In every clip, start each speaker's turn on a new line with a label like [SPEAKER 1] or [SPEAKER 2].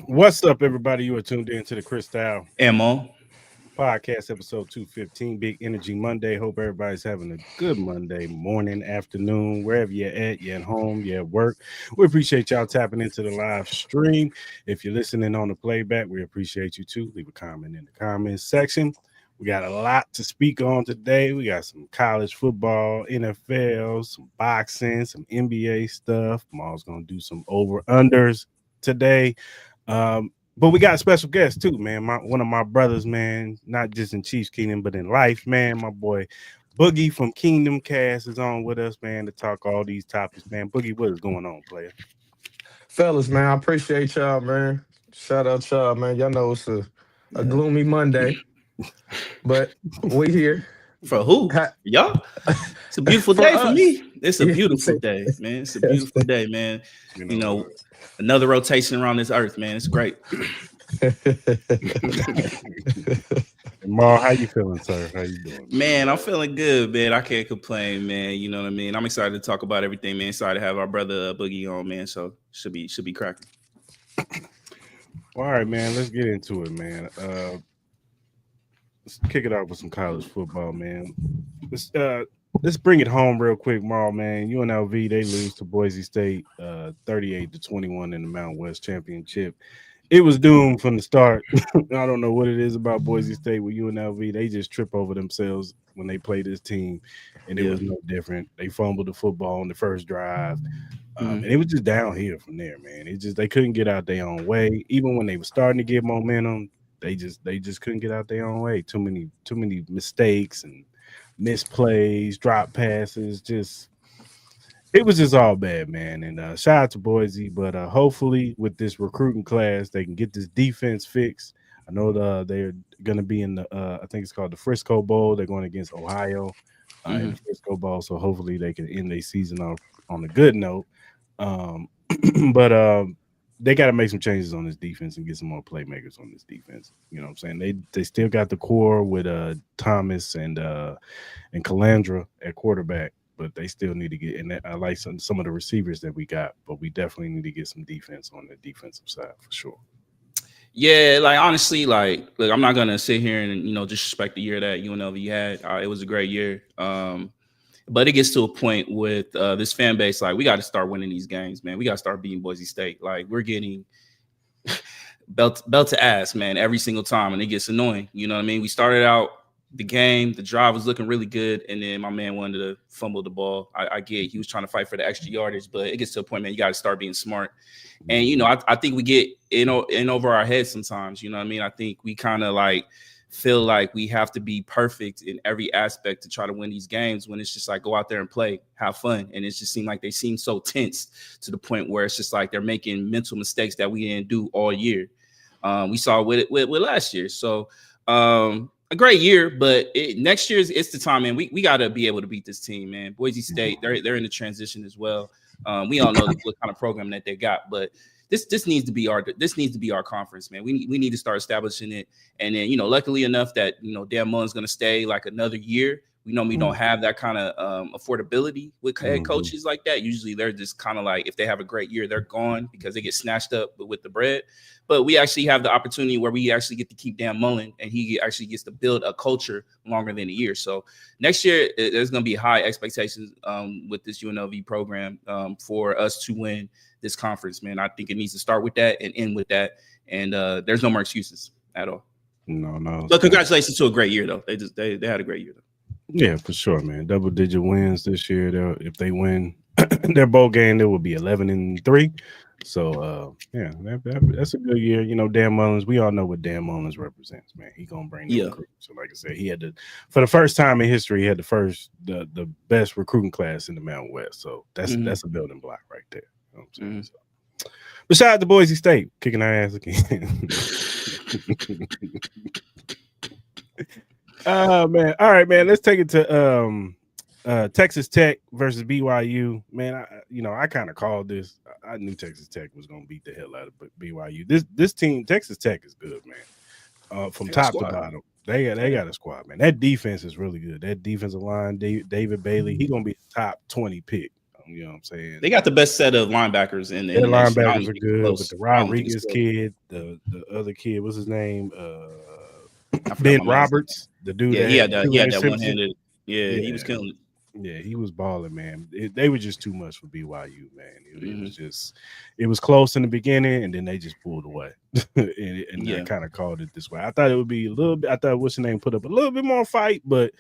[SPEAKER 1] What's up, everybody? You are tuned in to the Cris Style
[SPEAKER 2] Ammo.
[SPEAKER 1] Podcast, episode 215, Big Energy Monday. Hope everybody's having a good Monday morning, afternoon, wherever you're at. You're at home, you're at work. We appreciate y'all tapping into the live stream. If you're listening on the playback, we appreciate you too. Leave a comment in the comments section. We got a lot to speak on today. We got some college football, NFL, some boxing, some NBA stuff. Maul's going to do some over-unders today. But we got a special guest too, man. One of my brothers, man, not just in Chiefs Kingdom, but in life, man. My boy Boogie from Kingdom Kast is on with us, man, to talk all these topics, man. Boogie, what is going on, player?
[SPEAKER 3] Fellas, man, I appreciate y'all, man. Shout out y'all, man. Y'all know it's a gloomy Monday, but we here.
[SPEAKER 2] For who? Y'all? It's a beautiful
[SPEAKER 3] For
[SPEAKER 2] day for
[SPEAKER 3] us.
[SPEAKER 2] me. It's a
[SPEAKER 3] Yeah.
[SPEAKER 2] beautiful day, man. It's a beautiful day, man. You know, another rotation around this earth, man. It's great.
[SPEAKER 1] Maul, how you feeling, sir? How you doing?
[SPEAKER 2] Man, I'm feeling good, man. I can't complain, man. You know what I mean? I'm excited to talk about everything, man. Excited to have our brother Boogie on, man. So should be cracking.
[SPEAKER 1] All right, man. Let's get into it, man. Let's kick it off with some college football, man. Let's bring it home real quick, Maul, man. UNLV, they lose to Boise State 38-21 in the Mountain West Championship. It was doomed from the start. I don't know what it is about Boise State with UNLV. They just trip over themselves when they play this team, and it was no different. They fumbled the football on the first drive, and it was just downhill from there, man. They couldn't get out their own way. Even when they were starting to get momentum, they just couldn't get out their own way. Too many mistakes and misplays, drop passes, it was just all bad, man. And shout out to Boise, but hopefully with this recruiting class, they can get this defense fixed. I know they're going to be in the I think it's called the Frisco Bowl. They're going against Ohio in the Frisco Bowl, so hopefully they can end their season off on a good note. But they got to make some changes on this defense and get some more playmakers on this defense. You know what I'm saying? They still got the core with Thomas and Calandra at quarterback, but they still need to get in. I like some of the receivers that we got, but we definitely need to get some defense on the defensive side for sure.
[SPEAKER 2] Yeah, like honestly, like look, I'm not gonna sit here and disrespect the year that UNLV had. It was a great year, but it gets to a point with this fan base. Like we got to start winning these games, man. We got to start beating Boise State. Like we're getting belt to ass, man, every single time, and it gets annoying. You know what I mean? We started out the game, the drive was looking really good, and then my man wanted to fumble the ball. I get he was trying to fight for the extra yardage, but it gets to a point, man, you got to start being smart. And I think we get in over our heads sometimes. You know what I mean? I think we kind of like feel like we have to be perfect in every aspect to try to win these games, when it's just like go out there and play, have fun. And it just seemed like they seem so tense to the point where it's just like they're making mental mistakes that we didn't do all year. We saw with last year. So a great year, but next year it's the time, man. We got to be able to beat this team, man. Boise State, they're in the transition as well. We all know what kind of program that they got, but this needs to be our conference, man. We need to start establishing it, and then luckily enough that Dan Mullen's going to stay like another year. We don't have that kind of affordability with head coaches like that. Usually they're just kind of like, if they have a great year, they're gone because they get snatched up with the bread. But we actually have the opportunity where we actually get to keep Dan Mullen, and he actually gets to build a culture longer than a year. So next year, there's going to be high expectations with this UNLV program for us to win this conference, man. I think it needs to start with that and end with that. And there's no more excuses at all.
[SPEAKER 1] No.
[SPEAKER 2] But congratulations to a great year, though. They had a great year, though.
[SPEAKER 1] Yeah, for sure, man. Double-digit wins this year. If they win their bowl game, it will be 11-3. So, yeah, that's a good year. Dan Mullins, we all know what Dan Mullins represents, man. He going to bring the recruit. So, like I said, he had for the first time in history, he had the best recruiting class in the Mountain West. So, that's a building block right there. You know what I'm saying? So, but shout out to Boise State, kicking our ass again. Man. All right, man. Let's take it to Texas Tech versus BYU. Man, I kind of called this. I knew Texas Tech was going to beat the hell out of BYU. This team, Texas Tech, is good, man. From top to bottom, they got a squad, man. That defense is really good. That defensive line, David Bailey, he's going to be a top 20 pick. You know what I'm saying?
[SPEAKER 2] They got the best set of linebackers in
[SPEAKER 1] Their
[SPEAKER 2] the nation.
[SPEAKER 1] linebackers are good, but the
[SPEAKER 2] I don't think it's
[SPEAKER 1] Rodriguez
[SPEAKER 2] close.
[SPEAKER 1] kid, the other kid, what's his name?
[SPEAKER 2] I forgot
[SPEAKER 1] Ben
[SPEAKER 2] my man's name.
[SPEAKER 1] Roberts, the dude
[SPEAKER 2] Yeah,
[SPEAKER 1] that
[SPEAKER 2] he
[SPEAKER 1] had
[SPEAKER 2] had that.
[SPEAKER 1] two
[SPEAKER 2] He had that one
[SPEAKER 1] interceptions.
[SPEAKER 2] handed. Yeah,
[SPEAKER 1] Yeah,
[SPEAKER 2] he was killing it.
[SPEAKER 1] yeah, he was balling, man. They were just too much for BYU, man. It was
[SPEAKER 2] Mhm.
[SPEAKER 1] just, it was close in the beginning, and then they just pulled away, and I
[SPEAKER 2] Yeah.
[SPEAKER 1] kind of called it this way. I thought it would be a little bit. I thought what's the name put up a little bit more fight, but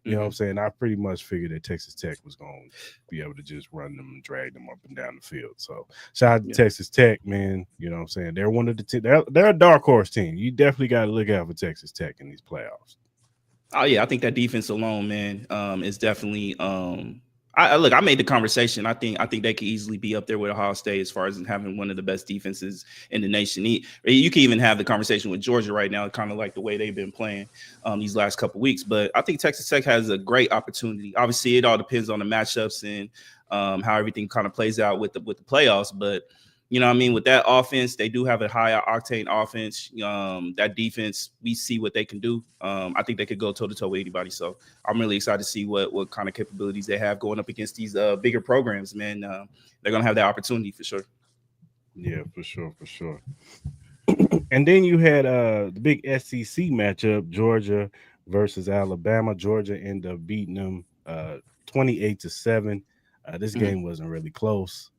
[SPEAKER 1] you know what I'm saying. I pretty much figured that Texas Tech was going to be able to just run them and drag them up and down the field. So shout out to Texas Tech, man. You know what I'm saying. They're one of the they're a dark horse team. You definitely got to look out for Texas Tech in these playoffs.
[SPEAKER 2] Oh yeah, I think that defense alone, man, is definitely. I made the conversation. I think they could easily be up there with Ohio State as far as having one of the best defenses in the nation. You can even have the conversation with Georgia right now, kind of like the way they've been playing these last couple of weeks. But I think Texas Tech has a great opportunity. Obviously, it all depends on the matchups and how everything kind of plays out with the playoffs. But you know what I mean? With that offense, they do have a high octane offense. That defense, we see what they can do. I think they could go toe-to-toe with anybody. So I'm really excited to see what kind of capabilities they have going up against these bigger programs, man. They're going to have that opportunity for sure.
[SPEAKER 1] Yeah, for sure. And then you had the big SEC matchup, Georgia versus Alabama. Georgia ended up beating them 28-7. This game wasn't really close.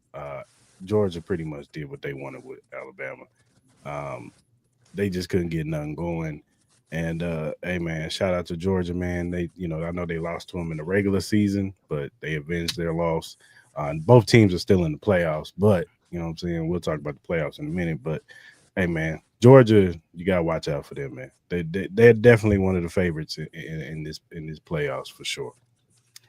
[SPEAKER 1] Georgia pretty much did what they wanted with Alabama. They just couldn't get nothing going. And hey man, shout out to Georgia, man. They, I know they lost to them in the regular season, but they avenged their loss. Both teams are still in the playoffs, but you know what I'm saying? We'll talk about the playoffs in a minute. But hey man, Georgia, you gotta watch out for them, man. They're definitely one of the favorites in this playoffs for sure.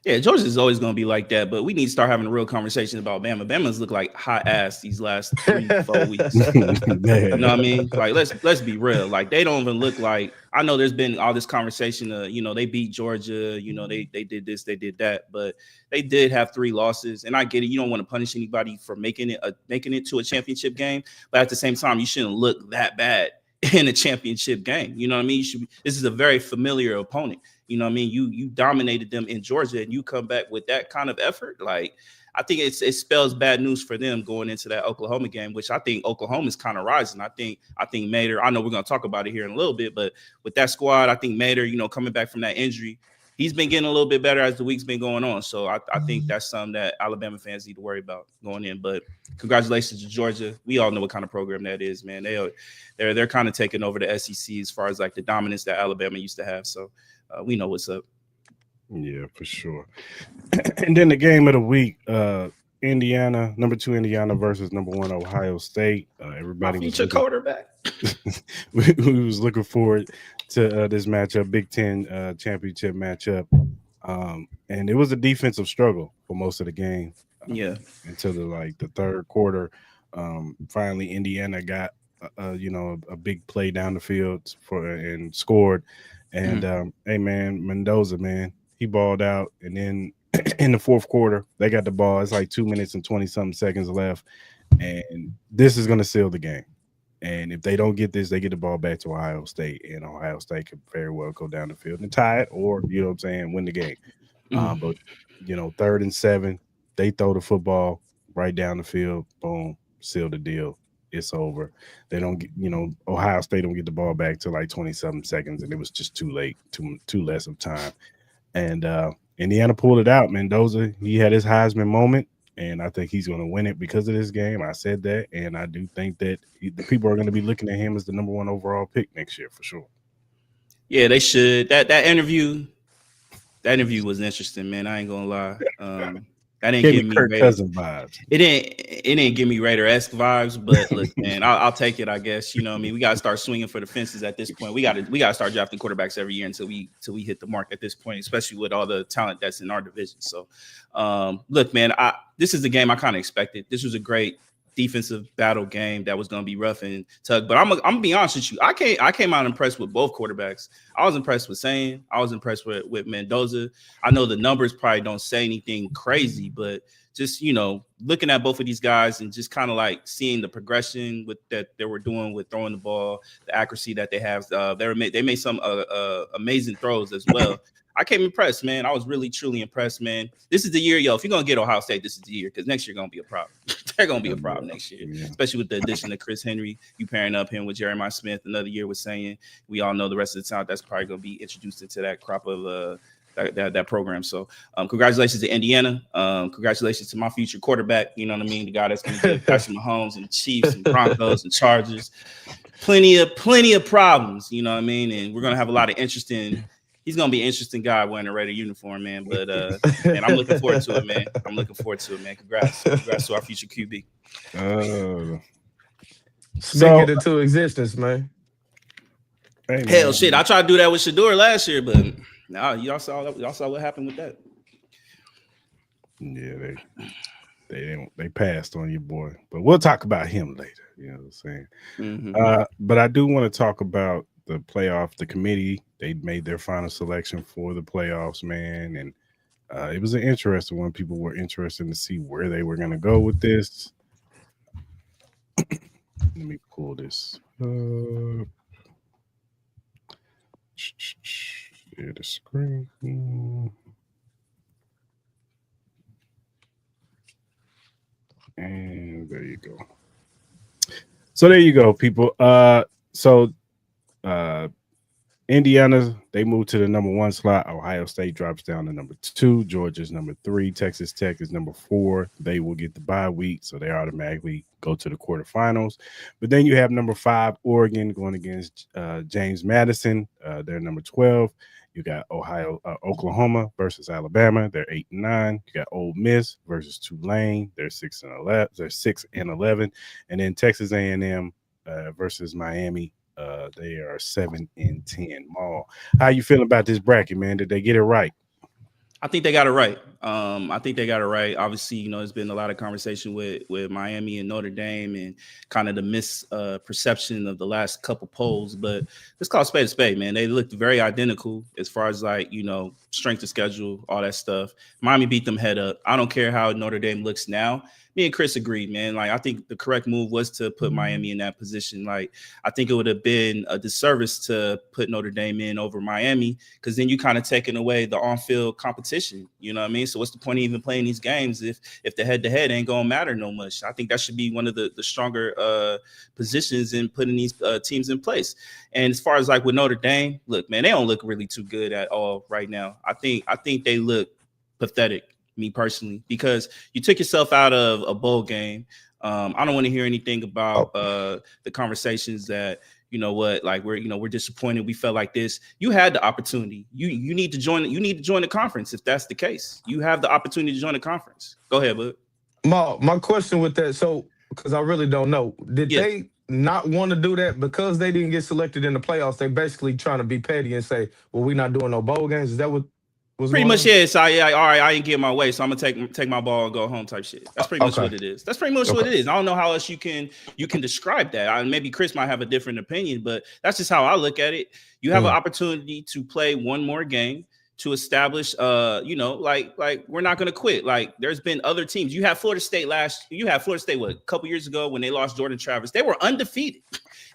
[SPEAKER 2] Yeah, Georgia is always going to be like that, but we need to start having a real conversation about Bama. Bama's look like hot ass these last 3-4 weeks. You know what I mean? Like, let's be real. Like, they don't even look like. I know there's been all this conversation. They beat Georgia. They did this, they did that, but they did have 3 losses. And I get it. You don't want to punish anybody for making it to a championship game, but at the same time, you shouldn't look that bad in a championship game. You know what I mean? This is a very familiar opponent. You know what I mean? You dominated them in Georgia and you come back with that kind of effort. Like, I think it spells bad news for them going into that Oklahoma game, which I think Oklahoma is kind of rising. I think Mater, I know we're going to talk about it here in a little bit, but with that squad, I think Mater, coming back from that injury, he's been getting a little bit better as the week's been going on. So I think that's something that Alabama fans need to worry about going in. But congratulations to Georgia. We all know what kind of program that is, man. They're kind of taking over the SEC as far as like the dominance that Alabama used to have. So we know what's up.
[SPEAKER 1] Yeah, for sure. And then the game of the week, Indiana, number 2 Indiana versus number 1 Ohio State. Everybody was
[SPEAKER 2] quarterback.
[SPEAKER 1] we was looking forward to this matchup, Big Ten championship matchup, and it was a defensive struggle for most of the game. Until the third quarter, finally Indiana got a big play down the field and scored. And hey man, Mendoza, man, he balled out, and then in the fourth quarter, they got the ball. It's like 2 minutes and 20-something seconds left, and this is going to seal the game. And if they don't get this, they get the ball back to Ohio State, and Ohio State could very well go down the field and tie it, or win the game. But 3rd and 7, they throw the football right down the field, boom, seal the deal. It's over. They don't get, Ohio State don't get the ball back to like 20-something seconds, and it was just too late, too less of time. And Indiana pulled it out. Mendoza, he had his Heisman moment, and I think he's going to win it because of this game. I said that, and I do think that the people are going to be looking at him as the number 1 overall pick next year for sure.
[SPEAKER 2] Yeah, they should. That interview was interesting, man. I ain't gonna lie. That didn't give me
[SPEAKER 1] Kirk Cousins vibes.
[SPEAKER 2] It didn't give me Raider-esque vibes, but look, man, I'll take it. I guess we got to start swinging for the fences at this point. We got to start drafting quarterbacks every year until we hit the mark at this point, especially with all the talent that's in our division. So, look, man, this is the game I kind of expected. This was a great defensive battle game that was going to be rough and tough. But I'm gonna be honest with you. I came out impressed with both quarterbacks. I was impressed with Sane. I was impressed with Mendoza. I know the numbers probably don't say anything crazy, but just, looking at both of these guys and just kind of like seeing the progression with that they were doing with throwing the ball, the accuracy that they have. They made some amazing throws as well. I came impressed, man. I was really, truly impressed, man. This is the year, if you're going to get Ohio State, this is the year, because next year going to be a problem. They're going to be a problem next year, especially with the addition of Chris Henry. You pairing up him with Jeremiah Smith, another year with saying, we all know the rest of the time that's probably going to be introduced into that crop of that program. So congratulations to Indiana. Congratulations to my future quarterback. You know what I mean? The guy that's going to get Patrick Mahomes and the Chiefs and Broncos and Chargers. Plenty of problems, you know what I mean? And we're going to have a lot of interesting. He's going to be an interesting guy wearing a Raider uniform, man. But, man, I'm looking forward to it, man. Congrats to our future QB.
[SPEAKER 3] Speaking it into existence, man.
[SPEAKER 1] Hey,
[SPEAKER 2] hell, shit. I tried to do that with Shador last year, but now y'all saw what happened with that.
[SPEAKER 1] Yeah, they passed on you, boy. But we'll talk about him later. You know what I'm saying?
[SPEAKER 2] Mm-hmm.
[SPEAKER 1] But I do want to talk about the playoff. The committee, they made their final selection for the playoffs, man, and it was an interesting one. People were interested to see where they were going to go with this. Let me pull this. Share the screen. And there you go. So there you go, people. Indiana, they moved to the number 1 slot. Ohio State drops down to number 2. Georgia's number 3. Texas Tech is number 4. They will get the bye week, so they automatically go to the quarterfinals. But then you have number 5, Oregon, going against James Madison. They're number 12. You got Oklahoma versus Alabama. They're 8-9. You got Ole Miss versus Tulane. They're 6-11. They're 6-11. And then Texas A&M versus Miami. They are 7-10. Mal, how you feeling about this bracket, man? Did they get it right?
[SPEAKER 2] I think they got it right. Obviously, there's been a lot of conversation with Miami and Notre Dame and kind of the misperception of the last couple polls. But let's call a spade, man. They looked very identical as far as strength of schedule, all that stuff. Miami beat them head up. I don't care how Notre Dame looks now. Me and Chris agreed, man. I think the correct move was to put Miami in that position. I think it would have been a disservice to put Notre Dame in over Miami, because then you kind of taking away the on-field competition. You know what I mean? So what's the point of even playing these games if the head-to-head ain't gonna matter no much? I think that should be one of the stronger positions in putting these teams in place. And as far as with Notre Dame, look, man, they don't look really too good at all right now. I think they look pathetic, me personally, because you took yourself out of a bowl game. I don't want to hear anything about the conversations that we're disappointed. We felt like this. You had the opportunity. You need to join. You need to join the conference if that's the case. You have the opportunity to join the conference. Go ahead, bud.
[SPEAKER 3] My question with that, because I really don't know, did they not want to do that because they didn't get selected in the playoffs? They basically trying to be petty and say, well, we're not doing no bowl games. Is that what?
[SPEAKER 2] Pretty much, yeah. So all right, I didn't get my way, so I'm gonna take my ball and go home type shit. That's pretty much what it is. What it is. I don't know how else you can describe that. Maybe Chris might have a different opinion, but that's just how I look at it. You have an opportunity to play one more game to establish, we're not gonna quit. There's been other teams. You had Florida State a couple years ago when they lost Jordan Travis. They were undefeated.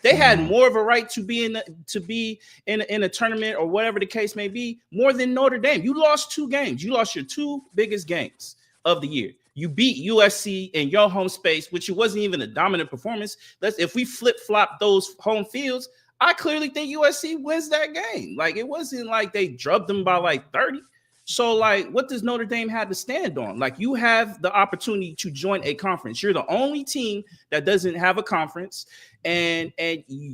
[SPEAKER 2] They had more of a right to be in a tournament or whatever the case may be, more than Notre Dame. You lost 2 games. You lost your 2 biggest games of the year. You beat USC in your home space, which it wasn't even a dominant performance. If we flip-flop those home fields, I clearly think USC wins that game. It wasn't like they drubbed them by 30. So, what does Notre Dame have to stand on? You have the opportunity to join a conference. You're the only team that doesn't have a conference, and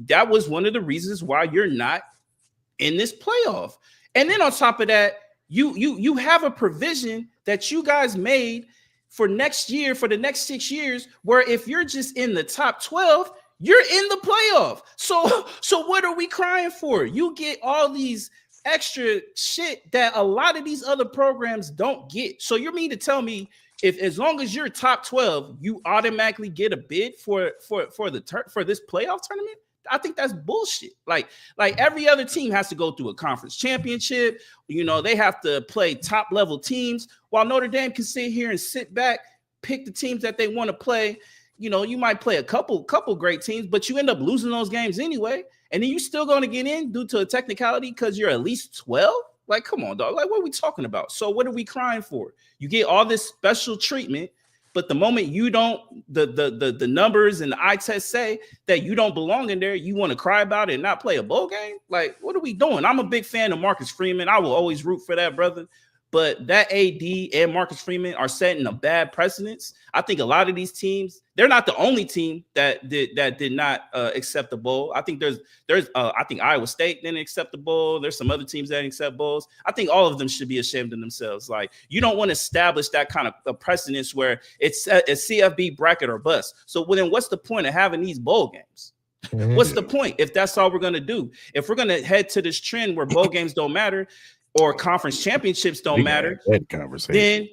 [SPEAKER 2] that was one of the reasons why you're not in this playoff. And then on top of that, you have a provision that you guys made for next year, for the next 6 years, where if you're just in the top 12, you're in the playoff. So what are we crying for? You get all these extra shit that a lot of these other programs don't get. So you mean to tell me if as long as you're top 12, you automatically get a bid for this playoff tournament. I think that's bullshit. Like every other team has to go through a conference championship. You know, they have to play top level teams, while Notre Dame can sit here and sit back, pick the teams that they want to play. You know, you might play a couple great teams, but you end up losing those games anyway. And then you're still going to get in due to a technicality because you're at least 12. Like, come on, dog. Like, what are we talking about? So what are we crying for? You get all this special treatment, but the moment you don't, the numbers and the eye test say that you don't belong in there, you want to cry about it and not play a bowl game? Like, what are we doing? I'm a big fan of Marcus Freeman. I will always root for that brother. But that AD and Marcus Freeman are setting a bad precedence. I think a lot of these teams, they're not the only team that did not accept the bowl. I think I think Iowa State didn't accept the bowl. There's some other teams that didn't accept bowls. I think all of them should be ashamed of themselves. Like, you don't want to establish that kind of a precedence where it's a CFB bracket or bust. So then what's the point of having these bowl games? Mm-hmm. What's the point if that's all we're going to do? If we're going to head to this trend where bowl games don't matter, or conference championships don't matter, then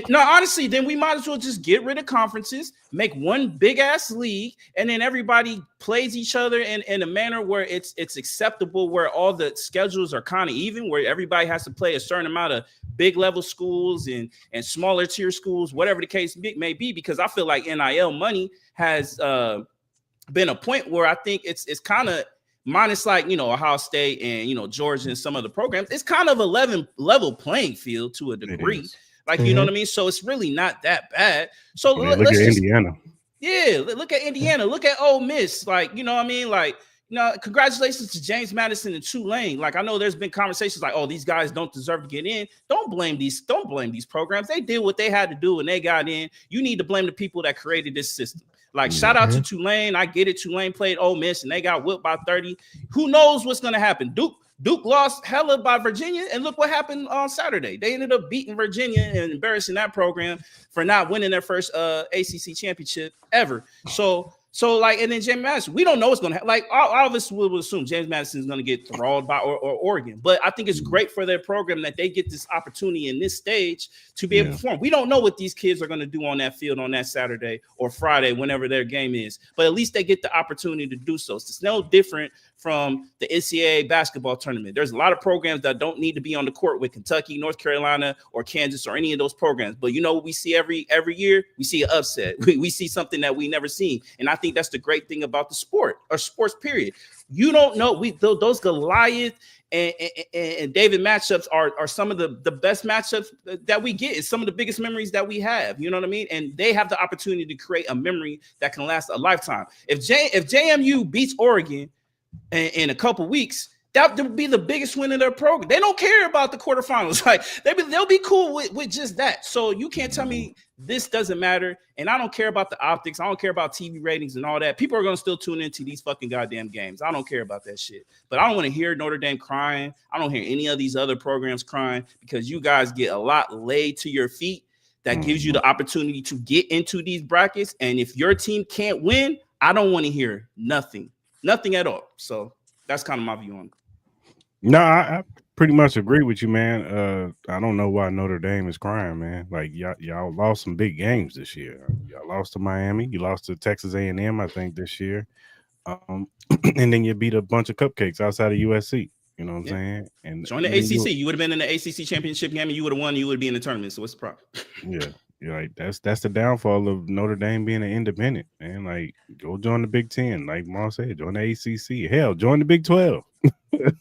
[SPEAKER 2] no, honestly, then we might as well just get rid of conferences, make one big ass league, and then everybody plays each other in a manner where it's acceptable, where all the schedules are kind of even, where everybody has to play a certain amount of big level schools and smaller tier schools, whatever the case may be, because I feel like NIL money has been a point where I think it's kind of, minus like, you know, Ohio State and, you know, Georgia and some other programs, it's kind of a level playing field to a degree. Like, you know what I mean? So it's really not that bad. So
[SPEAKER 1] look at Indiana.
[SPEAKER 2] Yeah, look at Indiana. Look at Ole Miss. Like, you know what I mean? Like, you know, congratulations to James Madison and Tulane. Like, I know there's been conversations like, oh, these guys don't deserve to get in. Don't blame these programs. They did what they had to do and they got in. You need to blame the people that created this system. Like, shout out to Tulane. I get it. Tulane played Ole Miss and they got whipped by 30. Who knows what's going to happen? Duke lost hella by Virginia, and look what happened on Saturday. They ended up beating Virginia and embarrassing that program for not winning their first ACC championship ever. So like, and then James Madison, we don't know what's going to happen. Like, all of us will assume James Madison is going to get thralled by or Oregon. But I think it's great for their program that they get this opportunity in this stage to be able to perform. We don't know what these kids are going to do on that field on that Saturday or Friday, whenever their game is. But at least they get the opportunity to do so. It's no different from the NCAA basketball tournament. There's a lot of programs that don't need to be on the court with Kentucky, North Carolina, or Kansas, or any of those programs. But you know what we see every year? We see an upset. We see something that we never seen. And I think that's the great thing about the sport, or sports period. You don't know, those Goliath and David matchups are some of the best matchups that we get. It's some of the biggest memories that we have. You know what I mean? And they have the opportunity to create a memory that can last a lifetime. If JMU beats Oregon in a couple weeks, that would be the biggest win in their program. They don't care about the quarterfinals. Like, they'll be cool with just that. So you can't tell me this doesn't matter. And I don't care about the optics. I don't care about TV ratings and all that. People are going to still tune into these fucking goddamn games. I don't care about that shit. But I don't want to hear Notre Dame crying. I don't hear any of these other programs crying, because you guys get a lot laid to your feet that gives you the opportunity to get into these brackets. And if your team can't win, I don't want to hear nothing at all. So that's kind of my view on it.
[SPEAKER 1] No, I pretty much agree with you, man. I don't know why Notre Dame is crying, man. Like, y'all lost some big games this year. Y'all lost to Miami. You lost to Texas A&M, I think, this year. And then you beat a bunch of cupcakes outside of USC. You know what I'm saying? And
[SPEAKER 2] join the ACC. You would have been in the ACC championship game, and you would have won. You would be in the tournament. So what's the problem?
[SPEAKER 1] Yeah. Like, that's the downfall of Notre Dame being an independent, man. Like, go join the Big Ten. Like Maul said, join the ACC. Hell, join the Big 12.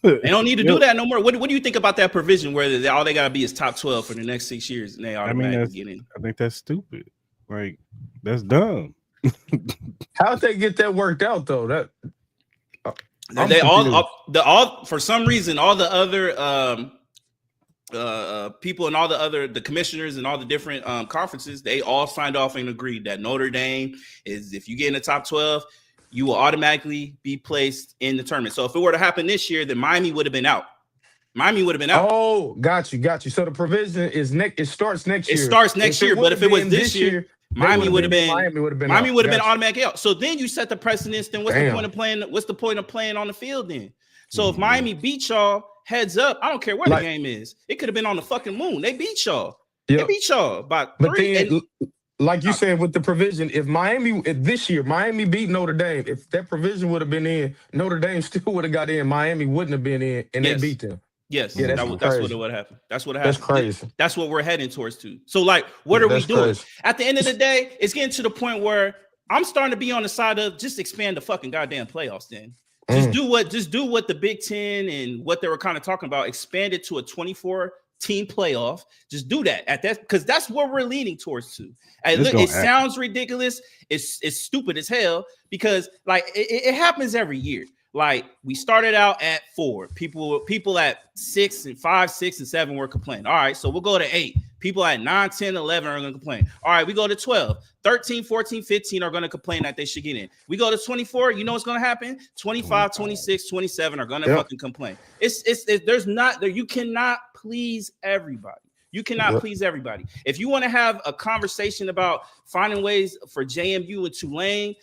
[SPEAKER 2] They don't need to do that no more. What do you think about that provision where all they got to be is top 12 for the next 6 years, and they automatically get in?
[SPEAKER 1] I think that's stupid. Like, that's dumb.
[SPEAKER 3] How'd they get that worked out, though?
[SPEAKER 2] They all for some reason, all the other people and all the commissioners and all the different conferences, they all signed off and agreed that Notre Dame is, if you get in the top 12, you will automatically be placed in the tournament. So if it were to happen this year, then Miami would have been out.
[SPEAKER 3] Oh, got you. So the provision is it starts next year.
[SPEAKER 2] It starts next year, but if it was this year, Miami would have been automatically out. So then you set the precedence. Then what's the point of playing? What's the point of playing on the field then? So if Miami beat y'all, heads up, I don't care where the game is. It could have been on the fucking moon. They beat y'all. They beat y'all by 3.
[SPEAKER 3] But then, like you said, with the provision, if this year, Miami beat Notre Dame, if that provision would have been in, Notre Dame still would have got in. Miami wouldn't have been in, and they beat them.
[SPEAKER 2] Yes,
[SPEAKER 3] yeah,
[SPEAKER 2] that's what would happen. That's what happened.
[SPEAKER 3] That's crazy.
[SPEAKER 2] That's what we're heading towards too. So, like, what are we doing?
[SPEAKER 3] Crazy.
[SPEAKER 2] At the end of the day, it's getting to the point where I'm starting to be on the side of just expand the fucking goddamn playoffs. Then just do what the Big Ten and what they were kind of talking about. Expand it to a 24-team playoff. Just do that because that's what we're leaning towards too. And look, it sounds ridiculous. It's stupid as hell because like it happens every year. Like we started out at 4. People at 6 and 5, 6 and 7 were complaining. All right, so we'll go to 8. People at 9, 10, 11 are going to complain. All right, we go to 12. 13, 14, 15 are going to complain that they should get in. We go to 24. You know what's going to happen? 25, 26, 27 are going to fucking complain. You cannot please everybody. You cannot please everybody. If you want to have a conversation about finding ways for JMU and Tulane,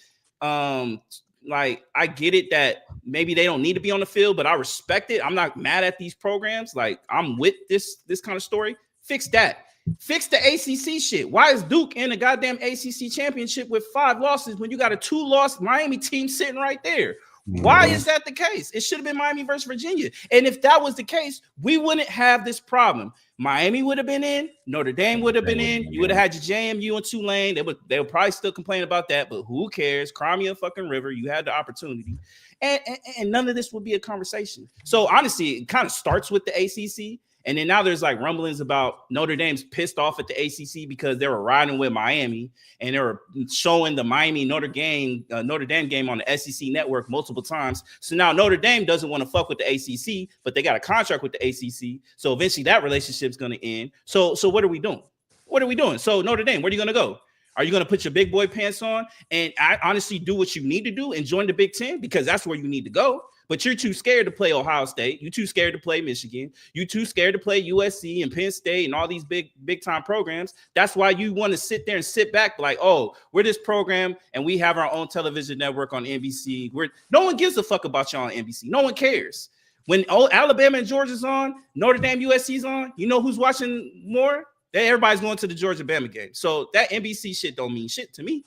[SPEAKER 2] like I get it that maybe they don't need to be on the field, but I respect it. I'm not mad at these programs. Like I'm with this kind of story. Fix that. Fix the ACC shit. Why is Duke in a goddamn ACC championship with 5 losses when you got a 2-loss Miami team sitting right there? Why is that the case? It should have been Miami versus Virginia. And if that was the case, we wouldn't have this problem. Miami would have been in. Notre Dame would have been in. You would have had your JMU and Tulane. They would probably still complain about that, but who cares? Cry me a fucking river. You had the opportunity. And none of this would be a conversation. So honestly, it kind of starts with the ACC. And then now there's like rumblings about Notre Dame's pissed off at the ACC because they were riding with Miami and they were showing the Miami Notre Dame game on the SEC network multiple times. So now Notre Dame doesn't want to fuck with the ACC, but they got a contract with the ACC. So eventually that relationship's going to end. So what are we doing? What are we doing? So Notre Dame, where are you going to go? Are you going to put your big boy pants on and honestly do what you need to do and join the Big Ten? Because that's where you need to go. But you're too scared to play Ohio State. You're too scared to play Michigan. You're too scared to play USC and Penn State and all these big time programs. That's why you want to sit there and sit back like, oh, we're this program and we have our own television network on NBC. No one gives a fuck about y'all on NBC. No one cares. When Alabama and Georgia's on, Notre Dame USC's on, you know who's watching more? Everybody's going to the Georgia-Bama game. So that NBC shit don't mean shit to me.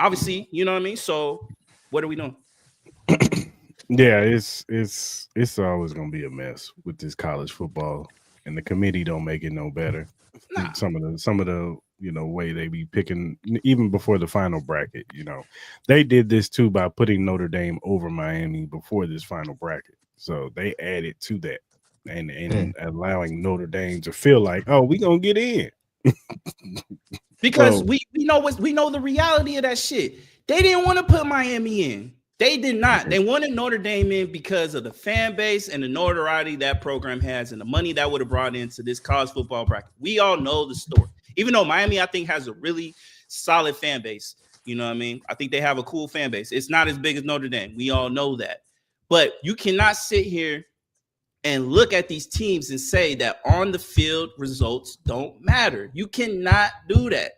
[SPEAKER 2] Obviously, you know what I mean? So what are we doing?
[SPEAKER 1] Yeah, it's always gonna be a mess with this college football, and the committee don't make it no better.
[SPEAKER 2] Nah.
[SPEAKER 1] Some of the way they be picking even before the final bracket. They did this too by putting Notre Dame over Miami before this final bracket, so they added to that and allowing Notre Dame to feel like, oh, we gonna get in
[SPEAKER 2] because we know the reality of that shit. They didn't want to put Miami in. They did not. They wanted Notre Dame in because of the fan base and the notoriety that program has and the money that would have brought into this college football bracket. We all know the story. Even though Miami, I think, has a really solid fan base. You know what I mean? I think they have a cool fan base. It's not as big as Notre Dame. We all know that. But you cannot sit here and look at these teams and say that on the field results don't matter. You cannot do that.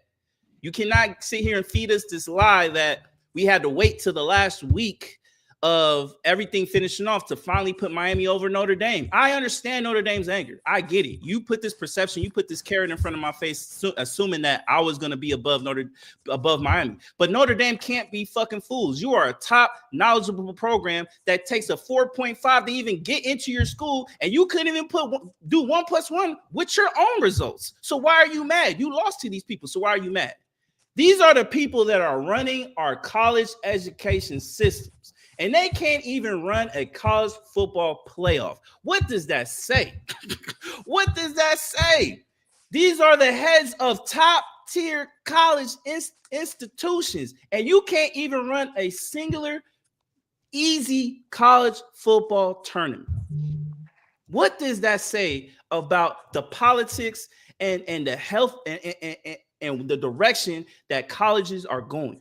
[SPEAKER 2] You cannot sit here and feed us this lie that we had to wait till the last week of everything finishing off to finally put Miami over Notre Dame. I understand Notre Dame's anger. I get it. You put this perception, you put this carrot in front of my face, assuming that I was going to be above Miami. But Notre Dame can't be fucking fools. You are a top knowledgeable program that takes a 4.5 to even get into your school, and you couldn't even do 1+1 with your own results. So why are you mad? You lost to these people, so why are you mad? These are the people that are running our college education systems, and they can't even run a college football playoff. What does that say? What does that say? These are the heads of top-tier college institutions, and you can't even run a singular easy college football tournament. What does that say about the politics and the health and the direction that colleges are going?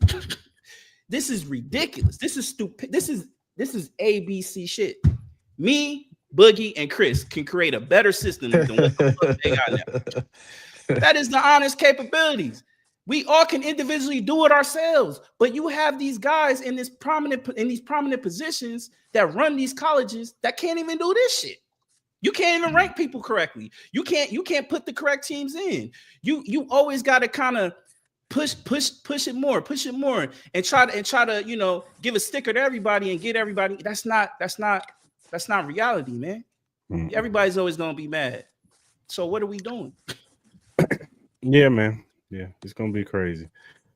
[SPEAKER 2] This is ridiculous. This is stupid. This is ABC shit. Me, Boogie, and Chris can create a better system than what the fuck they got now. That is the honest capabilities. We all can individually do it ourselves, but you have these guys in these prominent positions that run these colleges that can't even do this shit. You can't even rank people correctly. You can't put the correct teams in. You always got to kind of push it more, and try to give a sticker to everybody and get everybody. That's not reality, man. Mm-hmm. Everybody's always gonna be mad. So what are we doing?
[SPEAKER 1] Yeah, man. Yeah, it's gonna be crazy.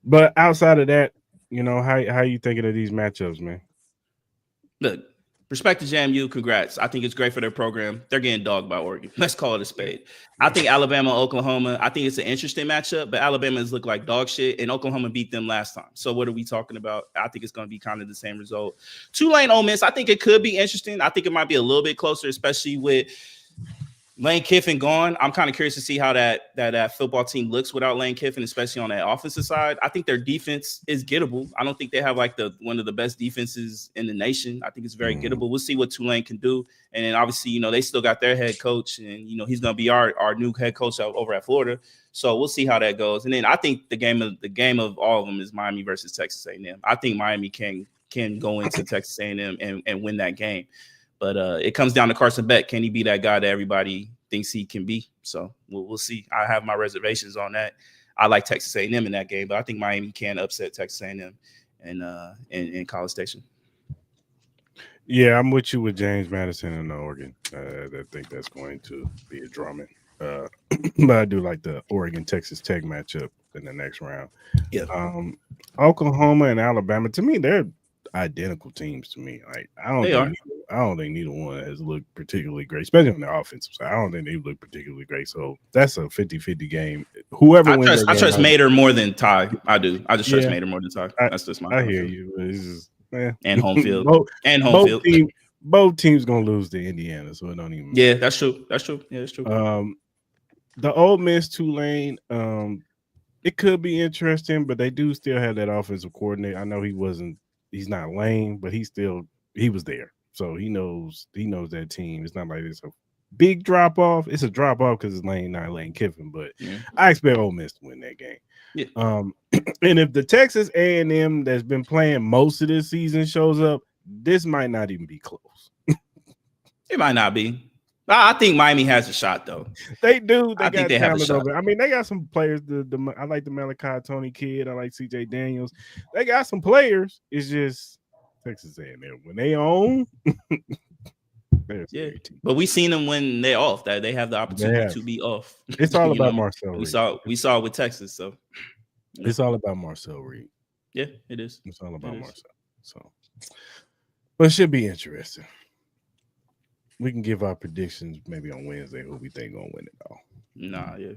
[SPEAKER 1] But outside of that, how you thinking of these matchups, man?
[SPEAKER 2] Look, respect to JMU. Congrats. I think it's great for their program. They're getting dogged by Oregon. Let's call it a spade. I think Alabama, Oklahoma, I think it's an interesting matchup, but Alabama has looked like dog shit, and Oklahoma beat them last time. So what are we talking about? I think it's going to be kind of the same result. Tulane, Ole Miss, I think it could be interesting. I think it might be a little bit closer, especially with Lane Kiffin gone. I'm kind of curious to see how that football team looks without Lane Kiffin, especially on that offensive side. I think their defense is gettable. I don't think they have like one of the best defenses in the nation. I think it's very gettable. We'll see what Tulane can do. And then obviously, they still got their head coach, and he's going to be our new head coach over at Florida. So we'll see how that goes. And then I think the game of all of them is Miami versus Texas A&M. I think Miami can go into Texas A&M and win that game. But it comes down to Carson Beck. Can he be that guy that everybody thinks he can be? So we'll see. I have my reservations on that. I like Texas A&M in that game, but I think Miami can upset Texas A&M in College Station.
[SPEAKER 1] Yeah, I'm with you with James Madison and Oregon. I think that's going to be a drumming. But I do like the Oregon-Texas Tech matchup in the next round.
[SPEAKER 2] Yeah.
[SPEAKER 1] Oklahoma and Alabama, to me, they're identical teams to me. Like I don't think neither one has looked particularly great, especially on the offensive side. I don't think they look particularly great. So that's a 50-50 game. Whoever wins,
[SPEAKER 2] I trust Mater more than Ty. I do. I just trust Mater more than Ty. That's just my.
[SPEAKER 1] I hear you. It's just,
[SPEAKER 2] and home field.
[SPEAKER 1] Both teams gonna lose to Indiana, so it don't even.
[SPEAKER 2] Yeah, that's true. Yeah, that's true.
[SPEAKER 1] The Ole Miss Tulane, it could be interesting, but they do still have that offensive coordinator. I know he's not Lane, but he was there. So he knows that team. It's not like it's a big drop off. It's a drop off because it's Lane, not Lane Kiffin. But I expect Ole Miss to win that game.
[SPEAKER 2] Yeah.
[SPEAKER 1] And if the Texas A&M that's been playing most of this season shows up, this might not even be close.
[SPEAKER 2] It might not be. I think Miami has a shot, though.
[SPEAKER 1] They do. I
[SPEAKER 2] think they have a shot.
[SPEAKER 1] I mean, they got some players. I like the Malachi Tony kid. I like CJ Daniels. They got some players. It's just Texas A&M when they own.
[SPEAKER 2] Yeah, but we seen them when they're off. That they have the opportunity to be off.
[SPEAKER 1] It's all about Marcel Reed.
[SPEAKER 2] We saw it with Texas. So
[SPEAKER 1] it's all about Marcel Reed.
[SPEAKER 2] Yeah, it is.
[SPEAKER 1] It's all about Marcel. So, but it should be interesting. We can give our predictions maybe on Wednesday who we think gonna win it all.
[SPEAKER 2] Nah, yeah.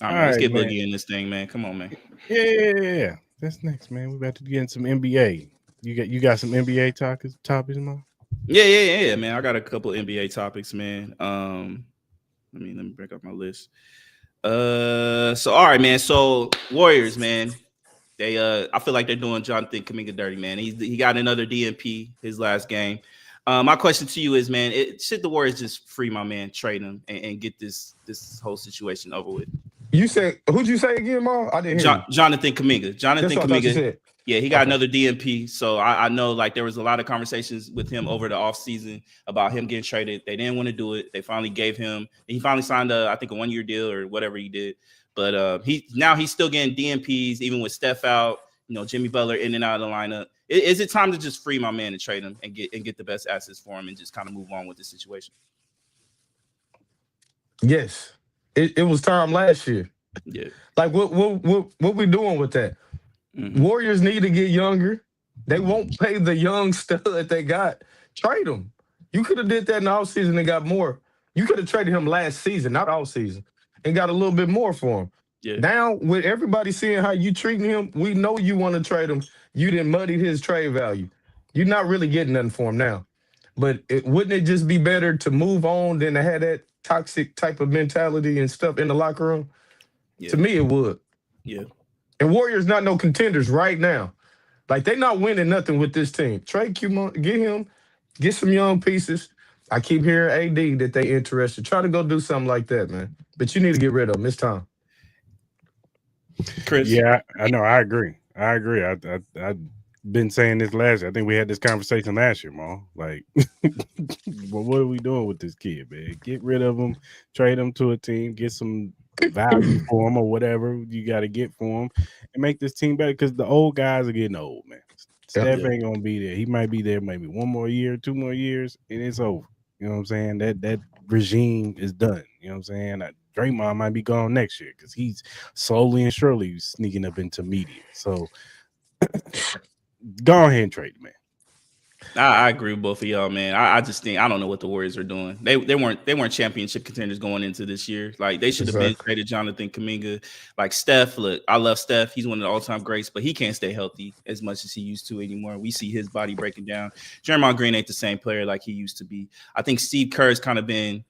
[SPEAKER 2] All right, let's get Boogie in this thing, man. Come on, man.
[SPEAKER 1] Yeah. That's next, man. We about to get in some NBA. You got some NBA topics, man?
[SPEAKER 2] Yeah, man. I got a couple NBA topics, man. Let me break up my list. So all right, man. So Warriors, man. They I feel like they're doing Jonathan Kuminga dirty, man. He got another DNP his last game. My question to you is, man, should the Warriors just free my man, trade him, and get this whole situation over with?
[SPEAKER 3] You said, who'd you say again, Mom? I didn't hear
[SPEAKER 2] Jonathan Kuminga. Jonathan Kuminga. Yeah, he got another DNP. So I know like there was a lot of conversations with him over the offseason about him getting traded. They didn't want to do it. They finally gave him, he finally signed I think a 1-year deal or whatever he did. But he's still getting DNPs, even with Steph out, Jimmy Butler in and out of the lineup. Is it time to just free my man and trade him and get the best assets for him and just kind of move on with the situation?
[SPEAKER 3] Yes. It was time last year.
[SPEAKER 2] Yeah.
[SPEAKER 3] Like what we doing with that? Mm-hmm. Warriors need to get younger. They won't pay the young stud that they got. Trade them. You could have did that in the offseason and got more. You could have traded him last season, not all season, and got a little bit more for him.
[SPEAKER 2] Yeah.
[SPEAKER 3] Now, with everybody seeing how you treating him, we know you want to trade him. You didn't muddy his trade value. You're not really getting nothing for him now. But wouldn't it just be better to move on than to have that toxic type of mentality and stuff in the locker room? Yeah. To me, it would.
[SPEAKER 2] Yeah.
[SPEAKER 3] And Warriors not no contenders right now. Like, they not winning nothing with this team. Trade Q, get some young pieces. I keep hearing AD that they interested. Try to go do something like that, man. But you need to get rid of them. It's time.
[SPEAKER 2] Chris?
[SPEAKER 1] Yeah, I know. I agree. I been saying this last year. I think we had this conversation last year, Ma. Like, well, what are we doing with this kid, man? Get rid of him, trade him to a team, get some value for him or whatever you got to get for him, and make this team better. Because the old guys are getting old, man. Steph ain't gonna be there. He might be there maybe 1 more year, 2 more years, and it's over. You know what I'm saying? That regime is done. You know what I'm saying? Draymond might be gone next year because he's slowly and surely sneaking up into media. So go ahead and trade him, man.
[SPEAKER 2] I agree with both of y'all, man. I just think I don't know what the Warriors are doing. They weren't championship contenders going into this year. Like they should have been traded Jonathan Kuminga. Like Steph, look, I love Steph. He's one of the all-time greats, but he can't stay healthy as much as he used to anymore. We see his body breaking down. Draymond Green ain't the same player like he used to be. I think Steve Kerr's kind of been.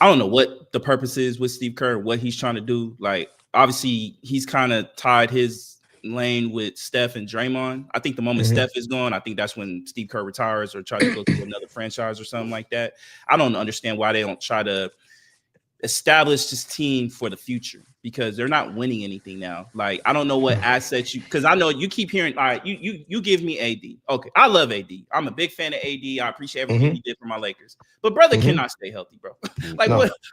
[SPEAKER 2] I don't know what the purpose is with Steve Kerr, what he's trying to do. Like obviously, he's kind of tied his lane with Steph and Draymond. I think the moment Steph is gone, I think that's when Steve Kerr retires or tries to go to another franchise or something like that. I don't understand why they don't try to establish this team for the future because they're not winning anything now. Like I don't know what assets you because I know you keep hearing all right, you give me AD. Okay, I love AD. I'm a big fan of AD. I appreciate everything he did for my Lakers. But brother cannot stay healthy, bro. Like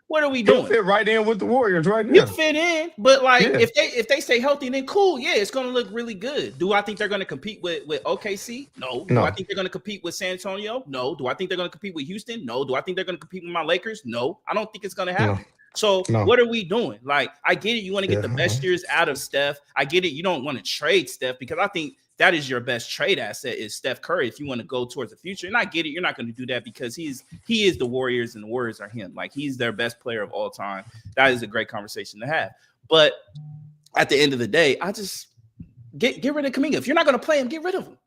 [SPEAKER 2] what are we doing?
[SPEAKER 3] He'll fit right in with the Warriors right now.
[SPEAKER 2] You fit in, but like if they stay healthy, then cool, yeah, it's gonna look really good. Do I think they're gonna compete with OKC? No. Do I think they're gonna compete with San Antonio? No. Do I think they're gonna compete with Houston? No. Do I think they're gonna compete with my Lakers? No. I don't think it's gonna happen. So what are we doing? Like, I get it. You want to get the best years out of Steph. I get it. You don't want to trade Steph because I think that is your best trade asset is Steph Curry if you want to go towards the future. And I get it. You're not going to do that because he is the Warriors and the Warriors are him. Like, he's their best player of all time. That is a great conversation to have. But at the end of the day, I just get rid of Kuminga. If you're not going to play him, get rid of him.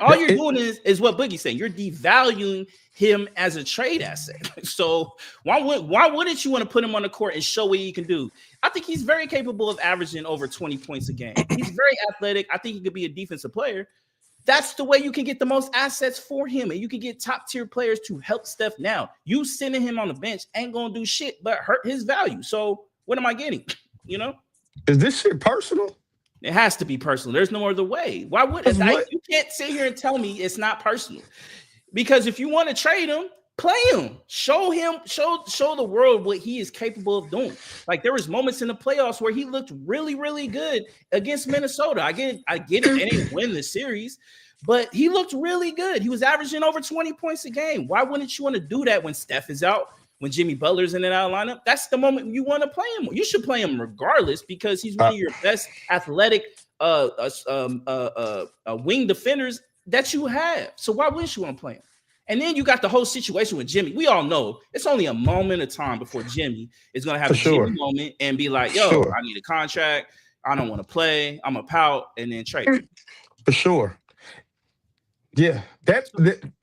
[SPEAKER 2] All you're doing is what Boogie's saying. You're devaluing him as a trade asset. So why wouldn't you want to put him on the court and show what he can do? I think he's very capable of averaging over 20 points a game. He's very athletic. I think he could be a defensive player. That's the way you can get the most assets for him, and you can get top tier players to help Steph. Now, you sending him on the bench ain't gonna do shit but hurt his value. So what am I getting? You know,
[SPEAKER 3] is this shit personal?
[SPEAKER 2] It has to be personal. There's no other way. Why would it? You can't sit here and tell me it's not personal. Because if you want to trade him, play him. Show the world what he is capable of doing. Like there was moments in the playoffs where he looked really, really good against Minnesota. I get it. They didn't win the series, but he looked really good. He was averaging over 20 points a game. Why wouldn't you want to do that when Steph is out? When Jimmy Butler's in and out of lineup, that's the moment you want to play him. You should play him regardless because he's one of your best athletic wing defenders that you have. So why wouldn't you want to play him? And then you got the whole situation with Jimmy. We all know it's only a moment of time before Jimmy is going to have Jimmy moment and be like, yo, I need a contract. I don't want to play. I'm a pout and then trade him.
[SPEAKER 3] For sure. Yeah,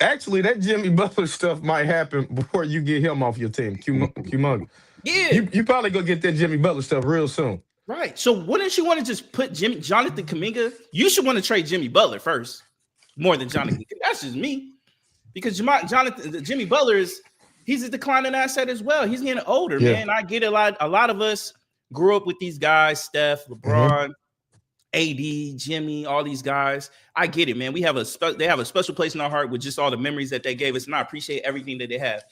[SPEAKER 3] actually that Jimmy Butler stuff might happen before you get him off your team. Q-Mug.
[SPEAKER 2] Yeah,
[SPEAKER 3] you probably gonna get that Jimmy Butler stuff real soon.
[SPEAKER 2] Right. So wouldn't you want to just put Jonathan Kuminga? You should want to trade Jimmy Butler first, more than Jonathan. That's just me, because Jimmy Butler he's a declining asset as well. He's getting older, man. I get a lot of us grew up with these guys: Steph, LeBron. AD, Jimmy, all these guys. I get it, man. They have a special place in our heart with just all the memories that they gave us, and I appreciate everything that they have.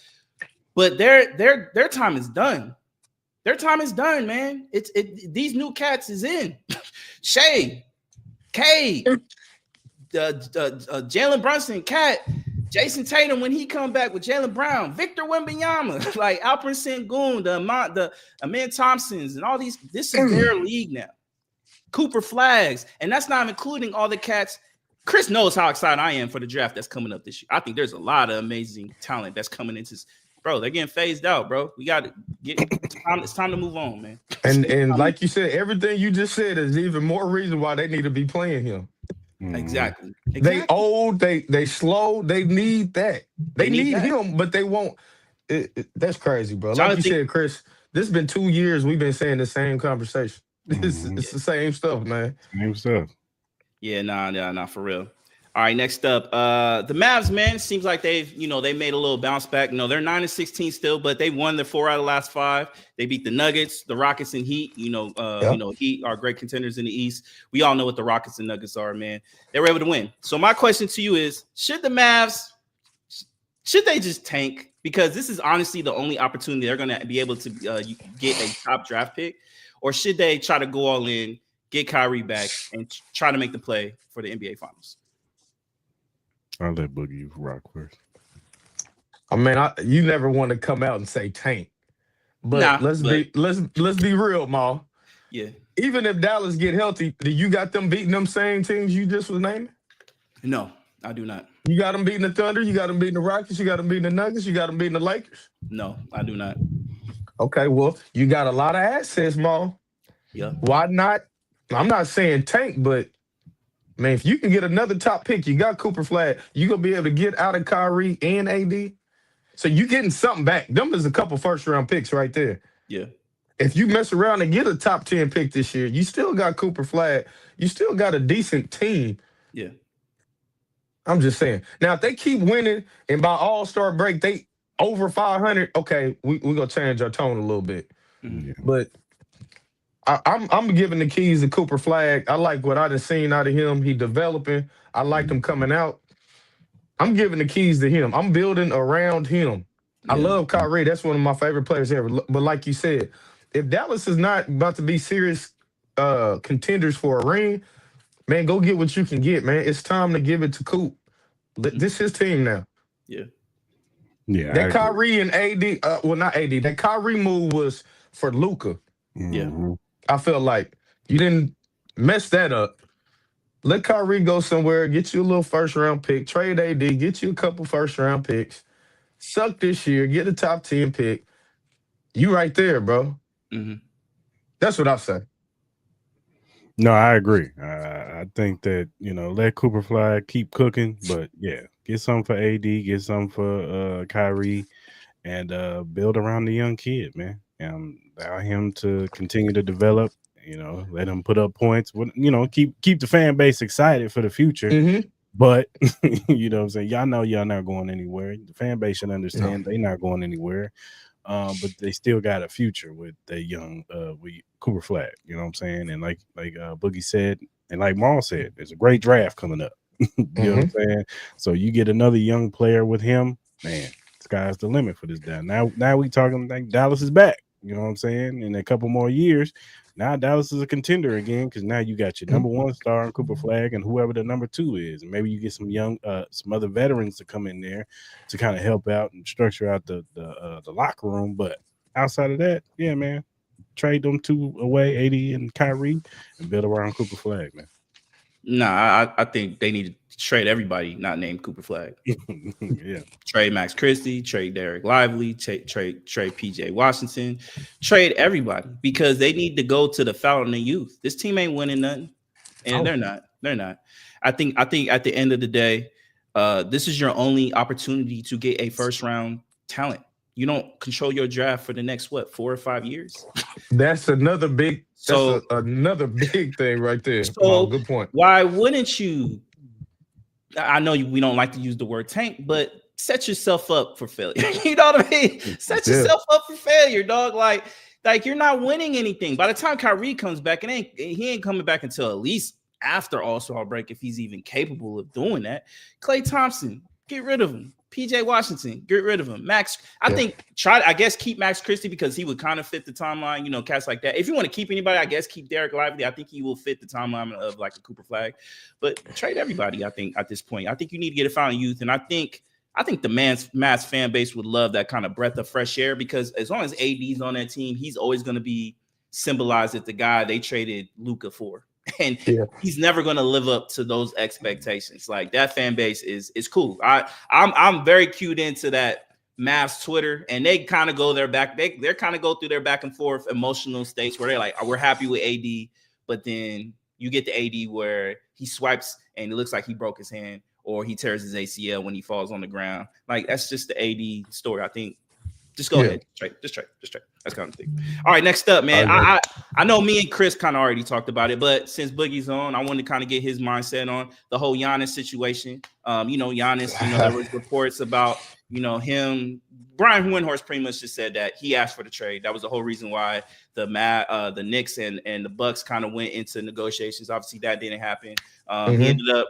[SPEAKER 2] But their time is done. Their time is done, man. These new cats is in. Shea, K, Jalen Brunson, Cat, Jason Tatum when he come back with Jaylen Brown, Victor Wembanyama, like Alperen Sengun, the Amen Thompsons, and all these. This is their league now. Cooper Flags, and that's not including all the cats. Chris knows how excited I am for the draft that's coming up this year. I think there's a lot of amazing talent that's coming into this. Bro, they're getting phased out, bro. We got to get it's time to move on, man.
[SPEAKER 3] And like you said, everything you just said is even more reason why they need to be playing him.
[SPEAKER 2] Exactly.
[SPEAKER 3] They old, they slow, they need that. They need him, but they won't. That's crazy, bro. Like you said, Chris, this has been 2 years we've been saying the same conversation. It's the same stuff, man.
[SPEAKER 1] Same stuff.
[SPEAKER 2] Yeah, nah, for real. All right, next up, the Mavs, man, seems like they made a little bounce back. They're 9-16 still, but they won the 4 out of the last 5. They beat the Nuggets, the Rockets, and Heat. Heat are great contenders in the East. We all know what the Rockets and Nuggets are, man. They were able to win. So my question to you is, should they just tank? Because this is honestly the only opportunity they're going to be able to get a top draft pick, or should they try to go all in, get Kyrie back, and try to make the play for the NBA Finals?
[SPEAKER 1] I'll let Boogie rock first.
[SPEAKER 3] I mean, you never want to come out and say tank, but let's be real, Mal.
[SPEAKER 2] Yeah.
[SPEAKER 3] Even if Dallas get healthy, do you got them beating them same teams you just was naming?
[SPEAKER 2] No, I do not.
[SPEAKER 3] You got them beating the Thunder, you got them beating the Rockets, you got them beating the Nuggets, you got them beating the Lakers?
[SPEAKER 2] No, I do not.
[SPEAKER 3] Okay, well, you got a lot of assets, Mal.
[SPEAKER 2] Yeah.
[SPEAKER 3] Why not? I'm not saying tank, but man, if you can get another top pick, you got Cooper Flag, you're going to be able to get out of Kyrie and AD. So you getting something back. Them is a couple first-round picks right there.
[SPEAKER 2] Yeah.
[SPEAKER 3] If you mess around and get a top 10 pick this year, you still got Cooper Flag. You still got a decent team.
[SPEAKER 2] Yeah.
[SPEAKER 3] I'm just saying. Now, if they keep winning and by All-Star break, they over 500, okay, we're going to change our tone a little bit.
[SPEAKER 2] Mm-hmm.
[SPEAKER 3] But I'm giving the keys to Cooper Flag. I like what I done seen out of him. He developing. I like him coming out. I'm giving the keys to him. I'm building around him. Yeah. I love Kyrie. That's one of my favorite players ever. But like you said, if Dallas is not about to be serious contenders for a ring, man, go get what you can get, man. It's time to give it to Coop. This is his team now.
[SPEAKER 2] Yeah.
[SPEAKER 1] Yeah.
[SPEAKER 3] That Kyrie and AD, not AD, that Kyrie move was for Luka.
[SPEAKER 2] Yeah.
[SPEAKER 3] I felt like you didn't mess that up. Let Kyrie go somewhere, get you a little first-round pick, trade AD, get you a couple first-round picks, suck this year, get a top 10 pick. You right there, bro.
[SPEAKER 2] Mm-hmm.
[SPEAKER 3] That's what I say.
[SPEAKER 1] No, I agree. I think that, let Cooper Flag keep cooking, but yeah, get some for AD, get some for Kyrie, and build around the young kid, man. And allow him to continue to develop. Let him put up points. Keep the fan base excited for the future.
[SPEAKER 3] Mm-hmm.
[SPEAKER 1] But you know what I'm saying? Y'all know y'all not going anywhere. The fan base should understand they're not going anywhere. But they still got a future with the young with Cooper Flag. You know what I'm saying? And like Boogie said, and like Maul said, there's a great draft coming up. You know what I'm saying? So you get another young player with him, man, sky's the limit for this down. Now we talking like Dallas is back. You know what I'm saying? In a couple more years, now Dallas is a contender again because now you got your number 1 star in Cooper Flag and whoever the number 2 is. And maybe you get some young, some other veterans to come in there to kind of help out and structure out the locker room. But outside of that, yeah, man, trade them 2 away, AD and Kyrie, and build around Cooper Flag, man.
[SPEAKER 2] Nah, I think they need to trade everybody not named Cooper Flag.
[SPEAKER 1] Yeah.
[SPEAKER 2] Trade Max Christie, trade Derek Lively, trade PJ Washington, trade everybody because they need to go to the fountain of youth. This team ain't winning nothing. And they're not. They're not. I think at the end of the day, this is your only opportunity to get a first round talent. You don't control your draft for the next 4 or 5 years.
[SPEAKER 3] That's another big another big thing right there. So good point.
[SPEAKER 2] Why wouldn't you? I know we don't like to use the word tank, but set yourself up for failure. You know what I mean? Set yourself up for failure, dog. Like you're not winning anything. By the time Kyrie comes back, he ain't coming back until at least after All-Star break if he's even capable of doing that. Klay Thompson, get rid of him. PJ Washington, get rid of him. Max, I think keep Max Christie because he would kind of fit the timeline, cats like that. If you want to keep anybody, I guess keep Derek Lively. I think he will fit the timeline of like a Cooper Flag. But trade everybody, I think, at this point. I think you need to get a fountain youth. And I think the Mavs fan base would love that kind of breath of fresh air because as long as AD's on that team, he's always going to be symbolized as the guy they traded Luka for. And he's never going to live up to those expectations. Like that fan base is cool. I'm very cued into that Mavs Twitter, and they kind of go they're kind of go through their back and forth emotional states where they're like, we're happy with AD, but then you get the AD where he swipes and it looks like he broke his hand or he tears his ACL when he falls on the ground. Like that's just the AD story. I think Just go ahead. Just trade. That's kind of thing. All right, next up, man. I know me and Chris kind of already talked about it, but since Boogie's on, I wanted to kind of get his mindset on the whole Giannis situation. Giannis, there was reports about, him. Brian Windhorst pretty much just said that he asked for the trade. That was the whole reason why the Knicks and the Bucks kind of went into negotiations. Obviously, that didn't happen. He ended up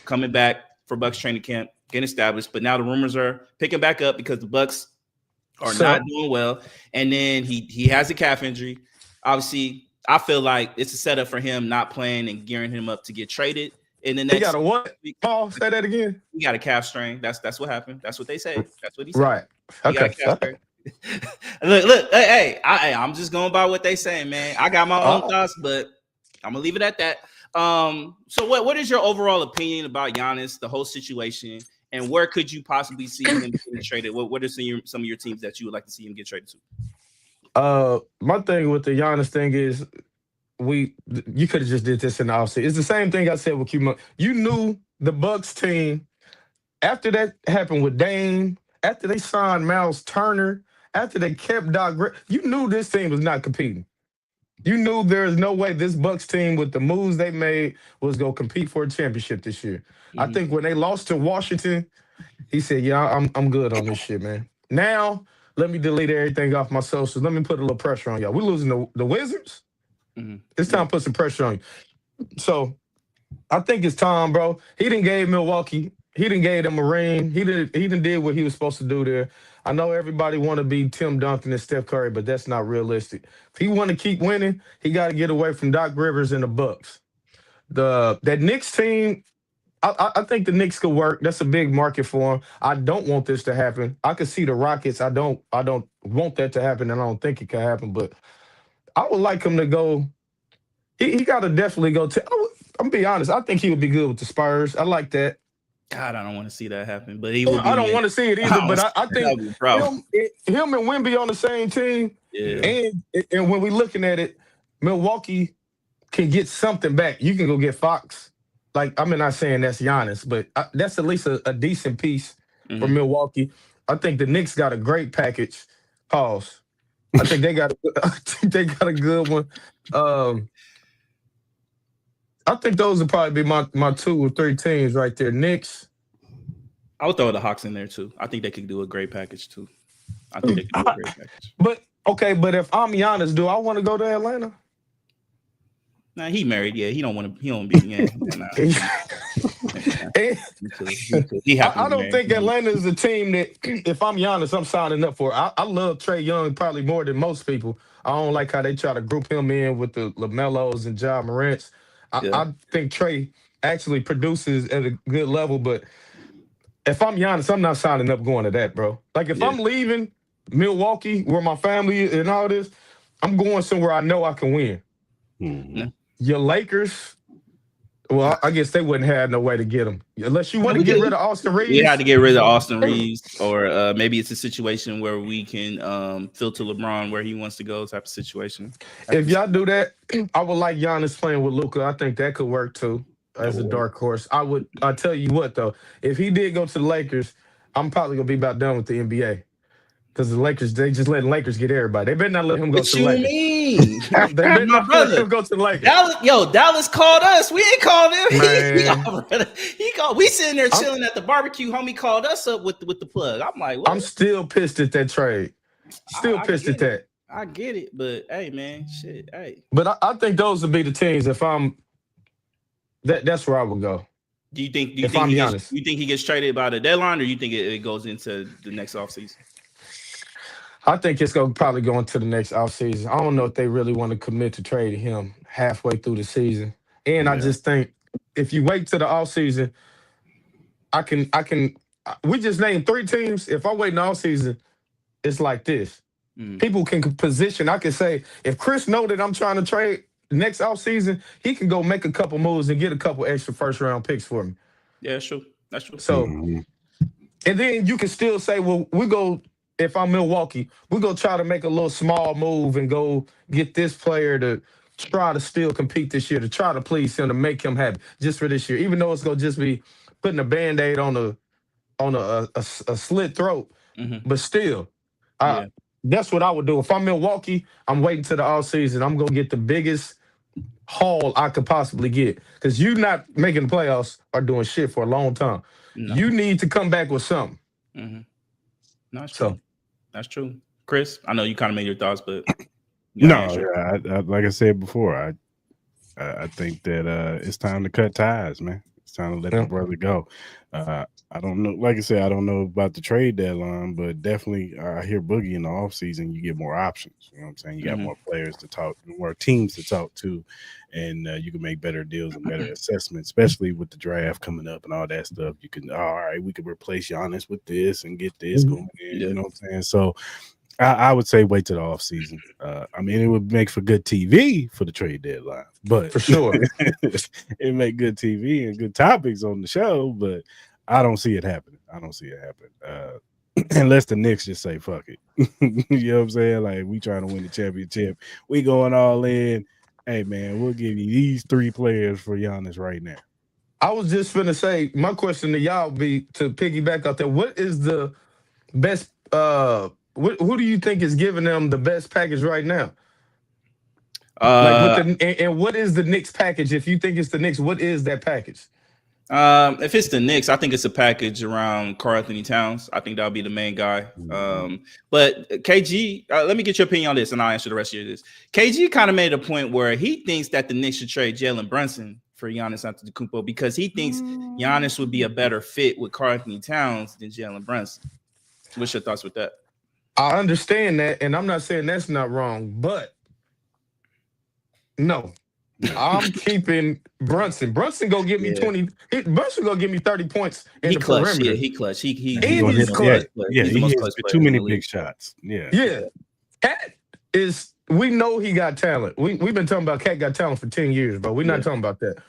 [SPEAKER 2] coming back for Bucks training camp, getting established. But now the rumors are picking back up because the Bucks are not doing well. And then he has a calf injury. Obviously, I feel like it's a setup for him not playing and gearing him up to get traded. In the next,
[SPEAKER 3] he got a what? Paul, say that again.
[SPEAKER 2] He got a calf strain. That's what happened. That's what they say. That's what he said.
[SPEAKER 3] Right. Okay.
[SPEAKER 2] Look. Hey, I'm just going by what they saying, man. I got my own thoughts, but I'm gonna leave it at that. So what is your overall opinion about Giannis, the whole situation, and where could you possibly see him getting traded? What are some of your teams that you would like to see him get traded
[SPEAKER 3] to? My thing with the Giannis thing is you could have just did this in the offseason. It's the same thing I said with Q. You knew the Bucks team after that happened with Dame, after they signed Miles Turner, after they kept Doc. You knew this team was not competing. You knew there's no way this Bucks team with the moves they made was going to compete for a championship this year. I think when they lost to Washington, he said, "Yeah, I'm good on this shit, man. Now let me delete everything off my socials. Let me put a little pressure on y'all. We're losing the Wizards. It's time to put some pressure on you." So I think it's time, bro. He didn't gave Milwaukee. He didn't gave them a ring. He didn't did what he was supposed to do there. I know everybody want to be Tim Duncan and Steph Curry, but that's not realistic. If he want to keep winning, he got to get away from Doc Rivers and the Bucks. That Knicks team, I think the Knicks could work. That's a big market for him. I don't want this to happen. I could see the Rockets. I don't want that to happen, and I don't think it can happen. But I would like him to go. He got to definitely go. I'm be honest. I think he would be good with the Spurs. I like that.
[SPEAKER 2] God, I don't want to see that happen. But he would.
[SPEAKER 3] I don't want to see it either. But I think him and Wemby on the same team.
[SPEAKER 2] Yeah.
[SPEAKER 3] And when we're looking at it, Milwaukee can get something back. You can go get Fox. I'm not saying that's Giannis, but that's at least a decent piece for Milwaukee. I think the Knicks got a great package. Pause. I think they got a good one. I think those would probably be my 2 or 3 teams right there. Knicks.
[SPEAKER 2] I would throw the Hawks in there too. I think they could do a great package too. I think they could do a great package.
[SPEAKER 3] But if I'm Giannis, do I want to go to Atlanta?
[SPEAKER 2] Nah, he married. Yeah, he don't want to. He don't be. Yeah, nah.
[SPEAKER 3] I don't think Atlanta is a team that, if I'm Giannis, I'm signing up for. I love Trae Young probably more than most people. I don't like how they try to group him in with the LaMelos and Ja Morants. I think Trae actually produces at a good level, but if I'm Giannis, I'm not signing up going to that, bro. If I'm leaving Milwaukee, where my family is and all this, I'm going somewhere I know I can win.
[SPEAKER 2] Mm-hmm.
[SPEAKER 3] Your Lakers, well, I guess they wouldn't have no way to get them. Unless you want to get rid of Austin Reeves.
[SPEAKER 2] We had to get rid of Austin Reeves, or maybe it's a situation where we can filter LeBron where he wants to go type of situation.
[SPEAKER 3] If y'all do that, I would like Giannis playing with Luka. I think that could work too as a dark horse. I tell you what, though, if he did go to the Lakers, I'm probably going to be about done with the NBA. Because the Lakers, they just letting Lakers get everybody. They better not let him go to the Lakers.
[SPEAKER 2] Mean?
[SPEAKER 3] They better not let him go to the Lakers.
[SPEAKER 2] Dallas called us. We ain't called him.
[SPEAKER 3] Man.
[SPEAKER 2] He called. We sitting there chilling at the barbecue. Homie called us up with the plug. I'm like, what?
[SPEAKER 3] I'm still pissed at that trade. Still pissed at that.
[SPEAKER 2] I get it, but hey, man, shit, hey.
[SPEAKER 3] But I think those would be the teams if I'm. That's where I would go.
[SPEAKER 2] Do you think he gets traded by the deadline, or you think it goes into the next offseason?
[SPEAKER 3] I think it's going to probably go into the next offseason. I don't know if they really want to commit to trading him halfway through the season. And I just think if you wait to the offseason, we just named 3 teams. If I wait in the offseason, it's like this. People can position. I can say, if Chris know that I'm trying to trade next offseason, he can go make a couple moves and get a couple extra first-round picks for me.
[SPEAKER 2] Yeah, that's true. That's true.
[SPEAKER 3] So, and then you can still say, well, if I'm Milwaukee, we're going to try to make a little small move and go get this player to try to still compete this year, to try to please him, to make him happy just for this year, even though it's going to just be putting a Band-Aid on a slit throat. But still,
[SPEAKER 2] Yeah.
[SPEAKER 3] That's what I would do. If I'm Milwaukee, I'm waiting till the offseason. I'm going to get the biggest haul I could possibly get. Because you not making the playoffs or doing shit for a long time.
[SPEAKER 2] No.
[SPEAKER 3] You need to come back with something.
[SPEAKER 2] Mm-hmm. No, that's
[SPEAKER 3] So
[SPEAKER 2] true. That's true. Chris, I know you kind of made your thoughts, but
[SPEAKER 1] no, like I said before, I think that it's time to cut ties, man. It's time to let the brother go. I don't know. Like I said, I don't know about the trade deadline, but definitely I hear Boogie in the offseason, you get more options. You know what I'm saying? You got more players to talk, more teams to talk to, and you can make better deals and better assessments, especially with the draft coming up and all that stuff. You can, all right, we could replace Giannis with this and get this going in. You know what I'm saying? So I would say wait till the offseason. I mean, it would make for good TV for the trade deadline, but
[SPEAKER 3] for sure,
[SPEAKER 1] it make good TV and good topics on the show, but I don't see it happening. I don't see it happen. Unless the Knicks just say, fuck it. You know what I'm saying? Like, we trying to win the championship. We going all in. Hey, man, we'll give you these 3 players for Giannis right now.
[SPEAKER 3] I was just finna say, my question to y'all be to piggyback out there. What is the best who do you think is giving them the best package right now? And what is the Knicks package? If you think it's the Knicks, what is that package?
[SPEAKER 2] If it's the Knicks, I think it's a package around Karl-Anthony Towns. I think that'll be the main guy. But KG, let me get your opinion on this, and I'll answer the rest of this. KG kind of made a point where he thinks that the Knicks should trade Jalen Brunson for Giannis Antetokounmpo because he thinks Giannis would be a better fit with Karl-Anthony Towns than Jalen Brunson. What's your thoughts with that?
[SPEAKER 3] I understand that, and I'm not saying that's not wrong, but no. I'm keeping Brunson. Brunson go get me 20. Brunson go give me 30 points in the perimeter.
[SPEAKER 2] Yeah, he clutch. He's
[SPEAKER 3] clutch.
[SPEAKER 1] Yeah, he has too many big shots. Yeah.
[SPEAKER 3] Kat is. We know he got talent. We've been talking about Kat got talent for 10 years, but we're not talking about that.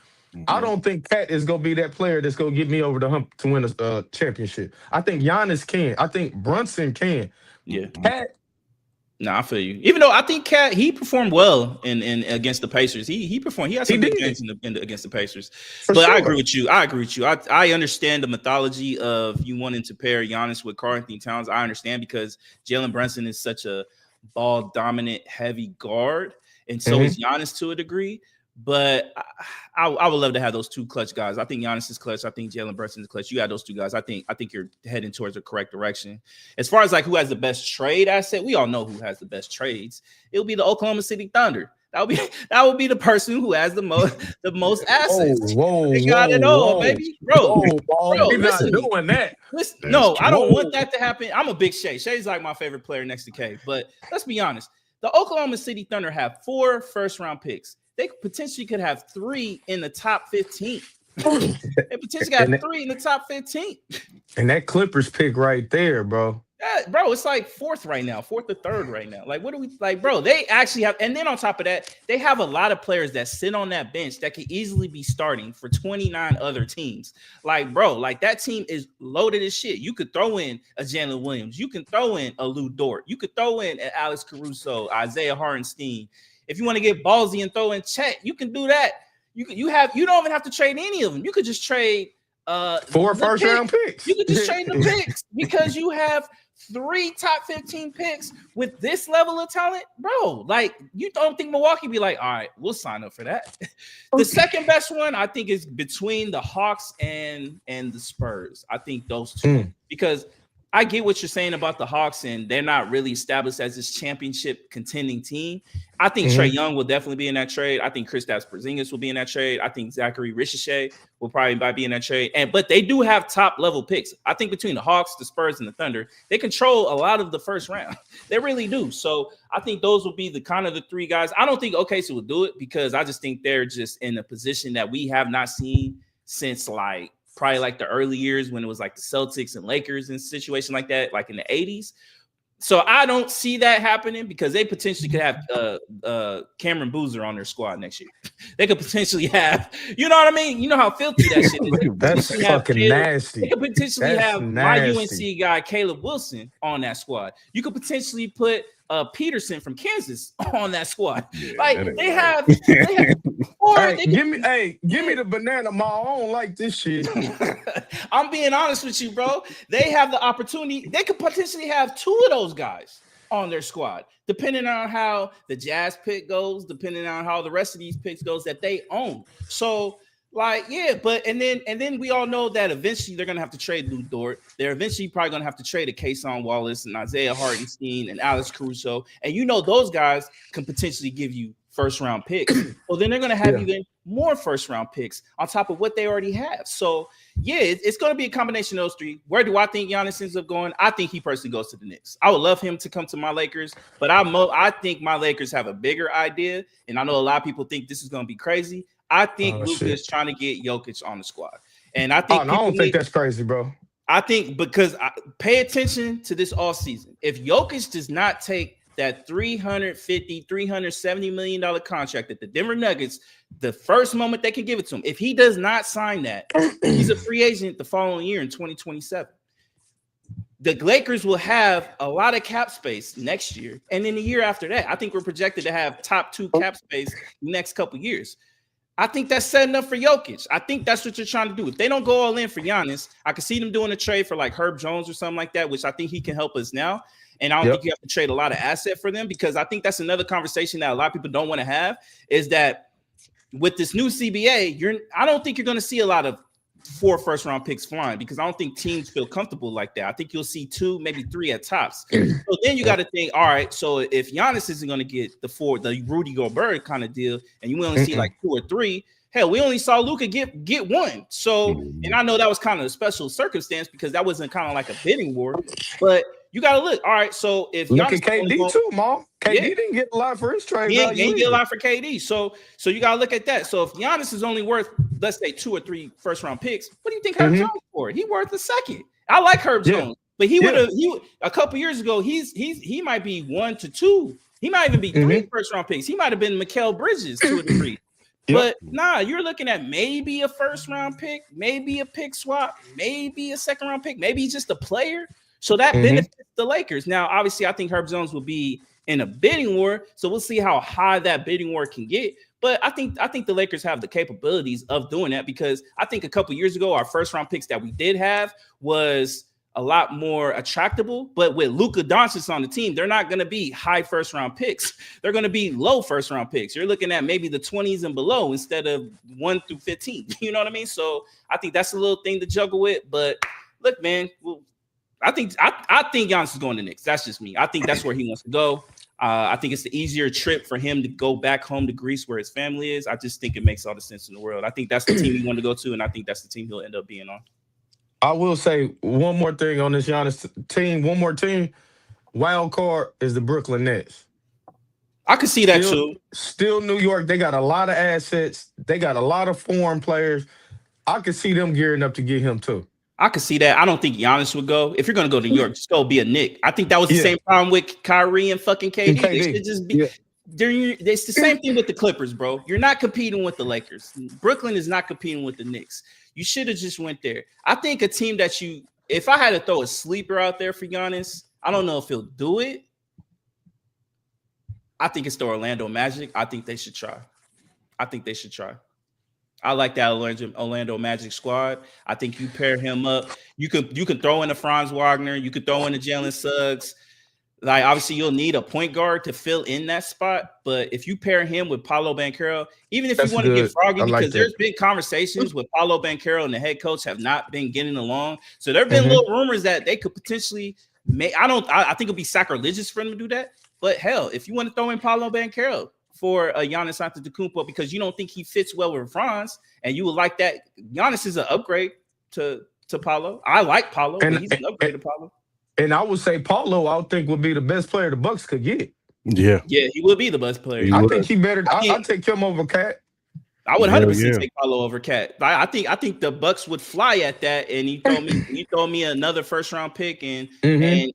[SPEAKER 3] I don't think Kat is gonna be that player that's gonna get me over the hump to win a championship. I think Giannis can. I think Brunson can.
[SPEAKER 2] Yeah.
[SPEAKER 3] Kat.
[SPEAKER 2] No, I feel you. Even though I think Kat, he performed well in against the Pacers. He performed. He had some good games against the Pacers. But sure. I agree with you. I understand the mythology of you wanting to pair Giannis with Karl-Anthony Towns. I understand because Jalen Brunson is such a ball dominant, heavy guard, and so is Giannis to a degree. But I would love to have those 2 clutch guys. I think Giannis is clutch. I think Jalen Brunson is clutch. You got those 2 guys. I think you're heading towards the correct direction. As far as like who has the best trade asset, we all know who has the best trades. It'll be the Oklahoma City Thunder. That would be the person who has the most assets. They got it all, baby. Bro,
[SPEAKER 3] we're not doing that.
[SPEAKER 2] I don't want that to happen. I'm a big Shea. Shea's like my favorite player next to K. But let's be honest. The Oklahoma City Thunder have 4 first-round picks. They potentially could have 3 in the top 15. They potentially got 3 in the top 15.
[SPEAKER 3] And that Clippers pick right there, bro.
[SPEAKER 2] Yeah, bro, it's like 4th right now, 4th or 3rd right now. Like, what do we like, bro? They actually have, and then on top of that, they have a lot of players that sit on that bench that could easily be starting for 29 other teams. Like, bro, like that team is loaded as shit. You could throw in a Jalen Williams, you can throw in a Lou Dort, you could throw in an Alex Caruso, Isaiah Hartenstein. If you want to get ballsy and throw in Chet, you can do that. You don't even have to trade any of them. You could just trade
[SPEAKER 3] 4 first-round picks.
[SPEAKER 2] You could just trade the picks because you have 3 top 15 picks with this level of talent, bro. Like, you don't think Milwaukee be like, all right, we'll sign up for that. The second best one, I think, is between the Hawks and the Spurs. I think those 2 because I get what you're saying about the Hawks, and they're not really established as this championship contending team. I think Trae Young will definitely be in that trade. I think Kristaps Porzingis will be in that trade. I think Zachary Ricochet will probably be in that trade. But they do have top level picks. I think between the Hawks, the Spurs, and the Thunder, they control a lot of the first round. They really do. So I think those will be the kind of the 3 guys. I don't think OKC will do it because I just think they're just in a position that we have not seen since probably like the early years when it was like the Celtics and Lakers and situation like that, like in the 80s. So I don't see that happening because they potentially could have Cameron Boozer on their squad next year. They could potentially have, you know what I mean? You know how filthy that shit is.
[SPEAKER 3] That's fucking nasty.
[SPEAKER 2] They could potentially have my UNC guy, Caleb Wilson, on that squad. You could potentially put Peterson from Kansas on that squad. Yeah, they have
[SPEAKER 3] give me the banana mall. I don't like this shit.
[SPEAKER 2] I'm being honest with you, bro. They have the opportunity. They could potentially have two of those guys on their squad, depending on how the Jazz pick goes, depending on how the rest of these picks goes that they own. So, like, yeah, but and then we all know that eventually they're gonna have to trade Lou Dort. They're eventually probably gonna have to trade a Kason Wallace and Isaiah Hartenstein and Alex Caruso, and you know those guys can potentially give you first round picks. Well, then they're gonna have even more first round picks on top of what they already have. So yeah, it's going to be a combination of those three. Where do I think Giannis ends up going? I think he personally goes to the Knicks. I would love him to come to my Lakers, but I think my Lakers have a bigger idea, and I know a lot of people think this is going to be crazy. I think Luka is trying to get Jokic on the squad, and I think
[SPEAKER 3] I don't think that's crazy, bro.
[SPEAKER 2] I think because pay attention to this all season. If Jokic does not take that $370 million contract at the Denver Nuggets, the first moment they can give it to him, if he does not sign that, he's a free agent the following year in 2027. The Lakers will have a lot of cap space next year. And then the year after that, I think we're projected to have top 2 cap space the next couple years. I think that's setting up for Jokic. I think that's what you're trying to do. If they don't go all in for Giannis, I could see them doing a trade for like Herb Jones or something like that, which I think he can help us now. And I don't think you have to trade a lot of asset for them, because I think that's another conversation that a lot of people don't want to have, is that with this new CBA, I don't think you're going to see a lot of 4 first-round picks flying, because I don't think teams feel comfortable like that. I think you'll see 2, maybe 3 at tops. So then you got to think, all right, so if Giannis isn't going to get the Rudy Gobert kind of deal, and you only see like 2 or 3, hell, we only saw Luka get 1. So, and I know that was kind of a special circumstance because that wasn't kind of like a bidding war, but you got to look. All right, so if
[SPEAKER 3] look at KD too, Mal. KD didn't get a lot for his trade.
[SPEAKER 2] He didn't get a lot for KD. So you got to look at that. So if Giannis is only worth, let's say, 2 or 3 first-round picks, what do you think Herb Jones for? He worth a second. I like Herb Jones, but he would have. A couple years ago, he might be 1 to 2. He might even be 3 first-round picks. He might have been Mikal Bridges 2 or 3. But nah, you're looking at maybe a first-round pick, maybe a pick swap, maybe a second-round pick, maybe just a player. So that benefits the Lakers. Now, obviously, I think Herb Jones will be in a bidding war, so we'll see how high that bidding war can get. But I think the Lakers have the capabilities of doing that, because I think a couple years ago, our first-round picks that we did have was a lot more attractable. But with Luka Doncic on the team, they're not going to be high first-round picks. They're going to be low first-round picks. You're looking at maybe the 20s and below instead of 1 through 15. You know what I mean? So I think that's a little thing to juggle with. But look, man, I think Giannis is going to Knicks. That's just me. I think that's where he wants to go. I think it's the easier trip for him to go back home to Greece where his family is. I just think it makes all the sense in the world. I think that's the team he wanted to go to, and I think that's the team he'll end up being on.
[SPEAKER 3] I will say one more thing on this Giannis team. One more team. Wild card is the Brooklyn Nets.
[SPEAKER 2] I could see that too.
[SPEAKER 3] Still New York. They got a lot of assets. They got a lot of foreign players. I could see them gearing up to get him too.
[SPEAKER 2] I could see that. I don't think Giannis would go. If you're going to go to New York, just go be a Knick. I think that was the same problem with Kyrie and fucking KD. They should just be. It's the same thing with the Clippers, bro. You're not competing with the Lakers. Brooklyn is not competing with the Knicks. You should have just went there. I think a team that if I had to throw a sleeper out there for Giannis, I don't know if he'll do it. I think it's the Orlando Magic. I think they should try. I like that Orlando Magic squad. I think you pair him up. You can throw in a Franz Wagner. You could throw in a Jalen Suggs. Like, obviously, you'll need a point guard to fill in that spot. But if you pair him with Paolo Banchero, even if you want to get froggy, because there's been conversations with Paolo Banchero and the head coach have not been getting along. So there have been little rumors that they could potentially make. I think it'll be sacrilegious for them to do that. But hell, if you want to throw in Paolo Banchero for Giannis Antetokounmpo because you don't think he fits well with Franz, and you would like that. Giannis is an upgrade to Paolo. I like Paolo, but he's an upgrade to Paolo.
[SPEAKER 3] And I would say Paolo, I would think, would be the best player the Bucks could get.
[SPEAKER 1] Yeah,
[SPEAKER 2] he would be the best player.
[SPEAKER 3] I think he better. I'd take him over Kat.
[SPEAKER 2] I would 100% take Paolo over Kat. I think the Bucks would fly at that, and you throw me another first round pick, and then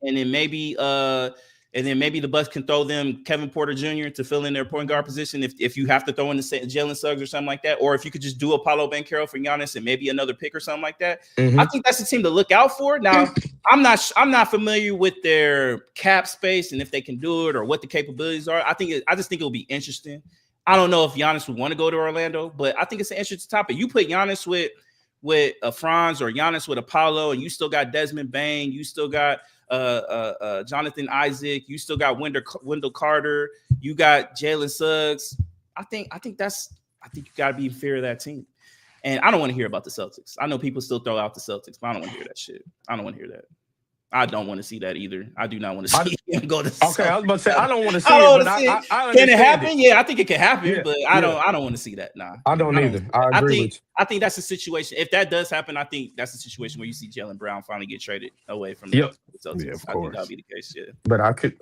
[SPEAKER 2] maybe the Bucks can throw them Kevin Porter Jr. to fill in their point guard position if you have to throw in the Jalen Suggs or something like that, or if you could just do a Paolo Banchero for Giannis and maybe another pick or something like that. I think that's the team to look out for. Now, I'm not familiar with their cap space and if they can do it or what the capabilities are. I just think it'll be interesting. I don't know if Giannis would want to go to Orlando, but I think it's an interesting topic. You put Giannis with with a Franz or Giannis with Apollo, and you still got Desmond Bain, you still got Jonathan Isaac, you still got Wendell Carter, you got Jalen Suggs. I think you got to be in fear of that team. And I don't want to hear about the Celtics. I know people still throw out the Celtics, but I don't want to hear that shit. I don't want to hear that. I don't want to see that either. I do not want to see him go to the Celtics.
[SPEAKER 3] Okay, I was about to say I don't want to see it, but I
[SPEAKER 2] can it happen? Yeah, I think it can happen, but I don't want to see that. Nah,
[SPEAKER 3] I don't either. I agree with you.
[SPEAKER 2] I think that's a situation. If that does happen, I think that's a situation where you see Jaylen Brown finally get traded away from the Celtics.
[SPEAKER 1] Yeah, of course.
[SPEAKER 2] I think that'll be the case. Yeah,
[SPEAKER 3] but I could.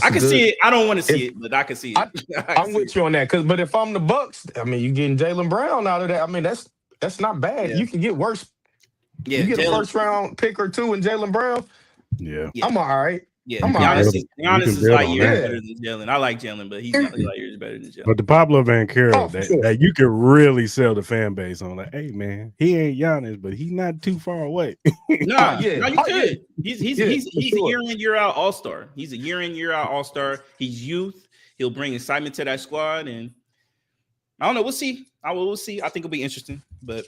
[SPEAKER 2] I can see it. I don't want to see it, but I can see it.
[SPEAKER 3] I'm with you on that. But if I'm the Bucks, I mean, you getting Jaylen Brown out of that. I mean, that's not bad. Yeah. You can get worse. Yeah, you get a first round pick or two in Jaylen Brown.
[SPEAKER 1] Yeah,
[SPEAKER 3] I'm all right.
[SPEAKER 2] Yeah, Giannis is like years better than Jalen. I like Jalen, but he's not like years better than Jalen.
[SPEAKER 1] But the Pablo Banchero, that you can really sell the fan base on. Like, hey man, he ain't Giannis, but he's not too far away.
[SPEAKER 2] No, you could. He's a year in, year out all-star. He's a year in, year out all-star. He's youth. He'll bring excitement to that squad, and I don't know. We'll see. We'll see. I think it'll be interesting. But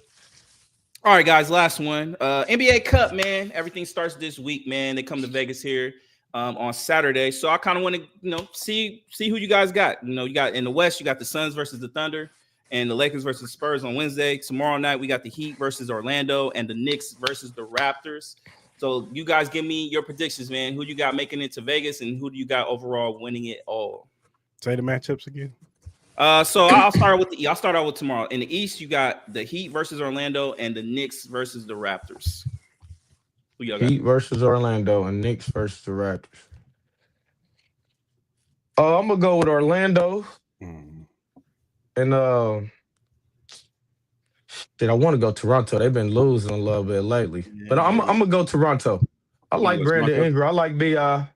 [SPEAKER 2] all right, guys, last one. NBA Cup, man. Everything starts this week, man. They come to Vegas here on Saturday. So I kind of want to, see who you guys got. You got in the West, you got the Suns versus the Thunder and the Lakers versus Spurs on Wednesday. Tomorrow night, we got the Heat versus Orlando and the Knicks versus the Raptors. So you guys give me your predictions, man. Who you got making it to Vegas and who do you got overall winning it all?
[SPEAKER 1] Say the matchups again.
[SPEAKER 2] So I'll start out with tomorrow. In the East, you got the Heat versus Orlando and the Knicks versus the Raptors. Who y'all got?
[SPEAKER 3] Heat versus Orlando and Knicks versus the Raptors. I'm gonna go with Orlando. And I want to go Toronto. They've been losing a little bit lately. But I'm gonna go Toronto. I like Brandon Ingram. I like B.I.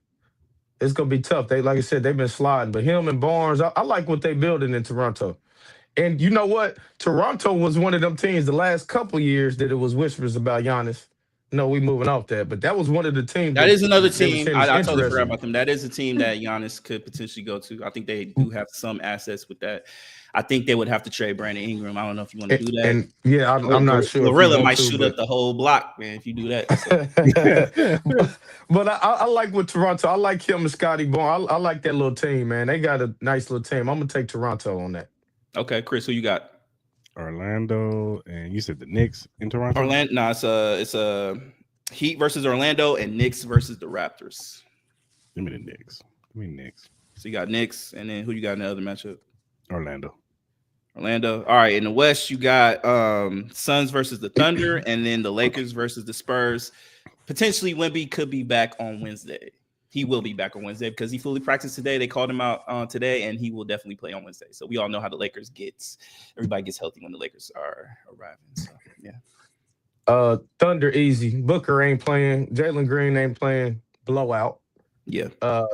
[SPEAKER 3] It's gonna be tough. They, like I said, they've been sliding. But him and Barnes, I like what they building in Toronto. And you know what? Toronto was one of them teams the last couple years that it was whispers about Giannis. No, we moving off that, but that was one of the teams.
[SPEAKER 2] That is another team. I totally forgot about them. That is a team that Giannis could potentially go to. I think they do have some assets with that. I think they would have to trade Brandon Ingram. I don't know if you want to do that.
[SPEAKER 3] And yeah, I'm not sure.
[SPEAKER 2] Gorilla might shoot up the whole block, man, if you do that.
[SPEAKER 3] So. but I like with Toronto. I like him and Scotty Barnes. I like that little team, man. They got a nice little team. I'm gonna take Toronto on that.
[SPEAKER 2] Okay, Chris, who you got?
[SPEAKER 1] Orlando, and you said the Knicks in Toronto.
[SPEAKER 2] Orlando, no, it's a Heat versus Orlando and Knicks versus the Raptors.
[SPEAKER 1] Give me the Knicks.
[SPEAKER 2] So you got Knicks, and then who you got in the other matchup?
[SPEAKER 1] Orlando.
[SPEAKER 2] All right, in the West, you got Suns versus the Thunder, and then the Lakers versus the Spurs. Potentially, Wemby could be back on Wednesday. He will be back on Wednesday because he fully practiced today. They called him out today, and he will definitely play on Wednesday. So we all know how the Lakers gets. Everybody gets healthy when the Lakers are arriving. So, yeah.
[SPEAKER 3] Thunder easy. Booker ain't playing. Jalen Green ain't playing. Blowout.
[SPEAKER 2] Yeah.
[SPEAKER 3] I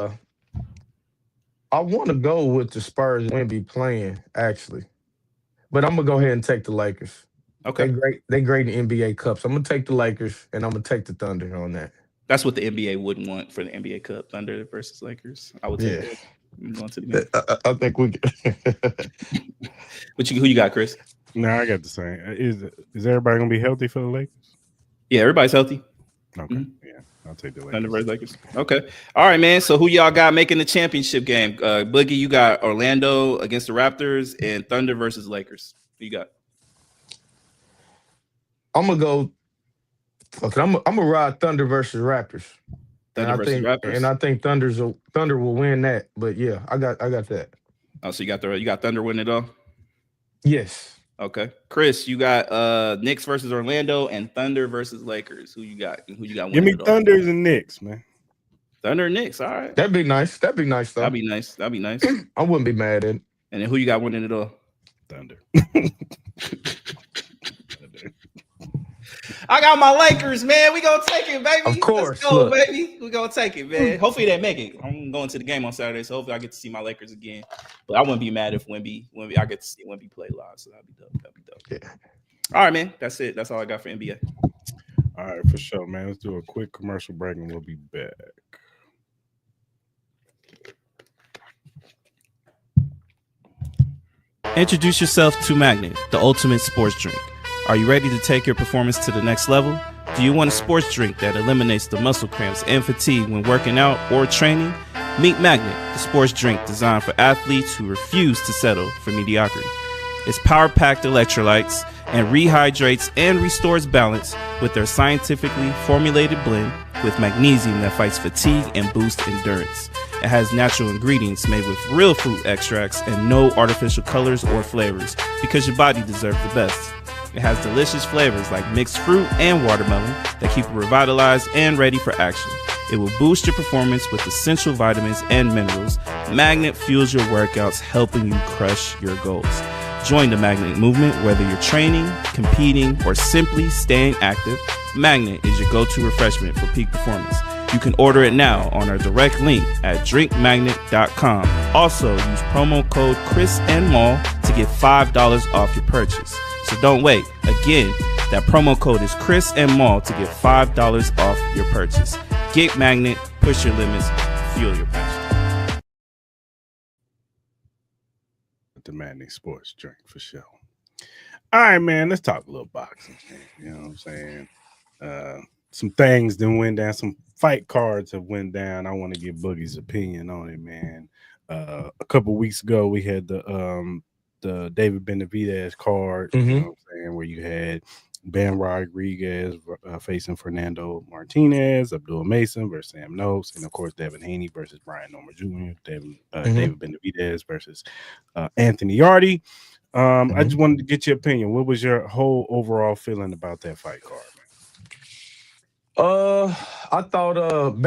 [SPEAKER 3] want to go with the Spurs Wemby playing, actually. But I'm going to go ahead and take the Lakers.
[SPEAKER 2] Okay.
[SPEAKER 3] They great in NBA Cups. I'm going to take the Lakers, and I'm going to take the Thunder on that.
[SPEAKER 2] That's what the NBA wouldn't want for the NBA Cup, Thunder versus Lakers. I would take that. I'm going to the game.
[SPEAKER 3] I think we
[SPEAKER 2] Who you got, Chris?
[SPEAKER 1] No, I got the same. Is everybody going to be healthy for the Lakers?
[SPEAKER 2] Yeah, everybody's healthy.
[SPEAKER 1] Okay. Mm-hmm. Yeah, I'll take the Lakers.
[SPEAKER 2] Thunder versus Lakers. Okay. All right, man. So who y'all got making the championship game? Boogie, you got Orlando against the Raptors and Thunder versus Lakers. Who you got?
[SPEAKER 3] I'm going to go. Okay, I'm gonna ride Thunder versus Raptors.
[SPEAKER 2] Raptors.
[SPEAKER 3] And I think Thunder will win that. But yeah, I got that.
[SPEAKER 2] Oh, so you got Thunder winning it all?
[SPEAKER 3] Yes.
[SPEAKER 2] Okay. Chris, you got Knicks versus Orlando and Thunder versus Lakers. Who you got? And who you got winning?
[SPEAKER 1] Give me Thunders and Knicks, man.
[SPEAKER 2] Thunder and Knicks. All right.
[SPEAKER 3] That'd be nice. Though.
[SPEAKER 2] That'd be nice.
[SPEAKER 3] I wouldn't be mad at it.
[SPEAKER 2] And then who you got winning it all?
[SPEAKER 1] Thunder.
[SPEAKER 2] I got my Lakers, man. We gonna take it, baby.
[SPEAKER 3] Of course,
[SPEAKER 2] let's go, baby. We gonna take it, man. Hopefully they make it. I'm going to the game on Saturday, so hopefully I get to see my Lakers again. But I wouldn't be mad if Wemby I get to see Wemby play live, so that'd be dope.
[SPEAKER 3] Yeah.
[SPEAKER 2] All right, man. That's it. That's all I got for NBA.
[SPEAKER 1] All right, for sure, man. Let's do a quick commercial break and we'll be back.
[SPEAKER 4] Introduce yourself to Magnet, the ultimate sports drink.
[SPEAKER 2] Are you ready to take your performance to the next level? Do you want a sports drink that eliminates the muscle cramps and fatigue when working out or training? Meet Magnet, the sports drink designed for athletes who refuse to settle for mediocrity. It's power-packed electrolytes and rehydrates and restores balance with their scientifically formulated blend with magnesium that fights fatigue and boosts endurance. It has natural ingredients made with real fruit extracts and no artificial colors or flavors because your body deserves the best. It has delicious flavors like mixed fruit and watermelon that keep you revitalized and ready for action. It will boost your performance with essential vitamins and minerals. Magnet fuels your workouts, helping you crush your goals. Join the Magnet movement whether you're training, competing, or simply staying active. Magnet is your go-to refreshment for peak performance. You can order it now on our direct link at drinkmagnet.com. Also, use promo code Cris Mal to get $5 off your purchase. So don't wait. Again, that promo code is Cris Mal to get $5 off your purchase. Get Magnet, push your limits, fuel your passion.
[SPEAKER 1] The Magnet Sports Drink for sure. All right, man. Let's talk a little boxing. You know what I'm saying? Some things then went down. Some fight cards have went down. I want to get Boogie's opinion on it, man. A couple weeks ago, we had the David Benavidez card. You know what I'm saying, where you had Ben Rodriguez facing Fernando Martinez, Abdul Mason versus Sam Noakes, and of course Devin Haney versus Brian Norman Jr., David Benavidez versus Anthony Yardy. I just wanted to get your opinion. What was your whole overall feeling about that fight card,
[SPEAKER 3] man? I thought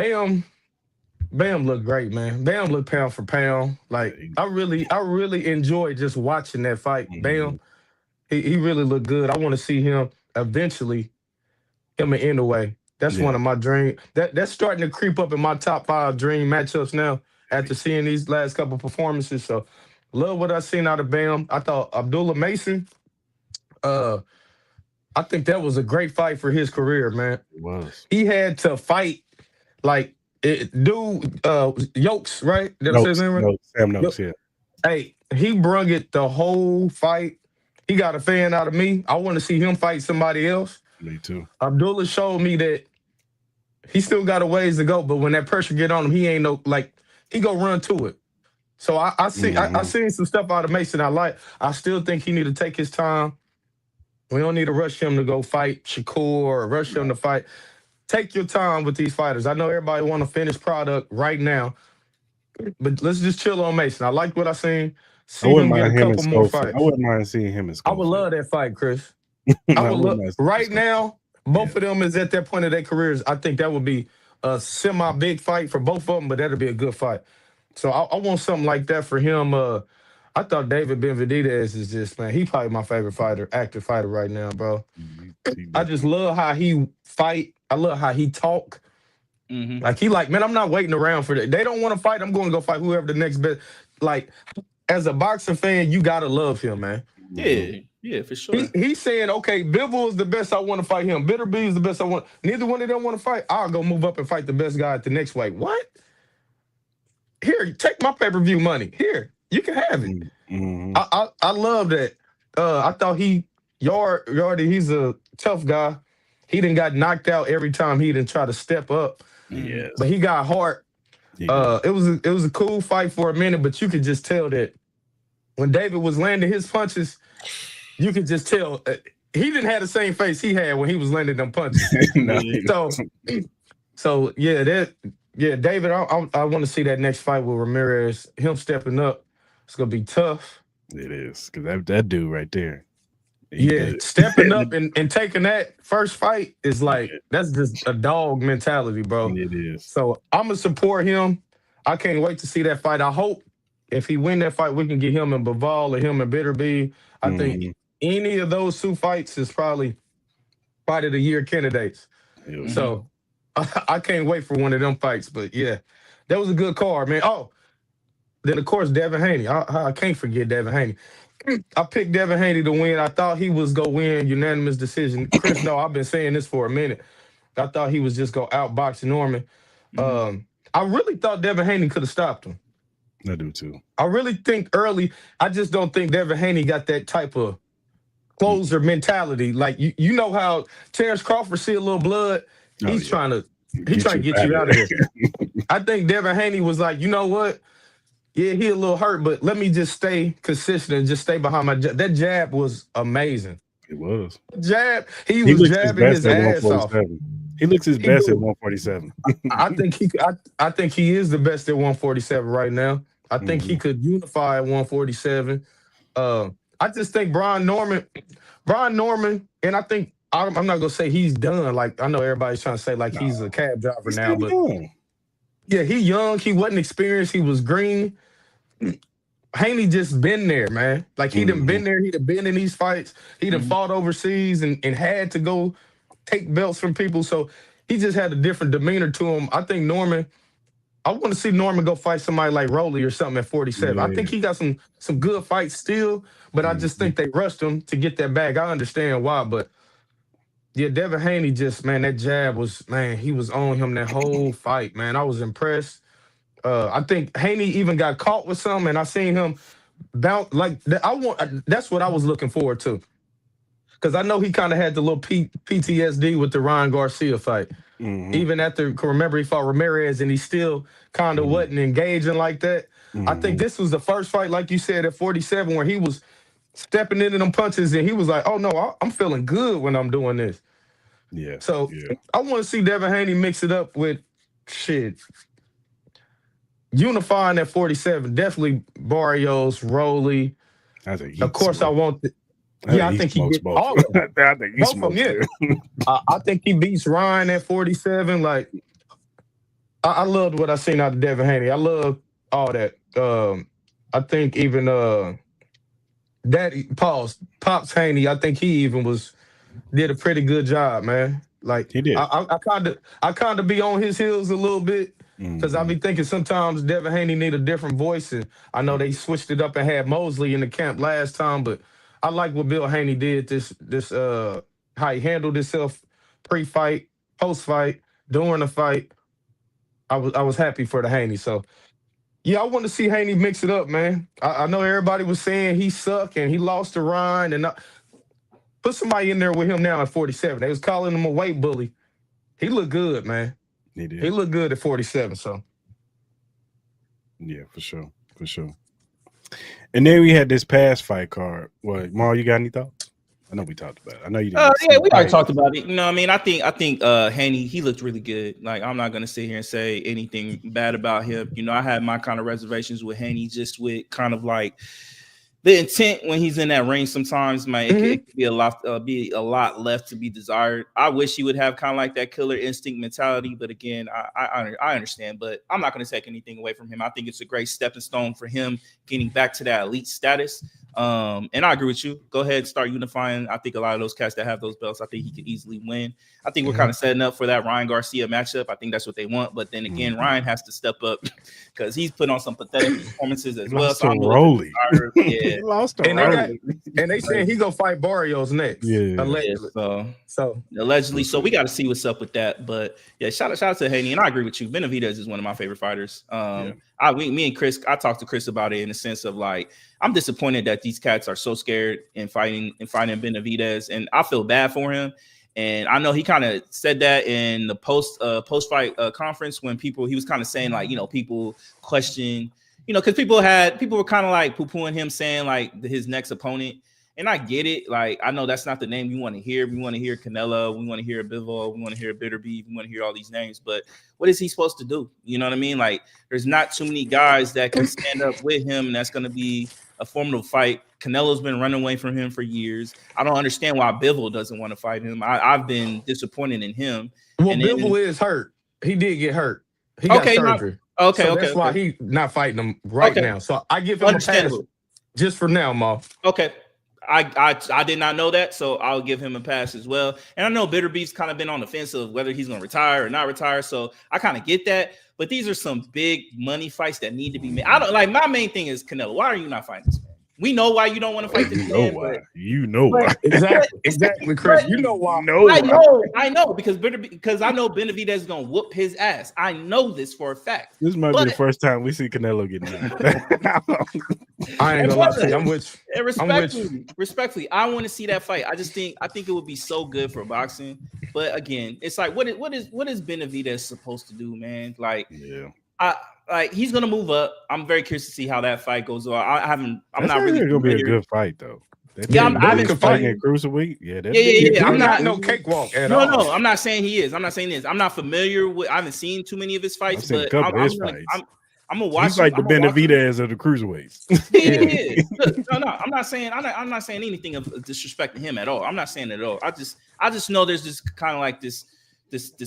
[SPEAKER 3] Bam looked great, man. Bam looked pound for pound. Like I really enjoyed just watching that fight. Bam, he really looked good. I want to see him eventually, him and Inoue. That's one of my dreams. That's starting to creep up in my top 5 dream matchups now after seeing these last couple performances. So love what I seen out of Bam. I thought Abdullah Mason, I think that was a great fight for his career, man.
[SPEAKER 1] It was.
[SPEAKER 3] He had to fight like Yokes, right? Did I say his name right?
[SPEAKER 1] Sam Noakes, yeah.
[SPEAKER 3] Hey, he brung it the whole fight. He got a fan out of me. I want to see him fight somebody else.
[SPEAKER 1] Me too.
[SPEAKER 3] Abdullah showed me that he still got a ways to go, but when that pressure get on him, he ain't he go run to it. So I seen some stuff out of Mason I still think he need to take his time. We don't need to rush him to go fight Shakur or rush him to fight. Take your time with these fighters. I know everybody want a finished product right now, but let's just chill on Mason. I like what I seen. See him get a couple more fights.
[SPEAKER 1] I wouldn't mind seeing him as
[SPEAKER 3] I would love that fight, Chris. I would love right now. Both of them is at that point of their careers. I think that would be a semi-big fight for both of them, but that'd be a good fight. So I want something like that for him. I thought David Benavidez is just, man, he probably my favorite fighter, active fighter right now, bro. I just love how he fight. I love how he talk. Like man, I'm not waiting around for that. They don't want to fight. I'm going to go fight whoever the next best. Like, as a boxing fan, you gotta love him, man.
[SPEAKER 2] Yeah, for sure.
[SPEAKER 3] He's saying, okay, Bivol is the best. I want to fight him. Bitterby is the best. I want. Neither one of them want to fight. I'll go move up and fight the best guy at the next weight. What? Here, take my pay-per-view money. Here, you can have it. I love that. I thought Yardy, he's a tough guy. He done got knocked out every time he didn't try to step up.
[SPEAKER 1] Yes.
[SPEAKER 3] But he got heart. It was a cool fight for a minute, but you could just tell that when David was landing his punches, you could just tell he didn't have the same face he had when he was landing them punches. So David, I want to see that next fight with Ramirez. Him stepping up, it's gonna be tough.
[SPEAKER 1] It is, because that dude right there.
[SPEAKER 3] Stepping up and taking that first fight is like that's just a dog mentality, bro.
[SPEAKER 1] It is.
[SPEAKER 3] So I'm gonna support him. I can't wait to see that fight. I hope if he win that fight, we can get him and Bivol or him and Bitterby. I think any of those 2 fights is probably fight of the year candidates. So I can't wait for one of them fights. But yeah, that was a good card, man. Oh, then of course Devin Haney. I can't forget Devin Haney. I picked Devin Haney to win. I thought he was going to win unanimous decision. Chris, no, I've been saying this for a minute. I thought he was just going to outbox Norman. I really thought Devin Haney could have stopped him.
[SPEAKER 1] I do too.
[SPEAKER 3] I really think early, I just don't think Devin Haney got that type of closer mentality. Like you know how Terrence Crawford see a little blood, he's trying to get you out of there. I think Devin Haney was like, you know what? Yeah, he a little hurt, but let me just stay consistent and just stay behind my jab. That jab was amazing.
[SPEAKER 1] It was.
[SPEAKER 3] Jab, he was
[SPEAKER 1] looks his
[SPEAKER 3] jabbing
[SPEAKER 1] best
[SPEAKER 3] his
[SPEAKER 1] at
[SPEAKER 3] ass off.
[SPEAKER 1] 147. He looks his best at 147.
[SPEAKER 3] I think he is the best at 147 right now. I think he could unify at 147. I just think Brian Norman, and I think I'm not gonna say he's done. Like I know everybody's trying to say like he's a cab driver now, but yeah, he young, he wasn't experienced, he was green. Haney just been there, man. Like he done been there, he done been in these fights, he done fought overseas and had to go take belts from people. So he just had a different demeanor to him. I think Norman, I want to see Norman go fight somebody like Rolly or something at 47. Yeah. I think he got some good fights still, but I just think they rushed him to get that bag. I understand why, but yeah, Devin Haney just, man, that jab was, man, he was on him that whole fight, man. I was impressed. I think Haney even got caught with something, and I seen him bounce like that. That's what I was looking forward to, because I know he kind of had the little PTSD with the Ryan Garcia fight. Even after, remember he fought Ramirez, and he still kind of wasn't engaging like that. I think this was the first fight, like you said, at 47, where he was stepping into them punches, and he was like, "Oh no, I'm feeling good when I'm doing this."
[SPEAKER 1] Yeah.
[SPEAKER 3] So I want to see Devin Haney mix it up with shit. Unifying at 47, definitely Barrios, Rolly. Of course, I want. I think he gets all of them.
[SPEAKER 1] I think he smokes them.
[SPEAKER 3] I think he beats Ryan at 47. Like, I loved what I seen out of Devin Haney. I love all that. I think even Pops Haney. I think he even did a pretty good job, man. Like
[SPEAKER 1] he did.
[SPEAKER 3] I kind of be on his heels a little bit, because I be thinking sometimes Devin Haney need a different voice, and I know they switched it up and had Mosley in the camp last time, but I like what Bill Haney did. This how he handled himself pre-fight, post-fight, during the fight. I was happy for the Haney. So yeah, I want to see Haney mix it up, man. I know everybody was saying he sucked and he lost to Ryan, and put somebody in there with him now at 47. They was calling him a weight bully. He looked good, man.
[SPEAKER 1] He did.
[SPEAKER 3] He looked good at 47. So
[SPEAKER 1] yeah, for sure. And then we had this past fight card. What, Mal, you got any thoughts? I know we talked about it. I know you didn't.
[SPEAKER 2] Yeah, we already talked about it. You know what I mean? I think Haney, he looked really good. Like, I'm not gonna sit here and say anything bad about him. You know, I had my kind of reservations with Haney, just with kind of like the intent when he's in that range. Sometimes, man, it could be a lot left to be desired. I wish he would have kind of like that killer instinct mentality, but again, I understand. But I'm not going to take anything away from him. I think it's a great stepping stone for him getting back to that elite status. And I agree with you. Go ahead and start unifying. I think a lot of those cats that have those belts, I think he could easily win. I think we're kind of setting up for that Ryan Garcia matchup. I think that's what they want. But then again, Ryan has to step up because he's put on some pathetic performances as well. So
[SPEAKER 1] Rolly.
[SPEAKER 3] Yeah. He lost to Rolly. And they saying he gonna fight Barrios next.
[SPEAKER 1] Yeah.
[SPEAKER 3] Allegedly.
[SPEAKER 2] So allegedly. So we got to see what's up with that. But yeah, shout out to Haney. And I agree with you. Benavidez is one of my favorite fighters. Me and Chris, I talked to Chris about it in the sense of like, I'm disappointed that these cats are so scared in fighting Benavidez, and I feel bad for him. And I know he kind of said that in the post fight conference when he was kind of saying like, you know, people question, you know, because people were kind of like poo-pooing him, saying like his next opponent. And I get it. Like, I know that's not the name you want to hear. We want to hear Canelo. We want to hear Bivol. We want to hear Bitterbeef. We want to hear all these names. But what is he supposed to do? You know what I mean? Like, there's not too many guys that can stand up with him, and that's going to be a formidable fight. Canelo's been running away from him for years. I don't understand why Bivol doesn't want to fight him. I've been disappointed in him.
[SPEAKER 3] Well, Bivol is hurt. He did get hurt. He got surgery. That's why he's not fighting him right now. So I give him a pass just for now, Ma.
[SPEAKER 2] Okay. I did not know that, so I'll give him a pass as well. And I know Bitterbeef's kind of been on the fence of whether he's going to retire or not retire, so I kind of get that. But these are some big money fights that need to be made. I don't like. My main thing is Canelo. Why are you not fighting this man? We know why you don't want to fight this man, but
[SPEAKER 1] you know why.
[SPEAKER 3] Exactly, Chris. You know why.
[SPEAKER 2] I know because I know Benavidez is gonna whoop his ass. I know this for a fact.
[SPEAKER 1] This might be the first time we see Canelo get knocked.
[SPEAKER 3] I ain't gonna lie to you. I'm with you.
[SPEAKER 2] Respectfully, I want to see that fight. I think it would be so good for boxing. But again, it's like what is Benavidez supposed to do, man? Like, he's gonna move up. I'm very curious to see how that fight goes. I'm not really
[SPEAKER 1] gonna be a good fight though.
[SPEAKER 2] I'm
[SPEAKER 1] fighting at cruiserweight.
[SPEAKER 2] Yeah.
[SPEAKER 3] I'm not no cakewalk at all.
[SPEAKER 2] No, I'm not saying he is. I'm not saying this. I'm not familiar with. I haven't seen too many of his fights, but I'm gonna watch.
[SPEAKER 1] He's like the Benavidez of the cruiserweights.
[SPEAKER 2] Yeah. No. I'm not saying anything of disrespecting him at all. I'm not saying it at all. I just know there's just kind of like this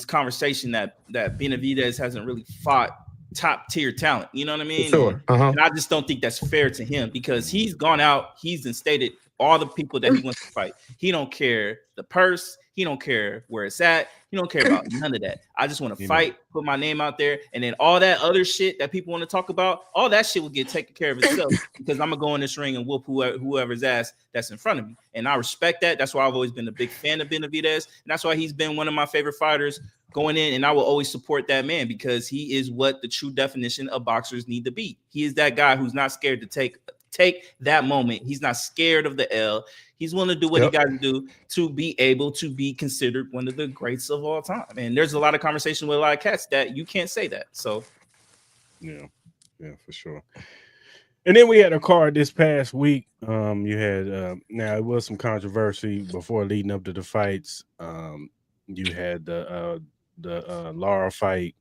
[SPEAKER 2] conversation that Benavidez hasn't really fought top tier talent. You know what I mean?
[SPEAKER 3] Sure.
[SPEAKER 2] And I just don't think that's fair to him because he's gone out. He's instated all the people that he wants to fight. He don't care the purse. He don't care where it's at. He don't care about none of that. I just want to fight, put my name out there, and then all that other shit that people want to talk about, all that shit will get taken care of itself because I'm gonna go in this ring and whoop whoever's ass that's in front of me. And I respect that. That's why I've always been a big fan of Benavidez, and that's why he's been one of my favorite fighters going in. And I will always support that man because he is what the true definition of boxers need to be. He is that guy who's not scared to take that moment. He's not scared of the L. He's willing to do what he got to do to be able to be considered one of the greats of all time. And there's a lot of conversation with a lot of cats that you can't say that. So,
[SPEAKER 1] yeah, for sure. And then we had a card this past week. You had now it was some controversy before leading up to the fights. You had the Lara fight.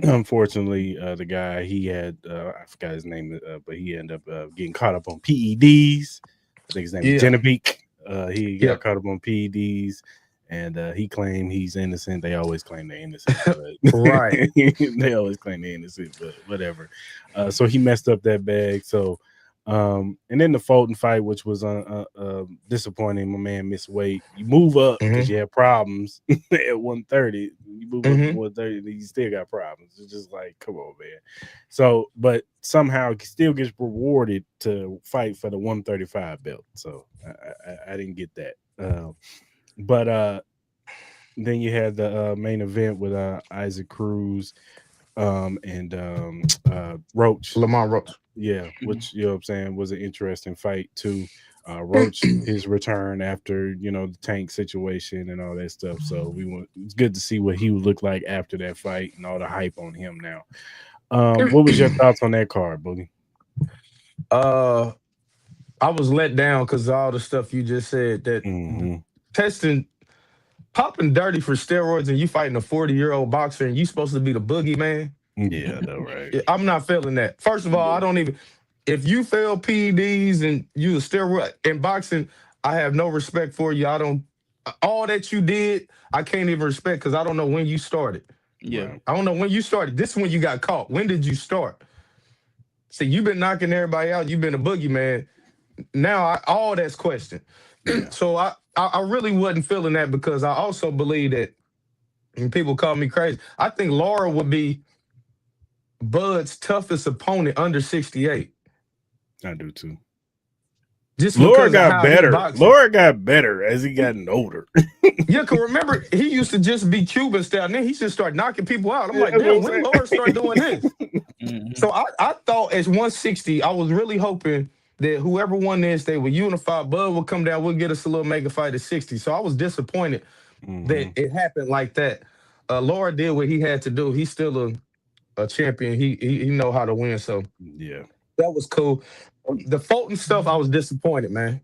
[SPEAKER 1] Unfortunately, the guy he had I forgot his name, but he ended up getting caught up on PEDs. I think his name is Genevieve. He got caught up on PEDs, and he claimed he's innocent. They always claim they're innocent, but
[SPEAKER 3] right?
[SPEAKER 1] They always claim they're innocent, but whatever. So he messed up that bag. So, and then the Fulton fight, which was disappointing. My man missed weight. You move up because you have problems at 130. You move up to 130, you still got problems. It's just like, come on, man. So, but somehow he still gets rewarded to fight for the 135 belt. So I didn't get that. But then you had the main event with Isaac Cruz and Roach.
[SPEAKER 3] Lamont Roach.
[SPEAKER 1] Yeah, which, you know what I'm saying, was an interesting fight too. Roach, his return after, the Tank situation and all that stuff. So it's good to see what he would look like after that fight and all the hype on him now. What was your thoughts on that card, Boogie?
[SPEAKER 3] I was let down because of all the stuff you just said, that popping dirty for steroids and you fighting a 40-year-old boxer and you supposed to be the boogeyman.
[SPEAKER 1] Yeah, I know, right?
[SPEAKER 3] I'm not feeling that. First of all, I don't even. If you fail PEDs and you a steroid in boxing, I have no respect for you. I don't. All that you did, I can't even respect because I don't know when you started.
[SPEAKER 2] Yeah,
[SPEAKER 3] I don't know when you started. This is when you got caught. When did you start? See, you've been knocking everybody out. You've been a boogeyman. Now all that's questioned. So I really wasn't feeling that because I also believe that, and people call me crazy, I think Lara would be Bud's toughest opponent under 68.
[SPEAKER 1] I do too.
[SPEAKER 3] Just
[SPEAKER 1] Lara got better. Lara got better as he gotten older.
[SPEAKER 3] Yeah, because remember, he used to just be Cuban style, and then he just started knocking people out. I'm like, damn, when Lara started doing this? So I thought at 160, I was really hoping that whoever won this, they would unify. Bud would come down, we'll get us a little mega fight at 60. So I was disappointed that it happened like that. Lara did what he had to do. He's still a champion. He know how to win. So
[SPEAKER 1] yeah,
[SPEAKER 3] that was cool. The Fulton stuff, I was disappointed, man.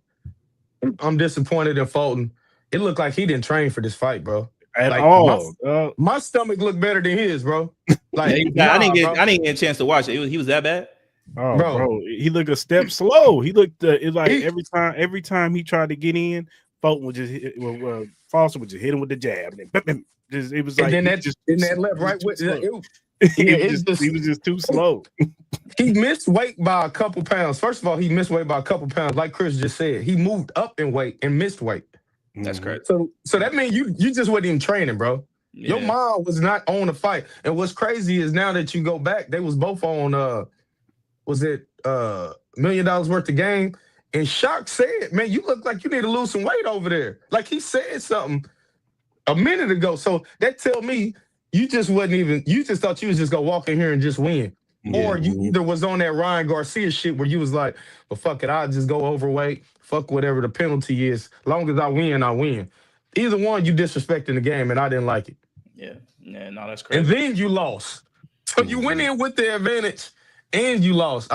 [SPEAKER 3] I'm disappointed in Fulton. It looked like he didn't train for this fight, bro.
[SPEAKER 1] At all.
[SPEAKER 3] My stomach looked better than his, bro. Like
[SPEAKER 2] I didn't get a chance to watch it. He was that bad.
[SPEAKER 1] Oh, bro, he looked a step slow. He looked every time he tried to get in, Fulton would just Foster would just hit him with the jab. And then, it was like,
[SPEAKER 3] and then that left right with
[SPEAKER 1] he was just too slow.
[SPEAKER 3] He missed weight by a couple pounds. First of all, he missed weight by a couple pounds. Like Chris just said, he moved up in weight and missed weight.
[SPEAKER 2] That's correct.
[SPEAKER 3] So that means you just wasn't even training, bro. Yeah. Your mind was not on the fight. And what's crazy is now that you go back, they was both on was it million worth of game. And Shock said, man, you look like you need to lose some weight over there. Like he said something a minute ago. So that tell me you just wasn't even, you just thought you was just gonna walk in here and just win. Or you either was on that Ryan Garcia shit where you was like, well, fuck it, I'll just go overweight. Fuck whatever the penalty is. Long as I win, I win. Either one, you disrespecting the game, and I didn't like it.
[SPEAKER 2] Yeah, no, that's crazy.
[SPEAKER 3] And then you lost. So you went in with the advantage, and you lost.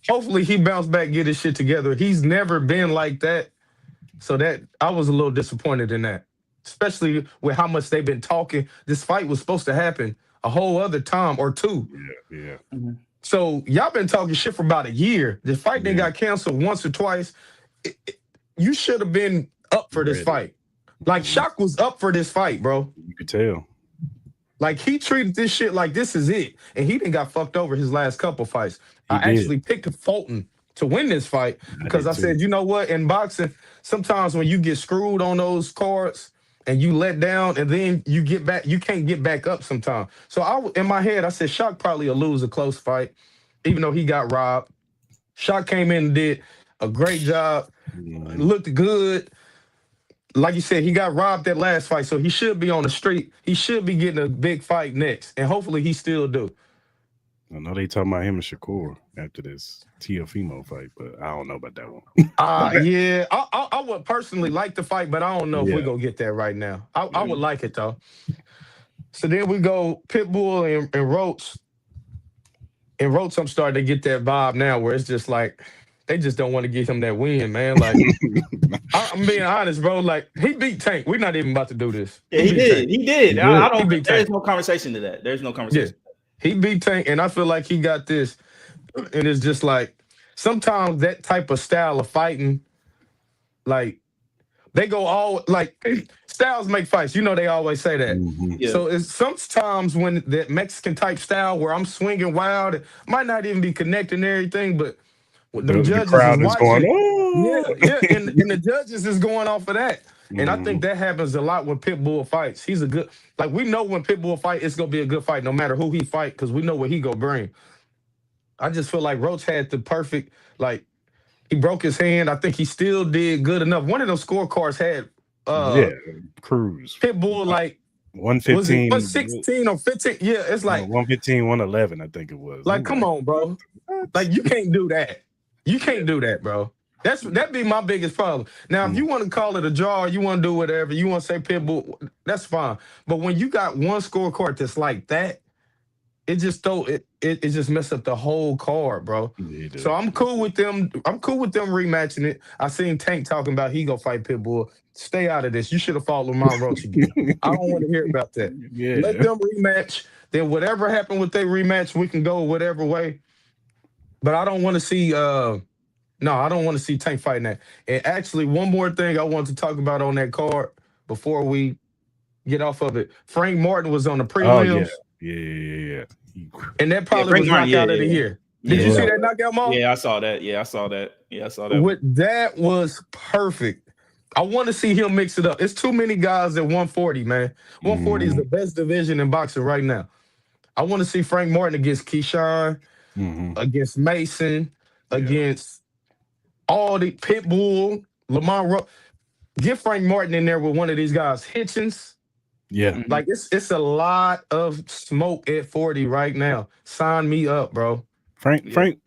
[SPEAKER 3] Hopefully he bounced back, get his shit together. He's never been like that. So that I was a little disappointed in that, especially with how much they've been talking. This fight was supposed to happen a whole other time or two.
[SPEAKER 1] Yeah.
[SPEAKER 3] So y'all been talking shit for about a year. The fight then got canceled once or twice. You should have been up for this fight. Like Shock was up for this fight, bro.
[SPEAKER 1] You could tell.
[SPEAKER 3] Like he treated this shit like this is it, and he didn't got fucked over his last couple fights. I actually picked Fulton to win this fight because I said, you know what? In boxing, sometimes when you get screwed on those cards and you let down, and then you get back, you can't get back up sometimes. So in my head, I said Shock probably will lose a close fight, even though he got robbed. Shock came in and did a great job, looked good. Like you said, he got robbed that last fight, so he should be on the street. He should be getting a big fight next, and hopefully he still do.
[SPEAKER 1] I know they talking about him and Shakur after this Teofimo fight, but I don't know about that one.
[SPEAKER 3] Yeah, I would personally like the fight, but I don't know if we're going to get that right now. I would like it, though. So then we go Pitbull and Roach. And Roach, I'm starting to get that vibe now where it's just like, they just don't want to give him that win, man. Like, I'm being honest, bro. Like, he beat Tank. We're not even about to do this.
[SPEAKER 2] Yeah, he did. He did. I don't. There's no conversation to that. There's no conversation.
[SPEAKER 3] Yeah. He beat Tank, and I feel like he got this. And it's just like, sometimes that type of style of fighting, like, they go all, like, styles make fights. You know they always say that.
[SPEAKER 2] Yeah.
[SPEAKER 3] So it's sometimes when that Mexican type style where I'm swinging wild, it might not even be connecting everything, but the judges
[SPEAKER 1] crowd
[SPEAKER 3] is
[SPEAKER 1] watching.
[SPEAKER 3] going,
[SPEAKER 1] oh!
[SPEAKER 3] yeah, and the judges is going off of that. And I think that happens a lot when Pitbull fights. He's a good, like we know when Pitbull fight, it's gonna be a good fight no matter who he fight, because we know what he gonna bring. I just feel like Roach had the perfect, like he broke his hand. I think he still did good enough. One of those scorecards had
[SPEAKER 1] Cruz.
[SPEAKER 3] Pitbull like
[SPEAKER 1] 115,
[SPEAKER 3] 116 or 15. Yeah, it's like
[SPEAKER 1] 115, 111, I think it was.
[SPEAKER 3] Like, come on, bro. Like, you can't do that. You can't do that, bro. That'd be my biggest problem. Now, if you want to call it a draw, you want to do whatever, you want to say Pitbull, that's fine. But when you got one scorecard that's like that, it just mess up the whole card, bro. So I'm cool with them. I'm cool with them rematching it. I seen Tank talking about he gonna fight Pitbull. Stay out of this. You should have fought Lamont Roach again. I don't want to hear about that.
[SPEAKER 1] Yeah.
[SPEAKER 3] Let them rematch. Then whatever happened with their rematch, we can go whatever way. But I don't want to see. I don't want to see Tank fighting that. And actually, one more thing I want to talk about on that card before we get off of it. Frank Martin was on the prelims.
[SPEAKER 1] Yeah.
[SPEAKER 3] And that probably was knockout of the year. Did you see that knockout, Mo?
[SPEAKER 2] Yeah, I saw that.
[SPEAKER 3] That was perfect. I want to see him mix it up. It's too many guys at 140, man. 140 is the best division in boxing right now. I want to see Frank Martin against Keyshawn, against Mason, against all the Pitbull, Lamont Rowe. Get Frank Martin in there with one of these guys. Hitchens.
[SPEAKER 1] Yeah.
[SPEAKER 3] Like, it's a lot of smoke at 40 right now. Sign me up, bro.
[SPEAKER 1] Frank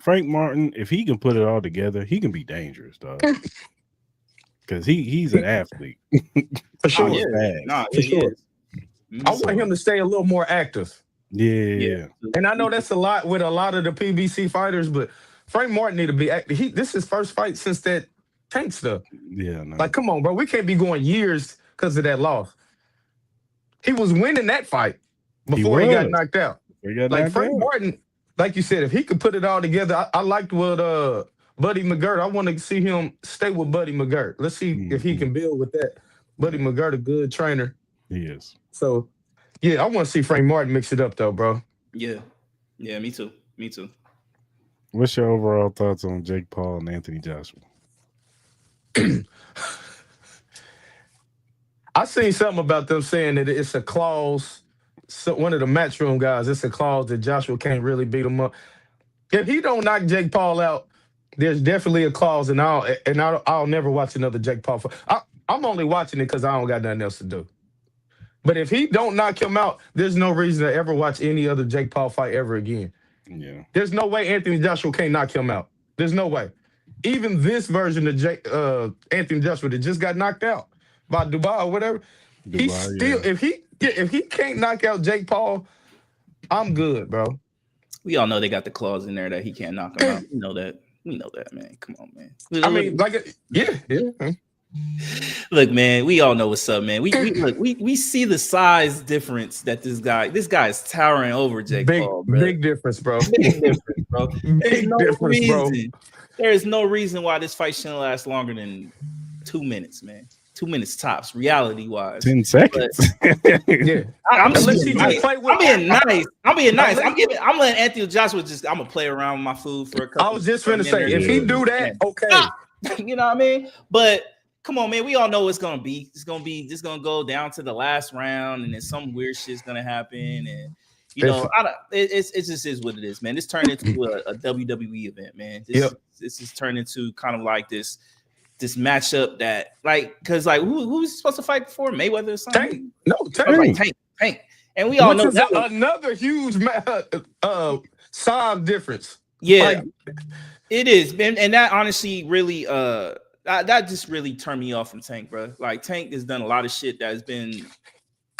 [SPEAKER 1] Martin, if he can put it all together, he can be dangerous, dog. Because he's an athlete.
[SPEAKER 3] For sure.
[SPEAKER 2] For sure.
[SPEAKER 3] I want him to stay a little more active.
[SPEAKER 1] Yeah.
[SPEAKER 3] And I know that's a lot with a lot of the PBC fighters, but Frank Martin need to be active. This is his first fight since that Tank stuff.
[SPEAKER 1] Yeah. No.
[SPEAKER 3] Like, come on, bro. We can't be going years because of that loss. He was winning that fight before he got knocked out. Frank Martin, like you said, if he could put it all together, I liked what Buddy McGirt. I want to see him stay with Buddy McGirt. Let's see if he can build with that. Buddy McGirt, a good trainer.
[SPEAKER 1] He is.
[SPEAKER 3] So, yeah, I want to see Frank Martin mix it up, though, bro.
[SPEAKER 2] Yeah, me too.
[SPEAKER 1] What's your overall thoughts on Jake Paul and Anthony Joshua?
[SPEAKER 3] I seen something about them saying that it's a clause. So one of the Matchroom guys, it's a clause that Joshua can't really beat him up. If he don't knock Jake Paul out, There's definitely a clause, and I'll never watch another Jake Paul fight. I'm only watching it because I don't got nothing else to do. But if he don't knock him out, there's no reason to ever watch any other Jake Paul fight ever again.
[SPEAKER 1] Yeah.
[SPEAKER 3] There's no way Anthony Joshua can't knock him out. There's no way. Even this version of Anthony Joshua that just got knocked out by Dubai or whatever, he still if he can't knock out Jake Paul, I'm good, bro.
[SPEAKER 2] We all know they got the clause in there that he can't knock him out. We know that. We know that, man. Come on, man.
[SPEAKER 3] I mean, yeah.
[SPEAKER 2] Look, man, we all know what's up, man. We see the size difference that this guy is towering over Jake Paul, bro.
[SPEAKER 3] Big difference, bro.
[SPEAKER 2] Big difference, bro.
[SPEAKER 3] Big difference, bro.
[SPEAKER 2] There is no reason why this fight shouldn't last longer than 2 minutes, man. 2 minutes tops, reality wise.
[SPEAKER 1] 10 seconds.
[SPEAKER 3] Yeah.
[SPEAKER 2] I'm being nice. I'm letting Anthony Joshua I'm gonna play around with my food for a couple.
[SPEAKER 3] I was just gonna say, if he do that, okay.
[SPEAKER 2] You know what I mean? But come on, man. We all know it's gonna be. It's gonna go down to the last round, and then some weird shit's gonna happen. And you know, it just is what it is, man. This turned into a WWE event, man. This is turned into kind of like this matchup that, like, because like who's supposed to fight before Mayweather or something? Tank. And we all know that
[SPEAKER 3] another huge size difference.
[SPEAKER 2] Yeah, like, it is, and that honestly really that just really turned me off from Tank, bro. Like Tank has done a lot of shit that has been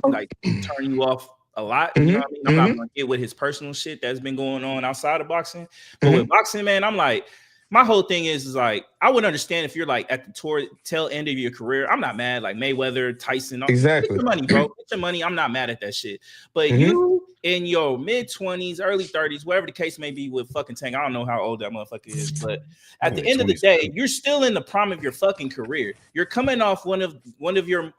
[SPEAKER 2] like turn you off a lot. You know what I mean? I'm not gonna get with his personal shit that's been going on outside of boxing, but with boxing, man, I'm like, my whole thing is like, I would understand if you're like at the tail end of your career. I'm not mad, like Mayweather, Tyson.
[SPEAKER 3] Exactly.
[SPEAKER 2] Get your money, bro. Get your money. I'm not mad at that shit. But you in your mid-20s, early 30s, whatever the case may be with fucking Tank. I don't know how old that motherfucker is, but at the end of the day, you're still in the prime of your fucking career. You're coming off one of your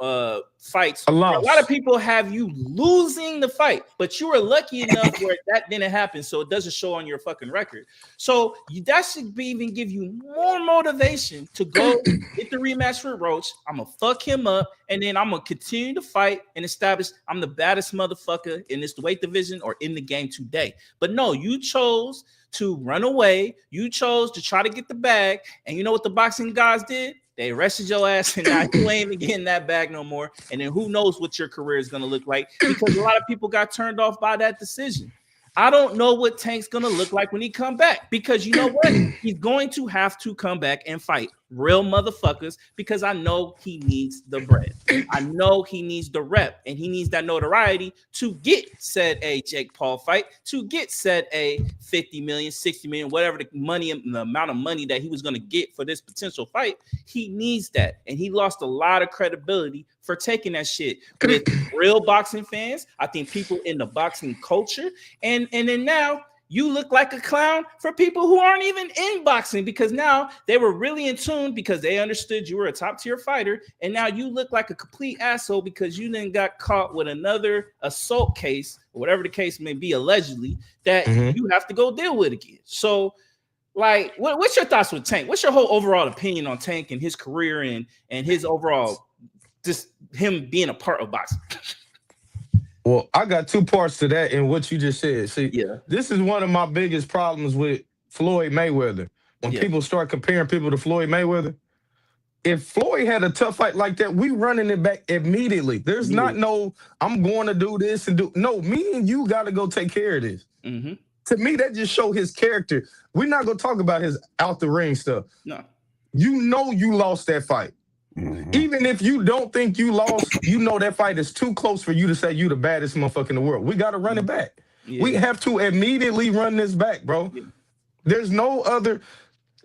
[SPEAKER 2] fights. A lot of people have you losing the fight, but you were lucky enough where that didn't happen, so it doesn't show on your fucking record. So that should even give you more motivation to go get the rematch with Roach. I'm gonna fuck him up, and then I'm gonna continue to fight and establish I'm the baddest motherfucker in this weight division or in the game today. But no, you chose to run away. You chose to try to get the bag, and you know what the boxing guys did? They arrested your ass, and now you ain't even getting that bag no more. And then who knows what your career is gonna look like, because a lot of people got turned off by that decision. I don't know what Tank's gonna look like when he come back, because you know what? He's going to have to come back and fight real motherfuckers, because I know he needs the bread. I know he needs the rep, and he needs that notoriety to get said a Jake Paul fight, to get said a 50 million, 60 million, whatever the amount of money that he was going to get for this potential fight. He needs that, and he lost a lot of credibility for taking that shit with real boxing fans. I think people in the boxing culture, and then now you look like a clown for people who aren't even in boxing, because now they were really in tune because they understood you were a top tier fighter. And now you look like a complete asshole because you then got caught with another assault case, or whatever the case may be, allegedly, that you have to go deal with again. So like, what's your thoughts with Tank? What's your whole overall opinion on Tank and his career and his overall, just him being a part of boxing?
[SPEAKER 3] Well, I got two parts to that in what you just said. See, this is one of my biggest problems with Floyd Mayweather. When people start comparing people to Floyd Mayweather, if Floyd had a tough fight like that, we running it back immediately. There's not no, I'm going to do this and do. No, me and you got to go take care of this. To me, that just show his character. We're not going to talk about his out the ring stuff. No. You know you lost that fight. Even if you don't think you lost, you know that fight is too close for you to say you the baddest motherfucker in the world. We got to run it back. We have to immediately run this back, bro. There's no other.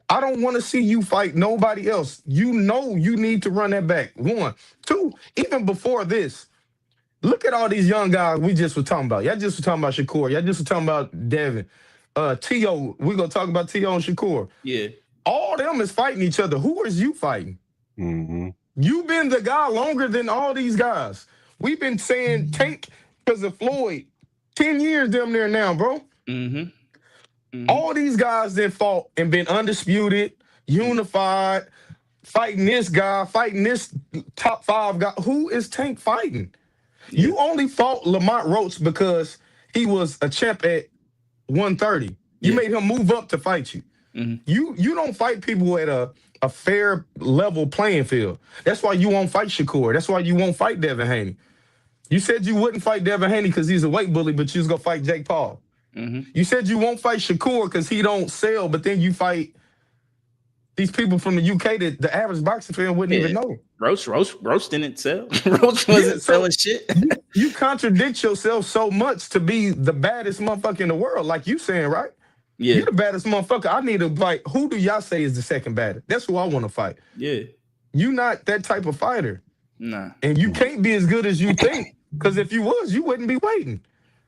[SPEAKER 3] I don't want to see you fight nobody else. You know you need to run that back. One. Two, even before this, look at all these young guys we just were talking about. Y'all just were talking about Shakur. Y'all just were talking about Devin. T.O., we're going to talk about T.O. and Shakur. Yeah. All them is fighting each other. Who is you fighting? You've been the guy longer than all these guys. We've been saying Tank because of Floyd 10 years damn near now, bro. All these guys that fought and been undisputed, unified, fighting this guy, fighting this top 5 guy. Who is Tank fighting? You only fought Lamont Roach because he was a champ at 130. You made him move up to fight you. You don't fight people at a fair level playing field. That's why you won't fight Shakur. That's why you won't fight Devin Haney. You said you wouldn't fight Devin Haney because he's a weight bully, but you was gonna fight Jake Paul. You said you won't fight Shakur because he don't sell, but then you fight these people from the UK that the average boxing fan wouldn't even know.
[SPEAKER 2] Roach didn't sell. Roach wasn't selling shit.
[SPEAKER 3] You contradict yourself so much to be the baddest motherfucker in the world, like you saying, right?
[SPEAKER 2] Yeah.
[SPEAKER 3] You're the baddest motherfucker. I need to fight. Who do y'all say is the second baddest? That's who I want to fight.
[SPEAKER 2] Yeah.
[SPEAKER 3] You not that type of fighter.
[SPEAKER 2] Nah.
[SPEAKER 3] And you can't be as good as you think. Because if you was, you wouldn't be waiting.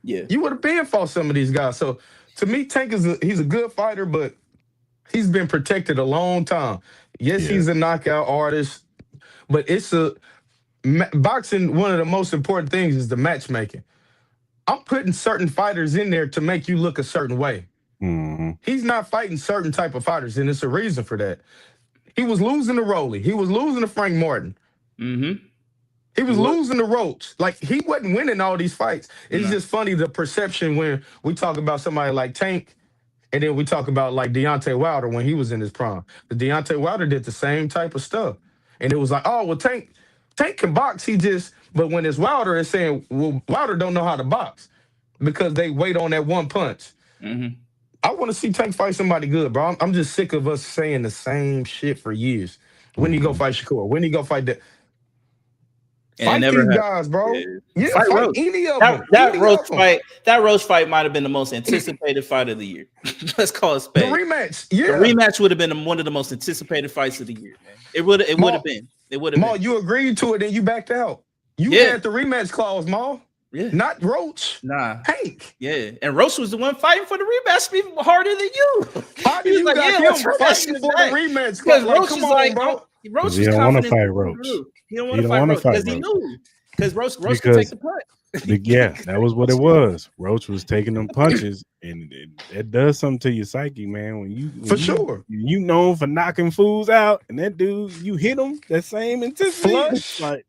[SPEAKER 2] Yeah.
[SPEAKER 3] You would have been fought some of these guys. So to me, Tank he's a good fighter, but he's been protected a long time. Yes, he's a knockout artist, but it's boxing. One of the most important things is the matchmaking. I'm putting certain fighters in there to make you look a certain way. He's not fighting certain type of fighters, and it's a reason for that. He was losing to Rolly. He was losing to Frank Martin. He was losing to Roach. Like, he wasn't winning all these fights. It's just funny, the perception when we talk about somebody like Tank, and then we talk about like Deontay Wilder when he was in his prime. The Deontay Wilder did the same type of stuff. And it was like, oh, well, Tank can box. But when it's Wilder, it's saying, well, Wilder don't know how to box because they wait on that one punch. I want to see Tank fight somebody good, bro. I'm just sick of us saying the same shit for years. When you go fight Shakur? When you go fight that? Fight these guys, bro. Yeah, fight any of them.
[SPEAKER 2] That Roach fight might have been the most anticipated fight of the year. Let's call it spade.
[SPEAKER 3] The rematch, yeah.
[SPEAKER 2] The rematch would have been one of the most anticipated fights of the year, man. It would have been. It would have been.
[SPEAKER 3] Maul, you agreed to it and you backed out. You had the rematch clause, Maul.
[SPEAKER 2] Yeah.
[SPEAKER 3] Not Roach.
[SPEAKER 2] Nah.
[SPEAKER 3] Tank.
[SPEAKER 2] Yeah. And Roach was the one fighting for the rematch even harder than you.
[SPEAKER 3] How do you got him fighting for the rematch clause?
[SPEAKER 2] Roach is like, bro. Roach
[SPEAKER 1] he don't want to fight Roach.
[SPEAKER 2] He don't want to fight Roach because he knew. Because Roach could take the punch.
[SPEAKER 1] Yeah, that was what it was. Roach was taking them punches, and that does something to your psyche, man. When you known for knocking fools out, and that dude, you hit him, that same intensity.
[SPEAKER 3] Flush.
[SPEAKER 1] Like,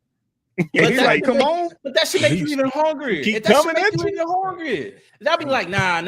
[SPEAKER 3] he's like, come on.
[SPEAKER 2] But that should make you even hungrier.
[SPEAKER 1] Keep coming at you.
[SPEAKER 2] Even hungrier. That'd be like, nah.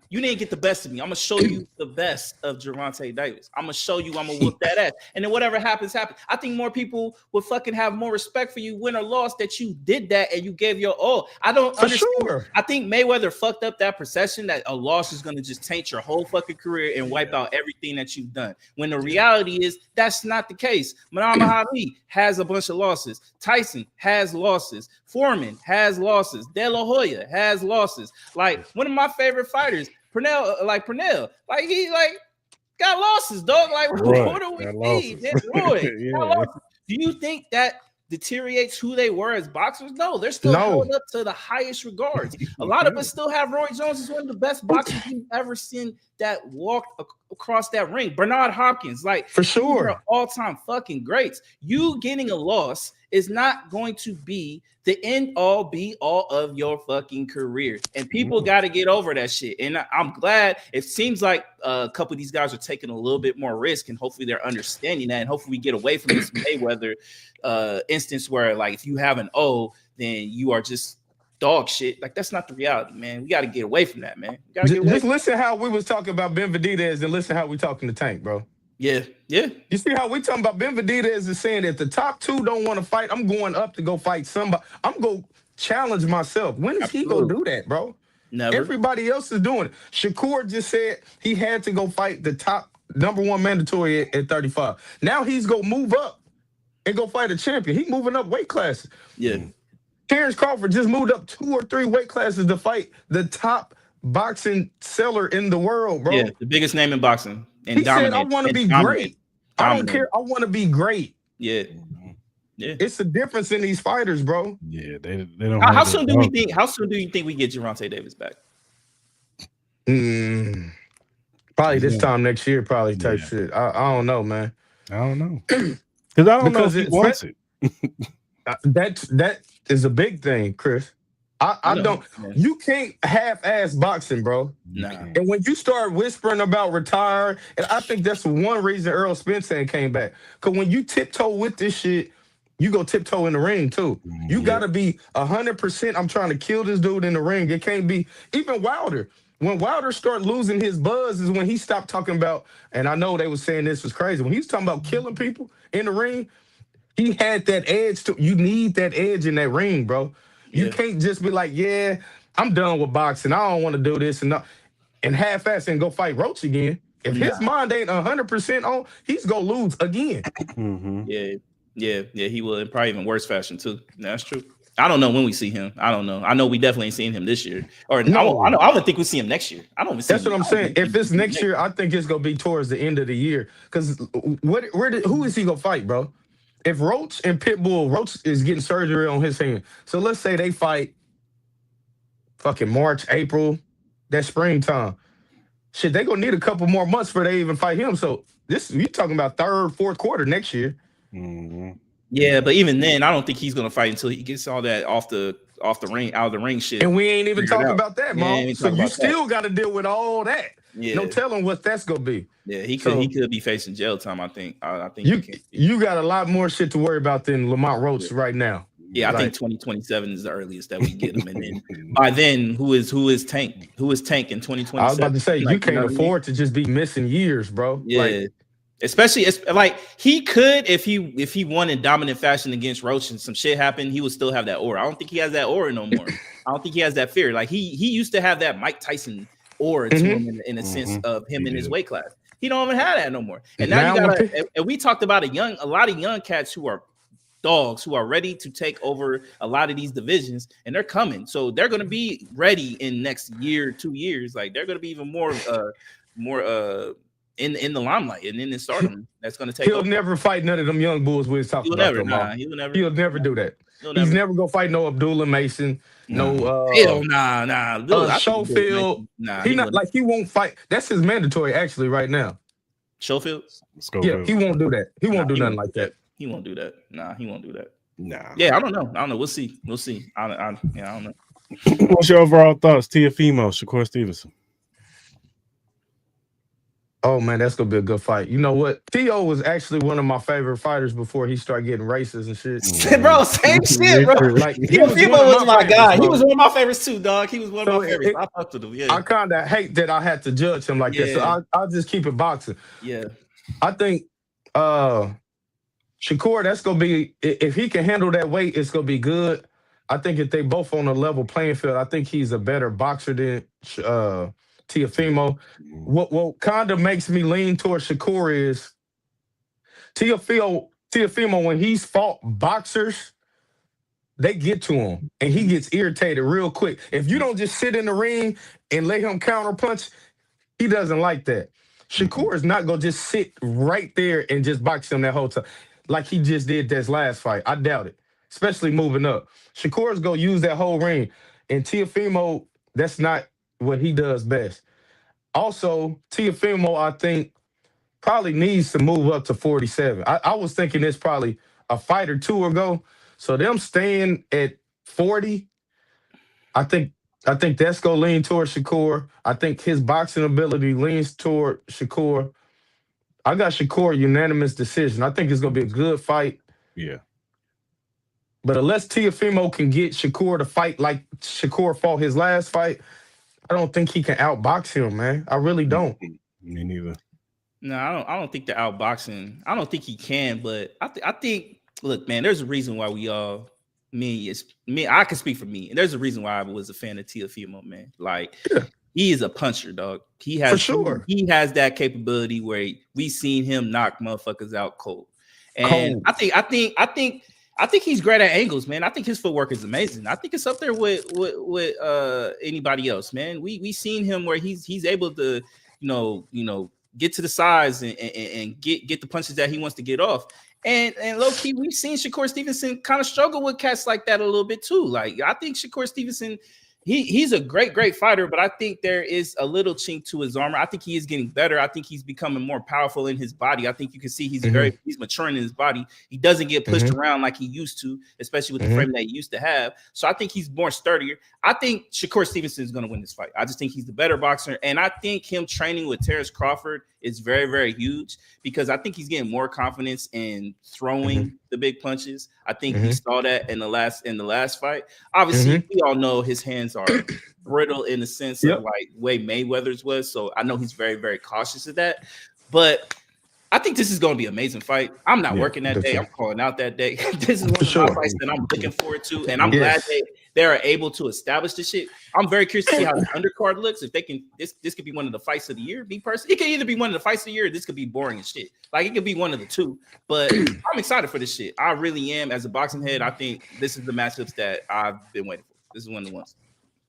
[SPEAKER 2] You didn't get the best of me. I'm gonna show you the best of Gervonta Davis. I'm gonna show you. I'm gonna whoop that ass. And then whatever happens, happens. I think more people would fucking have more respect for you, win or loss, that you did that and you gave your all. I don't understand.
[SPEAKER 3] Sure.
[SPEAKER 2] I think Mayweather fucked up that perception that a loss is gonna just taint your whole fucking career and wipe out everything that you've done. When the reality is that's not the case. Muhammad Ali has a bunch of losses. Tyson has losses. Foreman has losses. De La Hoya has losses. Like, one of my favorite fighters, Pernell, he got losses, dog. Like, what do we need? Do you think that deteriorates who they were as boxers? No, they're still held up to the highest regards. A lot of us still have Roy Jones as one of the best boxers we've ever seen that walked across that ring. Bernard Hopkins, like,
[SPEAKER 3] for sure,
[SPEAKER 2] all-time fucking greats. You getting a loss is not going to be the end all be all of your fucking career. And people got to get over that shit. And I'm glad it seems like a couple of these guys are taking a little bit more risk, and hopefully they're understanding that. And hopefully we get away from this Mayweather instance where, like, if you have an O, then you are just dog shit. Like, that's not the reality, man. We got to get away from that, man.
[SPEAKER 3] Just listen how we was talking about Ben Viditez and listen how we talking to Tank, bro.
[SPEAKER 2] Yeah.
[SPEAKER 3] You see how we talking about Ben Viditez is saying that the top two don't want to fight. I'm going up to go fight somebody. I'm going to challenge myself. When is he going to do that, bro?
[SPEAKER 2] Never.
[SPEAKER 3] Everybody else is doing it. Shakur just said he had to go fight the top number one mandatory at 35. Now he's going to move up and go fight a champion. He's moving up weight classes.
[SPEAKER 2] Yeah.
[SPEAKER 3] Terrence Crawford just moved up 2 or 3 weight classes to fight the top boxing seller in the world, bro.
[SPEAKER 2] Yeah, the biggest name in boxing. And
[SPEAKER 3] he said, I want to be great. I don't care. I want to be great.
[SPEAKER 2] Yeah.
[SPEAKER 3] It's a difference in these fighters, bro.
[SPEAKER 1] Yeah, they don't.
[SPEAKER 2] How soon do you think we get Gervonta Davis back?
[SPEAKER 3] Probably this time next year, probably type shit. I don't know, man.
[SPEAKER 1] I don't know. Because I don't know if he wants it.
[SPEAKER 3] That is a big thing, Chris. I don't. You can't half-ass boxing, bro.
[SPEAKER 2] Nah.
[SPEAKER 3] And when you start whispering about retire, and I think that's one reason Earl Spencer came back. Because when you tiptoe with this shit, you go tiptoe in the ring too. You gotta be 100%. I'm trying to kill this dude in the ring. It can't be even Wilder. When Wilder started losing his buzz is when he stopped talking about, and I know they were saying this was crazy. When he was talking about killing people in the ring, he had that edge to you need that edge in that ring, bro. You
[SPEAKER 2] Yeah.
[SPEAKER 3] can't just be like, yeah, I'm done with boxing. I don't want to do this and half-ass and go fight Roach again. If his mind ain't 100% on, he's gonna lose again.
[SPEAKER 1] Mm-hmm.
[SPEAKER 2] Yeah. He will, in probably even worse fashion too. That's true. I don't know when we see him. I don't know. I know we definitely ain't seen him this year, or
[SPEAKER 3] No.
[SPEAKER 2] I don't think we see him next year. I don't even see
[SPEAKER 3] That's
[SPEAKER 2] him.
[SPEAKER 3] what I'm saying. If it's next year, I think it's gonna be towards the end of the year. Because who is he gonna fight, bro? If Roach and Pitbull, Roach is getting surgery on his hand. So let's say they fight fucking March, April, that springtime. Shit, they gonna need a couple more months for they even fight him. So you talking about third, fourth quarter next year.
[SPEAKER 1] Mm-hmm.
[SPEAKER 2] Yeah, but even then, I don't think he's gonna fight until he gets all that off the ring, out of the ring shit.
[SPEAKER 3] And we ain't even talking
[SPEAKER 2] out.
[SPEAKER 3] about that,
[SPEAKER 2] Yeah,
[SPEAKER 3] Mom.
[SPEAKER 2] ain't
[SPEAKER 3] So
[SPEAKER 2] talking
[SPEAKER 3] you
[SPEAKER 2] about
[SPEAKER 3] still got to deal with all that.
[SPEAKER 2] Yeah.
[SPEAKER 3] No telling what that's gonna be.
[SPEAKER 2] Yeah, he could be facing jail time. I think. I think
[SPEAKER 3] you got a lot more shit to worry about than Lamont Roach right now.
[SPEAKER 2] Yeah, I think 2027 is the earliest that we get him, and then by then, who is Tank? Who is Tank in 2027?
[SPEAKER 3] I was about to say
[SPEAKER 2] Like,
[SPEAKER 3] you can't afford to just be missing years, bro.
[SPEAKER 2] Yeah.
[SPEAKER 3] Like,
[SPEAKER 2] especially like he could if he won in dominant fashion against Roach and some shit happened, he would still have that aura. I don't think he has that aura no more. I don't think he has that fear. Like he used to have that Mike Tyson aura to him in a sense of him in his weight class. He don't even have that no more. And now you gotta. And we talked about a lot of young cats who are dogs who are ready to take over a lot of these divisions, and they're coming. So they're gonna be ready in next year, 2 years. Like they're gonna be even more in the limelight and in the stardom. That's gonna take.
[SPEAKER 3] He'll never fight none of them young bulls we was talking about. He'll never do that. He's never gonna fight no Abdullah Mason.
[SPEAKER 2] Hell nah.
[SPEAKER 3] Schofield. He won't fight. That's his mandatory actually right now.
[SPEAKER 2] Schofield?
[SPEAKER 3] Yeah, he won't do that. He won't do nothing like that.
[SPEAKER 2] He won't do that. Nah, he won't do that.
[SPEAKER 1] Nah.
[SPEAKER 2] Yeah, I don't know. We'll see. I don't know.
[SPEAKER 1] What's your overall thoughts, Teofimo, Shakur Stevenson?
[SPEAKER 3] Oh man, that's gonna be a good fight. You know what? Theo was actually one of my favorite fighters before he started getting racist and shit.
[SPEAKER 2] Bro, same shit, bro. Like Teofimo was my guy. He was one of my favorites too, dog. He was one of my favorites. I fucked with him. Yeah.
[SPEAKER 3] I kind of hate that I had to judge him like this. So I'll just keep it boxing.
[SPEAKER 2] Yeah.
[SPEAKER 3] I think Shakur, that's gonna be if he can handle that weight, it's gonna be good. I think if they both on a level playing field, I think he's a better boxer than Teofimo. What kind of makes me lean towards Shakur is Teofimo, when he's fought boxers, they get to him and he gets irritated real quick. If you don't just sit in the ring and let him counter punch, he doesn't like that. Shakur is not gonna just sit right there and just box him that whole time like he just did this last fight. I doubt it, especially moving up. Shakur's gonna use that whole ring, and Teofimo, that's not what he does best. Also, Teofimo, I think, probably needs to move up to 47. I was thinking this probably a fight or two ago. So them staying at 40, I think that's gonna lean toward Shakur. I think his boxing ability leans toward Shakur. I got Shakur unanimous decision. I think it's gonna be a good fight.
[SPEAKER 1] Yeah.
[SPEAKER 3] But unless Teofimo can get Shakur to fight like Shakur fought his last fight, I don't think he can outbox him, man. I really don't.
[SPEAKER 1] Me neither.
[SPEAKER 2] No, I don't think the outboxing. I don't think he can, but I think. Look, man, there's a reason why we all. I can speak for me, and there's a reason why I was a fan of Teofimo, man. Like, he is a puncher, dog. He has, for sure. He has that capability where we seen him knock motherfuckers out cold, and I think he's great at angles, man. I think his footwork is amazing. I think it's up there with anybody else, man. We seen him where he's able to, get to the sides and get the punches that he wants to get off. And low key, we've seen Shakur Stevenson kind of struggle with cats like that a little bit too. Like, I think Shakur Stevenson, he's a great fighter, but I think there is a little chink to his armor. I think he is getting better. I think he's becoming more powerful in his body. I think you can see he's maturing in his body. He doesn't get pushed around like he used to, especially with the frame that he used to have. So I think he's more sturdier. I think Shakur Stevenson is going to win this fight. I just think he's the better boxer. And I think him training with Terrence Crawford is very, very huge because I think he's getting more confidence in throwing the big punches. I think we saw that in the last fight. Obviously, we all know his hands hands are brittle in the sense of like way Mayweather's was. So I know he's very, very cautious of that. But I think this is going to be an amazing fight. I'm not working that day. I'm calling out that day. This is one of my fights that I'm looking forward to, and I'm glad they are able to establish this shit. I'm very curious to see how the undercard looks. If they can, this could be one of the fights of the year. Me personally, it could either be one of the fights of the year, or this could be boring as shit. Like it could be one of the two. But I'm excited for this shit. I really am. As a boxing head, I think this is the matchups that I've been waiting for. This is one of the ones.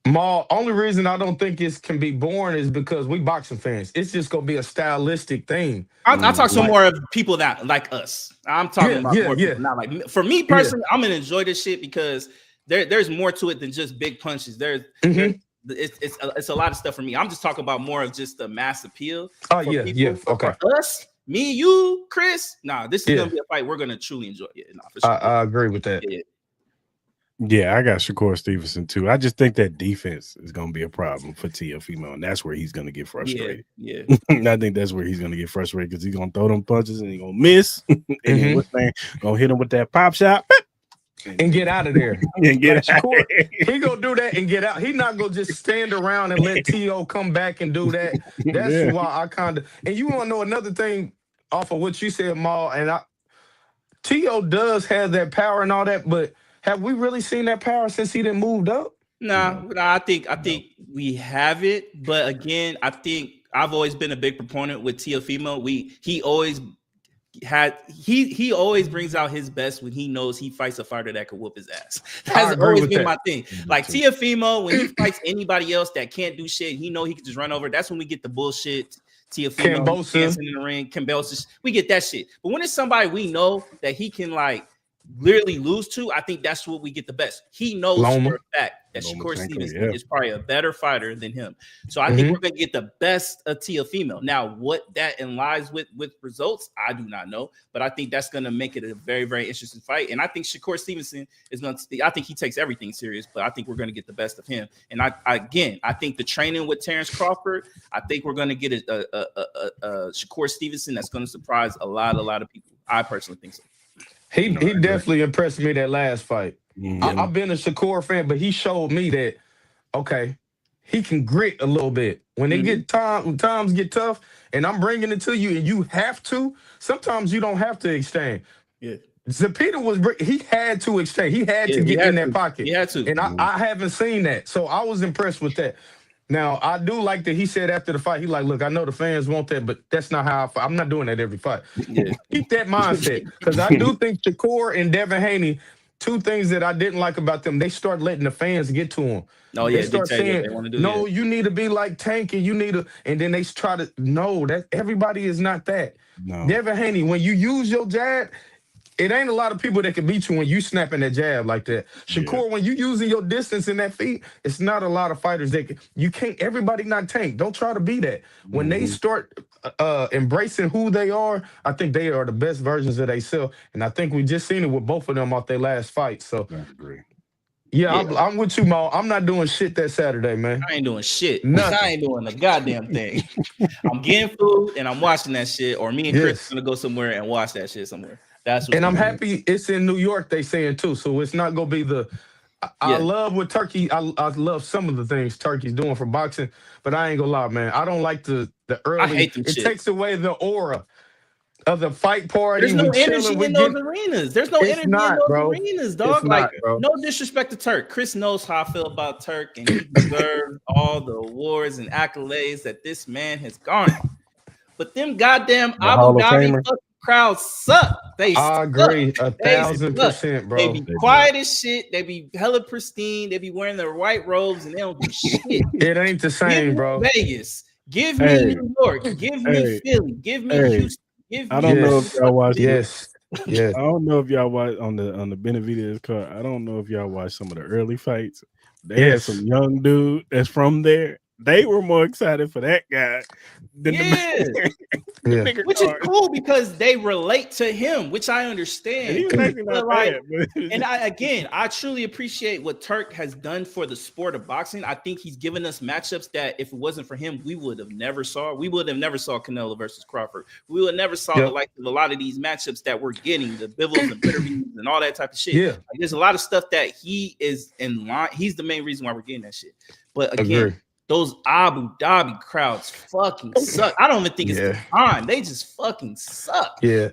[SPEAKER 3] Mal, only reason I don't think it can be boring is because we boxing fans. It's just gonna be a stylistic thing.
[SPEAKER 2] I talk some more of people that like us. I'm talking about more people, not like me. For me personally, I'm gonna enjoy this shit because there's more to it than just big punches. It's a lot of stuff for me. I'm just talking about more of just the mass appeal.
[SPEAKER 3] Oh okay.
[SPEAKER 2] For us, me, you, Chris. Nah, this is gonna be a fight we're gonna truly enjoy. Yeah, nah, for sure.
[SPEAKER 3] I agree with that.
[SPEAKER 1] Yeah, I got Shakur Stevenson too. I just think that defense is going to be a problem for Teofimo, and that's where he's going to get frustrated.
[SPEAKER 2] Yeah.
[SPEAKER 1] I think that's where he's going to get frustrated because he's going to throw them punches and he's going to miss. And then what's going to hit him with that pop shot
[SPEAKER 3] and get out of there.
[SPEAKER 1] And get out.
[SPEAKER 3] He going to do that and get out. He's not going to just stand around and let T.O. come back and do that. That's why I kind of – and you want to know another thing off of what you said, Mal, and T.O. does have that power and all that, but – have we really seen that power since he didn't moved up?
[SPEAKER 2] Nah, I think we have it, but again, I think I've always been a big proponent with Teofimo. He always brings out his best when he knows he fights a fighter that could whoop his ass. That's always been my thing. Like Teofimo, when he fights anybody else that can't do shit, he know he can just run over. That's when we get the bullshit. Teofimo dancing in the ring, Kambosos, we get that shit. But when it's somebody we know that he can like literally lose to, I think that's what we get the best. He knows for a fact that Shakur Stevenson is probably a better fighter than him. So I think we're going to get the best of Teofimo. Now, what that lies with results, I do not know. But I think that's going to make it a very, very interesting fight. And I think Shakur Stevenson is going to – I think he takes everything serious, but I think we're going to get the best of him. And I think the training with Terrence Crawford, I think we're going to get a Shakur Stevenson that's going to surprise a lot of people. I personally think so.
[SPEAKER 3] He definitely impressed me that last fight. I've been a Shakur fan, but he showed me that, okay, he can grit a little bit. When they get times get tough, and I'm bringing it to you, and you have to, sometimes you don't have to exchange.
[SPEAKER 2] Yeah.
[SPEAKER 3] Zepeda he had to exchange. He had to get in that pocket.
[SPEAKER 2] He had to.
[SPEAKER 3] And I haven't seen that. So I was impressed with that. Now, I do like that he said after the fight, he like, look, I know the fans want that, but that's not how I fight. I'm not doing that every fight.
[SPEAKER 2] Yeah.
[SPEAKER 3] Keep that mindset. Because I do think Shakur and Devin Haney, two things that I didn't like about them, they start letting the fans get to them.
[SPEAKER 2] Oh, yeah.
[SPEAKER 3] They start saying, no, you need to be like Tank, and you need to, and then they try to, no, that everybody is not that.
[SPEAKER 1] No.
[SPEAKER 3] Devin Haney, when you use your jab, it ain't a lot of people that can beat you when you snapping that jab like that. Shakur, when you using your distance in that feet, it's not a lot of fighters that you can't. Everybody not Tank. Don't try to be that. When they start embracing who they are, I think they are the best versions of themselves. And I think we just seen it with both of them off their last fight. So
[SPEAKER 1] I agree.
[SPEAKER 3] Yeah, I'm with you, Mal. I'm not doing shit that Saturday, man.
[SPEAKER 2] I ain't doing shit.
[SPEAKER 3] Nothing.
[SPEAKER 2] I ain't doing a goddamn thing. I'm getting food and I'm watching that shit. Or me and Chris are gonna go somewhere and watch that shit somewhere. That's what.
[SPEAKER 3] And I'm happy it's in New York. They saying too, so it's not gonna be the. I love what Turkey. I love some of the things Turkey's doing for boxing, but I ain't gonna lie, man. I don't like the early.
[SPEAKER 2] I hate them
[SPEAKER 3] it
[SPEAKER 2] shit.
[SPEAKER 3] Takes away the aura of the fight party.
[SPEAKER 2] There's no energy in those arenas. There's no energy in those arenas, dog. Like, no disrespect to Turk. Chris knows how I feel about Turk, and he deserves all the awards and accolades that this man has garnered. But them goddamn Abu Dhabi fucking crowds suck.
[SPEAKER 3] I agree 1,000%, bro.
[SPEAKER 2] They be quiet as shit. They be hella pristine. They be wearing their white robes and they don't do shit.
[SPEAKER 3] It ain't the same, bro.
[SPEAKER 2] Vegas. Give me New York. Give me Philly. Give me Houston.
[SPEAKER 1] I don't know if y'all watched.
[SPEAKER 3] Yes.
[SPEAKER 1] I don't know if y'all watched on the Benavidez card. I don't know if y'all watched some of the early fights. They had some young dude that's from there. they were more excited for that guy than the bigger
[SPEAKER 2] which
[SPEAKER 1] card.
[SPEAKER 2] is cool because they relate to him, which I
[SPEAKER 1] And
[SPEAKER 2] understand.
[SPEAKER 1] he was actually not bad.
[SPEAKER 2] And I truly appreciate what Turk has done for the sport of boxing. I think he's given us matchups that if it wasn't for him, we would have never saw. We would have never saw Canelo versus Crawford. We would never saw the like of a lot of these matchups that we're getting, the Bivens and Bitterbeans and all that type of shit.
[SPEAKER 3] Yeah.
[SPEAKER 2] Like, there's a lot of stuff that he is in line. He's the main reason why we're getting that shit. But again, those Abu Dhabi crowds fucking suck. I don't even think it's the time. They just fucking suck.
[SPEAKER 3] Yeah.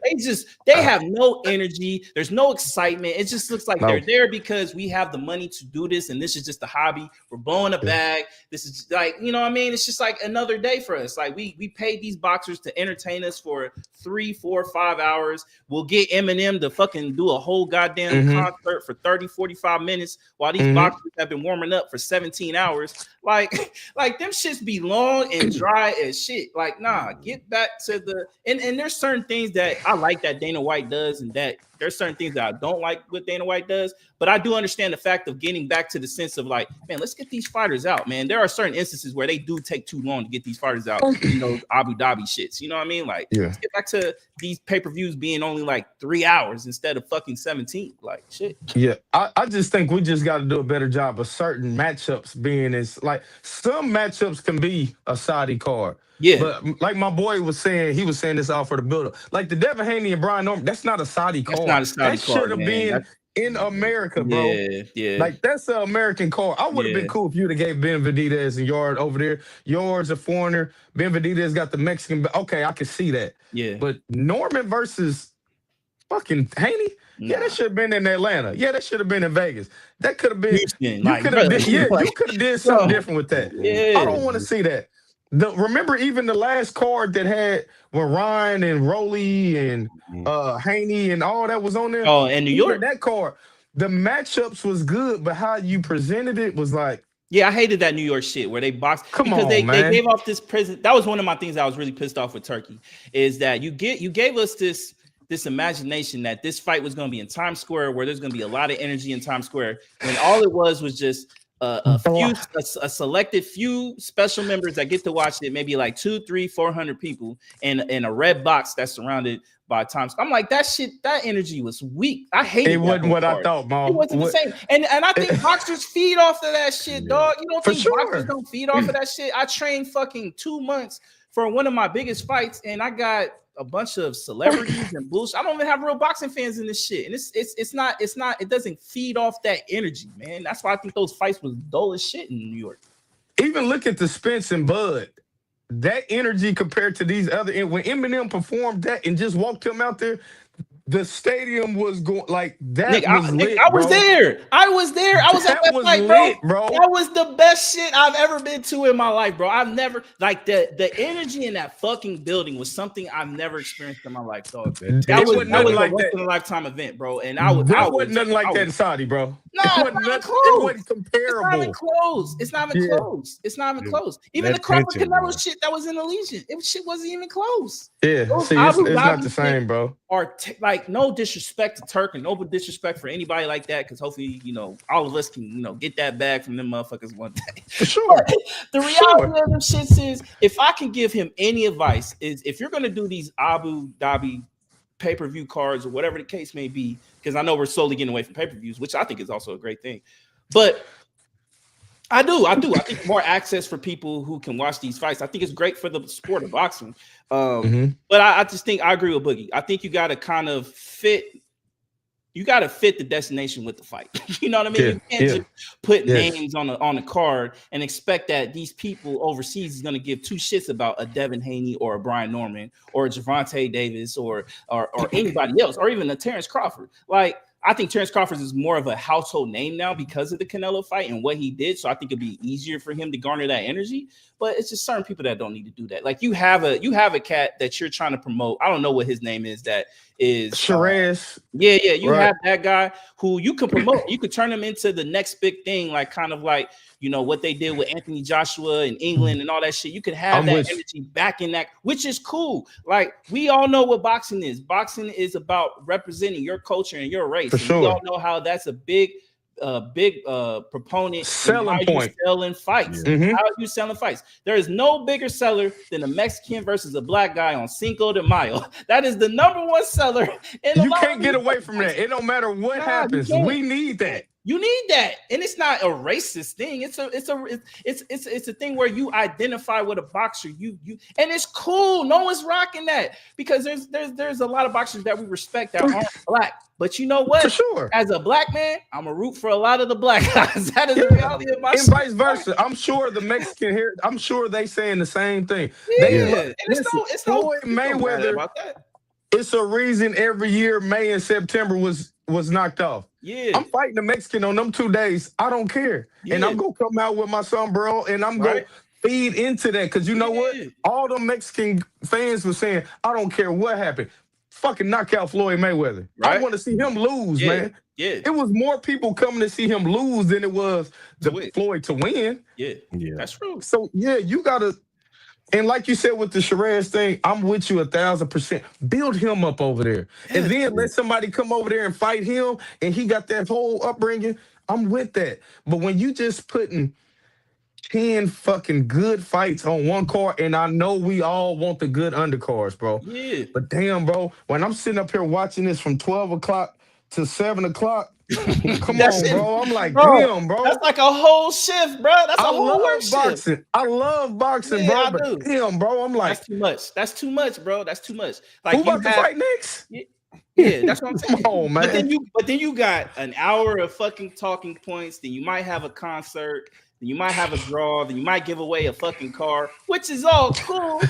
[SPEAKER 2] They have no energy. There's no excitement. It just looks like they're there because we have the money to do this, and this is just a hobby. We're blowing a bag. This is like, you know what I mean? It's just like another day for us. Like we paid these boxers to entertain us for 3, 4, 5 hours. We'll get Eminem to fucking do a whole goddamn concert for 30, 45 minutes while these boxers have been warming up for 17 hours. Like them shits be long and dry as shit. Like, nah, get back to the and there's certain things that I like that Dana White does, and that there's certain things that I don't like what Dana White does, but I do understand the fact of getting back to the sense of like, man, let's get these fighters out, man. There are certain instances where they do take too long to get these fighters out, you know, Abu Dhabi shits. You know what I mean? Like, let's get back to these pay-per-views being only like 3 hours instead of fucking 17. Like, shit.
[SPEAKER 3] Yeah, I just think we just got to do a better job of certain matchups being as like some matchups can be a Saudi card. Yeah, but like my boy was saying, he was saying this all for the build-up. Like the Devin Haney and Brian Norman, that's not a Saudi card.
[SPEAKER 2] Not a Saudi
[SPEAKER 3] that
[SPEAKER 2] card.
[SPEAKER 3] Should have been in America, bro.
[SPEAKER 2] Yeah.
[SPEAKER 3] Like that's an American card. I would have been cool if you'd have gave Ben Viditez and Yard over there. Yard's a foreigner. Ben Viditez got the Mexican. Okay, I can see that.
[SPEAKER 2] Yeah.
[SPEAKER 3] But Norman versus fucking Haney. Yeah, that should have been in Atlanta. Yeah, that should have been in Vegas. That could have been.
[SPEAKER 2] Houston,
[SPEAKER 3] you could have did. Yeah, you could have did something different with that.
[SPEAKER 2] Yeah.
[SPEAKER 3] I don't want to see that. Remember even the last card that had when Ryan and Rowley and Haney and all that was on there.
[SPEAKER 2] Oh, and New York.
[SPEAKER 3] That card, the matchups was good, but how you presented it was like.
[SPEAKER 2] Yeah, I hated that New York shit where they boxed because they gave off this present. That was one of my things I was really pissed off with Turkey is that you gave us this imagination that this fight was going to be in Times Square where there's going to be a lot of energy in Times Square when all it was just a selected few special members that get to watch it, maybe like 200, 300, 400 people in a red box that's surrounded by Times. I'm like, that energy was weak. I hated it.
[SPEAKER 3] It wasn't what I thought, Mom.
[SPEAKER 2] It wasn't the same. And I think boxers feed off of that shit, dog. You don't think boxers don't feed off of that shit? I trained fucking 2 months for one of my biggest fights, and I got a bunch of celebrities and bullshit. I don't even have real boxing fans in this shit. And it doesn't feed off that energy, man. That's why I think those fights was dull as shit in New York.
[SPEAKER 3] Even look at the Spence and Bud. That energy compared to these other, when Eminem performed that and just walked him out there, the stadium was going like that.
[SPEAKER 2] Nigga,
[SPEAKER 3] was lit,
[SPEAKER 2] I was there. I was at that fight,
[SPEAKER 3] lit,
[SPEAKER 2] bro. That was the best shit I've ever been to in my life, bro. I've never like the energy in that fucking building was something I've never experienced in my life, dog. That was like a once in a lifetime event, bro. And I wasn't nothing like
[SPEAKER 3] that in Saudi, bro.
[SPEAKER 2] No,
[SPEAKER 3] it wasn't comparable.
[SPEAKER 2] It's not even close. It's not even close. Even the Crawford Canelo shit that was in Allegiant, shit wasn't even close.
[SPEAKER 3] Yeah, see, it's not the same, bro.
[SPEAKER 2] Or like no disrespect to Turk and no disrespect for anybody like that, because hopefully, all of us can, get that bag from them motherfuckers one day.
[SPEAKER 3] For sure.
[SPEAKER 2] The reality of them shits is, if I can give him any advice, is if you're gonna do these Abu Dhabi pay-per-view cards or whatever the case may be, because I know we're slowly getting away from pay-per-views, which I think is also a great thing. But I do. I think more access for people who can watch these fights. I think it's great for the sport of boxing. But I just think I agree with Boogie. I think you got to kind of fit the destination with the fight. You know what I mean? You can't just put names on a card and expect that these people overseas is going to give two shits about a Devin Haney or a Brian Norman or a Gervonta Davis or anybody else, or even a Terrence Crawford. Like, I think Terrence Crawford is more of a household name now because of the Canelo fight and what he did. So I think it'd be easier for him to garner that energy. But it's just certain people that don't need to do that. Like you have a cat that you're trying to promote. I don't know what his name is. That is
[SPEAKER 3] Shiraz.
[SPEAKER 2] You have that guy who you could promote. You could turn him into the next big thing, like kind of like what they did with Anthony Joshua in England and all that shit. You could have that energy back in that, which is cool. Like we all know what boxing is. Boxing is about representing your culture and your race.
[SPEAKER 3] For sure.
[SPEAKER 2] We all know how that's a big big proponent in how
[SPEAKER 3] Selling
[SPEAKER 2] you
[SPEAKER 3] point.
[SPEAKER 2] selling fights.
[SPEAKER 1] Yeah.
[SPEAKER 3] Mhm.
[SPEAKER 2] How you selling fights? There is no bigger seller than a Mexican versus a black guy on Cinco de Mayo. That is the number one seller in a
[SPEAKER 3] You
[SPEAKER 2] lot
[SPEAKER 3] can't
[SPEAKER 2] of
[SPEAKER 3] get
[SPEAKER 2] these
[SPEAKER 3] away from
[SPEAKER 2] fights.
[SPEAKER 3] that. It don't matter what
[SPEAKER 2] Nah, you
[SPEAKER 3] happens.
[SPEAKER 2] can't.
[SPEAKER 3] We need that.
[SPEAKER 2] You need that, and it's not a racist thing. It's a thing where you identify with a boxer. You and it's cool. No one's rocking that because there's a lot of boxers that we respect that aren't black. But you know what?
[SPEAKER 3] For sure.
[SPEAKER 2] As a black man, I'm a root for a lot of the black guys. That is the
[SPEAKER 3] Yeah.
[SPEAKER 2] reality of my
[SPEAKER 3] And
[SPEAKER 2] shit.
[SPEAKER 3] vice versa. I'm sure the Mexican here, I'm sure they saying the same thing.
[SPEAKER 2] Yeah,
[SPEAKER 3] They
[SPEAKER 2] and it's no
[SPEAKER 3] Floyd
[SPEAKER 2] bad
[SPEAKER 3] Mayweather,
[SPEAKER 2] about that.
[SPEAKER 3] it's a reason every year May and September was knocked off.
[SPEAKER 2] Yeah,
[SPEAKER 3] I'm fighting the Mexican on them 2 days. I don't care. And
[SPEAKER 2] Yeah.
[SPEAKER 3] I'm gonna come out with my sombrero and I'm
[SPEAKER 2] Right.
[SPEAKER 3] gonna feed into that. Cause you know what?
[SPEAKER 2] Yeah.
[SPEAKER 3] All the Mexican fans were saying, I don't care what happened. Fucking knock out Floyd Mayweather. I
[SPEAKER 2] Right.
[SPEAKER 3] want to see him lose,
[SPEAKER 2] Yeah.
[SPEAKER 3] man.
[SPEAKER 2] Yeah,
[SPEAKER 3] It was more people coming to see him lose than it was
[SPEAKER 2] To win.
[SPEAKER 3] Floyd to win.
[SPEAKER 2] yeah,
[SPEAKER 1] Yeah.
[SPEAKER 2] that's true.
[SPEAKER 3] So yeah, you gotta, and like you said with the Shiraz thing, I'm with you 1,000%. Build him up over there, and then let somebody come over there and fight him, and he got that whole upbringing. I'm with that. But when you just putting 10 fucking good fights on one card, and I know we all want the good undercards, bro.
[SPEAKER 2] Yeah.
[SPEAKER 3] But damn, bro, when I'm sitting up here watching this from 12 o'clock to 7 o'clock, come
[SPEAKER 2] That
[SPEAKER 3] on,
[SPEAKER 2] shit-
[SPEAKER 3] bro. I'm like,
[SPEAKER 2] Bro,
[SPEAKER 3] damn, bro.
[SPEAKER 2] That's like a whole shift, bro. That's a
[SPEAKER 3] I
[SPEAKER 2] whole work
[SPEAKER 3] love
[SPEAKER 2] shift.
[SPEAKER 3] boxing. I love boxing,
[SPEAKER 2] Yeah,
[SPEAKER 3] bro.
[SPEAKER 2] I
[SPEAKER 3] But
[SPEAKER 2] do.
[SPEAKER 3] damn, bro, I'm like,
[SPEAKER 2] That's too much. That's too much, bro. That's too much. Like
[SPEAKER 3] who
[SPEAKER 2] you
[SPEAKER 3] about to
[SPEAKER 2] have,
[SPEAKER 3] fight next?
[SPEAKER 2] yeah, that's what I'm saying.
[SPEAKER 3] Come on,
[SPEAKER 2] But then
[SPEAKER 3] man.
[SPEAKER 2] you got an hour of fucking talking points. Then you might have a concert. Then you might have a draw. Then you might give away a fucking car, which is all cool.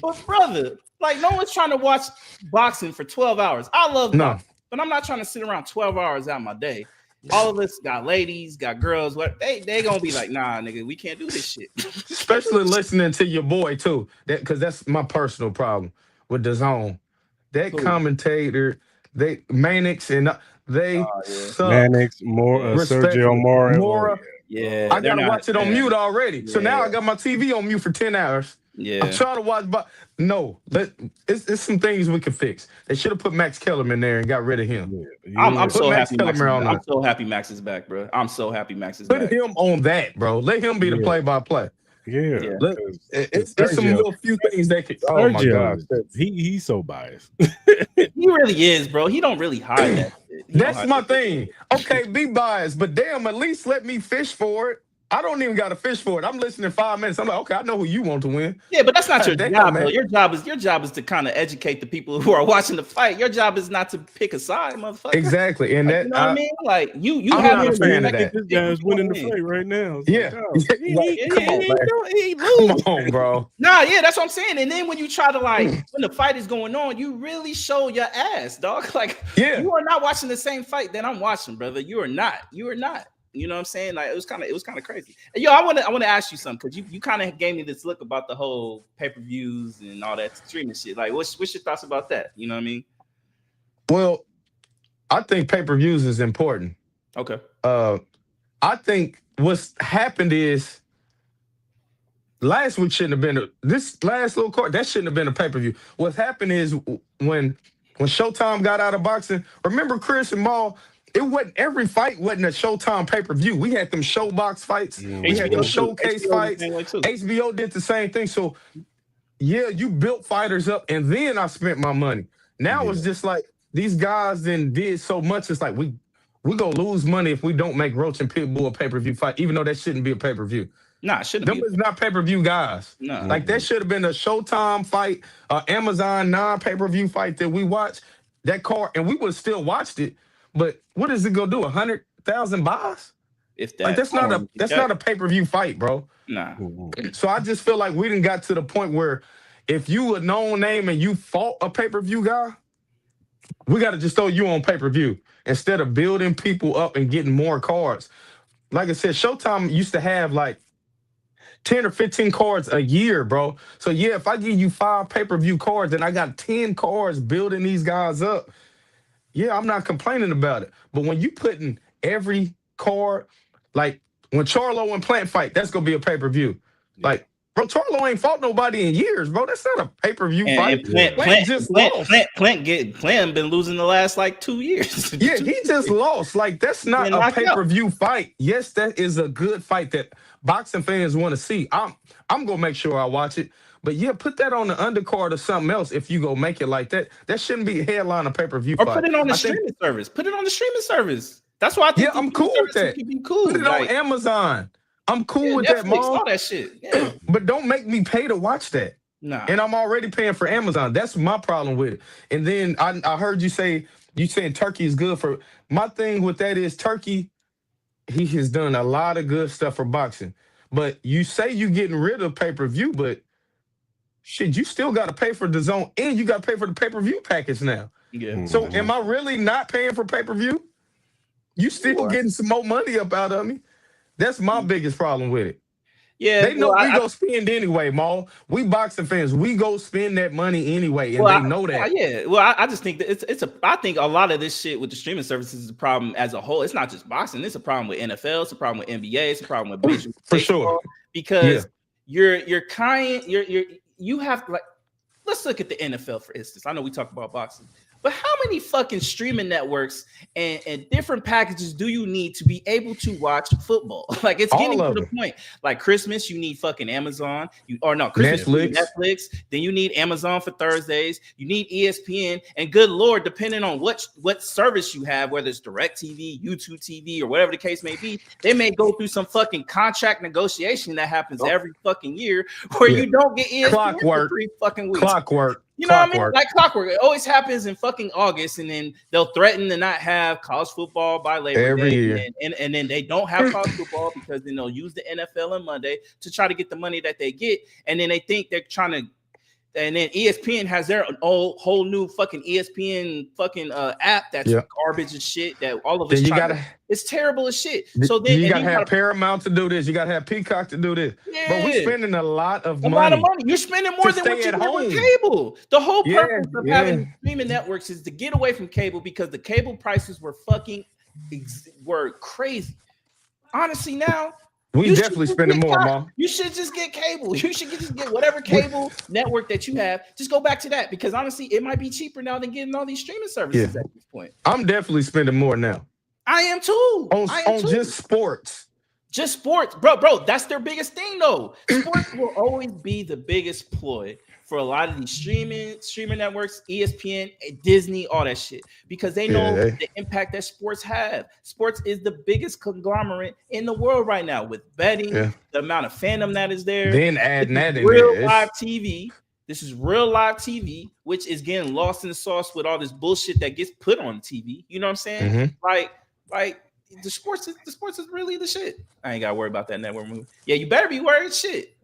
[SPEAKER 2] But brother, like no one's trying to watch boxing for 12 hours. I love
[SPEAKER 3] No.
[SPEAKER 2] boxing, but I'm not trying to sit around 12 hours out of my day. All of us got ladies, got girls. What they gonna be like? Nah, nigga, we can't do this shit.
[SPEAKER 3] Especially listening to your boy too. That because that's my personal problem with the zone. That
[SPEAKER 2] Who?
[SPEAKER 3] commentator, they Manix and they suck.
[SPEAKER 1] Mannix, more
[SPEAKER 3] Respectfully.
[SPEAKER 1] Sergio Mora.
[SPEAKER 3] Mora,
[SPEAKER 2] Yeah,
[SPEAKER 3] I
[SPEAKER 2] they're
[SPEAKER 3] gotta
[SPEAKER 2] not-
[SPEAKER 3] watch it on
[SPEAKER 2] yeah.
[SPEAKER 3] mute already. So now
[SPEAKER 2] Yeah.
[SPEAKER 3] I got my TV on mute for 10 hours.
[SPEAKER 2] Yeah,
[SPEAKER 3] I'm trying to watch, but no, it's some things we can fix. They should have put Max Kellerman there and got rid of him.
[SPEAKER 2] I'm
[SPEAKER 3] Put
[SPEAKER 2] so
[SPEAKER 3] Max
[SPEAKER 2] happy. Max is
[SPEAKER 3] Kellerman on
[SPEAKER 2] back. I'm
[SPEAKER 3] that.
[SPEAKER 2] so happy Max is back, bro. I'm so happy Max is
[SPEAKER 3] Put
[SPEAKER 2] back.
[SPEAKER 3] him on that, bro. Let him be the
[SPEAKER 1] Yeah.
[SPEAKER 3] play-by-play.
[SPEAKER 1] Yeah.
[SPEAKER 2] Yeah.
[SPEAKER 3] Look,
[SPEAKER 1] 'cause
[SPEAKER 3] It's some
[SPEAKER 1] Sergio-
[SPEAKER 3] little few things that could. Oh my
[SPEAKER 1] Sergio,
[SPEAKER 3] god,
[SPEAKER 1] he's so biased.
[SPEAKER 2] He really is, bro. He don't really hide that shit. He don't
[SPEAKER 3] that's
[SPEAKER 2] hide
[SPEAKER 3] my
[SPEAKER 2] that
[SPEAKER 3] thing. Okay, be biased, but damn, at least let me fish for it. I don't even got to fish for it. I'm listening 5 minutes. I'm like, okay, I know who you want to win.
[SPEAKER 2] Yeah, but that's not your
[SPEAKER 3] Damn,
[SPEAKER 2] job,
[SPEAKER 3] man.
[SPEAKER 2] bro. Your job is to kind of educate the people who are watching the fight. Your job is not to pick a side, motherfucker.
[SPEAKER 3] Exactly, and
[SPEAKER 2] Like,
[SPEAKER 3] that
[SPEAKER 2] you know what I mean? Like you
[SPEAKER 3] I'm
[SPEAKER 2] have
[SPEAKER 3] not
[SPEAKER 2] your
[SPEAKER 3] a fan of
[SPEAKER 1] I think
[SPEAKER 3] that.
[SPEAKER 1] this guy's winning the
[SPEAKER 2] Win.
[SPEAKER 1] fight right now. It's
[SPEAKER 3] Yeah.
[SPEAKER 1] like, oh,
[SPEAKER 3] Like, come on, man.
[SPEAKER 2] He lose.
[SPEAKER 3] Come on, bro.
[SPEAKER 2] Nah, yeah, that's what I'm saying. And then when you try to like when the fight is going on, you really show your ass, dog. Like
[SPEAKER 3] Yeah.
[SPEAKER 2] you are not watching the same fight that I'm watching, brother. You are not. You are not. You know what I'm saying? Like it was kind of crazy. And yo, I want to ask you something because you kind of gave me this look about the whole pay-per-views and all that streaming shit. Like, what's your thoughts about that? You know what I mean?
[SPEAKER 3] Well, I think pay-per-views is important.
[SPEAKER 2] Okay.
[SPEAKER 3] I think what's happened is last week shouldn't have been this last little card. That shouldn't have been a pay-per-view. What's happened is when Showtime got out of boxing, remember Cris and Mal, it wasn't every fight wasn't a Showtime pay-per-view. We had them showbox fights. We had them showcase fights. HBO did the same thing. So yeah, you built fighters up and then I spent my money. Now it's just like these guys then did so much. It's like we gonna lose money if we don't make Roach and Pitbull a pay-per-view fight, even though that shouldn't be a pay-per-view.
[SPEAKER 2] Nah, it shouldn't
[SPEAKER 3] Them
[SPEAKER 2] be.
[SPEAKER 3] is not pay-per-view guys.
[SPEAKER 2] No.
[SPEAKER 3] Like that should have been a Showtime fight, Amazon non-pay-per-view fight that we watched. That card, and we would have still watched it. But what is it gonna do? 100,000 buys?
[SPEAKER 2] If that,
[SPEAKER 3] Like that's not a pay-per-view fight, bro.
[SPEAKER 2] Nah.
[SPEAKER 3] So I just feel like we didn't got to the point where if you a known name and you fought a pay-per-view guy, we got to just throw you on pay-per-view instead of building people up and getting more cards. Like I said, Showtime used to have like 10 or 15 cards a year, bro. So yeah, if I give you 5 pay-per-view cards and I got 10 cards building these guys up, yeah, I'm not complaining about it. But when you putting every card, like when Charlo and Plant fight, that's gonna be a pay-per-view. Like Bro, Charlo ain't fought nobody in years, bro. That's not a pay-per-view fight.
[SPEAKER 2] And Plant been losing the last like 2 years.
[SPEAKER 3] Yeah, he just lost. Like, that's not a pay-per-view fight. Yes, that is a good fight that boxing fans want to see. I'm gonna make sure I watch it. But yeah, put that on the undercard or something else if you go make it like that. That shouldn't be a headline of pay-per-view fight.
[SPEAKER 2] Or put it on the streaming service. Put it on the streaming service. That's why I think
[SPEAKER 3] I'm cool with that.
[SPEAKER 2] Be cool.
[SPEAKER 3] Put it on Amazon. I'm cool with that, Mom.
[SPEAKER 2] All that shit. Yeah.
[SPEAKER 3] But don't make me pay to watch that.
[SPEAKER 2] Nah.
[SPEAKER 3] And I'm already paying for Amazon. That's my problem with it. And then I heard you saying Turkey is good for. My thing with that is Turkey, he has done a lot of good stuff for boxing. But you say you getting rid of pay-per-view, but shit, you still got to pay for the zone and you got to pay for the pay-per-view package now.
[SPEAKER 2] Yeah.
[SPEAKER 3] So am I really not paying for pay-per-view? You still getting some more money up out of me? That's my biggest problem with it.
[SPEAKER 2] Yeah,
[SPEAKER 3] they know we go spend anyway, Maul. We boxing fans, we go spend that money anyway, and they know that.
[SPEAKER 2] I just think that I think a lot of this shit with the streaming services is a problem as a whole. It's not just boxing. It's a problem with NFL. It's a problem with NBA. It's a problem with baseball.
[SPEAKER 3] For sure.
[SPEAKER 2] Because you have like, let's look at the NFL for instance. I know we talk about boxing. But how many fucking streaming networks and different packages do you need to be able to watch football? Like, it's getting to the point. Like Christmas, you need fucking Amazon. Netflix. Then you need Amazon for Thursdays. You need ESPN. And good Lord, depending on what service you have, whether it's DirecTV, YouTube TV, or whatever the case may be, they may go through some fucking contract negotiation that happens every fucking year where you don't get ESPN for 3 fucking weeks.
[SPEAKER 3] Clockwork.
[SPEAKER 2] You know what I mean? Like clockwork. It always happens in fucking August, and then they'll threaten to not have college football by Labor Day.
[SPEAKER 3] Year.
[SPEAKER 2] And then they don't have college football because then they'll use the NFL on Monday to try to get the money that they get. And then they think they're trying to. And then ESPN has their whole new fucking ESPN fucking app that's garbage and shit that all of us it's terrible as shit. So then
[SPEAKER 3] you gotta have Paramount to do this. You gotta have Peacock to do this.
[SPEAKER 2] Yeah.
[SPEAKER 3] But we're spending a lot of money.
[SPEAKER 2] You're spending more than what you do with cable. The whole purpose of having streaming networks is to get away from cable because the cable prices were crazy. Honestly, now.
[SPEAKER 3] We definitely spending more, Mom.
[SPEAKER 2] You should just get cable. You should just get whatever cable network that you have. Just go back to that because honestly, it might be cheaper now than getting all these streaming services at this point.
[SPEAKER 3] I'm definitely spending more now.
[SPEAKER 2] I am too.
[SPEAKER 3] On just sports.
[SPEAKER 2] Just sports, bro. That's their biggest thing, though. Sports will always be the biggest ploy for a lot of these streaming networks, ESPN, Disney, all that shit, because they know the impact that sports have. Sports is the biggest conglomerate in the world right now with betting, the amount of fandom that is there.
[SPEAKER 3] Then adding that in
[SPEAKER 2] real live TV. This is real live TV, which is getting lost in the sauce with all this bullshit that gets put on TV. You know what I'm saying?
[SPEAKER 3] Mm-hmm.
[SPEAKER 2] Like the sports is really the shit. I ain't gotta worry about that network move. Yeah, you better be worried shit.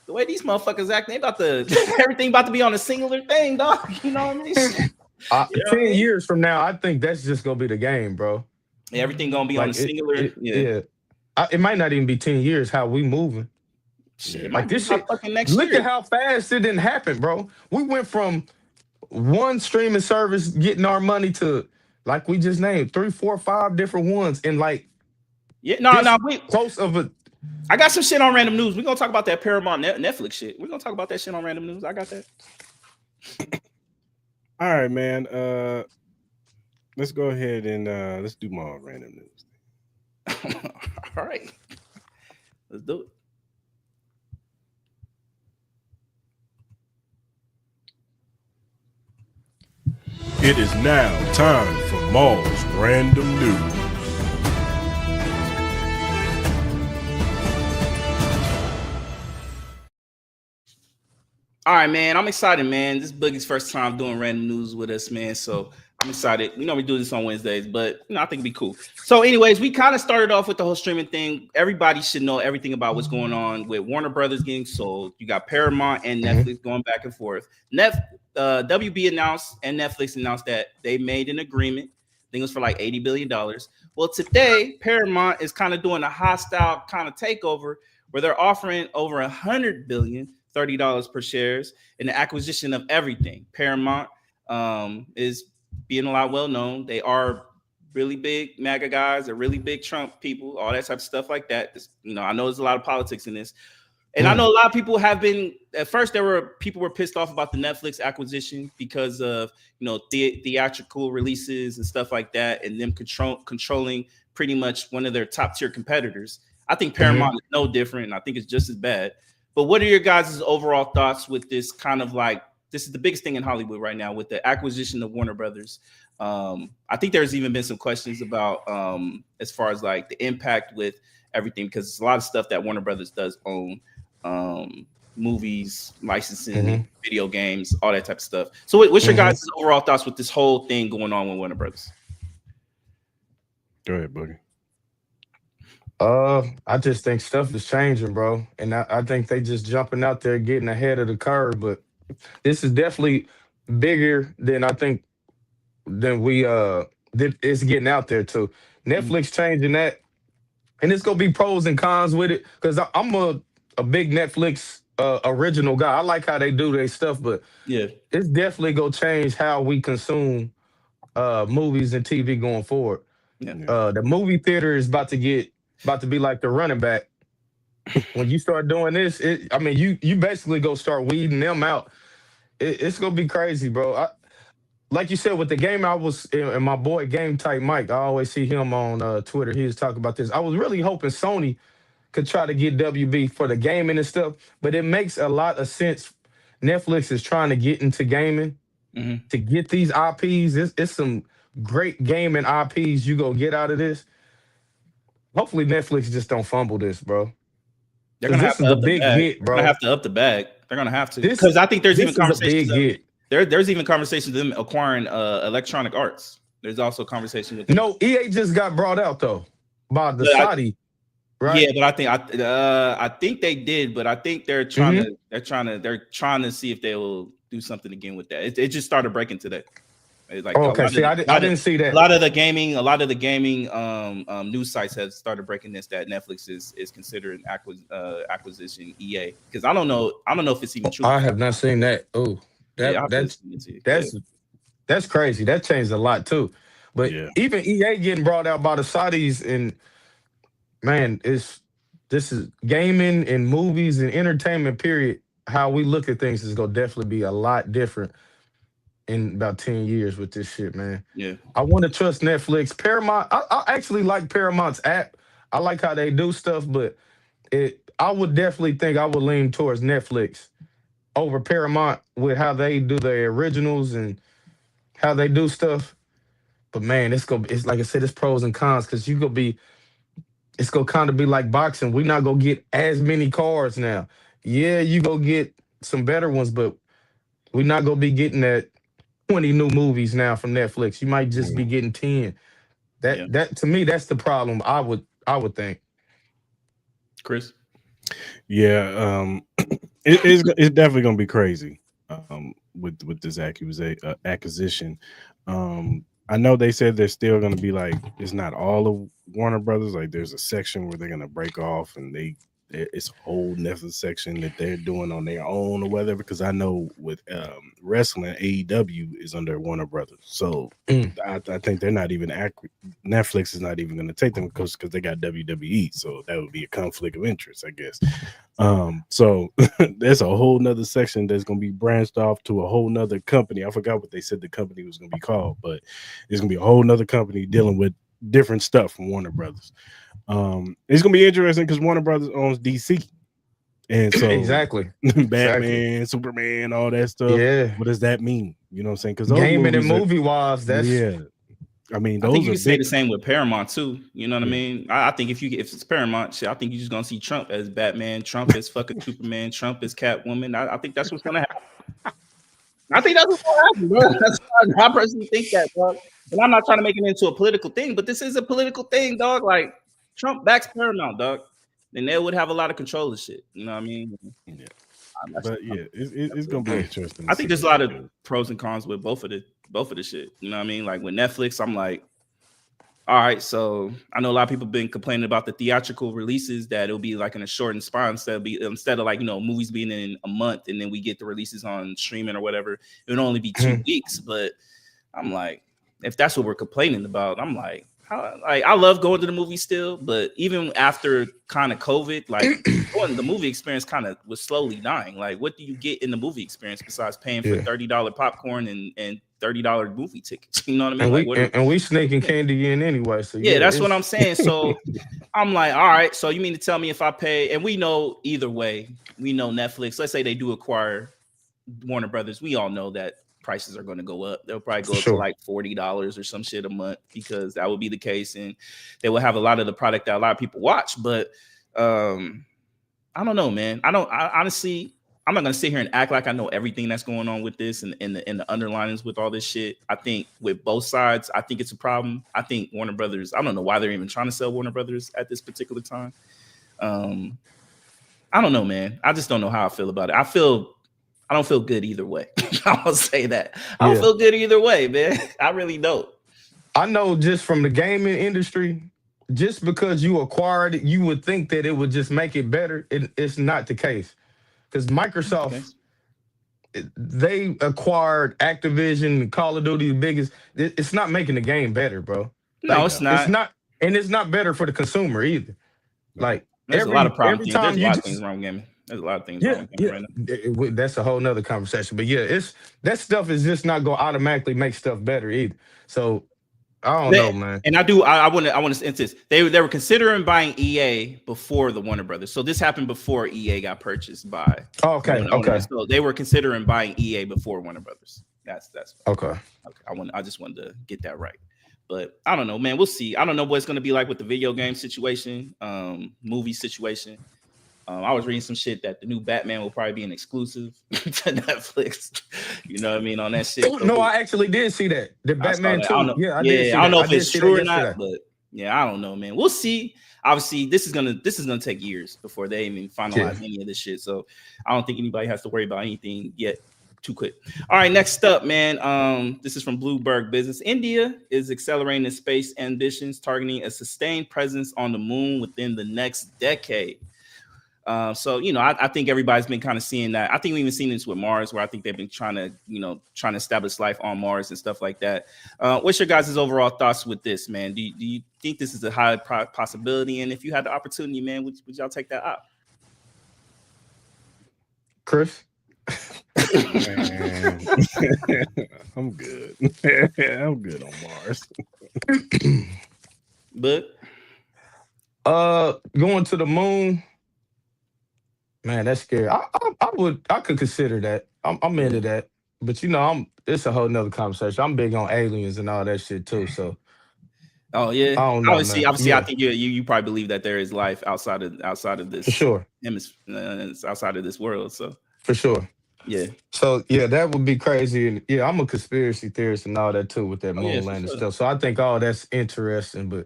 [SPEAKER 2] The way these motherfuckers act, they about to everything about to be on a singular thing, dog. You know what I mean?
[SPEAKER 3] 10 years from now, I think that's just gonna be the game, bro.
[SPEAKER 2] Yeah, everything gonna be on a singular.
[SPEAKER 3] It might not even be 10 years. How we moving?
[SPEAKER 2] Shit,
[SPEAKER 3] like this shit. Look at how fast it didn't happen, bro. We went from one streaming service getting our money to, like we just named, 3, 4, 5 different ones, and like
[SPEAKER 2] we
[SPEAKER 3] close of a.
[SPEAKER 2] I got some shit on random news. We're gonna talk about that Paramount Netflix shit. We're gonna talk about that shit on random news. I got that.
[SPEAKER 1] All right, man. Let's go ahead and let's do more random news.
[SPEAKER 2] All right. Let's do
[SPEAKER 1] it. It is now time for Maul's random news.
[SPEAKER 2] All right, man. I'm excited, man. This is Boogie's first time doing random news with us, man. So I'm excited. You know, we do this on Wednesdays, but I think it'd be cool. So, anyways, we kind of started off with the whole streaming thing. Everybody should know everything about what's going on with Warner Brothers getting sold. You got Paramount and Netflix going back and forth. WB announced and Netflix announced that they made an agreement. I think it was for like $80 billion. Well, today, Paramount is kind of doing a hostile kind of takeover where they're offering over $100 billion. $30 per shares in the acquisition of everything. Paramount is being a lot well known. They are really big MAGA guys. They're really big Trump people, all that type of stuff like that. You know, I know there's a lot of politics in this. And I know a lot of people have been at first. People were pissed off about the Netflix acquisition because of theatrical releases and stuff like that, and them controlling pretty much one of their top tier competitors. I think Paramount is no different, and I think it's just as bad. But what are your guys' overall thoughts with this kind of like this is the biggest thing in Hollywood right now with the acquisition of Warner Brothers? I think there's even been some questions about as far as like the impact with everything because it's a lot of stuff that Warner Brothers does own. Movies, licensing, video games, all that type of stuff. So what's your guys' overall thoughts with this whole thing going on with Warner Brothers?
[SPEAKER 1] Go ahead, Boogie.
[SPEAKER 3] I just think stuff is changing, bro. And I think they just jumping out there getting ahead of the curve. But this is definitely bigger than I think than it's getting out there too. Netflix changing that. And it's gonna be pros and cons with it. Cause I'm a big Netflix original guy. I like how they do their stuff, but it's definitely gonna change how we consume movies and TV going forward. The movie theater is about to be like the running back. When you start doing this, you basically go start weeding them out. It's gonna be crazy, bro. Like you said, with the game, and my boy Game Type Mike, I always see him on Twitter. He was talking about this. I was really hoping Sony could try to get WB for the gaming and stuff, but it makes a lot of sense. Netflix is trying to get into gaming to get these IPs. It's some great gaming IPs you go get out of this. Hopefully Netflix just don't fumble this, bro.
[SPEAKER 2] They're gonna have to up the big hit, bro. They're gonna have to up the bag. They're gonna have to because I think there's even conversations. There's even conversations of them acquiring Electronic Arts. There's also conversation with them.
[SPEAKER 3] No, EA just got brought out though by the Saudi. Right.
[SPEAKER 2] Yeah, but I think they did, but I think they're trying to see if they will do something again with that. It just started breaking today. Like
[SPEAKER 3] okay, see, I didn't see that.
[SPEAKER 2] A lot of the gaming news sites have started breaking this that Netflix is considering acquisition EA because I don't know if it's even true.
[SPEAKER 3] I have not seen that. Oh, that's crazy. That changed a lot too. But even EA getting brought out by the Saudis and. Man, this is gaming and movies and entertainment, period. How we look at things is going to definitely be a lot different in about 10 years with this shit, man.
[SPEAKER 2] Yeah.
[SPEAKER 3] I want to trust Netflix. Paramount, I actually like Paramount's app. I like how they do stuff, but I would definitely think I would lean towards Netflix over Paramount with how they do their originals and how they do stuff. But, man, it's like I said, it's pros and cons because it's going to kind of be like boxing. We're not going to get as many cards now. Yeah, you go get some better ones, but we're not going to be getting that 20 new movies now from Netflix. You might just be getting 10. That to me, that's the problem I would think.
[SPEAKER 2] Chris?
[SPEAKER 1] Yeah, it's definitely going to be crazy with this acquisition. I know they said they're still going to be like, it's not all of Warner Brothers. Like there's a section where they're going to break off and it's a whole Netflix section that they're doing on their own or whatever. Because I know with wrestling, AEW is under Warner Brothers. So I think they're not even Netflix is not even going to take them because they got WWE. So that would be a conflict of interest, I guess. So there's a whole nother section that's going to be branched off to a whole nother company. I forgot what they said the company was going to be called, but it's going to be a whole nother company dealing with different stuff from Warner Brothers. It's going to be interesting because Warner Brothers owns DC. And so
[SPEAKER 3] exactly
[SPEAKER 1] Batman, Superman, all that stuff.
[SPEAKER 3] Yeah.
[SPEAKER 1] What does that mean? You know what I'm saying? Because
[SPEAKER 3] gaming and movie wise, that's
[SPEAKER 1] I mean,
[SPEAKER 2] I think you can say the same with Paramount too. You know what I mean? I think if it's Paramount, shit, I think you're just gonna see Trump as Batman, Trump as fucking Superman, Trump as Catwoman. I think that's what's gonna happen. I think that's what's gonna happen, bro. I personally think that, dog. And I'm not trying to make it into a political thing, but this is a political thing, dog. Like Trump backs Paramount, dog. Then they would have a lot of control of shit. You know what I mean?
[SPEAKER 1] Yeah. But yeah, it's gonna be interesting.
[SPEAKER 2] I think there's a lot of pros and cons with both of the shit. You know what I mean? Like with Netflix, I'm like, all right, so I know a lot of people been complaining about the theatrical releases that it'll be like in a shortened spot instead of like, you know, movies being in a month and then we get the releases on streaming or whatever. It would only be 2 weeks. But I'm like, if that's what we're complaining about, I'm like, I love going to the movie still, but even after kind of COVID, like the movie experience kind of was slowly dying. Like, what do you get in the movie experience besides paying for $30 popcorn and $30 movie tickets? You know what I mean?
[SPEAKER 3] And we sneaking candy in anyway. So
[SPEAKER 2] that's what I'm saying. So I'm like, all right. So you mean to tell me if I pay, and we know either way, we know Netflix. Let's say they do acquire Warner Brothers. We all know that prices are going to go up. They'll probably go up to like $40 or some shit a month, because that would be the case, and they will have a lot of the product that a lot of people watch. But I don't know, man. Honestly, I'm not gonna sit here and act like I know everything that's going on with this and the underlinings with all this shit. I think with both sides, I think it's a problem. I think Warner Brothers, I don't know why they're even trying to sell Warner Brothers at this particular time. I don't know, man. I just don't know how I feel about it. I don't feel good either way. I'll say that. I don't feel good either way, man. I really don't.
[SPEAKER 3] I know just from the gaming industry, just because you acquired it, you would think that it would just make it better. It's not the case. Because Microsoft, they acquired Activision, Call of Duty, the biggest. It's not making the game better, bro.
[SPEAKER 2] No, it's not.
[SPEAKER 3] It's not, and it's not better for the consumer either. Like
[SPEAKER 2] there's a lot of problems. There's a lot of things wrong with gaming. There's a lot of things wrong with gaming right now.
[SPEAKER 3] That's a whole nother conversation. But that stuff is just not going to automatically make stuff better either. So I don't know, man.
[SPEAKER 2] And I want to insist. They were considering buying EA before the Warner Brothers. So this happened before EA got purchased by.
[SPEAKER 3] Okay.
[SPEAKER 2] So they were considering buying EA before Warner Brothers. That's
[SPEAKER 3] okay.
[SPEAKER 2] I just wanted to get that right. But I don't know, man. We'll see. I don't know what it's going to be like with the video game situation, movie situation. I was reading some shit that the new Batman will probably be an exclusive to Netflix. You know what I mean? On that shit.
[SPEAKER 3] No, I actually did see that. The Batman 2.
[SPEAKER 2] I don't know if it's true or not, but I don't know, man. We'll see. Obviously, this is gonna take years before they even finalize any of this shit. So I don't think anybody has to worry about anything yet too quick. All right, next up, man. This is from Bloomberg Business. India is accelerating its space ambitions, targeting a sustained presence on the moon within the next decade. So I think everybody's been kind of seeing that. I think we've even seen this with Mars, where I think they've been trying to establish life on Mars and stuff like that. What's your guys' overall thoughts with this, man? Do you think this is a high possibility? And if you had the opportunity, man, would y'all take that up?
[SPEAKER 3] Chris?
[SPEAKER 1] Man. I'm good. I'm good on Mars.
[SPEAKER 2] But
[SPEAKER 3] going to the moon. Man, that's scary. I could consider that. I'm into that. But it's a whole nother conversation. I'm big on aliens and all that shit too. So
[SPEAKER 2] I don't know, obviously,
[SPEAKER 3] yeah.
[SPEAKER 2] I think you probably believe that there is life outside of this.
[SPEAKER 3] For sure.
[SPEAKER 2] Outside of this world. So
[SPEAKER 3] for sure.
[SPEAKER 2] Yeah.
[SPEAKER 3] So that would be crazy. And I'm a conspiracy theorist and all that too with that moon landing stuff. So I think all that's interesting, but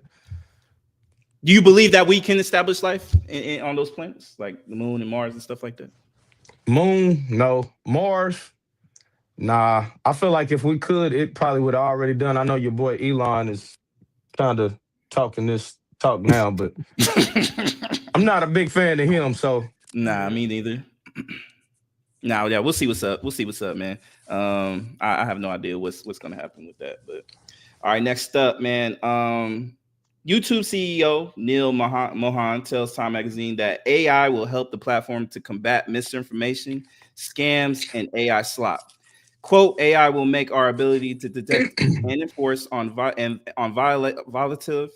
[SPEAKER 2] do you believe that we can establish life on those planets, like the moon and Mars and stuff like that?
[SPEAKER 3] Moon, no. Mars, nah. I feel like if we could, it probably would have already done. I know your boy Elon is kind of talking this talk now, but I'm not a big fan of him. So
[SPEAKER 2] nah, me neither. Nah, we'll see what's up. We'll see what's up, man. I have no idea what's gonna happen with that. But all right, next up, man. YouTube CEO Neil Mohan tells Time Magazine that AI will help the platform to combat misinformation, scams, and AI slop. Quote, AI will make our ability to detect and enforce on violative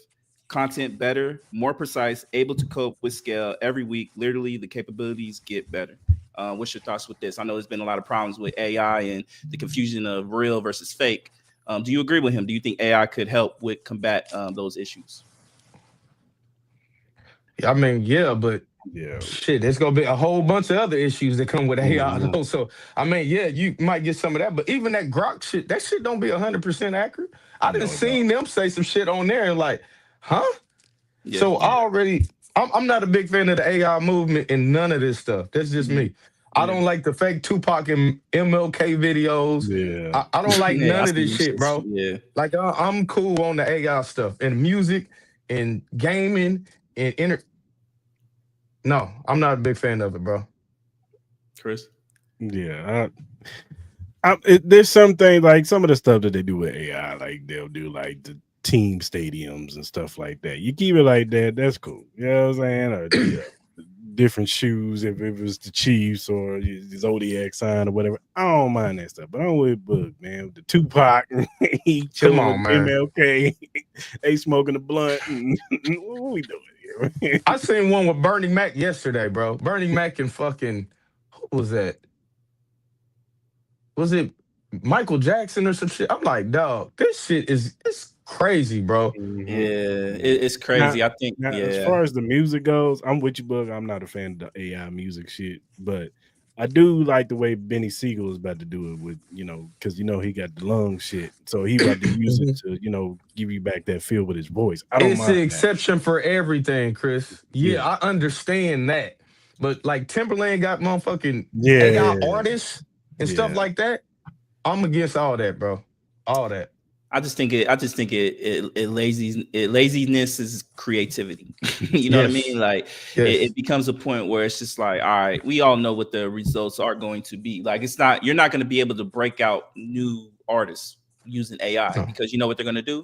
[SPEAKER 2] content better, more precise, able to cope with scale every week. Literally, the capabilities get better. What's your thoughts with this? I know there's been a lot of problems with AI and the confusion of real versus fake. Do you agree with him? Do you think AI could help with combat those issues?
[SPEAKER 3] I mean, but shit, there's gonna be a whole bunch of other issues that come with AI. Mm-hmm. So I mean, you might get some of that, but even that Grok shit, that shit don't be 100% accurate. I done seen them say some shit on there and like, huh? Yeah, so I'm not a big fan of the AI movement and none of this stuff. That's just me. I don't like the fake Tupac and MLK videos. Yeah. I don't like none of this shit, bro. Yeah. Like I'm cool on the AI stuff and music and gaming and No, I'm not a big fan of it, bro.
[SPEAKER 2] Chris?
[SPEAKER 1] Yeah. There's some things like some of the stuff that they do with AI, like they'll do like team stadiums and stuff like that. You keep it like that, that's cool. You know what I'm saying? Or different shoes if it was the Chiefs or the Zodiac sign or whatever. I don't mind that stuff. But I'm with Boog, man. With the Tupac, he
[SPEAKER 3] Come
[SPEAKER 1] chilling
[SPEAKER 3] on,
[SPEAKER 1] with
[SPEAKER 3] man.
[SPEAKER 1] MLK. They smoking a blunt. What we doing here?
[SPEAKER 3] I seen one with Bernie Mac yesterday, bro. Bernie Mac and fucking who was that? Was it Michael Jackson or some shit? I'm like, dog, this shit it's crazy, bro.
[SPEAKER 2] Yeah,
[SPEAKER 1] Mhm.
[SPEAKER 2] it's crazy. I think,
[SPEAKER 1] Now, as
[SPEAKER 2] yeah.
[SPEAKER 1] far as the music goes, I'm with you, Bug. I'm not a fan of the AI music shit, but I do like the way Benny Siegel is about to do it with, because he got the lung shit, so he about to use it to, give you back that feel with his voice. I don't
[SPEAKER 3] It's the
[SPEAKER 1] mind that.
[SPEAKER 3] exception for everything, Chris. Yeah, I understand that. But like Timberland got motherfucking AI artists and stuff like that. I'm against all that, bro. All that.
[SPEAKER 2] I just think laziness is creativity. You know what I mean? Like it becomes a point where it's just like, all right, we all know what the results are going to be. Like you're not going to be able to break out new artists using AI because you know what they're going to do?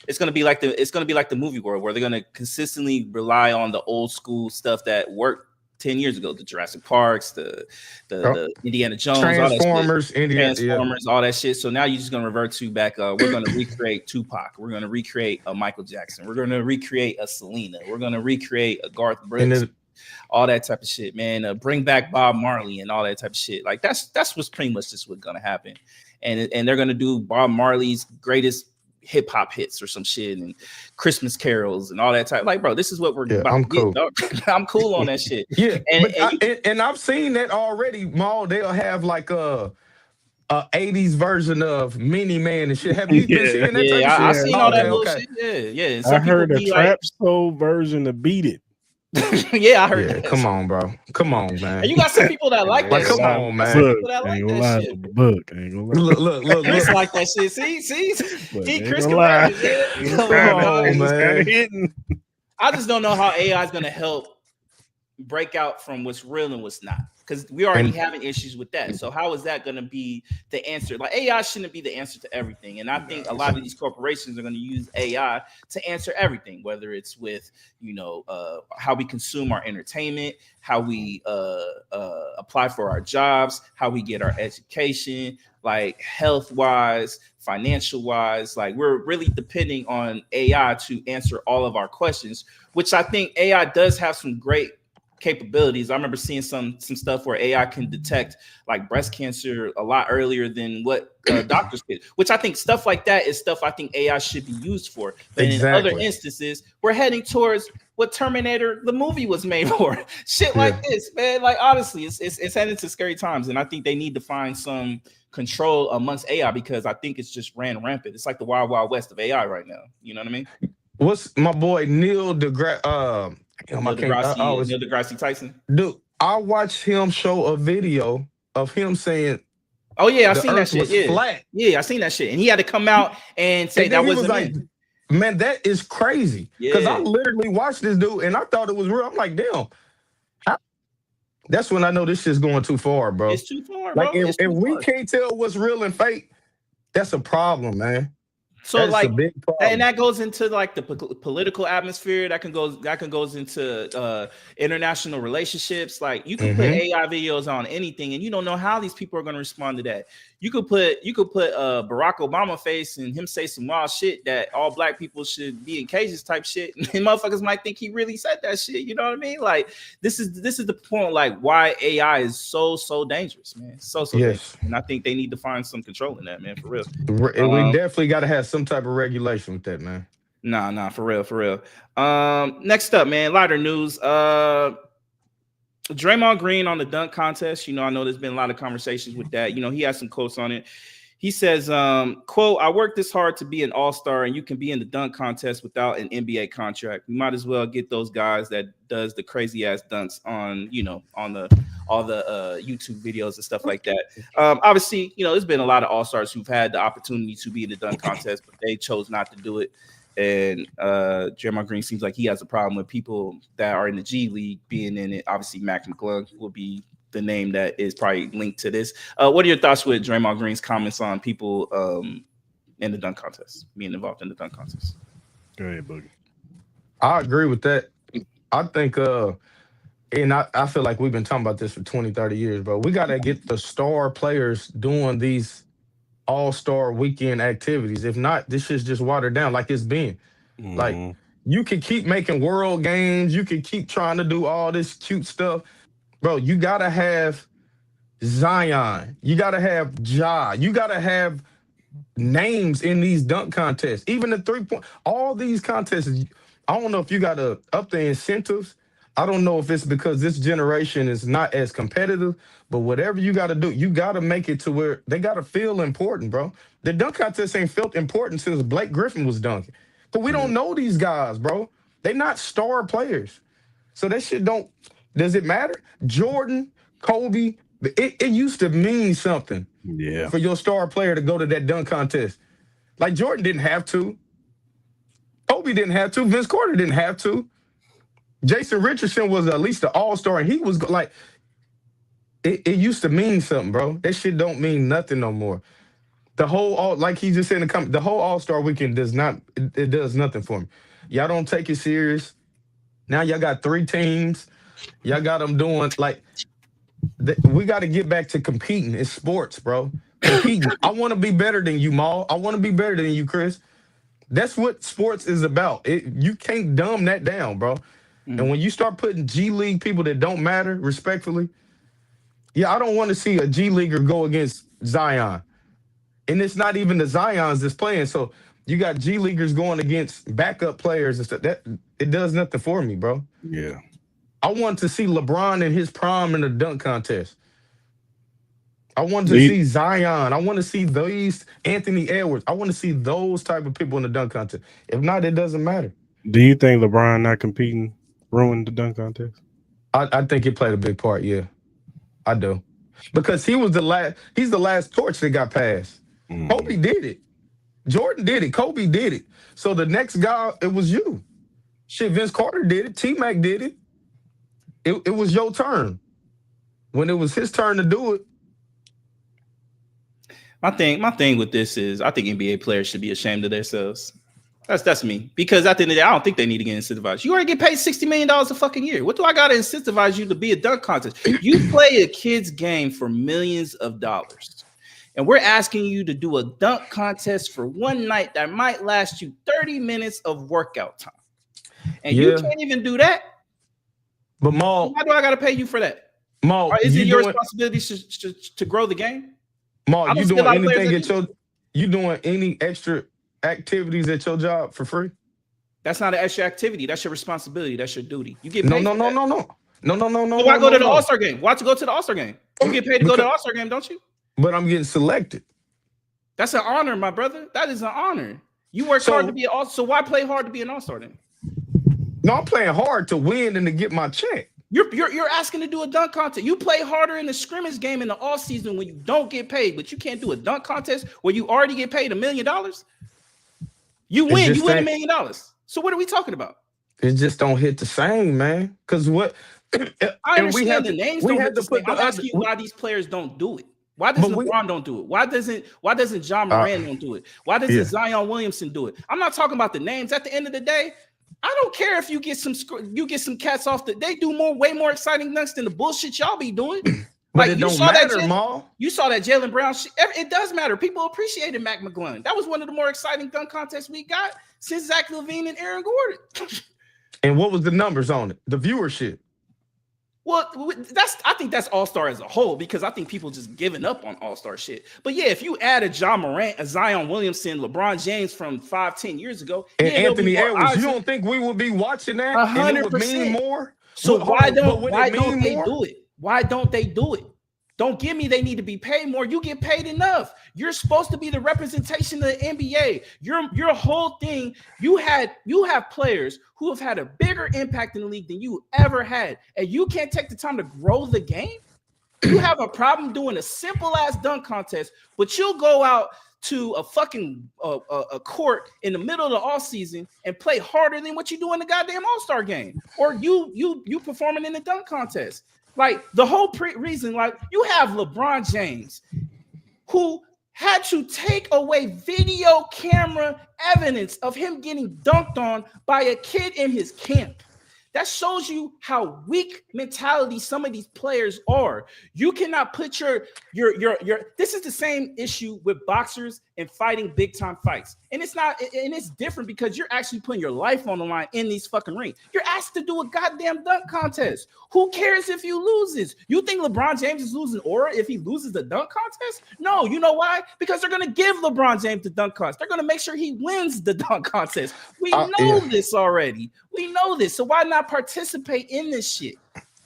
[SPEAKER 2] It's going to be like the movie world where they're going to consistently rely on the old school stuff that worked 10 years ago, the Jurassic Parks, the Indiana Jones,
[SPEAKER 3] Transformers,
[SPEAKER 2] all that shit. So now you're just gonna revert to back. We're gonna recreate Tupac. We're gonna recreate a Michael Jackson. We're gonna recreate a Selena. We're gonna recreate a Garth Brooks. All that type of shit, man. Bring back Bob Marley and all that type of shit. Like that's what's pretty much just what's gonna happen. And they're gonna do Bob Marley's greatest hip hop hits or some shit and Christmas carols and all that type. Like, bro, this is what we're about.
[SPEAKER 3] I'm cool.
[SPEAKER 2] I'm cool on that shit.
[SPEAKER 3] Yeah, and I've seen that already. Maul, they'll have like a 80s version of Mini Man and shit. Have you been seeing that?
[SPEAKER 2] Yeah, I seen all that bullshit. Yeah. And
[SPEAKER 1] I heard a trap soul version of Beat It.
[SPEAKER 2] Yeah, I heard that.
[SPEAKER 3] Come on, bro. Come on, man.
[SPEAKER 2] And you got some people that like that.
[SPEAKER 3] Come on, man.
[SPEAKER 1] Look,
[SPEAKER 3] look.
[SPEAKER 2] Chris like that shit. See, Chris
[SPEAKER 3] Come on, man.
[SPEAKER 2] I just don't know how AI is gonna help break out from what's real and what's not, because we already having issues with that. So how is that going to be the answer? Like, AI shouldn't be the answer to everything, and I think a lot of these corporations are going to use AI to answer everything, whether it's with how we consume our entertainment, how we apply for our jobs, how we get our education, like health wise, financial wise. Like, we're really depending on AI to answer all of our questions, which I think AI does have some great capabilities. I remember seeing some stuff where AI can detect like breast cancer a lot earlier than what doctors could, which I think stuff like that is stuff I think AI should be used for. But in other instances, we're heading towards what Terminator the movie was made for. Shit like this, man. Like, honestly, it's heading to scary times, and I think they need to find some control amongst AI, because I think it's just ran rampant. It's like the wild west of AI right now. You know what I mean?
[SPEAKER 3] What's my boy Neil deGrasse
[SPEAKER 2] Tyson?
[SPEAKER 3] Dude, I watched him show a video of him saying,
[SPEAKER 2] "Oh yeah, I seen that shit. Yeah,
[SPEAKER 3] flat.
[SPEAKER 2] Yeah, I seen that shit." And he had to come out and say that wasn't
[SPEAKER 3] like, man, that is crazy. Because I literally watched this dude and I thought it was real. I'm like, damn. That's when I know this shit's going too far, bro.
[SPEAKER 2] It's too far, bro.
[SPEAKER 3] Like, if we can't tell what's real and fake, that's a problem, man.
[SPEAKER 2] So that's like, a big problem. And that goes into like the political atmosphere. That can goes into international relationships. Like, you can put AI videos on anything, and you don't know how these people are going to respond to that. You could put Barack Obama face and him say some wild shit that all black people should be in cages type shit, and motherfuckers might think he really said that shit. You know what I mean? Like, this is the point, like, why AI is so dangerous, man. So dangerous. And I think they need to find some control in that, man, for real.
[SPEAKER 3] We definitely got to have some type of regulation with that, man.
[SPEAKER 2] Nah, for real. Next up, man, lighter news. Draymond Green on the dunk contest. I know there's been a lot of conversations with that. He has some quotes on it. He says, quote, "I worked this hard to be an all-star, and you can be in the dunk contest without an NBA contract. We might as well get those guys that does the crazy ass dunks on, all the YouTube videos and stuff like that." Obviously, there's been a lot of all-stars who've had the opportunity to be in the dunk contest, but they chose not to do it. And Draymond Green seems like he has a problem with people that are in the G League being in it. Obviously, Mac McClung will be the name that is probably linked to this. What are your thoughts with Draymond Green's comments on people, in the dunk contest, being involved in the dunk contest.
[SPEAKER 1] Go ahead, Boogie.
[SPEAKER 3] I agree with that. I think and I feel like we've been talking about this for 20, 30 years, bro. We gotta get the star players doing these all-star weekend activities. If not, this shit's just watered down like it's been. Like you can keep making world games, you can keep trying to do all this cute stuff. Bro, you gotta have Zion, you gotta have Ja, you gotta have names in these dunk contests, even the 3-point, all these contests. I don't know if you got to up the incentives. I don't know if it's because this generation is not as competitive, but whatever you got to do, you got to make it to where they got to feel important, bro. The dunk contest ain't felt important since Blake Griffin was dunking. But we don't know these guys, bro. They not star players. So that shit does it matter? Jordan, Kobe, it used to mean something for your star player to go to that dunk contest. Like Jordan didn't have to. Kobe didn't have to. Vince Carter didn't have to. Jason Richardson was at least an all-star, and he was like, it used to mean something, bro. That shit don't mean nothing no more. The whole, like he just said in the comment, the whole all-star weekend does nothing for me. Y'all don't take it serious. Now y'all got 3 teams. Y'all got them doing, like, we got to get back to competing. It's sports, bro. Competing. I want to be better than you, Maul. I want to be better than you, Chris. That's what sports is about. You can't dumb that down, bro. And when you start putting G League people that don't matter, respectfully, I don't want to see a G Leaguer go against Zion. And it's not even the Zions that's playing. So you got G Leaguers going against backup players and stuff. It does nothing for me, bro.
[SPEAKER 1] Yeah.
[SPEAKER 3] I want to see LeBron in his prime in the dunk contest. I want to see Zion. I want to see these Anthony Edwards. I want to see those type of people in the dunk contest. If not, it doesn't matter.
[SPEAKER 1] Do you think LeBron not competing ruined the dunk contest?
[SPEAKER 3] I think it played a big part, yeah. I do. Because he's the last torch that got passed. Kobe did it. Jordan did it. Kobe did it. So the next guy, it was you. Shit, Vince Carter did it. T-Mac did it. It was your turn. When it was his turn to do it.
[SPEAKER 2] My thing with this is I think NBA players should be ashamed of themselves. That's me. Because at the end of the day, I don't think they need to get incentivized. You already get paid $60 million a fucking year. What do I gotta incentivize you to be a dunk contest? You play a kid's game for millions of dollars. And we're asking you to do a dunk contest for one night that might last you 30 minutes of workout time. And you can't even do that.
[SPEAKER 3] But Maul,
[SPEAKER 2] why do I gotta pay you for that?
[SPEAKER 3] Maul,
[SPEAKER 2] or is it your responsibility to grow the game?
[SPEAKER 3] Maul, you doing anything you doing any extra activities at your job for free?
[SPEAKER 2] That's not an extra activity. That's your responsibility. That's your duty. You get
[SPEAKER 3] paid. No.
[SPEAKER 2] So why go to the All-Star game? Why to go to the All-Star game? You get paid to go to the All-Star game, don't you?
[SPEAKER 3] But I'm getting selected.
[SPEAKER 2] That's an honor, my brother. That is an honor. You work hard to be an All-Star. So why play hard to be an All-Star then?
[SPEAKER 3] No, I'm playing hard to win and to get my check.
[SPEAKER 2] You're asking to do a dunk contest. You play harder in the scrimmage game in the off season when you don't get paid, but you can't do a dunk contest where you already get paid $1 million. You win $1 million. So what are we talking about? It
[SPEAKER 3] just don't hit the same, man. Because what
[SPEAKER 2] I understand the names don't hit the same. I'm asking you why these players don't do it. Why does LeBron don't do it? Why doesn't John Moran don't do it? Why doesn't Zion Williamson do it? I'm not talking about the names. At the end of the day, I don't care if you get some cats off they do way more exciting dunks than the bullshit y'all be doing.
[SPEAKER 3] But like, it don't matter, Maul.
[SPEAKER 2] You saw that Jaylen Brown shit. It does matter. People appreciated Mac McClung. That was one of the more exciting dunk contests we got since Zach LaVine and Aaron Gordon.
[SPEAKER 3] And what was the numbers on it? The viewership.
[SPEAKER 2] Well, I think that's All-Star as a whole, because I think people just giving up on All-Star shit. But yeah, if you add a John Morant, a Zion Williamson, LeBron James from 5-10 years ago,
[SPEAKER 3] and Anthony Edwards, you don't think we would be watching that?
[SPEAKER 2] 100%.
[SPEAKER 3] It would mean more.
[SPEAKER 2] So why don't they do it? Why don't they do it? Don't give me they need to be paid more. You get paid enough. You're supposed to be the representation of the NBA. Your whole thing, you have players who have had a bigger impact in the league than you ever had, and you can't take the time to grow the game. You have a problem doing a simple ass dunk contest, but you'll go out to a fucking a court in the middle of the off season and play harder than what you do in the goddamn All-Star game, or you performing in the dunk contest. Like the whole reason, like you have LeBron James, who had to take away video camera evidence of him getting dunked on by a kid in his camp. That shows you how weak mentality some of these players are. You cannot put your this is the same issue with boxers and fighting big time fights. And it's different because you're actually putting your life on the line in these fucking rings. You're asked to do a goddamn dunk contest. Who cares if you loses? You think LeBron James is losing aura if he loses the dunk contest? No, you know why? Because they're gonna give LeBron James the dunk contest. They're gonna make sure he wins the dunk contest. We know this already. We know this. So why not participate in this shit?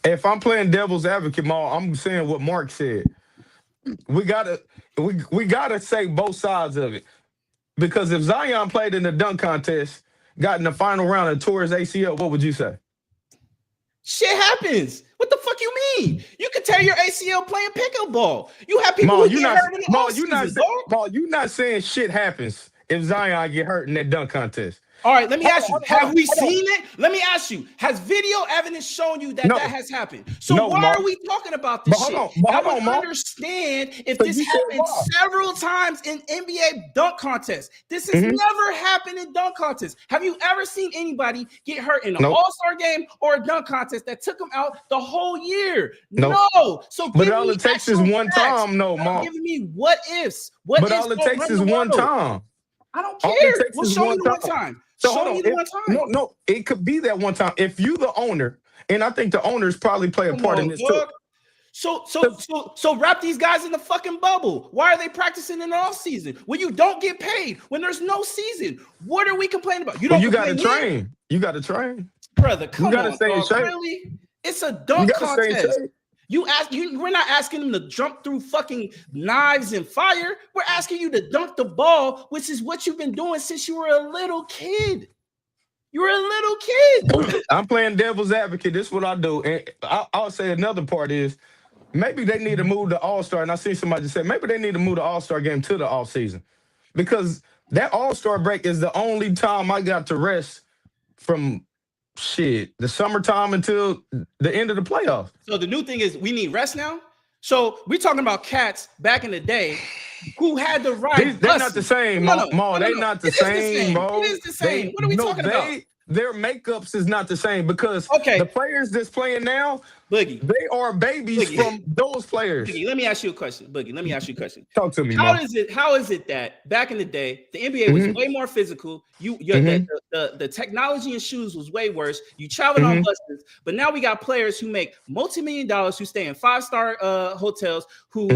[SPEAKER 3] If I'm playing devil's advocate, Maul, I'm saying what Mark said. We gotta say both sides of it. Because if Zion played in the dunk contest, got in the final round and tore his ACL, what would you say?
[SPEAKER 2] Shit happens. What the fuck you mean? You could tear your ACL playing pickup ball. You have people who get hurt in the offseason.
[SPEAKER 3] You're not saying shit happens if Zion get hurt in that dunk contest.
[SPEAKER 2] All right, let me ask you. Have we seen it? Let me ask you. Has video evidence shown you that that has happened? So why are we talking about this shit? I would understand if this happened several times in NBA dunk contests. This has never happened in dunk contests. Have you ever seen anybody get hurt in an All-Star game or a dunk contest that took them out the whole year? No. So,
[SPEAKER 3] but all it takes is one time. No,
[SPEAKER 2] Mom. Giving me what ifs. But
[SPEAKER 3] all it takes is one time.
[SPEAKER 2] I don't care. We'll show you the one time.
[SPEAKER 3] So hold on. No, it could be that one time. If you the owner, and I think the owners probably play a part in this too.
[SPEAKER 2] So wrap these guys in the fucking bubble. Why are they practicing in the off season when you don't get paid, when there's no season? What are we complaining about? You got to
[SPEAKER 3] train. You got to train,
[SPEAKER 2] brother. Come on, stay in shape. Really? It's a dunk contest. We're not asking them to jump through fucking knives and fire. We're asking you to dunk the ball, which is what you've been doing since you were a little kid. You were a little kid.
[SPEAKER 3] I'm playing devil's advocate. This is what I do. And I'll say another part is maybe they need to move the All-Star. And I see somebody say maybe they need to move the All-Star game to the offseason. Because that All-Star break is the only time I got to rest from the summertime until the end of the playoffs.
[SPEAKER 2] So the new thing is we need rest now. So we're talking about cats back in the day who had the right.
[SPEAKER 3] They're not the same, Maul. They're not the same, bro.
[SPEAKER 2] It is the same. What are we talking about?
[SPEAKER 3] Their makeups is not the same because the players that's playing now,
[SPEAKER 2] Boogie,
[SPEAKER 3] they are babies from those players.
[SPEAKER 2] Boogie, let me ask you a question. Boogie, let me ask you a question.
[SPEAKER 3] Talk to me,
[SPEAKER 2] How is it that back in the day, the NBA was way more physical? The technology in shoes was way worse. You traveled on buses, but now we got players who make multi-million dollars, who stay in 5-star hotels, who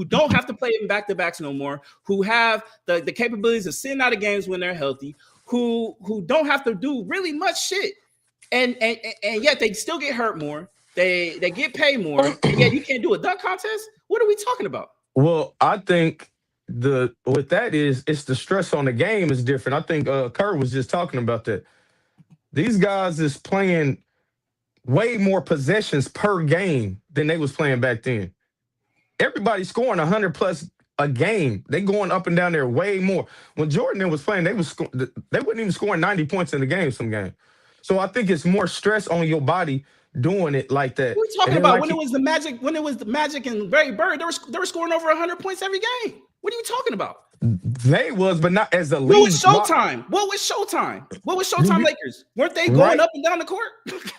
[SPEAKER 2] don't have to play in back-to-backs no more, who have the capabilities of sitting out of games when they're healthy, who don't have to do really much shit, and yet they still get hurt more. They get paid more. And yet you can't do a dunk contest. What are we talking about?
[SPEAKER 3] Well, I think it's the stress on the game is different. I think Kerr was just talking about that. These guys is playing way more possessions per game than they was playing back then. Everybody's scoring 100 plus a game. They going up and down there way more. When Jordan was playing, they wasn't even scoring 90 points in the game some game. So I think it's more stress on your body doing it like that.
[SPEAKER 2] What are we talking about? When it was the Magic and Barry Bird, they were scoring over 100 points every game. What are you talking about?
[SPEAKER 3] They was, but not as a league.
[SPEAKER 2] What was Showtime? What was Showtime Lakers? Weren't they going up and down the court?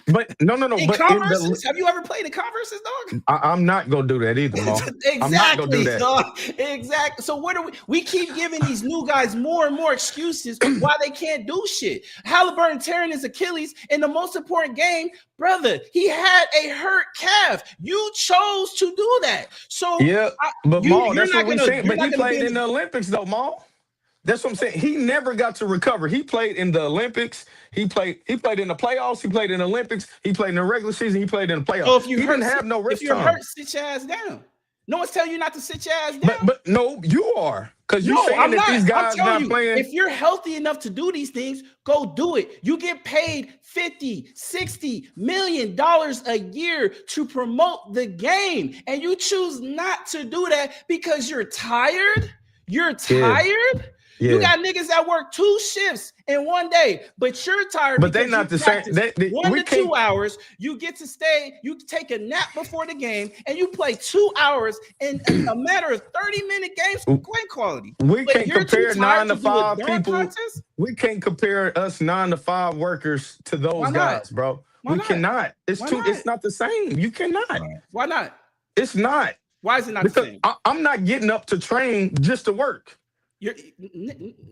[SPEAKER 3] But no.
[SPEAKER 2] In Converses? Have you ever played in Converses, dog?
[SPEAKER 3] I'm not gonna do that either, Mo.
[SPEAKER 2] Exactly,
[SPEAKER 3] I'm not gonna do that.
[SPEAKER 2] Dog. Exactly. So what are we keep giving these new guys more and more excuses why they can't do shit. Halliburton tearing his Achilles in the most important game, brother. He had a hurt calf. You chose to do that. So
[SPEAKER 3] but Mo, that's what we're saying. But he played in the Olympics, though, Mo. That's what I'm saying. He never got to recover. He played in the Olympics. He played in the playoffs. He played in the Olympics. He played in the regular season. He played in the playoffs.
[SPEAKER 2] So if
[SPEAKER 3] he didn't have no rest time.
[SPEAKER 2] If you're hurt, sit your ass down. No one's telling you not to sit your ass down.
[SPEAKER 3] But no, you are. Because you're saying that these guys not playing.
[SPEAKER 2] If you're healthy enough to do these things, go do it. You get paid $50, $60 million a year to promote the game. And you choose not to do that because you're tired? You're tired? You got niggas that work 2 shifts in one day, but you're tired.
[SPEAKER 3] But they're not the same.
[SPEAKER 2] 1 to 2 hours. You get to stay. You take a nap before the game, and you play 2 hours in a matter of 30-minute games. Great quality.
[SPEAKER 3] We can't compare 9 to 5 people.
[SPEAKER 2] Contest?
[SPEAKER 3] We can't compare us 9 to 5 workers to those guys, bro. We cannot. It's not the same. You cannot.
[SPEAKER 2] Why not?
[SPEAKER 3] It's not.
[SPEAKER 2] Why is it not the same?
[SPEAKER 3] I'm not getting up to train just to work.
[SPEAKER 2] You're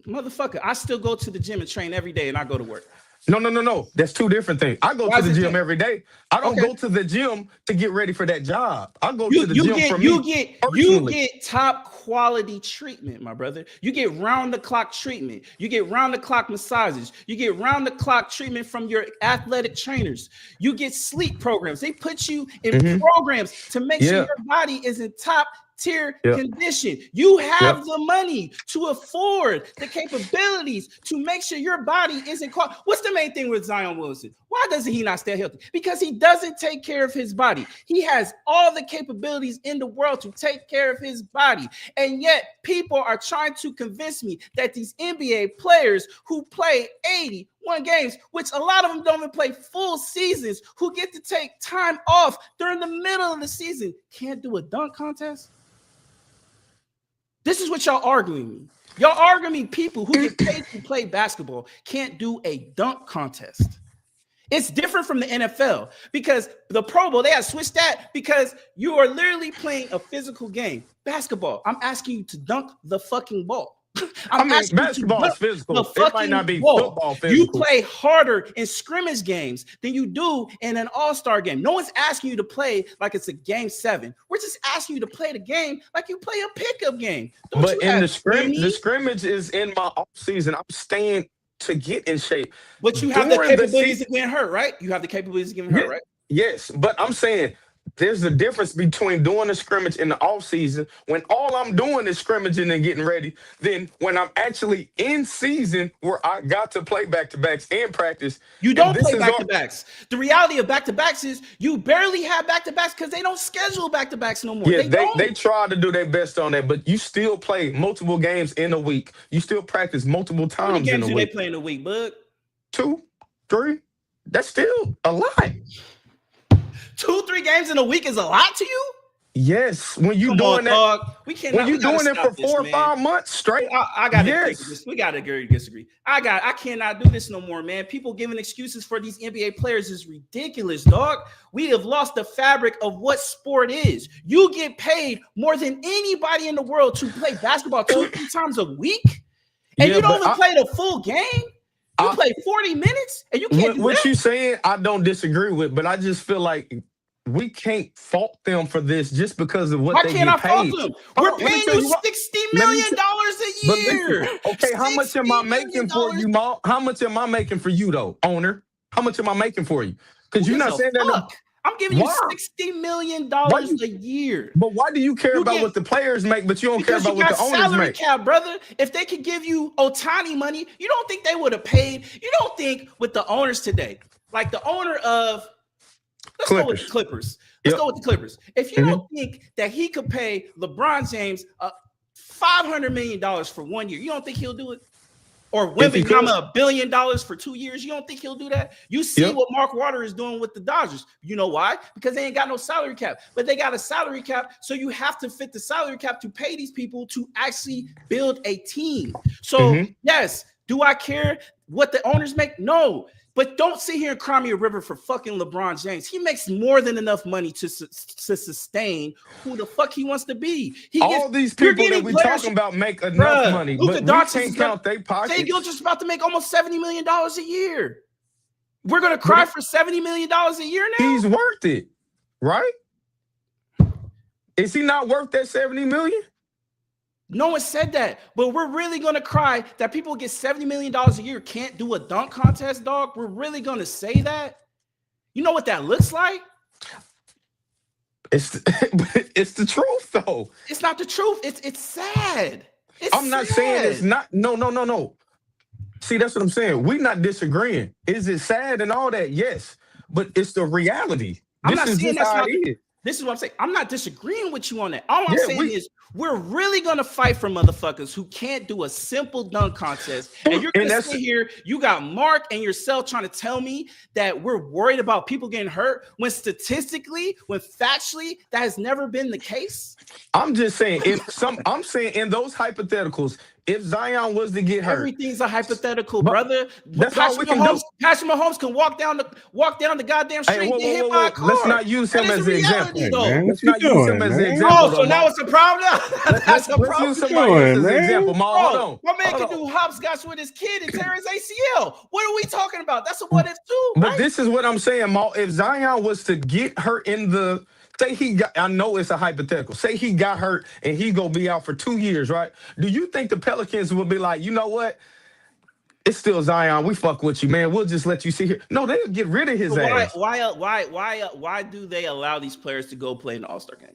[SPEAKER 2] motherfucker. I still go to the gym and train every day, and I go to work.
[SPEAKER 3] No. That's 2 different things. I go to the gym every day. I don't go to the gym to get ready for that job. I go to the gym for me.
[SPEAKER 2] You get top quality treatment, my brother. You get round the clock treatment. You get round the clock massages. You get round the clock treatment from your athletic trainers. You get sleep programs. They put you in programs to make sure your body is in top tier condition. You have the money to afford the capabilities to make sure your body isn't caught. What's the main thing with Zion Wilson? Why doesn't he not stay healthy? Because he doesn't take care of his body. He has all the capabilities in the world to take care of his body. And yet people are trying to convince me that these NBA players who play 81 games, which a lot of them don't even play full seasons, who get to take time off during the middle of the season, can't do a dunk contest? This is what y'all arguing me. Y'all arguing me people who get paid to play basketball can't do a dunk contest. It's different from the NFL because the Pro Bowl, they have switched that because you are literally playing a physical game. Basketball, I'm asking you to dunk the fucking ball.
[SPEAKER 3] Basketball is physical. It might not be football physical.
[SPEAKER 2] You play harder in scrimmage games than you do in an all-star game. No one's asking you to play like it's a game 7. We're just asking you to play the game like you play a pickup game.
[SPEAKER 3] But in the scrimmage is in my off season. I'm staying to get in shape.
[SPEAKER 2] But you have the capabilities of getting hurt, right? You have the capabilities of getting hurt, right?
[SPEAKER 3] Yes, but I'm saying there's a difference between doing a scrimmage in the off season when all I'm doing is scrimmaging and getting ready, than when I'm actually in season where I got to play back-to-backs and practice.
[SPEAKER 2] You don't play back-to-backs. The reality of back-to-backs is you barely have back-to-backs because they don't schedule back-to-backs no more.
[SPEAKER 3] Yeah, they try to do their best on that, but you still play multiple games in a week. You still practice multiple times in a week.
[SPEAKER 2] How many games do they play in a week, bud?
[SPEAKER 3] 2, 3. That's still a lot.
[SPEAKER 2] 2-3 games in a week is a lot to you?
[SPEAKER 3] Yes. When you doing that,
[SPEAKER 2] dog. We can't.
[SPEAKER 3] When you doing it for 4 or 5 months straight,
[SPEAKER 2] I got to We got to agree to disagree. I cannot do this no more, man. People giving excuses for these NBA players is ridiculous, dog. We have lost the fabric of what sport is. You get paid more than anybody in the world to play basketball 2-3 times a week, and you don't even play the full game. You play 40 minutes, and you can't do
[SPEAKER 3] what you saying. I don't disagree with, but I just feel like we can't fault them for this just because of what they get paid. Why can't I fault them?
[SPEAKER 2] We're paying you $60 million a year.
[SPEAKER 3] Okay, how much am I making for you, Mal? How much am I making for you, though, owner? How much am I making for you? Because you're not saying that.
[SPEAKER 2] I'm giving you $60 million a year.
[SPEAKER 3] But why do you care about what the players make, but you don't care about what the owners
[SPEAKER 2] salary
[SPEAKER 3] make?
[SPEAKER 2] Cap, brother. If they could give you Ohtani money, you don't think they would have paid? You don't think with the owners today, like the owner of Let's go with the Clippers. Let's go with the Clippers. If you don't think that he could pay LeBron James $500 million for 1 year, you don't think he'll do it? Or Wembanyama $1 billion for 2 years, you don't think he'll do that? You see what Mark Water is doing with the Dodgers. You know why? Because they ain't got no salary cap. But they got a salary cap, so you have to fit the salary cap to pay these people to actually build a team. So, yes, do I care what the owners make? No. But don't sit here and cry me a river for fucking LeBron James. He makes more than enough money to sustain who the fuck he wants to be.
[SPEAKER 3] These people that we talking about make enough money, but we can't count their pockets.
[SPEAKER 2] Say you're just about to make almost $70 million a year. We're going to cry for $70 million a year now?
[SPEAKER 3] He's worth it, right? Is he not worth that $70 million?
[SPEAKER 2] No one said that, but we're really going to cry that people get $70 million a year can't do a dunk contest, dog. We're really going to say that? You know what that looks like?
[SPEAKER 3] It's the truth, though.
[SPEAKER 2] It's not the truth. It's sad.
[SPEAKER 3] I'm not saying it's not. No. See, that's what I'm saying. We're not disagreeing. Is it sad and all that? Yes, but it's the reality.
[SPEAKER 2] I'm not saying that's not. This is what I'm saying. I'm not disagreeing with you on that. All I'm saying is we're really going to fight for motherfuckers who can't do a simple dunk contest. And you're going to sit here, you got Mark and yourself trying to tell me that we're worried about people getting hurt when statistically, when factually, that has never been the case.
[SPEAKER 3] I'm just saying, I'm saying in those hypotheticals, if Zion was to get hurt,
[SPEAKER 2] everything's a hypothetical, brother.
[SPEAKER 3] That's all we can do.
[SPEAKER 2] Patrick Mahomes can walk down the goddamn street and get hit by a car.
[SPEAKER 3] Let's not use him as an example.
[SPEAKER 1] Let's not use him as an example.
[SPEAKER 2] Oh, so now it's a problem. That's a problem.
[SPEAKER 3] Let's use somebody else as an example. Hold on.
[SPEAKER 2] My man can do hopscotch with his kid and tear his ACL. What are we talking about? That's a what if too.
[SPEAKER 3] But this is what I'm saying, Mal. If Zion was to get hurt say he got, I know it's a hypothetical. Say he got hurt and he gonna be out for 2 years, right? Do you think the Pelicans would be like, you know what? It's still Zion. We fuck with you, man. We'll just let you sit here. No, they'll get rid of his ass.
[SPEAKER 2] Why do they allow these players to go play in the All-Star game?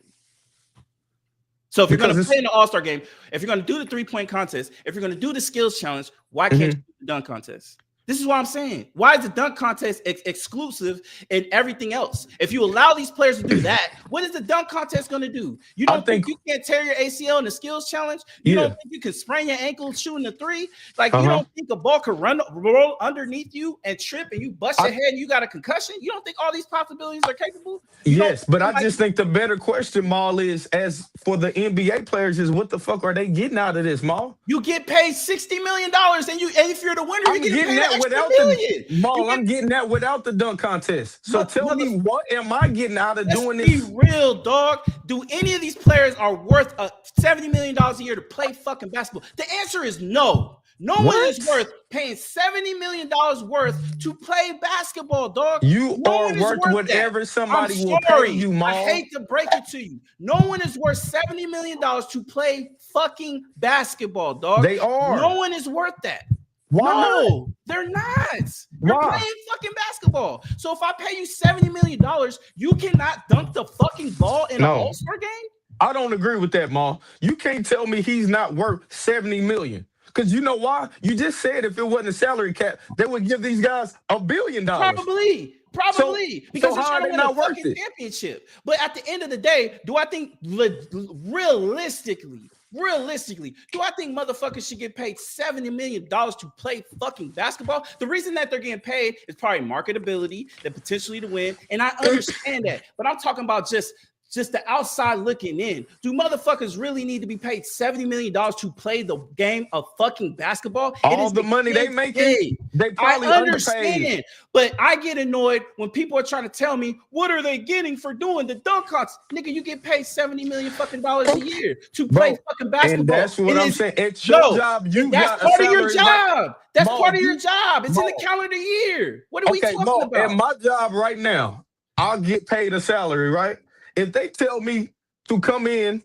[SPEAKER 2] So if you're going to play in the All-Star game, if you're going to do the 3-point contest, if you're going to do the skills challenge, why can't you do the dunk contest? This is what I'm saying. Why is the dunk contest exclusive and everything else? If you allow these players to do that, what is the dunk contest going to do? You don't think you can't tear your ACL in the skills challenge? You don't think you can sprain your ankle shooting the 3? Like, you don't think a ball could roll underneath you and trip and you bust your head and you got a concussion? You don't think all these possibilities are capable?
[SPEAKER 3] Yes, but I just think the better question, Maul, is as for the NBA players is what the fuck are they getting out of this, Maul?
[SPEAKER 2] You get paid $60 million and if you're the winner, you get paid
[SPEAKER 3] without I'm getting that without the dunk contest. So tell me, what am I getting out of doing this?
[SPEAKER 2] Be real, dog. Do any of these players are worth $70 million a year to play fucking basketball? The answer is no. No one is worth paying $70 million worth to play basketball, dog.
[SPEAKER 3] You are worth whatever somebody will pay you, Maul.
[SPEAKER 2] I hate to break it to you. No one is worth $70 million to play fucking basketball, dog.
[SPEAKER 3] They are.
[SPEAKER 2] No one is worth that.
[SPEAKER 3] Why
[SPEAKER 2] no, they're not. You're playing fucking basketball. So if I pay you $70 million, you cannot dunk the fucking ball in an All-Star game?
[SPEAKER 3] I don't agree with that, Maul. You can't tell me he's not worth $70 million. Because you know why? You just said if it wasn't a salary cap, they would give these guys $1 billion.
[SPEAKER 2] Probably. Because
[SPEAKER 3] so how are they not worth it?
[SPEAKER 2] Championship. But at the end of the day, do I think realistically, do I think motherfuckers should get paid $70 million to play fucking basketball? The reason that they're getting paid is probably marketability, the potentially to win, and I understand that. But I'm talking about just the outside looking in. Do motherfuckers really need to be paid $70 million to play the game of fucking basketball?
[SPEAKER 3] All the money they making, they probably
[SPEAKER 2] understand,
[SPEAKER 3] underpaid.
[SPEAKER 2] But I get annoyed when people are trying to tell me what are they getting for doing the dunk contest. Nigga, you get paid $70 million fucking dollars a year to play fucking basketball.
[SPEAKER 3] And that's what I'm saying. It's your job.
[SPEAKER 2] That's part of your job. That's part of your job. It's in the calendar year. What are we talking about?
[SPEAKER 3] And my job right now, I'll get paid a salary, right? If they tell me to come in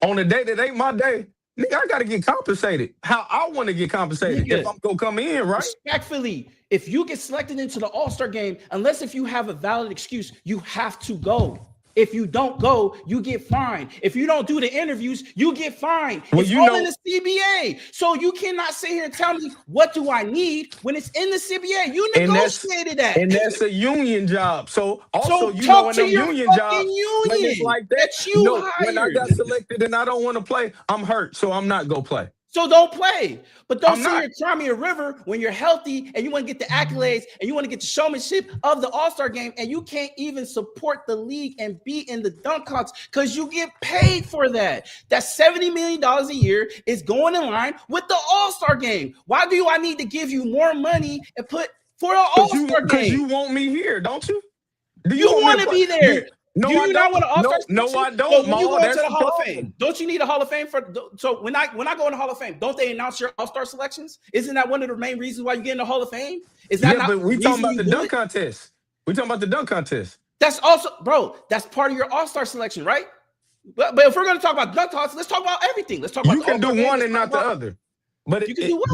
[SPEAKER 3] on a day that ain't my day, nigga, I got to get compensated. How I want to get compensated if I'm going to come in, right?
[SPEAKER 2] Respectfully, if you get selected into the All-Star game, unless if you have a valid excuse, you have to go. If you don't go, you get fined. If you don't do the interviews, you get fined. It's all in the CBA. So you cannot sit here and tell me, what do I need when it's in the CBA? You negotiated that.
[SPEAKER 3] And that's a union job. So also, you know, in a union job, when it's like that, when I got selected and I don't want to play, I'm hurt. So I'm not going to play.
[SPEAKER 2] So don't play. But don't sit here and cry me a river when you're healthy and you want to get the accolades and you want to get the showmanship of the All-Star game and you can't even support the league and be in the dunk contest because you get paid for that. That $70 million a year is going in line with the All-Star game. Why do I need to give you more money and put for an All-Star game?
[SPEAKER 3] Because you want me here, don't you?
[SPEAKER 2] Do you want to be there?
[SPEAKER 3] No,
[SPEAKER 2] I don't.
[SPEAKER 3] No, I don't.
[SPEAKER 2] So when you go into the Hall of Fame, don't you need a Hall of Fame for? So when I go in the Hall of Fame, don't they announce your All-Star selections? Isn't that one of the main reasons why you get in the Hall of Fame? Is that
[SPEAKER 3] but we talking about the dunk contest. We talking about the dunk contest.
[SPEAKER 2] That's also, bro. That's part of your All-Star selection, right? But if we're going to talk about dunk contest, let's talk about everything. Let's talk about.
[SPEAKER 3] You can do one and not the other. But
[SPEAKER 2] you can do what?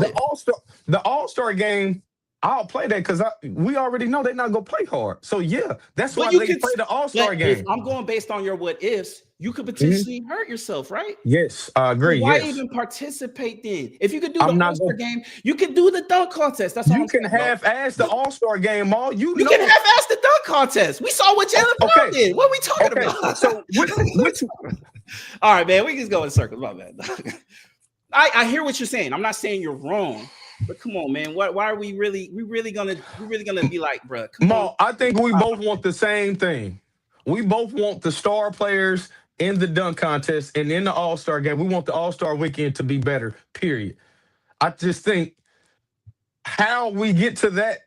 [SPEAKER 3] The All-Star game. I'll play that because we already know they're not gonna play hard. So yeah, that's
[SPEAKER 2] But
[SPEAKER 3] why
[SPEAKER 2] you
[SPEAKER 3] they
[SPEAKER 2] can
[SPEAKER 3] play the All-Star game.
[SPEAKER 2] If I'm going based on your what ifs, you could potentially hurt yourself, right?
[SPEAKER 3] Yes, I agree.
[SPEAKER 2] So why
[SPEAKER 3] Yes,
[SPEAKER 2] even participate then? If you could do
[SPEAKER 3] I'm
[SPEAKER 2] the
[SPEAKER 3] not
[SPEAKER 2] All-Star
[SPEAKER 3] gonna.
[SPEAKER 2] game, you can do the dunk contest. That's all
[SPEAKER 3] You
[SPEAKER 2] I'm
[SPEAKER 3] can
[SPEAKER 2] saying. Bro.
[SPEAKER 3] half-ass the All-Star game, Maul. You
[SPEAKER 2] You
[SPEAKER 3] know.
[SPEAKER 2] can half-ass the dunk contest. We saw what Jalen Brown
[SPEAKER 3] Okay.
[SPEAKER 2] did. What are we talking
[SPEAKER 3] Okay,
[SPEAKER 2] about?
[SPEAKER 3] so which
[SPEAKER 2] All right, man. We just go in circles. My bad. I hear what you're saying. I'm not saying you're wrong, but come on, man. Why are we really gonna be like, bro?
[SPEAKER 3] Maul, I think we both want the same thing. We both want the star players in the dunk contest and in the All-Star game. We want the All-Star weekend to be better, period. I just think how we get to that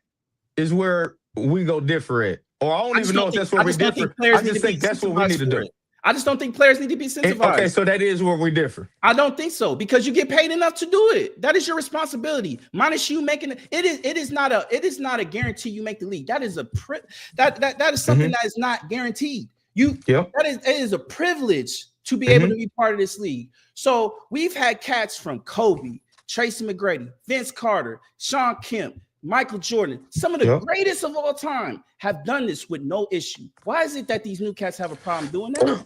[SPEAKER 3] is where we go differ at. Or I don't even know if that's where we differ. I just think that's what we need to do.
[SPEAKER 2] I just don't think players need to be incentivized.
[SPEAKER 3] Okay, so that is where we differ.
[SPEAKER 2] I don't think so because you get paid enough to do it. That is your responsibility. Minus you making it. It is not a guarantee you make the league. That is that is something that is not guaranteed. It is a privilege to be able to be part of this league. So we've had cats from Kobe, Tracy McGrady, Vince Carter, Sean Kemp, Michael Jordan, some of the greatest of all time have done this with no issue. Why is it that these new cats have a problem doing that?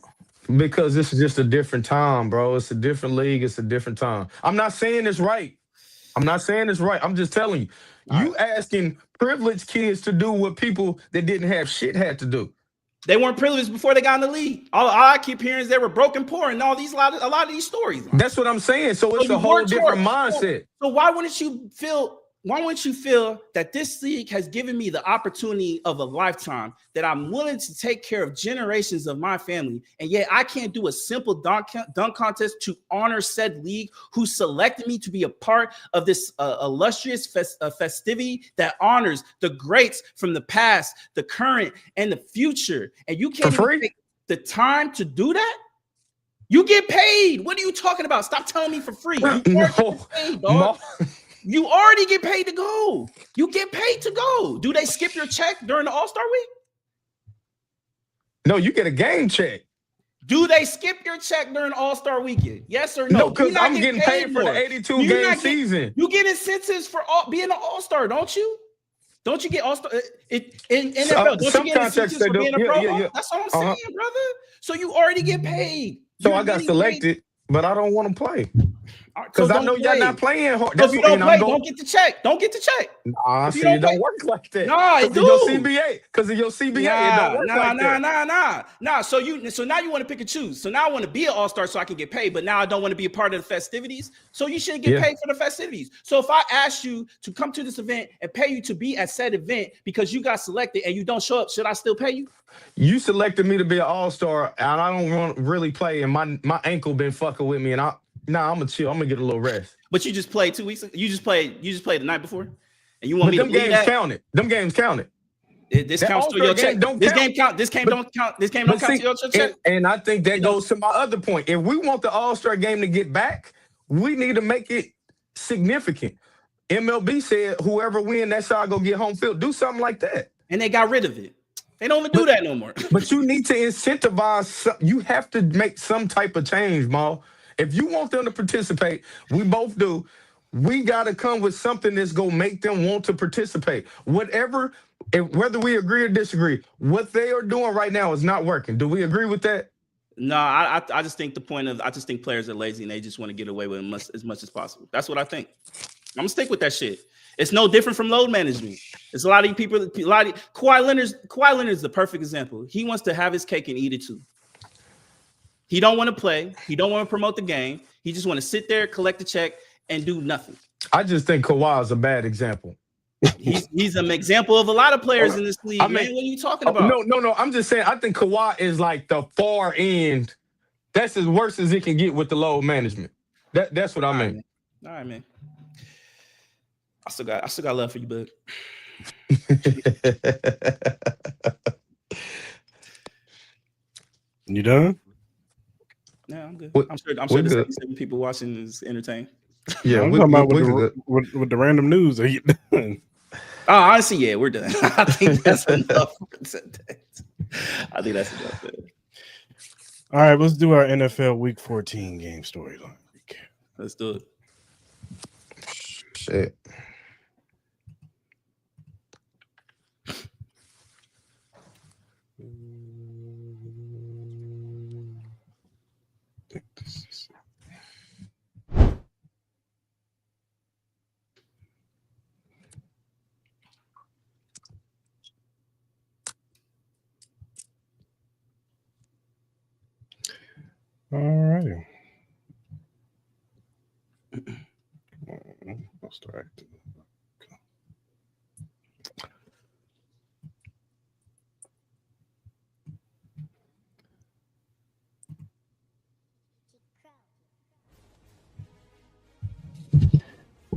[SPEAKER 3] Because this is just a different time, bro. It's a different league. It's a different time. I'm not saying it's right. I'm just telling you. You asking privileged kids to do what people that didn't have shit had to do.
[SPEAKER 2] They weren't privileged before they got in the league. All I keep hearing is they were broken poor and a lot of these stories.
[SPEAKER 3] That's what I'm saying. So it's a whole different mindset.
[SPEAKER 2] So why wouldn't you feel that this league has given me the opportunity of a lifetime, that I'm willing to take care of generations of my family, and yet I can't do a simple dunk contest to honor said league who selected me to be a part of this illustrious festivity that honors the greats from the past, the current, and the future, and you can't even take the time to do that? You get paid. What are you talking about? Stop telling me for free. You already get paid to go. You get paid to go. Do they skip your check during the All-Star week?
[SPEAKER 3] No, you get a game check.
[SPEAKER 2] Do they skip your check during All-Star weekend? Yes or no?
[SPEAKER 3] No, because I'm getting paid for the 82-game season.
[SPEAKER 2] You get incentives for being an All-Star, don't you? Don't you get All-Star in NFL? Don't you get incentives for being a pro? Yeah. That's what I'm saying, brother. So you already get paid.
[SPEAKER 3] So I got selected, but I don't want to play. Because I know y'all not playing hard.
[SPEAKER 2] So if you don't play, don't get the check. Don't get the check.
[SPEAKER 3] Nah, see, it don't work like that.
[SPEAKER 2] Nah, it do.
[SPEAKER 3] Because of your CBA, it don't work like that.
[SPEAKER 2] Nah. So now you want to pick and choose. So now I want to be an All-Star so I can get paid, but now I don't want to be a part of the festivities. So you shouldn't get paid for the festivities. So if I ask you to come to this event and pay you to be at said event because you got selected and you don't show up, should I still pay you?
[SPEAKER 3] You selected me to be an All-Star, and I don't want to really play, and my ankle been fucking with me, and I'm gonna chill. I'm gonna get a little rest.
[SPEAKER 2] But you just played 2 weeks ago. You just played the night before, and you want me to
[SPEAKER 3] believe that? Them games counted.
[SPEAKER 2] This counts to your check. This game count. This game don't count. This game don't count to your check.
[SPEAKER 3] And I think that goes to my other point. If we want the All-Star game to get back, we need to make it significant. MLB said whoever win, that's how I go get home field. Do something like that.
[SPEAKER 2] And they got rid of it. They don't even do that no more.
[SPEAKER 3] But you need to incentivize. You have to make some type of change, Maul. If you want them to participate, we both do. We got to come with something that's going to make them want to participate. Whether we agree or disagree, what they are doing right now is not working. Do we agree with that?
[SPEAKER 2] No, I just think I just think players are lazy and they just want to get away with as much as possible. That's what I think. I'm going to stick with that shit. It's no different from load management. It's a lot of people. Kawhi Leonard is the perfect example. He wants to have his cake and eat it too. He don't want to play. He don't want to promote the game. He just want to sit there, collect the check, and do nothing.
[SPEAKER 3] I just think Kawhi is a bad example.
[SPEAKER 2] He's an example of a lot of players in this league. Man, what are you talking about?
[SPEAKER 3] No. I'm just saying. I think Kawhi is like the far end. That's as worse as it can get with the load management. That's what I mean.
[SPEAKER 2] All right, man. I still got love for you, bud.
[SPEAKER 1] You done?
[SPEAKER 2] Yeah, I'm good. I'm sure the 77 people watching is entertained.
[SPEAKER 3] Yeah,
[SPEAKER 1] I'm talking about with the random news. Are you done?
[SPEAKER 2] Oh, honestly, yeah, we're done. I think that's enough. I think that's enough. Man.
[SPEAKER 1] All right, let's do our NFL Week 14 game storyline.
[SPEAKER 2] Let's do it.
[SPEAKER 3] Shit.
[SPEAKER 1] think this is. All right. I'll start.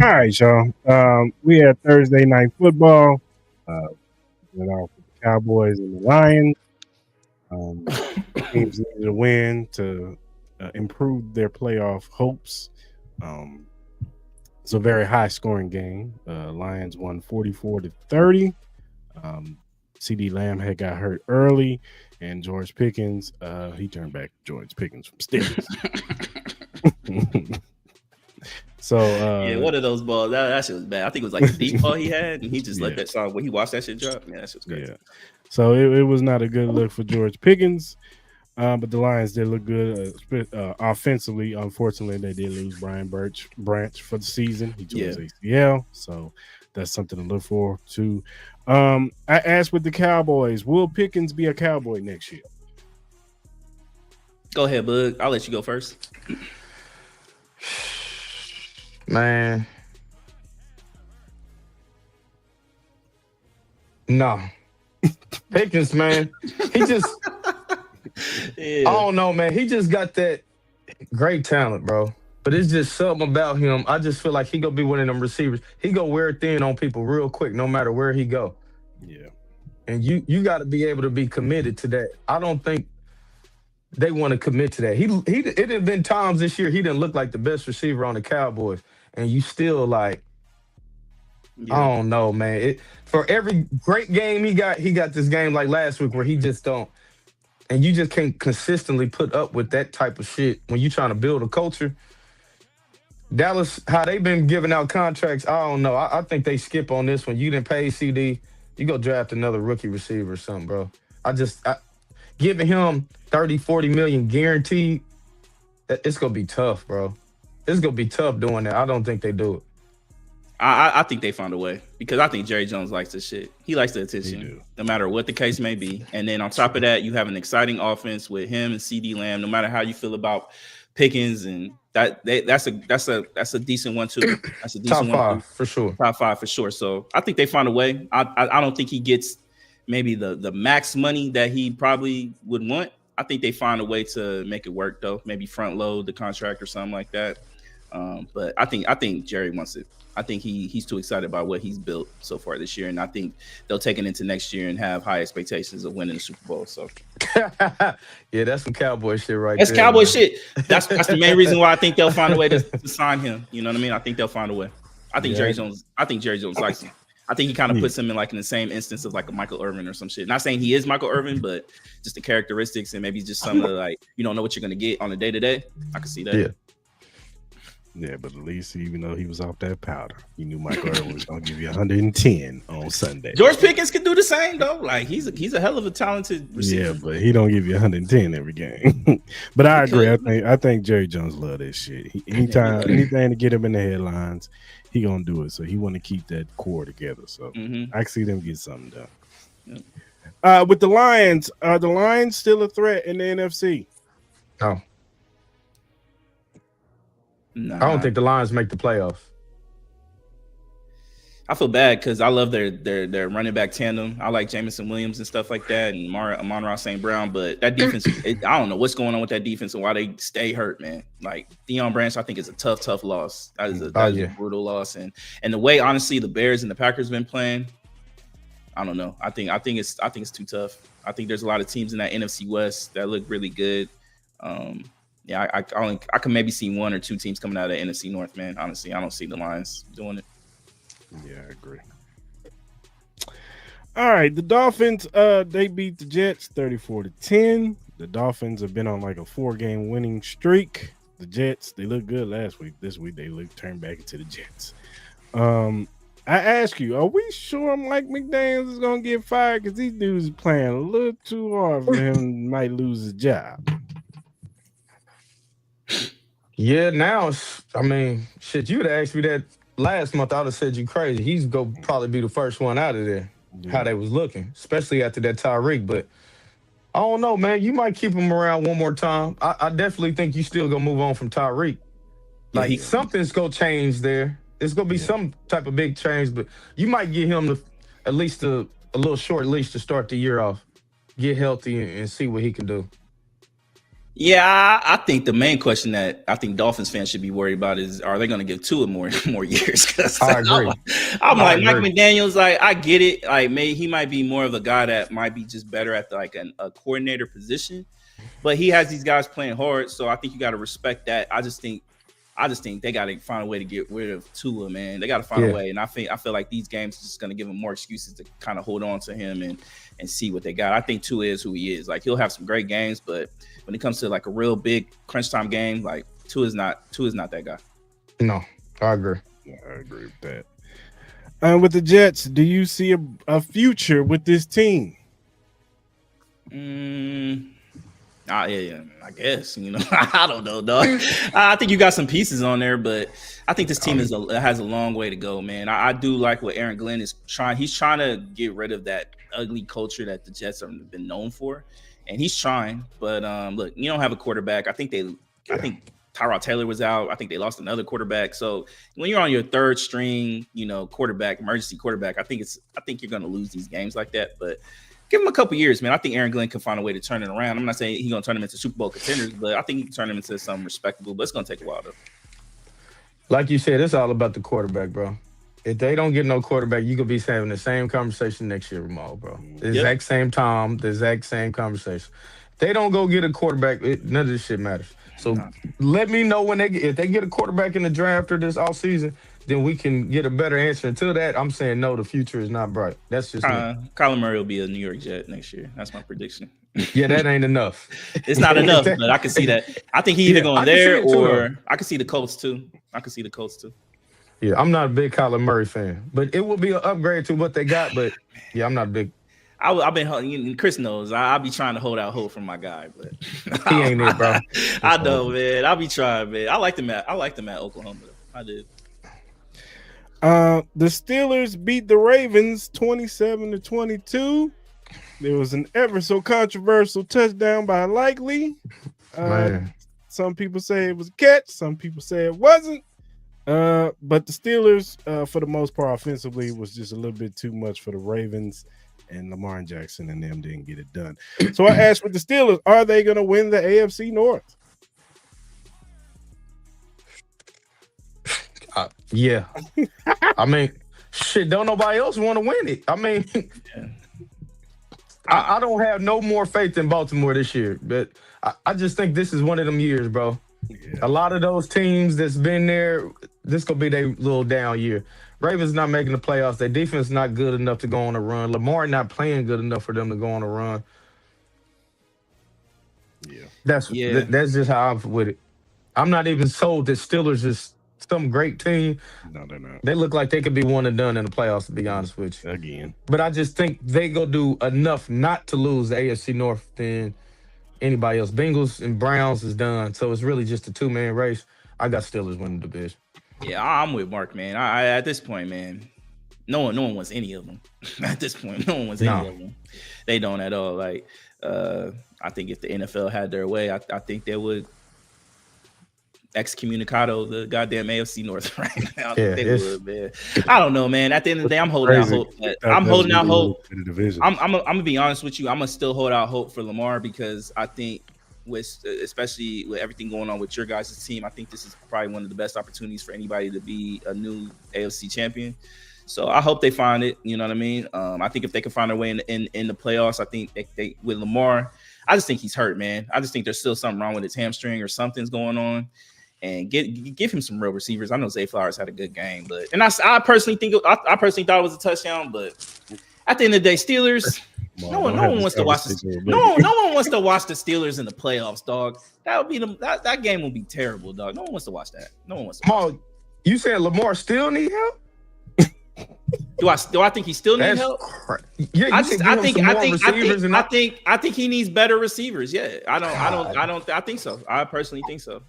[SPEAKER 1] All right, y'all. We had Thursday night football. Went off with the Cowboys and the Lions. Teams needed a win to improve their playoff hopes. It's a very high scoring game. Lions won 44-30. CD Lamb had got hurt early, and George Pickens, he turned back George Pickens from Steelers. So
[SPEAKER 2] yeah, what are those balls? That shit was bad. I think it was like the deep ball he had, and he just let that song when he watched that shit drop. Man, that shit was crazy.
[SPEAKER 1] Yeah. So it was not a good look for George Pickens, but the Lions did look good offensively. Unfortunately, they did lose Brian Branch for the season. He tore his ACL, so that's something to look forward to. I asked with the Cowboys, will Pickens be a Cowboy next year?
[SPEAKER 2] Go ahead, Bug. I'll let you go first.
[SPEAKER 3] Man. No. Pickens, man. He just I don't know, man. He just got that great talent, bro. But it's just something about him. I just feel like he gonna be one of them receivers. He gonna wear thin on people real quick, no matter where he go.
[SPEAKER 1] Yeah.
[SPEAKER 3] And you got to be able to be committed to that. I don't think they want to commit to that. It had been times this year he didn't look like the best receiver on the Cowboys, and you still like, I don't know, man. For every great game he got this game like last week where he just don't, and you just can't consistently put up with that type of shit when you're trying to build a culture. Dallas, how they been giving out contracts, I don't know. I think they skip on this one. You didn't pay CD, you go draft another rookie receiver or something, bro. Giving him 30, 40 million guaranteed, it's going to be tough, bro. It's going to be tough doing that. I don't think they do it.
[SPEAKER 2] I think they found a way because I think Jerry Jones likes this shit. He likes the attention, no matter what the case may be. And then on top of that, you have an exciting offense with him and CD Lamb. No matter how you feel about Pickens, and that's a decent one too. That's a decent
[SPEAKER 3] top five for sure.
[SPEAKER 2] Top five for sure. So I think they found a way. I don't think he gets maybe the max money that he probably would want. I think they find a way to make it work though. Maybe front load the contract or something like that. But I think Jerry wants it. I think he's too excited about what he's built so far this year, and I think they'll take it into next year and have high expectations of winning the Super Bowl. So,
[SPEAKER 3] yeah, that's some Cowboy shit right
[SPEAKER 2] there. That's Cowboy
[SPEAKER 3] man.
[SPEAKER 2] Shit. That's the main reason why I think they'll find a way to sign him. You know what I mean? I think they'll find a way. I think Jerry Jones likes him. I think he kind of puts him in the same instance of like a Michael Irvin or some shit. Not saying he is Michael Irvin, but just the characteristics and maybe just some of the you don't know what you're gonna get on a day-to-day. I can see that.
[SPEAKER 3] Yeah.
[SPEAKER 1] Yeah, but at least even though he was off that powder, he knew Michael Irvin was gonna give you 110 on Sunday.
[SPEAKER 2] George Pickens can do the same though. Like he's a hell of a talented receiver.
[SPEAKER 1] Yeah, but he don't give you 110 every game. But I agree. I think Jerry Jones love that shit. Anything to get him in the headlines, he gonna do it. So he want to keep that core together. So I can see them get something done. Yep. With the Lions, are the Lions still a threat in the NFC?
[SPEAKER 3] No.
[SPEAKER 2] Nah.
[SPEAKER 3] I don't think the Lions make the playoffs.
[SPEAKER 2] I feel bad because I love their running back tandem. I like Jameson Williams and stuff like that, and Amon-Ra St. Brown. But that defense, I don't know what's going on with that defense and why they stay hurt, man. Like Deion Branch, I think is a tough loss. That is a brutal loss, and the way honestly the Bears and the Packers been playing, I don't know. I think it's too tough. I think there's a lot of teams in that NFC West that look really good. Yeah, I can maybe see one or two teams coming out of the NFC North, man. Honestly, I don't see the Lions doing it.
[SPEAKER 1] Yeah, I agree. All right, the Dolphins, they beat the Jets 34-10. The Dolphins have been on like a 4-game winning streak. The Jets, they looked good last week. This week they turned back into the Jets. I ask you, are we sure Mike McDaniels is gonna get fired? Because these dudes are playing a little too hard for him, might lose his job.
[SPEAKER 3] Yeah, now I mean, shit, you'd have asked me that last month, I'd have said you crazy. He's go probably be the first one out of there. How
[SPEAKER 1] Yeah.
[SPEAKER 3] they was looking, especially after that Tyreek. But I don't know, man. You might keep him around one more time. I definitely think you still gonna move on from Tyreek.
[SPEAKER 2] Yeah,
[SPEAKER 3] Like
[SPEAKER 2] he.
[SPEAKER 3] something's gonna change there. It's gonna be
[SPEAKER 1] Yeah.
[SPEAKER 3] some type of big change, but you might give him at least a little short leash to start the year off. Get healthy and see what he can do.
[SPEAKER 2] Yeah, I think the main question that I think Dolphins fans should be worried about is, are they going to give Tua more years? Because
[SPEAKER 3] I agree.
[SPEAKER 2] I'm
[SPEAKER 3] I
[SPEAKER 2] like Mike
[SPEAKER 3] agree.
[SPEAKER 2] McDaniel's. Like, I get it. Like, maybe he might be more of a guy that might be just better at like a coordinator position, but he has these guys playing hard, so I think you got to respect that. I just think they got to find a way to get rid of Tua, man. They got to find a
[SPEAKER 3] Yeah.
[SPEAKER 2] way, and I feel like these games is just going to give them more excuses to kind of hold on to him and see what they got. I think Tua is who he is. Like, he'll have some great games, but when it comes to like a real big crunch time game, like Tua is not that guy.
[SPEAKER 3] No, I agree.
[SPEAKER 1] Yeah, I agree with that. With the Jets, do you see a future with this team?
[SPEAKER 2] Yeah, I guess, I don't know, dog. I think you got some pieces on there, but I think this team has a long way to go, man. I do like what Aaron Glenn is trying. He's trying to get rid of that ugly culture that the Jets have been known for, and he's trying. But look, you don't have a quarterback. I think Tyrod Taylor was out. I think they lost another quarterback. So when you're on your third string, quarterback, emergency quarterback, I think you're going to lose these games like that. But give him a couple years, man. I think Aaron Glenn can find a way to turn it around. I'm not saying he's going to turn them into Super Bowl contenders, but I think he can turn them into something respectable. But it's going to take a while, though.
[SPEAKER 3] Like you said, it's all about the quarterback, bro. If they don't get no quarterback, you could be having the same conversation next year, Ramal, bro. The exact same time, the exact same conversation. If they don't go get a quarterback, none of this shit matters. So let me know if they get a quarterback in the draft or this all season, then we can get a better answer. Until that, I'm saying no, the future is not bright. That's just me.
[SPEAKER 2] Kyler Murray will be a New York Jet next year. That's my prediction.
[SPEAKER 3] Yeah, that ain't enough.
[SPEAKER 2] It's not enough, but I can see that. I think he either going there or I can see the Colts too.
[SPEAKER 3] Yeah, I'm not a big Kyler Murray fan, but it will be an upgrade to what they got. But yeah, I'm not big.
[SPEAKER 2] I've been. Chris knows. I'll be trying to hold out hope for my guy, but
[SPEAKER 3] he ain't it, bro.
[SPEAKER 2] I know, man. I'll be trying, man. I like them at Oklahoma. I did.
[SPEAKER 1] The Steelers beat the Ravens 27-22. There was an ever so controversial touchdown by Likely. Some people say it was a catch. Some people say it wasn't. But the Steelers, for the most part, offensively, was just a little bit too much for the Ravens, and Lamar Jackson and them didn't get it done. So I asked with the Steelers, are they going to win the AFC North?
[SPEAKER 3] Yeah. I mean, shit, don't nobody else want to win it. I mean, I don't have no more faith in Baltimore this year, but I just think this is one of them years, bro. Yeah. A lot of those teams that's been there, this gonna be their little down year. Ravens not making the playoffs. Their defense not good enough to go on a run. Lamar not playing good enough for them to go on a run.
[SPEAKER 1] Yeah,
[SPEAKER 3] that's just how I'm with it. I'm not even sold that Steelers is some great team.
[SPEAKER 1] No, they're not.
[SPEAKER 3] They look like they could be one and done in the playoffs, to be honest with you.
[SPEAKER 1] Again.
[SPEAKER 3] But I just think they go do enough not to lose the AFC North than anybody else. Bengals and Browns is done. So it's really just a two-man race. I got Steelers winning the division.
[SPEAKER 2] Yeah, I'm with Mark, man. I at this point, man, no one wants any of them. At this point, no one wants any of them. They don't at all. Like, I think if the NFL had their way, I think they would excommunicado the goddamn AFC North right now. They would, man. I don't know, man. At the end of the day, I'm holding out hope. I'm holding out hope. I'm gonna be honest with you. I'm gonna still hold out hope for Lamar because I think, especially with everything going on with your guys' team, I think this is probably one of the best opportunities for anybody to be a new AFC champion. So I hope they find it. You know what I mean? I think if they can find their way in the playoffs, I think they with Lamar. I just think he's hurt, man. I just think there's still something wrong with his hamstring or something's going on. And give him some real receivers. I know Zay Flowers had a good game, but I personally thought it was a touchdown. But at the end of the day, Steelers. No one wants to watch this. No one wants to watch the Steelers in the playoffs, dog. That would be that game will be terrible, dog. No one wants to watch that. No one wants to.
[SPEAKER 3] Watch you said Lamar still need help?
[SPEAKER 2] Do I think he still needs help?
[SPEAKER 3] Yeah,
[SPEAKER 2] I think he needs better receivers. Yeah, I think so. I personally think so.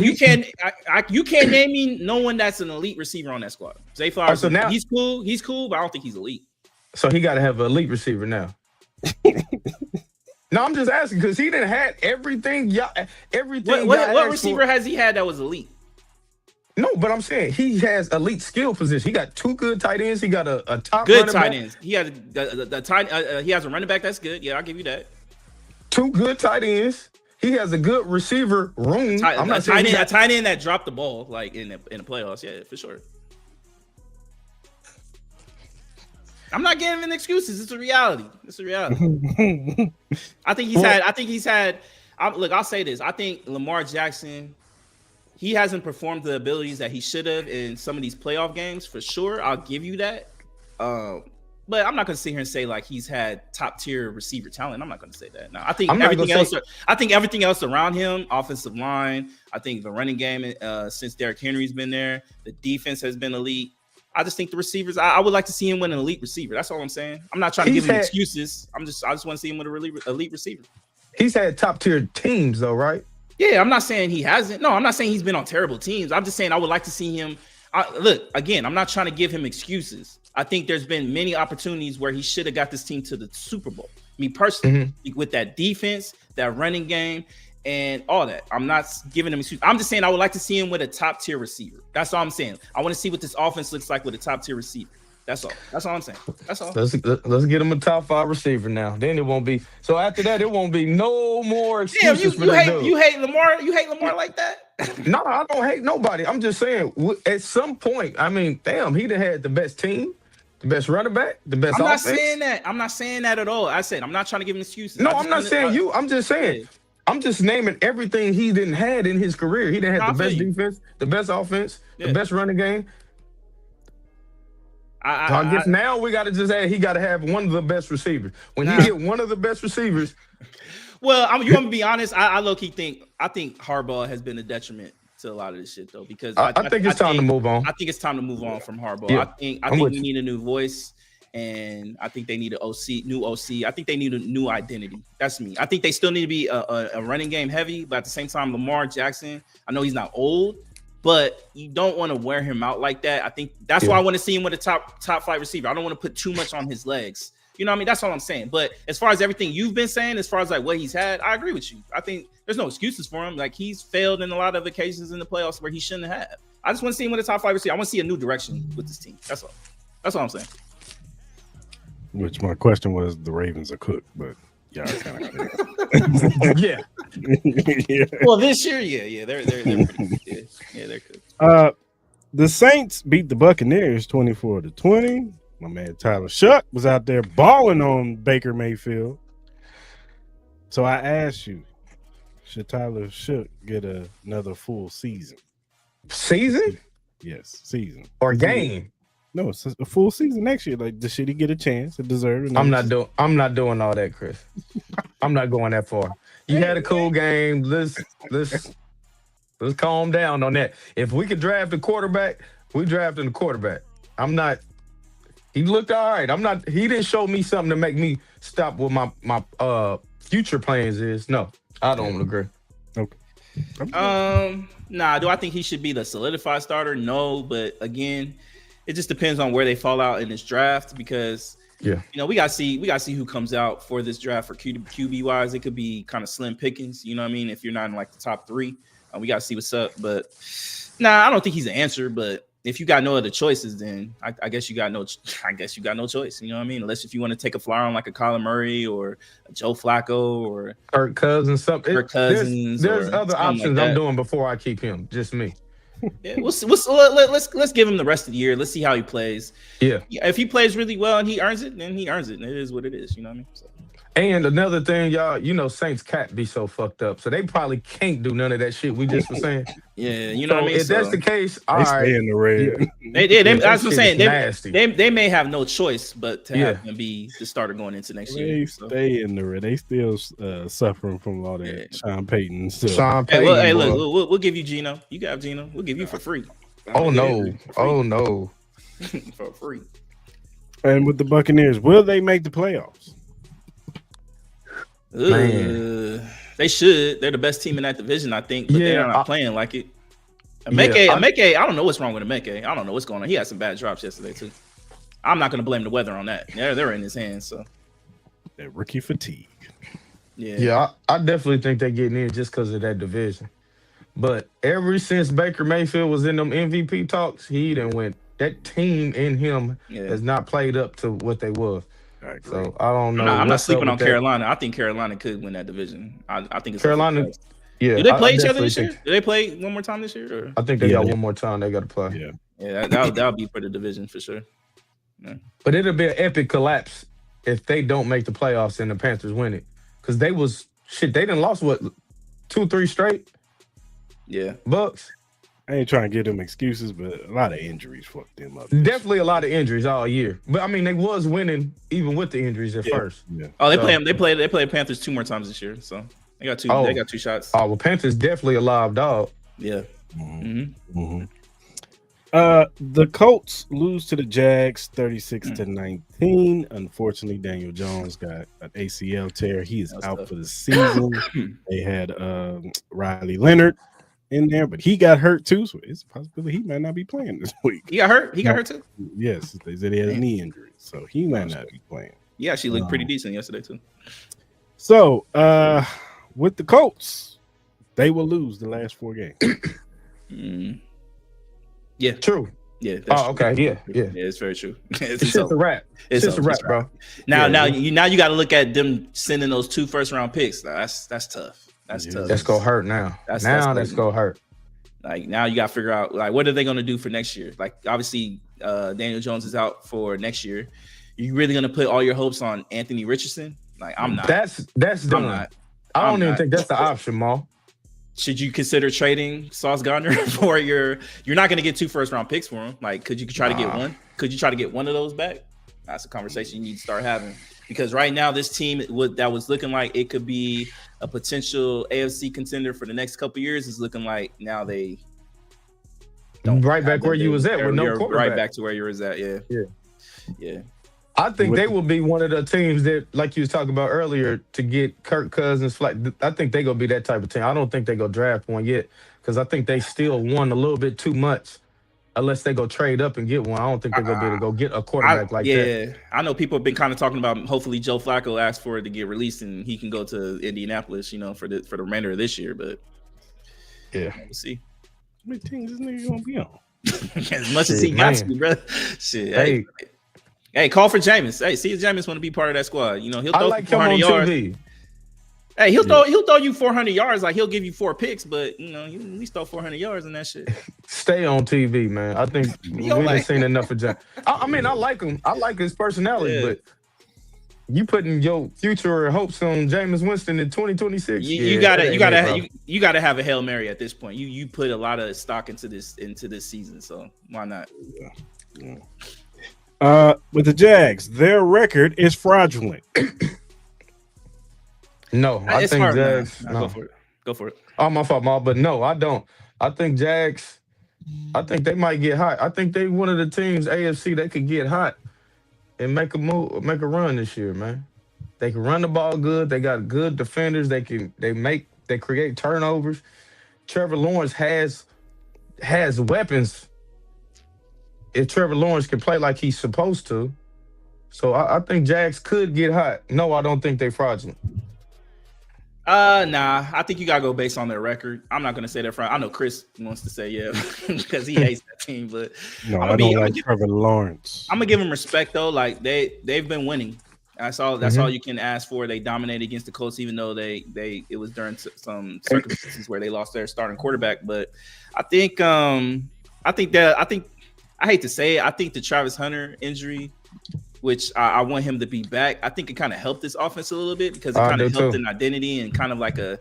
[SPEAKER 2] You can't name me no one that's an elite receiver on that squad. Zay Flowers,
[SPEAKER 3] so now,
[SPEAKER 2] he's cool, but I don't think he's elite.
[SPEAKER 3] So he got to have an elite receiver now. No, I'm just asking because he didn't have everything.
[SPEAKER 2] What receiver has he had that was elite?
[SPEAKER 3] No, but I'm saying he has elite skill position. He got 2 good tight ends. He got a top
[SPEAKER 2] good tight
[SPEAKER 3] back.
[SPEAKER 2] ends. He has he has a running back that's good. Yeah, I'll give you that.
[SPEAKER 3] 2 good tight ends. He has a good receiver room.
[SPEAKER 2] A tight end that dropped the ball like in the playoffs. Yeah, for sure. I'm not giving him excuses. It's a reality. I think he's had. I'll say this. I think Lamar Jackson, he hasn't performed the abilities that he should have in some of these playoff games for sure. I'll give you that. But I'm not going to sit here and say like he's had top tier receiver talent. I'm not going to say that. No, I think everything else around him, offensive line. I think the running game since Derrick Henry's been there, the defense has been elite. I just think the receivers. I would like to see him win an elite receiver. That's all I'm saying. I'm not trying to give him excuses. I just want to see him with an elite receiver.
[SPEAKER 3] He's had top tier teams though, right?
[SPEAKER 2] Yeah, I'm not saying he hasn't. No, I'm not saying he's been on terrible teams. I'm just saying I would like to see him. Look, again, I'm not trying to give him excuses. I think there's been many opportunities where he should have got this team to the Super Bowl. Me personally, with that defense, that running game, and all that. I'm not giving him excuses. I'm just saying I would like to see him with a top tier receiver. That's all I'm saying. I want to see what this offense looks like with a top tier receiver. That's all. That's all I'm saying. That's all.
[SPEAKER 3] Let's get him a top 5 receiver now. Then it won't be. So after that, it won't be no more excuses.
[SPEAKER 2] Damn, you hate Lamar. You hate Lamar like that?
[SPEAKER 3] No, I don't hate nobody. I'm just saying at some point. I mean, damn, he done had the best team, the best running back, the best.
[SPEAKER 2] I'm
[SPEAKER 3] offense.
[SPEAKER 2] not saying that. I'm not saying that at all. I said I'm not trying to give him excuses.
[SPEAKER 3] No, I'm not saying you. I'm just saying. I'm just naming everything he didn't had in his career. He didn't have the best defense, the best offense, the best running game. I guess now we got to just add he got to have one of the best receivers. When he get one of the best receivers.
[SPEAKER 2] Well, you want me to be honest? I low-key think Harbaugh has been a detriment to a lot of this shit though, because
[SPEAKER 3] I think it's time to move on.
[SPEAKER 2] I think it's time to move on from Harbaugh.
[SPEAKER 3] Yeah,
[SPEAKER 2] I think we need a new voice. And I think they need new OC. I think they need a new identity. That's me. I think they still need to be a running game heavy, but at the same time, Lamar Jackson, I know he's not old, but you don't want to wear him out like that. I think that's why I want to see him with a top 5 receiver. I don't want to put too much on his legs. You know what I mean? That's all I'm saying. But as far as everything you've been saying, as far as like what he's had, I agree with you. I think there's no excuses for him. Like he's failed in a lot of occasions in the playoffs where he shouldn't have. I just want to see him with a top 5 receiver. I want to see a new direction with this team. That's all. That's all I'm saying.
[SPEAKER 1] Which my question was, the Ravens are cooked, but yeah, kind of
[SPEAKER 3] yeah.
[SPEAKER 2] Well, this year, they're pretty good. Yeah, they're cooked.
[SPEAKER 1] The Saints beat the Buccaneers 24-20. My man Tyler Shuck was out there balling on Baker Mayfield. So I asked you, should Tyler Shuck get another full season?
[SPEAKER 3] Season?
[SPEAKER 1] Yes, season
[SPEAKER 3] or game.
[SPEAKER 1] No, it's a full season next year. Like, should he get a chance to deserve it?
[SPEAKER 3] I'm not doing all that, Chris. I'm not going that far. You had a cool game. Let's calm down on that. If we could draft a quarterback, we drafted a quarterback. He looked all right. He didn't show me something to make me stop what my future plans is. No, I don't agree.
[SPEAKER 1] Okay.
[SPEAKER 2] Nah, do I think he should be the solidified starter? No, but again, it just depends on where they fall out in this draft because we gotta see who comes out for this draft for QB wise. It could be kind of slim pickings, you know what I mean? If you're not in like the top 3, we gotta see what's up. But I don't think he's an answer. But if you got no other choices, then I guess you got no choice. You know what I mean? Unless if you want to take a flyer on like a Kyler Murray or a Joe Flacco or
[SPEAKER 3] Kirk Cousins, something.
[SPEAKER 2] There's
[SPEAKER 3] other options like I'm doing before I keep him. Just me.
[SPEAKER 2] Yeah, let's give him the rest of the year. Let's see how he plays.
[SPEAKER 3] Yeah,
[SPEAKER 2] if he plays really well and he earns it, then he earns it. And it is what it is. You know what I mean? So.
[SPEAKER 3] And another thing, y'all, Saints cat be so fucked up, so they probably can't do none of that shit we just were saying.
[SPEAKER 2] Yeah, you know what I mean.
[SPEAKER 3] If that's the case, all
[SPEAKER 1] they
[SPEAKER 3] right.
[SPEAKER 1] Stay in the red.
[SPEAKER 2] That's what I'm saying. They may have no choice but to have him be the starter going into next year.
[SPEAKER 1] They stay in the red. They still suffering from all that Sean Payton stuff.
[SPEAKER 3] Sean Payton.
[SPEAKER 2] Hey, look, we'll give you Geno. You got Geno. We'll give you for free.
[SPEAKER 3] Oh no.
[SPEAKER 2] For free.
[SPEAKER 1] And with the Buccaneers, will they make the playoffs?
[SPEAKER 2] They They should. They're the best team in that division, I think, but they're not playing like it. Emeke, I don't know what's wrong with Emeke. I don't know what's going on. He had some bad drops yesterday too. I'm not going to blame the weather on that. They're in his hands. So
[SPEAKER 1] that rookie fatigue.
[SPEAKER 3] Yeah. I definitely think they're getting in just because of that division. But ever since Baker Mayfield was in them MVP talks, he done went. That team in him has not played up to what they was. So I don't know.
[SPEAKER 2] I'm not sleeping on Carolina. I think Carolina could win that division. I think it's
[SPEAKER 3] Carolina. Yeah.
[SPEAKER 2] Do they play each other this year? Do they play one more time this year? Or?
[SPEAKER 3] I think they got one more time. They got to play.
[SPEAKER 2] Yeah. That'll be for the division for sure. Yeah.
[SPEAKER 3] But it'll be an epic collapse if they don't make the playoffs and the Panthers win it, because they done lost 2-3 straight.
[SPEAKER 2] Yeah,
[SPEAKER 3] Bucks.
[SPEAKER 1] I ain't trying to give them excuses, but a lot of injuries fucked them up.
[SPEAKER 3] Definitely a lot of injuries all year. But I mean, they was winning even with the injuries at first.
[SPEAKER 1] Yeah.
[SPEAKER 2] Oh, they play Panthers 2 more times this year, so they got 2. They got 2 shots.
[SPEAKER 3] Oh well, Panthers definitely a live dog.
[SPEAKER 2] Yeah.
[SPEAKER 1] The Colts lose to the Jags 36-19. Unfortunately, Daniel Jones got an ACL tear. He is out for the season. They had Riley Leonard in there, but he got hurt too, so it's a possibility he might not be playing this week.
[SPEAKER 2] He got hurt? He got hurt too?
[SPEAKER 1] Yes, they said he had a knee injury, so he might not be playing.
[SPEAKER 2] He actually looked pretty decent yesterday too.
[SPEAKER 1] So, with the Colts, they will lose the last 4 games.
[SPEAKER 2] Yeah,
[SPEAKER 3] true.
[SPEAKER 2] Yeah.
[SPEAKER 3] Okay.
[SPEAKER 2] Yeah, it's very true.
[SPEAKER 3] It's just a wrap. It's just a wrap, bro.
[SPEAKER 2] Now you got to look at them sending those 2 first-round picks. That's tough. That's tough.
[SPEAKER 3] That's gonna hurt now. That's gonna hurt.
[SPEAKER 2] Like now you got to figure out like what are they gonna do for next year? Like obviously Daniel Jones is out for next year. You really gonna put all your hopes on Anthony Richardson? Like I'm not.
[SPEAKER 3] That's done. I don't even think that's the option, Mal.
[SPEAKER 2] Should you consider trading Sauce Gardner for you're not going to get 2 first-round picks for him? Like, could you try to get one? Could you try to get one of those back? That's a conversation you need to start having, because right now this team that was looking like it could be a potential AFC contender for the next couple of years is looking like now they don't.
[SPEAKER 3] Right back where you was at with no quarterback.
[SPEAKER 2] Right back to where you was at. Yeah.
[SPEAKER 3] I think they will be one of the teams that, like you was talking about earlier, to get Kirk Cousins. I think they gonna be that type of team. I don't think they go draft one yet, because I think they still won a little bit too much. Unless they go trade up and get one, I don't think they're gonna be able to go get a quarterback like that.
[SPEAKER 2] Yeah, I know people have been kind of talking about hopefully Joe Flacco asked for it to get released and he can go to Indianapolis, for the remainder of this year. But
[SPEAKER 3] yeah,
[SPEAKER 2] we'll see.
[SPEAKER 1] How many teams this nigga gonna be on?
[SPEAKER 2] As much as he got to, bro. Shit. Hey, call for Jameis. Hey, see if Jameis want to be part of that squad. He'll throw
[SPEAKER 3] like
[SPEAKER 2] 400 yards.
[SPEAKER 3] TV.
[SPEAKER 2] Hey, he'll throw you 400 yards. Like he'll give you 4 picks, but you at least throw 400 yards in that shit.
[SPEAKER 3] Stay on TV, man. I think we haven't seen enough of Jameis. I mean, I like him. I like his personality, but you putting your future hopes on Jameis Winston in 2026.
[SPEAKER 2] You gotta have a Hail Mary at this point. You put a lot of stock into this season, so why not?
[SPEAKER 1] Yeah. With the Jags, their record is fraudulent.
[SPEAKER 3] No, I think Jags.
[SPEAKER 2] No. Go for it.
[SPEAKER 3] Oh, my fault, Mal. But no, I don't. I think Jags. I think they might get hot. I think they one of the teams AFC that could get hot and make a run this year, man. They can run the ball good. They got good defenders. They create turnovers. Trevor Lawrence has weapons. If Trevor Lawrence can play like he's supposed to. So I think Jags could get hot. No, I don't think they're fraudulent.
[SPEAKER 2] Nah. I think you gotta go based on their record. I'm not gonna say they're fraudulent. I know Chris wants to say yeah because he hates that team, but
[SPEAKER 1] no, I don't like Trevor Lawrence.
[SPEAKER 2] I'm gonna give him respect though. Like they've been winning. That's all you can ask for. They dominated against the Colts, even though it was during some circumstances where they lost their starting quarterback. But I think I hate to say it. I think the Travis Hunter injury, which I want him to be back, I think it kind of helped this offense a little bit because it kind of helped an identity and kind of like a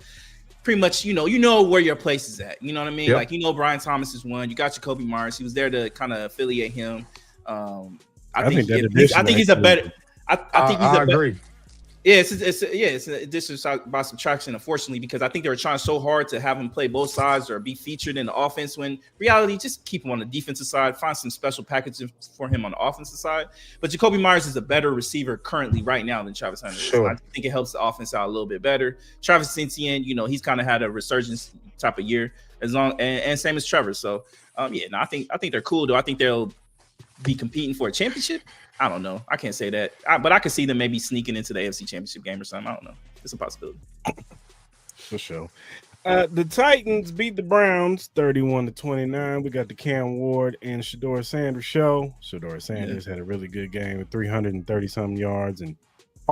[SPEAKER 2] pretty much, you know where your place is at. You know what I mean? Yep. Like, Brian Thomas is one. You got Jacoby Myers. He was there to kind of affiliate him. I think he's a better. I agree. Yeah, it's addition by subtraction, unfortunately, because I think they were trying so hard to have him play both sides or be featured in the offense. When reality, just keep him on the defensive side, find some special packages for him on the offensive side. But Jacoby Myers is a better receiver currently right now than Travis Hunter.
[SPEAKER 3] Sure.
[SPEAKER 2] I think it helps the offense out a little bit better. Travis Etienne, he's kind of had a resurgence type of year and same as Trevor. So I think they're cool though. I think they'll be competing for a championship. I don't know. I can't say that. But I could see them maybe sneaking into the AFC Championship game or something. I don't know. It's a possibility.
[SPEAKER 1] For sure. The Titans beat the Browns 31-29. We got the Cam Ward and Shedeur Sanders show. Shedeur Sanders had a really good game with 330-something yards and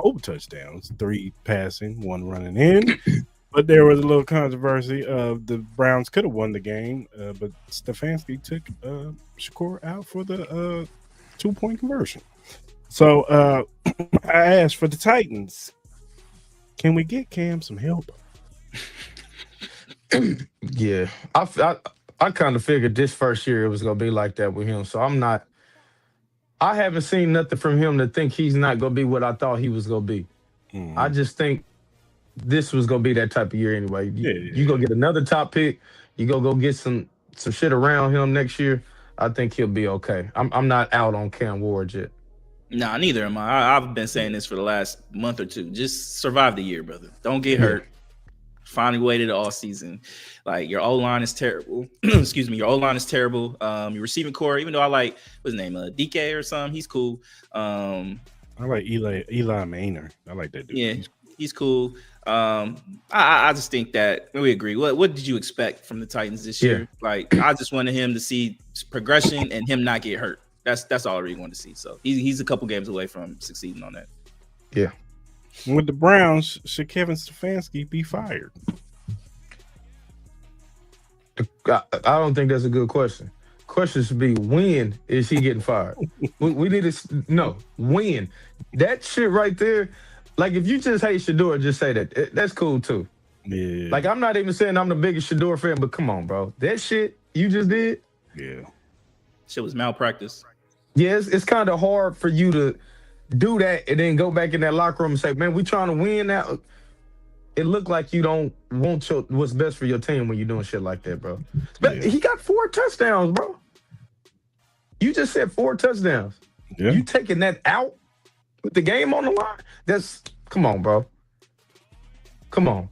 [SPEAKER 1] 4 touchdowns, 3 passing, 1 running in. But there was a little controversy. The Browns could have won the game, but Stefanski took Shakur out for the 2-point conversion. So I asked for the Titans, can we get Cam some help?
[SPEAKER 3] Yeah, I kind of figured this first year it was gonna be like that with him. So I haven't seen nothing from him to think he's not gonna be what I thought he was gonna be. Mm-hmm. I just think this was gonna be that type of year anyway. You go get another top pick. You go get some shit around him next year. I think he'll be okay. I'm not out on Cam Ward yet.
[SPEAKER 2] Nah, neither am I. I've been saying this for the last month or two. Just survive the year, brother. Don't get hurt. Find a way to the all season. Like, your O-line is terrible. Excuse me. Your O-line is terrible. Your receiving core, even though I like, what's his name? DK or something. He's cool.
[SPEAKER 1] I like Eli Manor. I like that dude.
[SPEAKER 2] Yeah, he's cool. I just think that we agree. What did you expect from the Titans this year? Like, I just wanted him to see progression and him not get hurt. That's all I really want to see. So he's a couple games away from succeeding on that.
[SPEAKER 3] Yeah.
[SPEAKER 1] With the Browns, should Kevin Stefanski be fired?
[SPEAKER 3] I don't think that's a good question. Question should be, when is he getting fired? we need to know when. That shit right there. Like, if you just hate Shedeur, just say that. That's cool too.
[SPEAKER 1] Yeah.
[SPEAKER 3] Like, I'm not even saying I'm the biggest Shedeur fan, but come on, bro. That shit you just did.
[SPEAKER 1] Yeah.
[SPEAKER 2] Shit was malpractice.
[SPEAKER 3] Yeah, it's kind of hard for you to do that and then go back in that locker room and say, man, we trying to win now. It looked like you don't want what's best for your team when you're doing shit like that, bro. But he got 4 touchdowns, bro. You just said 4 touchdowns. Yeah. You taking that out with the game on the line? Come on, bro. Come on.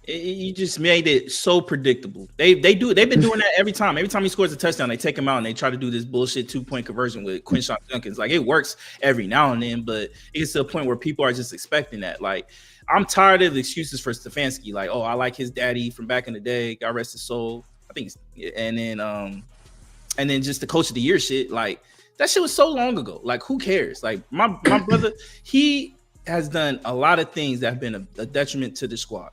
[SPEAKER 2] You just made it so predictable. They've been doing that every time. Every time he scores a touchdown, they take him out and they try to do this bullshit 2-point conversion with Quinshon Judkins. Like, it works every now and then, but it gets to a point where people are just expecting that. Like, I'm tired of the excuses for Stefanski. Like, oh, I like his daddy from back in the day. God rest his soul. I think, and then just the coach of the year shit. Like, that shit was so long ago. Like, who cares? Like, my brother, he has done a lot of things that have been a detriment to the squad.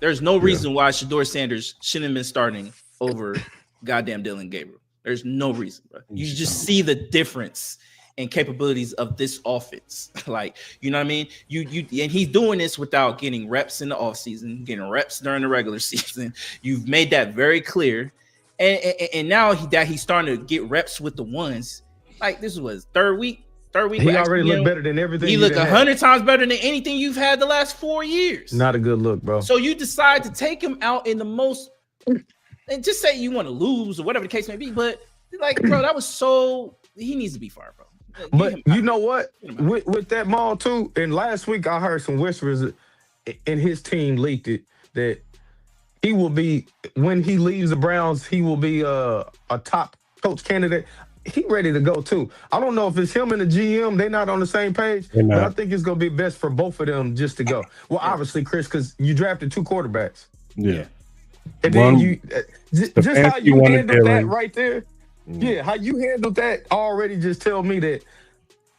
[SPEAKER 2] There's no reason why Shedeur Sanders shouldn't have been starting over goddamn Dylan Gabriel. There's no reason, bro. You just see the difference in capabilities of this offense. Like, you know what I mean? And he's doing this without getting reps in the offseason, getting reps during the regular season. You've made that very clear. And now that he's starting to get reps with the ones, like, this was third week.
[SPEAKER 3] He already looked better than everything.
[SPEAKER 2] He looked 100 times better than anything you've had the last 4 years.
[SPEAKER 3] Not a good look, bro.
[SPEAKER 2] So you decide to take him out in the most, and just say you want to lose or whatever the case may be. But, like, bro, that was so, he needs to be fired, bro.
[SPEAKER 3] But you know what? With that Mal too, and last week I heard some whispers, and his team leaked it, that he will be, when he leaves the Browns, he will be a top coach candidate. He ready to go too. I don't know if it's him and the GM. They're not on the same page, but I think it's going to be best for both of them just to go. Well, obviously, Chris, because you drafted 2 quarterbacks.
[SPEAKER 1] Yeah.
[SPEAKER 3] And then you just how you handled that right there. Yeah, how you handled that already just tell me that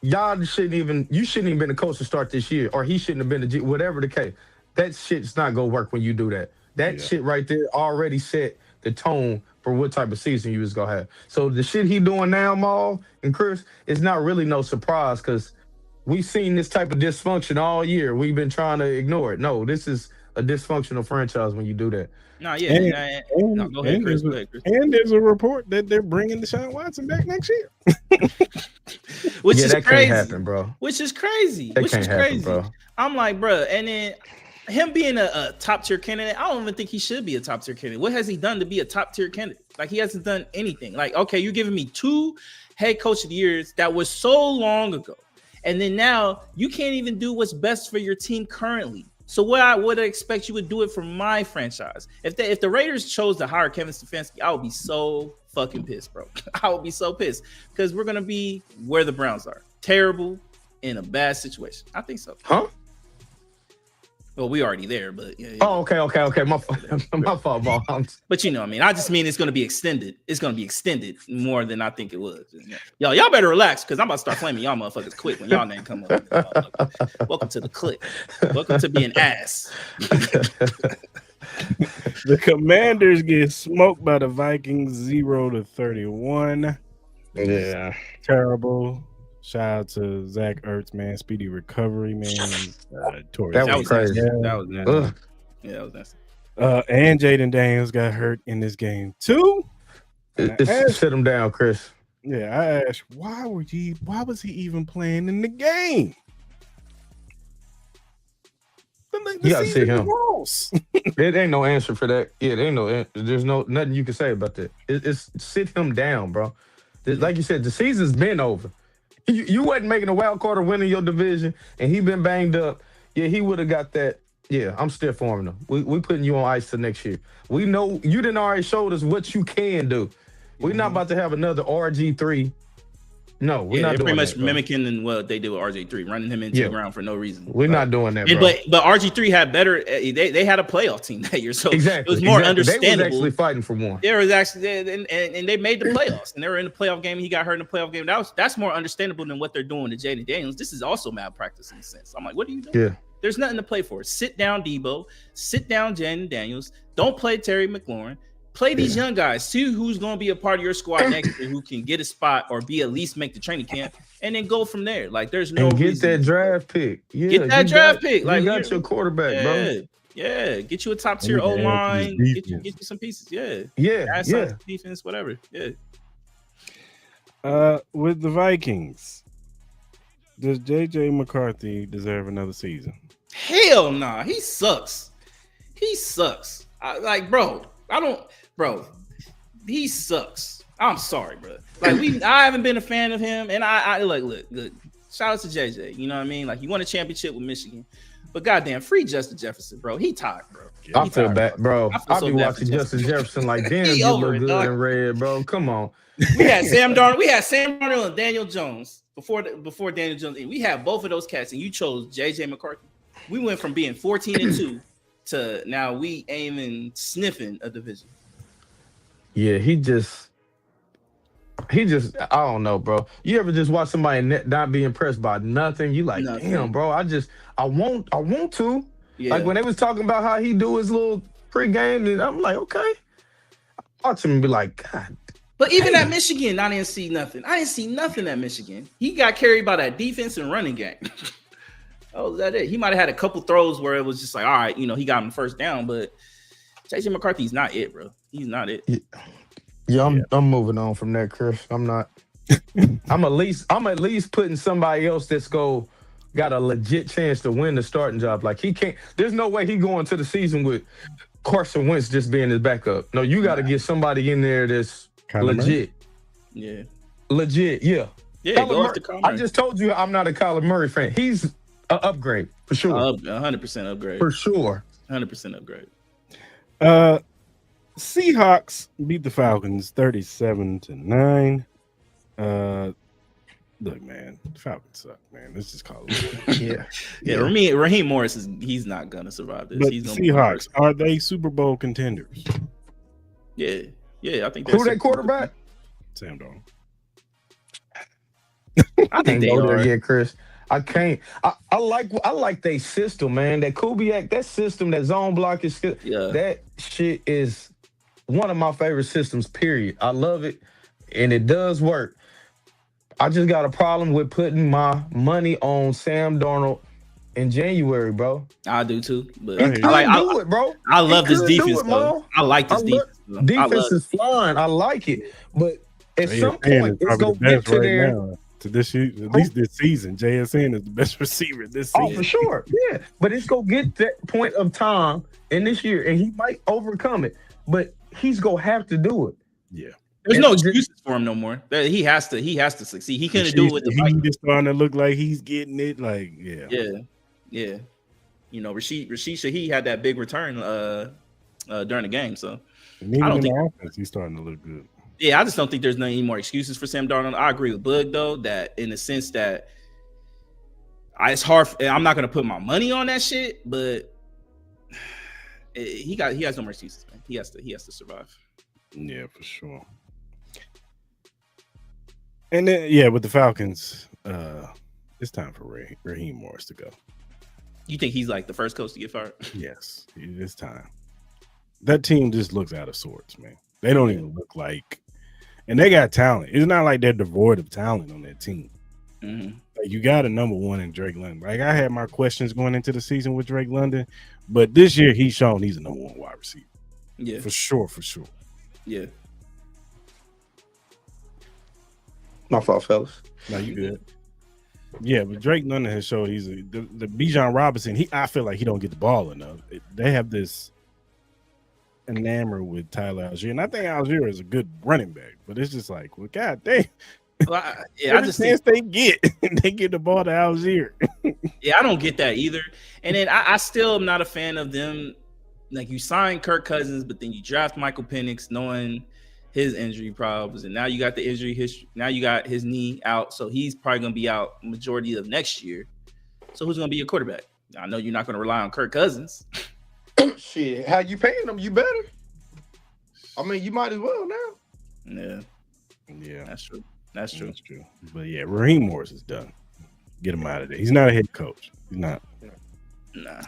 [SPEAKER 3] you shouldn't even been the coach to start this year, or he shouldn't have been the whatever the case. That shit's not going to work when you do that. That shit right there already set the tone for what type of season you was gonna have. So the shit he doing now, Maul and Chris, is not really no surprise, because we've seen this type of dysfunction all year. We've been trying to ignore it. No, this is a dysfunctional franchise when you do that.
[SPEAKER 2] No, yeah. No, go ahead, Chris. Go ahead, Chris.
[SPEAKER 1] And there's a report that they're bringing Deshaun Watson back next year.
[SPEAKER 2] Which
[SPEAKER 3] Yeah,
[SPEAKER 2] is
[SPEAKER 3] that
[SPEAKER 2] crazy.
[SPEAKER 3] can't happen, bro.
[SPEAKER 2] Which is crazy.
[SPEAKER 3] That
[SPEAKER 2] Which
[SPEAKER 3] can't
[SPEAKER 2] is
[SPEAKER 3] happen,
[SPEAKER 2] crazy.
[SPEAKER 3] bro.
[SPEAKER 2] I'm like, bro, and then him being a top tier candidate, I don't even think he should be a top tier candidate. What has he done to be a top tier candidate? Like, he hasn't done anything. Like, okay, you're giving me 2 head coach of the years that was so long ago, and then now you can't even do what's best for your team currently. So what I would expect you would do it for my franchise. If the Raiders chose to hire Kevin Stefanski, I would be so fucking pissed, bro. I would be so pissed because we're gonna be where the Browns are, terrible in a bad situation. I think so.
[SPEAKER 3] Huh?
[SPEAKER 2] Well, we already there, but yeah.
[SPEAKER 3] Oh, okay. My fault, ball.
[SPEAKER 2] But you know, what I mean, I just mean it's going to be extended. It's going to be extended more than I think it was. Y'all better relax because I'm about to start flaming y'all motherfuckers quick when y'all name come up. Welcome to the clique. Welcome to being ass.
[SPEAKER 1] The Commanders get smoked by the Vikings 0-31.
[SPEAKER 3] Yeah,
[SPEAKER 1] terrible. Shout out to Zach Ertz, man. Speedy recovery, man.
[SPEAKER 3] That was crazy.
[SPEAKER 2] That was nasty. Yeah, that was nasty.
[SPEAKER 1] And Jaden Daniels got hurt in this game too.
[SPEAKER 3] Sit him down, Chris.
[SPEAKER 1] Yeah, I asked, why was he even playing in the game?
[SPEAKER 3] You gotta see him. There ain't no answer for that. Yeah, there ain't no. There's nothing you can say about that. It's sit him down, bro. Like you said, the season's been over. You wasn't making a wild card or winning your division, and he been banged up. Yeah, he would have got that. Yeah, I'm still forming him. We putting you on ice till next year. We know you didn't already showed us what you can do. We're not about to have another RG3. No, we're not doing
[SPEAKER 2] pretty much
[SPEAKER 3] that,
[SPEAKER 2] mimicking what they did with RG3, running him into the ground for no reason.
[SPEAKER 3] We're not doing that, bro.
[SPEAKER 2] But RG3 had better. They had a playoff team that year, so
[SPEAKER 3] exactly,
[SPEAKER 2] it was more understandable.
[SPEAKER 3] They was actually fighting for one.
[SPEAKER 2] There was actually, and they made the playoffs, and they were in the playoff game. And he got hurt in the playoff game. That's more understandable than what they're doing to Jaden Daniels. This is also malpractice in a sense. I'm like, what are you doing? Yeah. There's nothing to play for. Sit down, Debo. Sit down, Jaden Daniels. Don't play Terry McLaurin. Play these young guys. See who's going to be a part of your squad next year, who can get a spot or be at least make the training camp, and then go from there. Like, there's no
[SPEAKER 3] and get
[SPEAKER 2] reason
[SPEAKER 3] that draft pick. Yeah,
[SPEAKER 2] get that draft pick. Like,
[SPEAKER 3] you got your quarterback, bro.
[SPEAKER 2] Yeah, get you a top tier O line. Get you some pieces. Yeah. Add some defense, whatever. Yeah.
[SPEAKER 1] With the Vikings, does JJ McCarthy deserve another season?
[SPEAKER 2] Hell nah. He sucks. Bro, he sucks. I'm sorry, bro. Like, I haven't been a fan of him, and I look. Shout out to JJ. You know what I mean? Like, he won a championship with Michigan, but goddamn, free Justin Jefferson, bro. He tired, bro.
[SPEAKER 3] I feel bad, bro. I'll be watching Justin Jefferson like, damn, you look good in red, bro. Come on.
[SPEAKER 2] We had Sam Darnold and Daniel Jones before Daniel Jones. We had both of those cats, and you chose JJ McCarthy. We went from being 14-2 to now we ain't even sniffing a division.
[SPEAKER 3] Yeah, he just I don't know, bro. You ever just watch somebody not be impressed by nothing? You like, damn, bro. I want to. Yeah. Like when they was talking about how he do his little pregame, and I'm like, okay. I watch him and be like, God.
[SPEAKER 2] But even at Michigan, I didn't see nothing. At Michigan. He got carried by that defense and running game. Oh, is that it? He might have had a couple throws where it was just like, all right, he got him first down, but JJ McCarthy's not it, bro. He's not it.
[SPEAKER 3] Yeah, I'm moving on from that, Chris. I'm not. I'm at least putting somebody else that's got a legit chance to win the starting job. Like, he can't. There's no way he going to the season with Carson Wentz just being his backup. No, you got to get somebody in there that's legit.
[SPEAKER 2] Yeah.
[SPEAKER 3] Legit. Yeah.
[SPEAKER 2] Yeah.
[SPEAKER 3] I just told you I'm not a Kyler Murray fan. He's an upgrade for sure.
[SPEAKER 2] 100% upgrade
[SPEAKER 3] for sure.
[SPEAKER 2] 100% upgrade.
[SPEAKER 1] Seahawks beat the Falcons 37-9. Look, man, the Falcons suck, man. Let's just call it.
[SPEAKER 2] Yeah. Raheem Morris he's not gonna survive this.
[SPEAKER 1] But Seahawks, are they Super Bowl contenders?
[SPEAKER 2] Yeah, I think.
[SPEAKER 3] Who that quarterback?
[SPEAKER 1] Sam Darnold.
[SPEAKER 2] I think they are.
[SPEAKER 3] Yeah, Chris. I can't. I like their system, man. That Kubiak, that system, that zone block is that shit is one of my favorite systems, period. I love it, and it does work. I just got a problem with putting my money on Sam Darnold in January, bro.
[SPEAKER 2] I do too, but
[SPEAKER 3] He
[SPEAKER 1] I
[SPEAKER 3] could
[SPEAKER 1] hear you.
[SPEAKER 3] do it, bro.
[SPEAKER 2] I
[SPEAKER 3] He
[SPEAKER 2] love this
[SPEAKER 3] could do
[SPEAKER 2] defense
[SPEAKER 3] it,
[SPEAKER 2] though.
[SPEAKER 3] Mo.
[SPEAKER 2] I like this
[SPEAKER 3] I love
[SPEAKER 2] defense. Though. I
[SPEAKER 3] defense
[SPEAKER 2] love
[SPEAKER 3] is fine. I like it, but at some
[SPEAKER 1] JSN is
[SPEAKER 3] point, it's
[SPEAKER 1] probably the
[SPEAKER 3] gonna get
[SPEAKER 1] best
[SPEAKER 3] to
[SPEAKER 1] right
[SPEAKER 3] there.
[SPEAKER 1] now. To this at least this season, JSN is the best receiver this
[SPEAKER 3] Oh,
[SPEAKER 1] season.
[SPEAKER 3] for sure, yeah. But it's gonna get that point of time in this year, and he might overcome it. But he's gonna have to do it.
[SPEAKER 1] Yeah.
[SPEAKER 2] There's
[SPEAKER 3] And
[SPEAKER 2] no
[SPEAKER 3] it just-
[SPEAKER 2] excuses for him no more. He has to succeed. He couldn't do it with the Vikings.
[SPEAKER 1] He just starting to look like he's getting it. Like,
[SPEAKER 2] Yeah. You know, Rashid Shaheed had that big return during the game. So
[SPEAKER 1] and even
[SPEAKER 2] I don't
[SPEAKER 1] in
[SPEAKER 2] think
[SPEAKER 1] the offense, he's starting to look good.
[SPEAKER 2] I just don't think there's any more excuses for Sam Darnold. I agree with Bug though, that in the sense that it's hard. I'm not gonna put my money on that shit, but he has no more excuses, man. He has to survive.
[SPEAKER 1] Yeah, for sure. And then with the Falcons, it's time for Raheem Morris to go.
[SPEAKER 2] You think he's like the first coach to get fired?
[SPEAKER 1] Yes, it's time. That team just looks out of sorts, man. They don't even look like, and they got talent. It's not like they're devoid of talent on that team.
[SPEAKER 2] Mm-hmm.
[SPEAKER 1] Like, you got a number one in Drake London. Like, I had my questions going into the season with Drake London, but this year he's shown he's a number one wide receiver.
[SPEAKER 2] Yeah,
[SPEAKER 1] for sure.
[SPEAKER 2] Yeah.
[SPEAKER 3] My fault, fellas.
[SPEAKER 1] No, you good. Yeah, but Drake London has showed he's the Bijan Robinson. I feel like he don't get the ball enough. They have this enamored with Tyler Algier, and I think Algier is a good running back. But it's just like, well, God damn.
[SPEAKER 2] Well, I just think
[SPEAKER 1] they get the ball to Algier.
[SPEAKER 2] I don't get that either. And then I still am not a fan of them. Like, you sign Kirk Cousins, but then you draft Michael Penix, knowing his injury problems, and now you got the injury history. Now you got his knee out, so he's probably going to be out majority of next year. So who's going to be your quarterback? I know you're not going to rely on Kirk Cousins.
[SPEAKER 3] Shit, how you paying them? You better. I mean, you might as well now.
[SPEAKER 1] Yeah,
[SPEAKER 2] that's true.
[SPEAKER 1] But yeah, Raheem Morris is done. Get him out of there. He's not a head coach. He's not.
[SPEAKER 2] Nah.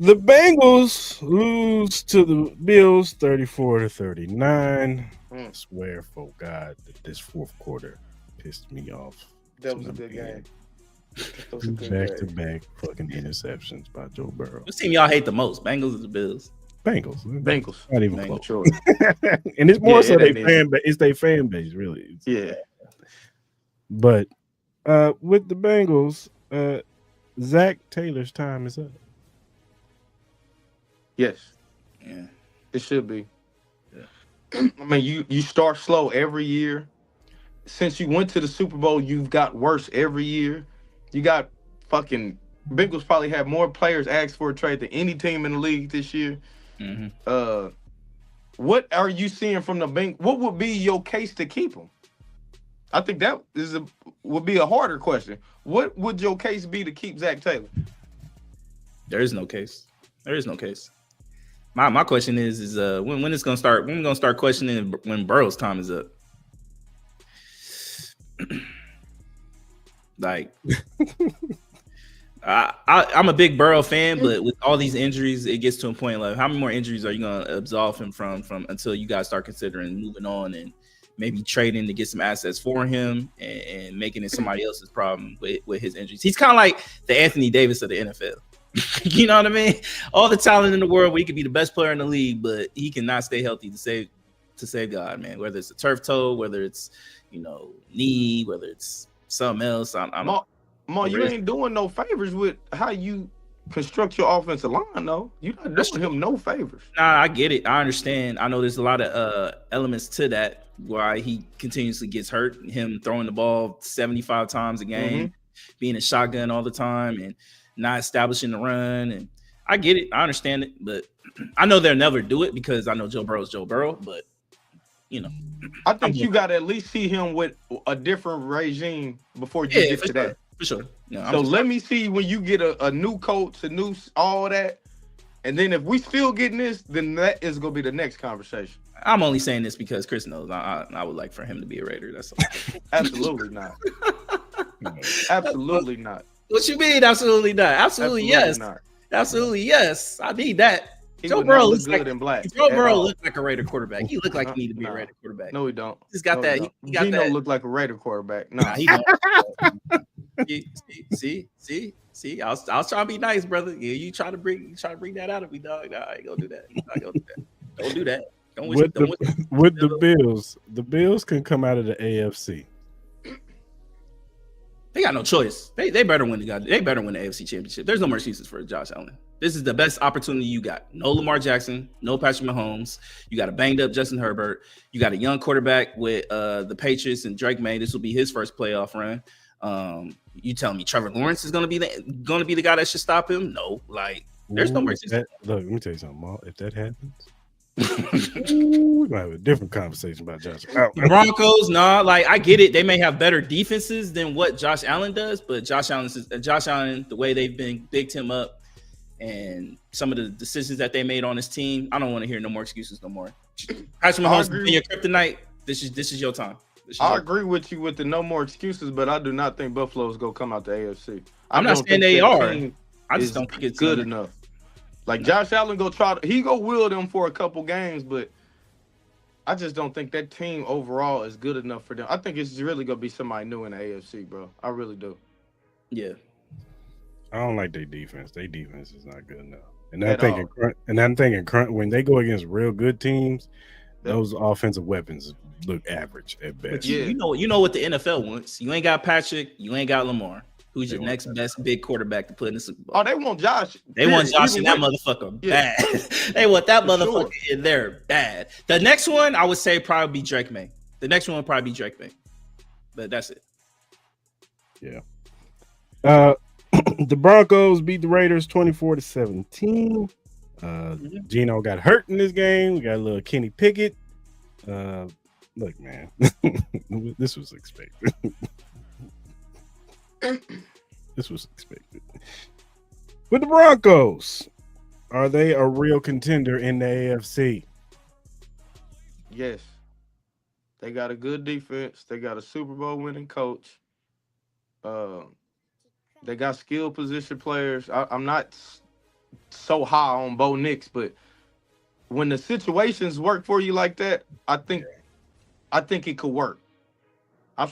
[SPEAKER 1] The Bengals lose to the Bills 34-39. I swear for God that this fourth quarter pissed me off.
[SPEAKER 3] That was a good game.
[SPEAKER 1] Back-to-back fucking interceptions by Joe Burrow.
[SPEAKER 2] What team y'all hate the most? Bengals or the Bills?
[SPEAKER 1] Bengals.
[SPEAKER 3] Not
[SPEAKER 1] even close.
[SPEAKER 3] Sure.
[SPEAKER 1] And it's more so their fan base. It's their fan base, really. But with the Bengals, Zach Taylor's time is up.
[SPEAKER 3] Yes.
[SPEAKER 2] Yeah.
[SPEAKER 3] It should be.
[SPEAKER 2] Yeah.
[SPEAKER 3] I mean, you start slow every year. Since you went to the Super Bowl, you've got worse every year. You got fucking Bengals probably have more players asked for a trade than any team in the league this year.
[SPEAKER 2] Mm-hmm.
[SPEAKER 3] What are you seeing from the Bengals? What would be your case to keep them? I think that would be a harder question. What would your case be to keep Zach Taylor?
[SPEAKER 2] There is no case. My question is when it's gonna start? When we're gonna start questioning when Burrow's time is up? Like, I'm a big Burrow fan, but with all these injuries, it gets to a point like, how many more injuries are you gonna absolve him from until you guys start considering moving on and maybe trading to get some assets for him and making it somebody else's problem with his injuries? He's kind of like the Anthony Davis of the NFL. You know what I mean? All the talent in the world where he could be the best player in the league, but he cannot stay healthy to save God, man. Whether it's a turf toe, whether it's knee, whether it's something else.
[SPEAKER 3] Ma, you ain't doing no favors with how you construct your offensive line, though. You're not doing him no favors.
[SPEAKER 2] Nah, I get it. I understand. I know there's a lot of elements to that why he continuously gets hurt. Him throwing the ball 75 times a game, being a shotgun all the time, and not establishing the run. And I get it. I understand it. But I know they'll never do it because I know Joe Burrow's Joe Burrow. But,
[SPEAKER 3] I think you got to at least see him with a different regime before you get to that.
[SPEAKER 2] For sure.
[SPEAKER 3] So let me see when you get a new coach, a new all that. And then if we still getting this, then that is going to be the next conversation.
[SPEAKER 2] I'm only saying this because Chris knows I would like for him to be a Raider. That's all.
[SPEAKER 3] Absolutely not. Absolutely not.
[SPEAKER 2] What you mean? Absolutely not. Absolutely yes.
[SPEAKER 3] Not.
[SPEAKER 2] Absolutely yes. I need that.
[SPEAKER 3] Joe Burrow looks good in black.
[SPEAKER 2] Joe Burrow looked like a Raider quarterback. He looked like he needed to be a Raider quarterback.
[SPEAKER 3] No, he don't.
[SPEAKER 2] He's got that. He got
[SPEAKER 3] Gino
[SPEAKER 2] that.
[SPEAKER 3] look like a Raider quarterback. No,
[SPEAKER 2] Nah, he don't. See. See, I was trying to be nice, brother. Yeah, you try to bring that out of me, dog. Nah, I ain't gonna do that. Don't do that. Don't wish.
[SPEAKER 1] With
[SPEAKER 2] Don't
[SPEAKER 1] the
[SPEAKER 2] wish.
[SPEAKER 1] with the Bills can come out of the AFC.
[SPEAKER 2] They got no choice. They better win they better win the AFC Championship. There's no more excuses for Josh Allen. This is the best opportunity you got. No Lamar Jackson, no Patrick Mahomes. You got a banged up Justin Herbert. You got a young quarterback with the Patriots and Drake May. This will be his first playoff run. You tell me Trevor Lawrence is gonna be the guy that should stop him? No, like there's no more excuses.
[SPEAKER 1] Look, let me tell you something, Mal. If that happens, we might have a different conversation about Josh.
[SPEAKER 2] Broncos, nah, like I get it. They may have better defenses than what Josh Allen does, but Josh Allen, the way they've been bigged him up, and some of the decisions that they made on his team, I don't want to hear no more excuses no more. Patrick Mahomes, in your kryptonite. This is your time.
[SPEAKER 3] I agree with you with the no more excuses, but I do not think Buffalo's gonna come out the AFC.
[SPEAKER 2] I'm not saying they are. I just don't think it's
[SPEAKER 3] good enough. Like Josh Allen he go will them for a couple games, but I just don't think that team overall is good enough for them. I think it's really gonna be somebody new in the AFC, bro. I really do.
[SPEAKER 2] Yeah.
[SPEAKER 1] I don't like their defense. Their defense is not good enough. And I'm thinking when they go against real good teams, those offensive weapons look average at best.
[SPEAKER 2] But you know what the NFL wants. You ain't got Patrick. You ain't got Lamar. Who's your next best big quarterback to put in the Super Bowl?
[SPEAKER 3] Oh, they want Josh.
[SPEAKER 2] They want Josh in that motherfucker bad. They want that motherfucker in there bad. The next one, I would say probably be Drake May. The next one would probably be Drake May. But that's it.
[SPEAKER 1] Yeah. The Broncos beat the Raiders 24-17. Gino got hurt in this game. We got a little Kenny Pickett. Look, man, this was expected. This was expected. With the Broncos, are they a real contender in the AFC?
[SPEAKER 3] Yes. They got a good defense. They got a Super Bowl winning coach. They got skilled position players. I'm not so high on Bo Nix, but when the situations work for you like that, I think it could work. I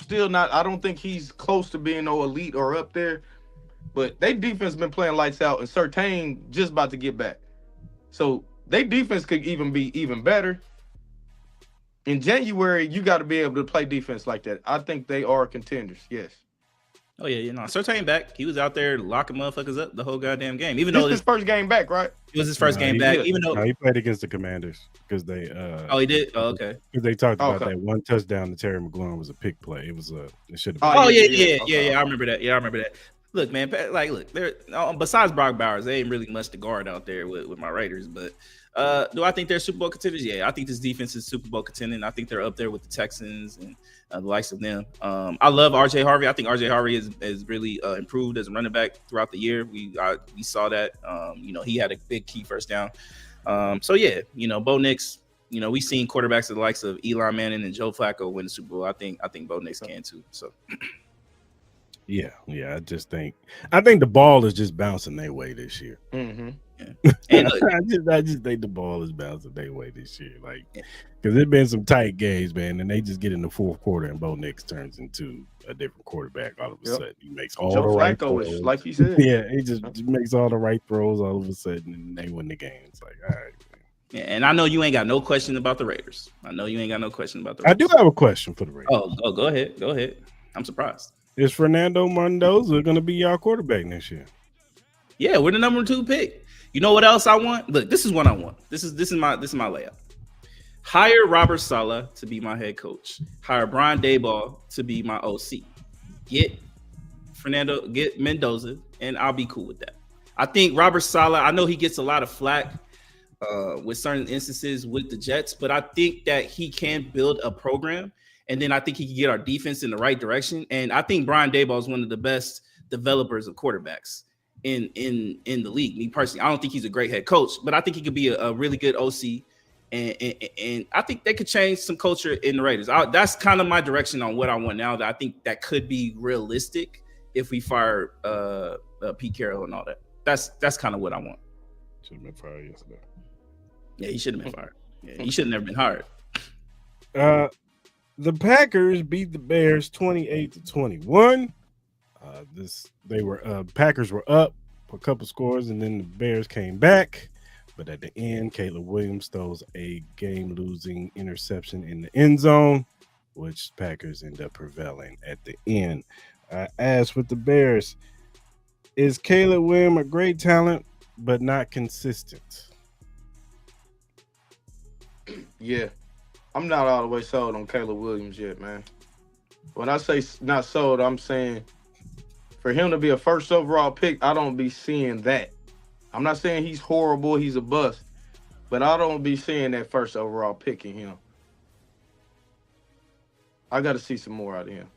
[SPEAKER 3] don't think he's close to being no elite or up there, but they defense been playing lights out, and Surtain just about to get back. So they defense could even be even better. In January, you got to be able to play defense like that. I think they are contenders, yes.
[SPEAKER 2] Oh, yeah, Surtain back. He was out there locking motherfuckers up the whole goddamn game. Even
[SPEAKER 3] this
[SPEAKER 2] though
[SPEAKER 3] his first game back, right?
[SPEAKER 2] It was his first game back. Even though
[SPEAKER 1] he played against the Commanders because they.
[SPEAKER 2] Oh, he did. Oh, okay.
[SPEAKER 1] Because they talked about that one touchdown to Terry McLaurin was a pick play. It was it should have.
[SPEAKER 2] Oh yeah. I remember that. Yeah, I remember that. Look, man. Look, there. Besides Brock Bowers, they ain't really much to guard out there with my Raiders. But do I think they're Super Bowl contenders? Yeah, I think this defense is Super Bowl contending. I think they're up there with the Texans and the likes of them. I love RJ Harvey. I think RJ Harvey is really improved as a running back throughout the year. We saw that. He had a big key first down. So yeah, Bo Nix. We've seen quarterbacks of the likes of Eli Manning and Joe Flacco win the Super Bowl. I think Bo Nix can too. So
[SPEAKER 1] yeah. I think the ball is just bouncing their way this year.
[SPEAKER 3] Mm-hmm.
[SPEAKER 2] Yeah. And look,
[SPEAKER 1] I just think the ball is bouncing their way this year. Like, because there's been some tight games, man, and they just get in the fourth quarter and Bo Nix turns into a different quarterback all of a sudden. He makes all the right throws.
[SPEAKER 3] Is, like you said.
[SPEAKER 1] Yeah, he just makes all the right throws all of a sudden, and they win the game. It's like, all right.
[SPEAKER 2] Yeah, and I know you ain't got no question about the Raiders.
[SPEAKER 1] I do have a question for the Raiders.
[SPEAKER 2] Oh, go ahead. I'm surprised.
[SPEAKER 1] Is Fernando Mendoza going to be your quarterback next year?
[SPEAKER 2] Yeah, we're the number 2 pick. You know what else I want? Look, this is what I want. This is my layout. Hire Robert Saleh to be my head coach. Hire Brian Daboll to be my OC. Get Mendoza, and I'll be cool with that. I think Robert Saleh, I know he gets a lot of flack with certain instances with the Jets, but I think that he can build a program, and then I think he can get our defense in the right direction. And I think Brian Daboll is one of the best developers of quarterbacks in the league. Me personally, I don't think he's a great head coach, but I think he could be a really good OC, and I think they could change some culture in the Raiders. That's kind of my direction on what I want now. That I think that could be realistic if we fire Pete Carroll and all that. That's kind of what I want.
[SPEAKER 1] Should have been fired yesterday.
[SPEAKER 2] Yeah, he should have been fired. Yeah, he should have never been hired.
[SPEAKER 1] The Packers beat the Bears 28-21. Packers were up a couple scores, and then the Bears came back. But at the end, Caleb Williams throws a game-losing interception in the end zone, which Packers end up prevailing at the end. As with the Bears, is Caleb Williams a great talent, but not consistent?
[SPEAKER 3] Yeah, I'm not all the way sold on Caleb Williams yet, man. When I say not sold, I'm saying for him to be a first overall pick, I don't be seeing that. I'm not saying he's horrible, he's a bust, but I don't be seeing that first overall pick in him. I got to see some more out of him.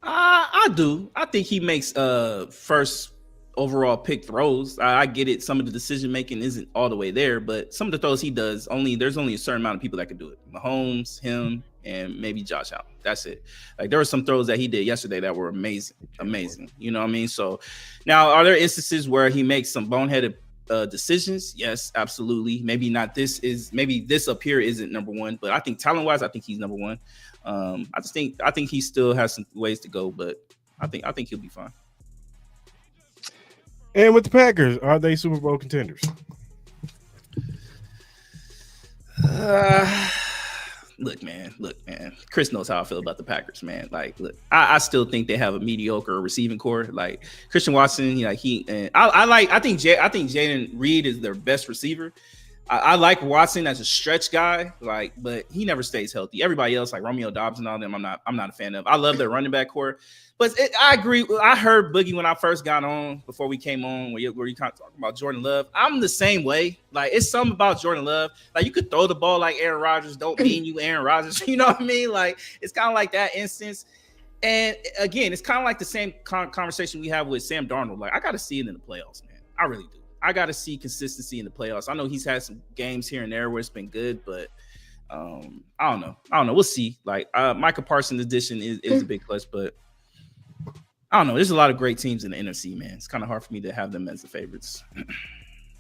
[SPEAKER 2] I do. I think he makes first overall pick throws. I get it. Some of the decision making isn't all the way there, but some of the throws he does, there's only a certain amount of people that can do it. Mahomes, him, and maybe Josh Allen. That's it. Like there were some throws that he did yesterday that were amazing. You know what I mean? So now, are there instances where he makes some boneheaded decisions? Yes, absolutely. Maybe not. Maybe this up here isn't number one, but I think talent wise, I think he's number one. I think he still has some ways to go, but I think he'll be fine.
[SPEAKER 1] And with the Packers, are they Super Bowl contenders?
[SPEAKER 2] Look, man. Chris knows how I feel about the Packers, man. Like, look, I still think they have a mediocre receiving core. Like Christian Watson, I think Jaden Reed is their best receiver. I like Watson as a stretch guy, but he never stays healthy. Everybody else, like Romeo Dobbs and all them, I'm not a fan of. I love their running back core, but I agree. I heard Boogie when I first got on before we came on, where you kind of talking about Jordan Love. I'm the same way. Like it's something about Jordan Love. Like you could throw the ball like Aaron Rodgers, don't mean you Aaron Rodgers. You know what I mean? Like it's kind of like that instance. And again, it's kind of like the same conversation we have with Sam Darnold. Like I got to see it in the playoffs, man. I really do. I got to see consistency in the playoffs. I know he's had some games here and there where it's been good, but I don't know. We'll see. Like Micah Parsons' addition is a big plus, but I don't know. There's a lot of great teams in the NFC, man. It's kind of hard for me to have them as the favorites.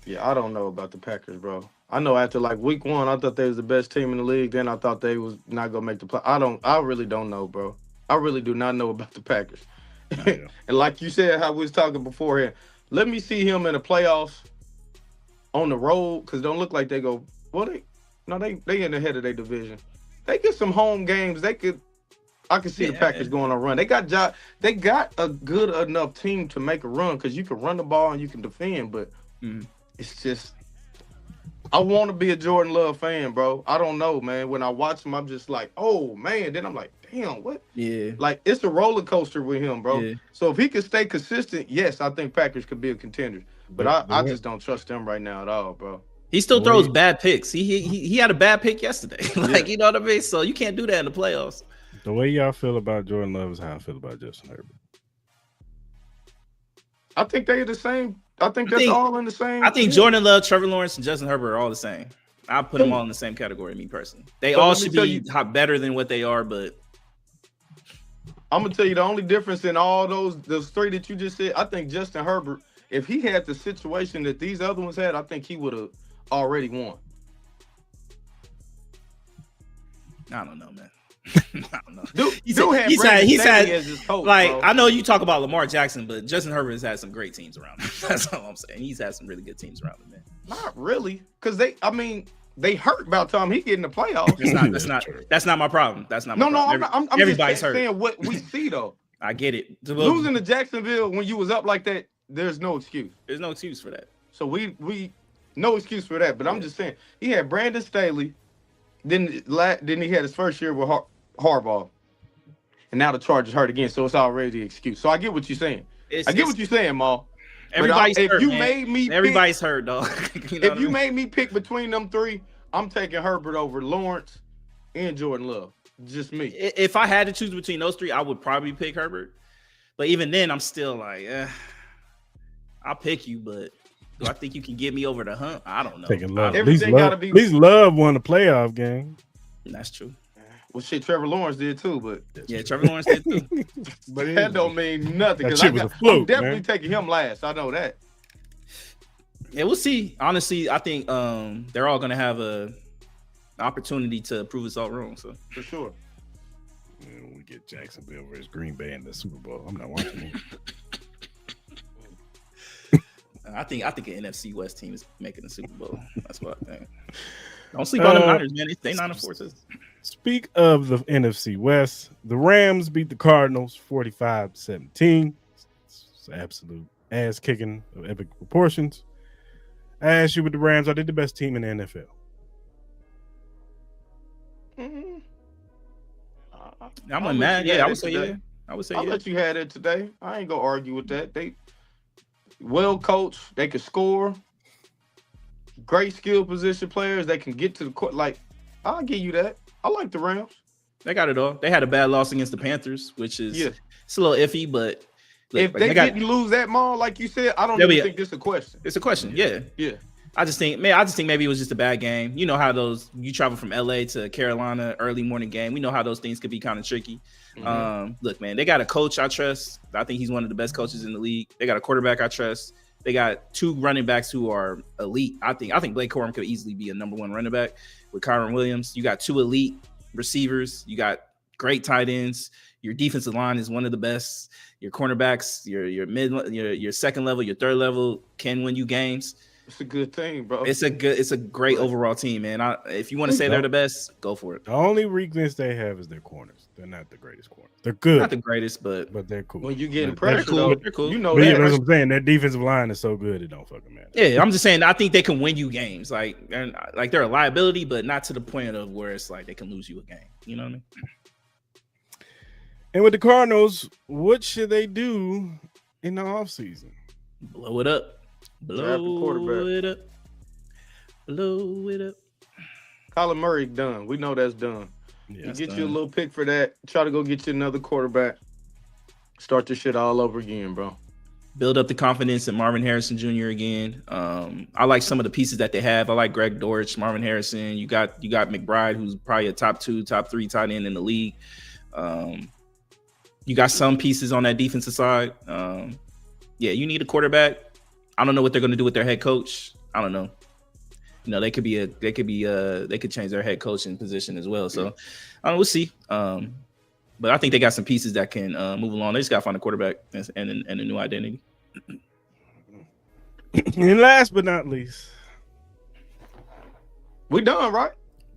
[SPEAKER 3] Yeah, I don't know about the Packers, bro. I know after like week one, I thought they was the best team in the league. Then I thought they was not gonna make the play. I really don't know, bro. I really do not know about the Packers. And like you said, how we was talking beforehand. Let me see him in the playoffs on the road, because don't look like they go. Well, they in the head of their division. They get some home games. I can see the Packers going on a run. They got a good enough team to make a run, because you can run the ball and you can defend. But it's just, I want to be a Jordan Love fan, bro. I don't know, man. When I watch him, I'm just like, oh man. Then I'm like, damn, what? Yeah. Like it's a roller coaster with him, bro. Yeah. So if he can stay consistent, yes, I think Packers could be a contender. But I just don't trust them right now at all, bro.
[SPEAKER 2] He still throws bad picks. He had a bad pick yesterday. You know what I mean? So you can't do that in the playoffs.
[SPEAKER 1] The way y'all feel about Jordan Love is how I feel about Justin Herbert.
[SPEAKER 3] I think they're the same. I think all in the same.
[SPEAKER 2] I think Jordan Love, Trevor Lawrence, and Justin Herbert are all the same. I put them all in the same category, me personally. They all should be better than what they are, but
[SPEAKER 3] I'm gonna tell you the only difference in all those three that you just said. I think Justin Herbert, if he had the situation that these other ones had, I think he would have already won.
[SPEAKER 2] I don't know, man. I don't know.
[SPEAKER 3] He's had as his coach,
[SPEAKER 2] like,
[SPEAKER 3] bro.
[SPEAKER 2] I know you talk about Lamar Jackson, but Justin Herbert has had some great teams around him. That's all I'm saying. He's had some really good teams around him, man.
[SPEAKER 3] Not really, because they hurt about time he get in the playoffs.
[SPEAKER 2] That's not my problem. That's not my problem.
[SPEAKER 3] I'm
[SPEAKER 2] everybody's
[SPEAKER 3] just saying
[SPEAKER 2] hurt.
[SPEAKER 3] What we see though.
[SPEAKER 2] I get it.
[SPEAKER 3] Losing to Jacksonville when you was up like that, there's no excuse.
[SPEAKER 2] There's no excuse for that.
[SPEAKER 3] So we no excuse for that. But I'm just saying he had Brandon Staley, then he had his first year with Harbaugh, and now the Chargers hurt again. So it's already the excuse. So I get what you're saying. I get what you're saying, Mal.
[SPEAKER 2] Everybody's hurt.
[SPEAKER 3] If you made me,
[SPEAKER 2] everybody's hurt, dog.
[SPEAKER 3] If you made me pick between them three, I'm taking Herbert over Lawrence and Jordan Love. Just me.
[SPEAKER 2] If I had to choose between those three, I would probably pick Herbert. But even then, I'm still like, I'll pick you, but do I think you can get me over the hump? I don't know.
[SPEAKER 1] Taking Love. At least Love won a playoff game.
[SPEAKER 2] That's true.
[SPEAKER 3] Well, shit, Trevor Lawrence did too, but
[SPEAKER 2] Trevor Lawrence did too.
[SPEAKER 3] But that don't mean nothing, because I'm definitely taking him last. I know that.
[SPEAKER 2] Yeah, we'll see. Honestly, I think they're all gonna have a opportunity to prove us all wrong. So
[SPEAKER 3] for sure.
[SPEAKER 1] And we get Jacksonville versus Green Bay in the Super Bowl. I'm not watching it.
[SPEAKER 2] I think an NFC West team is making the Super Bowl. That's what I think. Don't sleep on the Niners, man. They 9-4.
[SPEAKER 1] Speak of the NFC West, the Rams beat the Cardinals 45-17. It's absolute ass kicking of epic proportions. I asked you with the Rams, are they the best team in the NFL?
[SPEAKER 2] I'm mad. Yeah, I would say yeah.
[SPEAKER 4] I'll let you have it today. I ain't gonna argue with that. They well coached. They can score. Great skill position players. They can get to the court. Like, I'll give you that. I like the Rams.
[SPEAKER 2] They got it all. They had a bad loss against the Panthers, which is it's a little iffy, but
[SPEAKER 4] look, if they didn't lose that Maul, like you said, I don't even think this is a question.
[SPEAKER 2] It's a question. Yeah. I just think maybe it was just a bad game. You know how you travel from LA to Carolina, early morning game. We know how those things could be kind of tricky. Look, man, they got a coach I trust. I think he's one of the best coaches in the league. They got a quarterback I trust. They got 2 running backs who are elite. I think Blake Corum could easily be a number 1 running back with Kyron Williams. You got 2 elite receivers. You got great tight ends. Your defensive line is one of the best. Your cornerbacks, your mid, your second level, your third level can win you games.
[SPEAKER 4] It's a good thing, bro.
[SPEAKER 2] It's a great overall team, man. If you want to say they're the best, go for it.
[SPEAKER 1] The only weakness they have is their corners. They're not the greatest corners. They're good.
[SPEAKER 2] Not the greatest, but
[SPEAKER 1] they're cool.
[SPEAKER 4] When you get pressure,
[SPEAKER 2] they're cool.
[SPEAKER 4] You know
[SPEAKER 1] but
[SPEAKER 4] that.
[SPEAKER 1] Yeah, that's what I'm saying. Their defensive line is so good it don't fucking matter.
[SPEAKER 2] Yeah, I'm just saying I think they can win you games. Like they're a liability, but not to the point of where it's like they can lose you a game. You know what I mean?
[SPEAKER 1] And with the Cardinals, what should they do in the offseason?
[SPEAKER 2] Blow it up. Blow it up. Blow it up.
[SPEAKER 4] Kyler Murray done. We know that's done. Yeah, you get you a little pick for that. Try to go get you another quarterback. Start this shit all over again, bro.
[SPEAKER 2] Build up the confidence in Marvin Harrison Jr. again. I like some of the pieces that they have. I like Greg Dortch, Marvin Harrison. You got McBride, who's probably a top 2, top 3 tight end in the league. You got some pieces on that defensive side. Yeah, you need a quarterback. I don't know what they're going to do with their head coach. I don't know. You know, they could change their head coaching position as well. So we'll see. But I think they got some pieces that can move along. They just got to find a quarterback and a new identity.
[SPEAKER 1] And last but not least,
[SPEAKER 4] we done, right?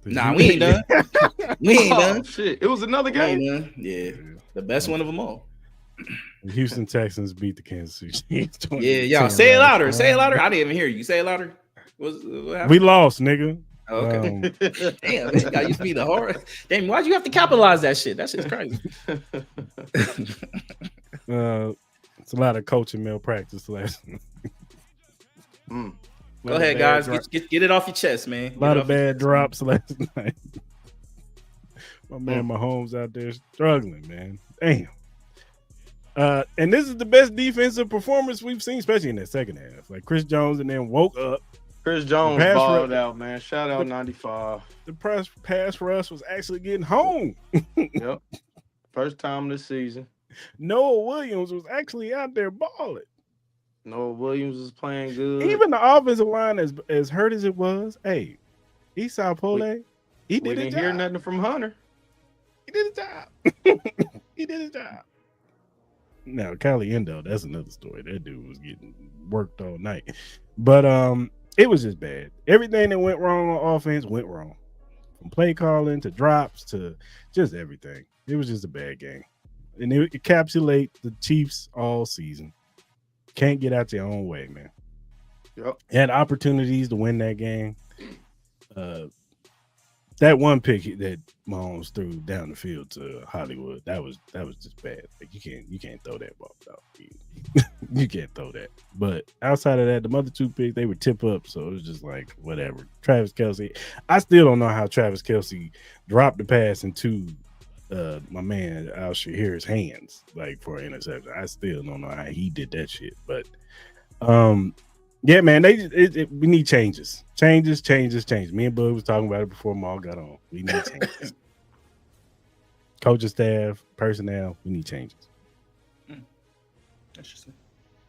[SPEAKER 2] Nah, we ain't done. We ain't done.
[SPEAKER 4] Shit, it was another game.
[SPEAKER 2] Yeah, the best one of them all.
[SPEAKER 1] The Houston Texans beat the Kansas City Chiefs.
[SPEAKER 2] Yeah, y'all say it louder. Say it louder. I didn't even hear you. Say it louder. What
[SPEAKER 1] we lost, nigga.
[SPEAKER 2] Oh, okay. Damn, man, got used to be the horror. Damn, why'd you have to capitalize that shit? That shit's crazy.
[SPEAKER 1] It's a lot of coaching malpractice last night.
[SPEAKER 2] Go ahead, guys. Get it off your chest, man.
[SPEAKER 1] A lot of bad drops last night. My man Mahomes out there struggling, man. Damn. And this is the best defensive performance we've seen, especially in that second half. Like Chris Jones and then woke up.
[SPEAKER 4] Chris Jones balled out, man. Shout out 95.
[SPEAKER 1] The pass rush was actually getting home.
[SPEAKER 4] Yep. First time this season.
[SPEAKER 1] Noah Williams was actually out there balling.
[SPEAKER 4] Noah Williams was playing good.
[SPEAKER 1] Even the offensive line, as hurt as it was, hey, Esau Pole, he did his job. We
[SPEAKER 4] didn't hear nothing from Hunter.
[SPEAKER 1] He did his job. He did his job. Now, Caliendo, that's another story. That dude was getting worked all night. But it was just bad. Everything that went wrong on offense went wrong. From play calling to drops to just everything. It was just a bad game. And it encapsulates the Chiefs all season. Can't get out their own way, man.
[SPEAKER 4] Yep.
[SPEAKER 1] Had opportunities to win that game. That one pick that Mahomes threw down the field to Hollywood, that was just bad. Like you can't throw that ball out. You can't throw that. But outside of that, the other 2 picks, they were tip up, so it was just like whatever. Travis Kelce, I still don't know how Travis Kelce dropped the pass into my man Al Shahir's hands, like for an interception. I still don't know how he did that shit. But yeah, man, we need changes. Changes. Me and Bud was talking about it before Maul got on. We need changes. Coaching staff, personnel, we need changes.
[SPEAKER 2] Interesting.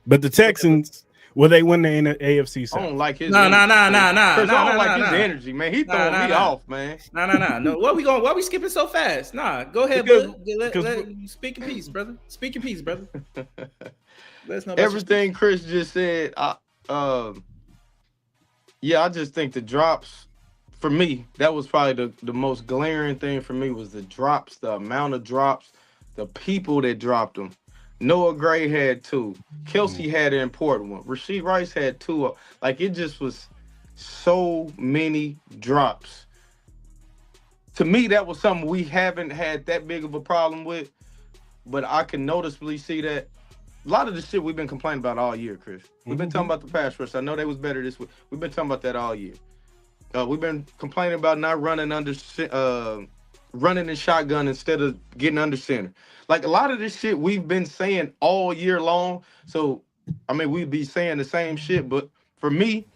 [SPEAKER 1] But the Texans, Will they win the AFC
[SPEAKER 4] I
[SPEAKER 1] South?
[SPEAKER 4] don't like his.
[SPEAKER 2] Nah.
[SPEAKER 4] Chris, I don't like his energy, man. He throwing me off, man.
[SPEAKER 2] No. Why we skipping so fast? Nah, go ahead, speak in peace, brother. Speak in peace, brother. Let's know
[SPEAKER 4] Everything Chris just said. I just think the drops. For me, that was probably the most glaring thing for me was the drops, the amount of drops, the people that dropped them. Noah Gray had 2. Kelsey had an important one. Rashee Rice had 2. Like, it just was so many drops. To me, that was something we haven't had that big of a problem with, but I can noticeably see that a lot of the shit we've been complaining about all year, Chris. We've been talking about the pass rush. I know they was better this week. We've been talking about that all year. We've been complaining about not running running in shotgun instead of getting under center. Like, a lot of this shit we've been saying all year long. So, I mean, we'd be saying the same shit, but for me,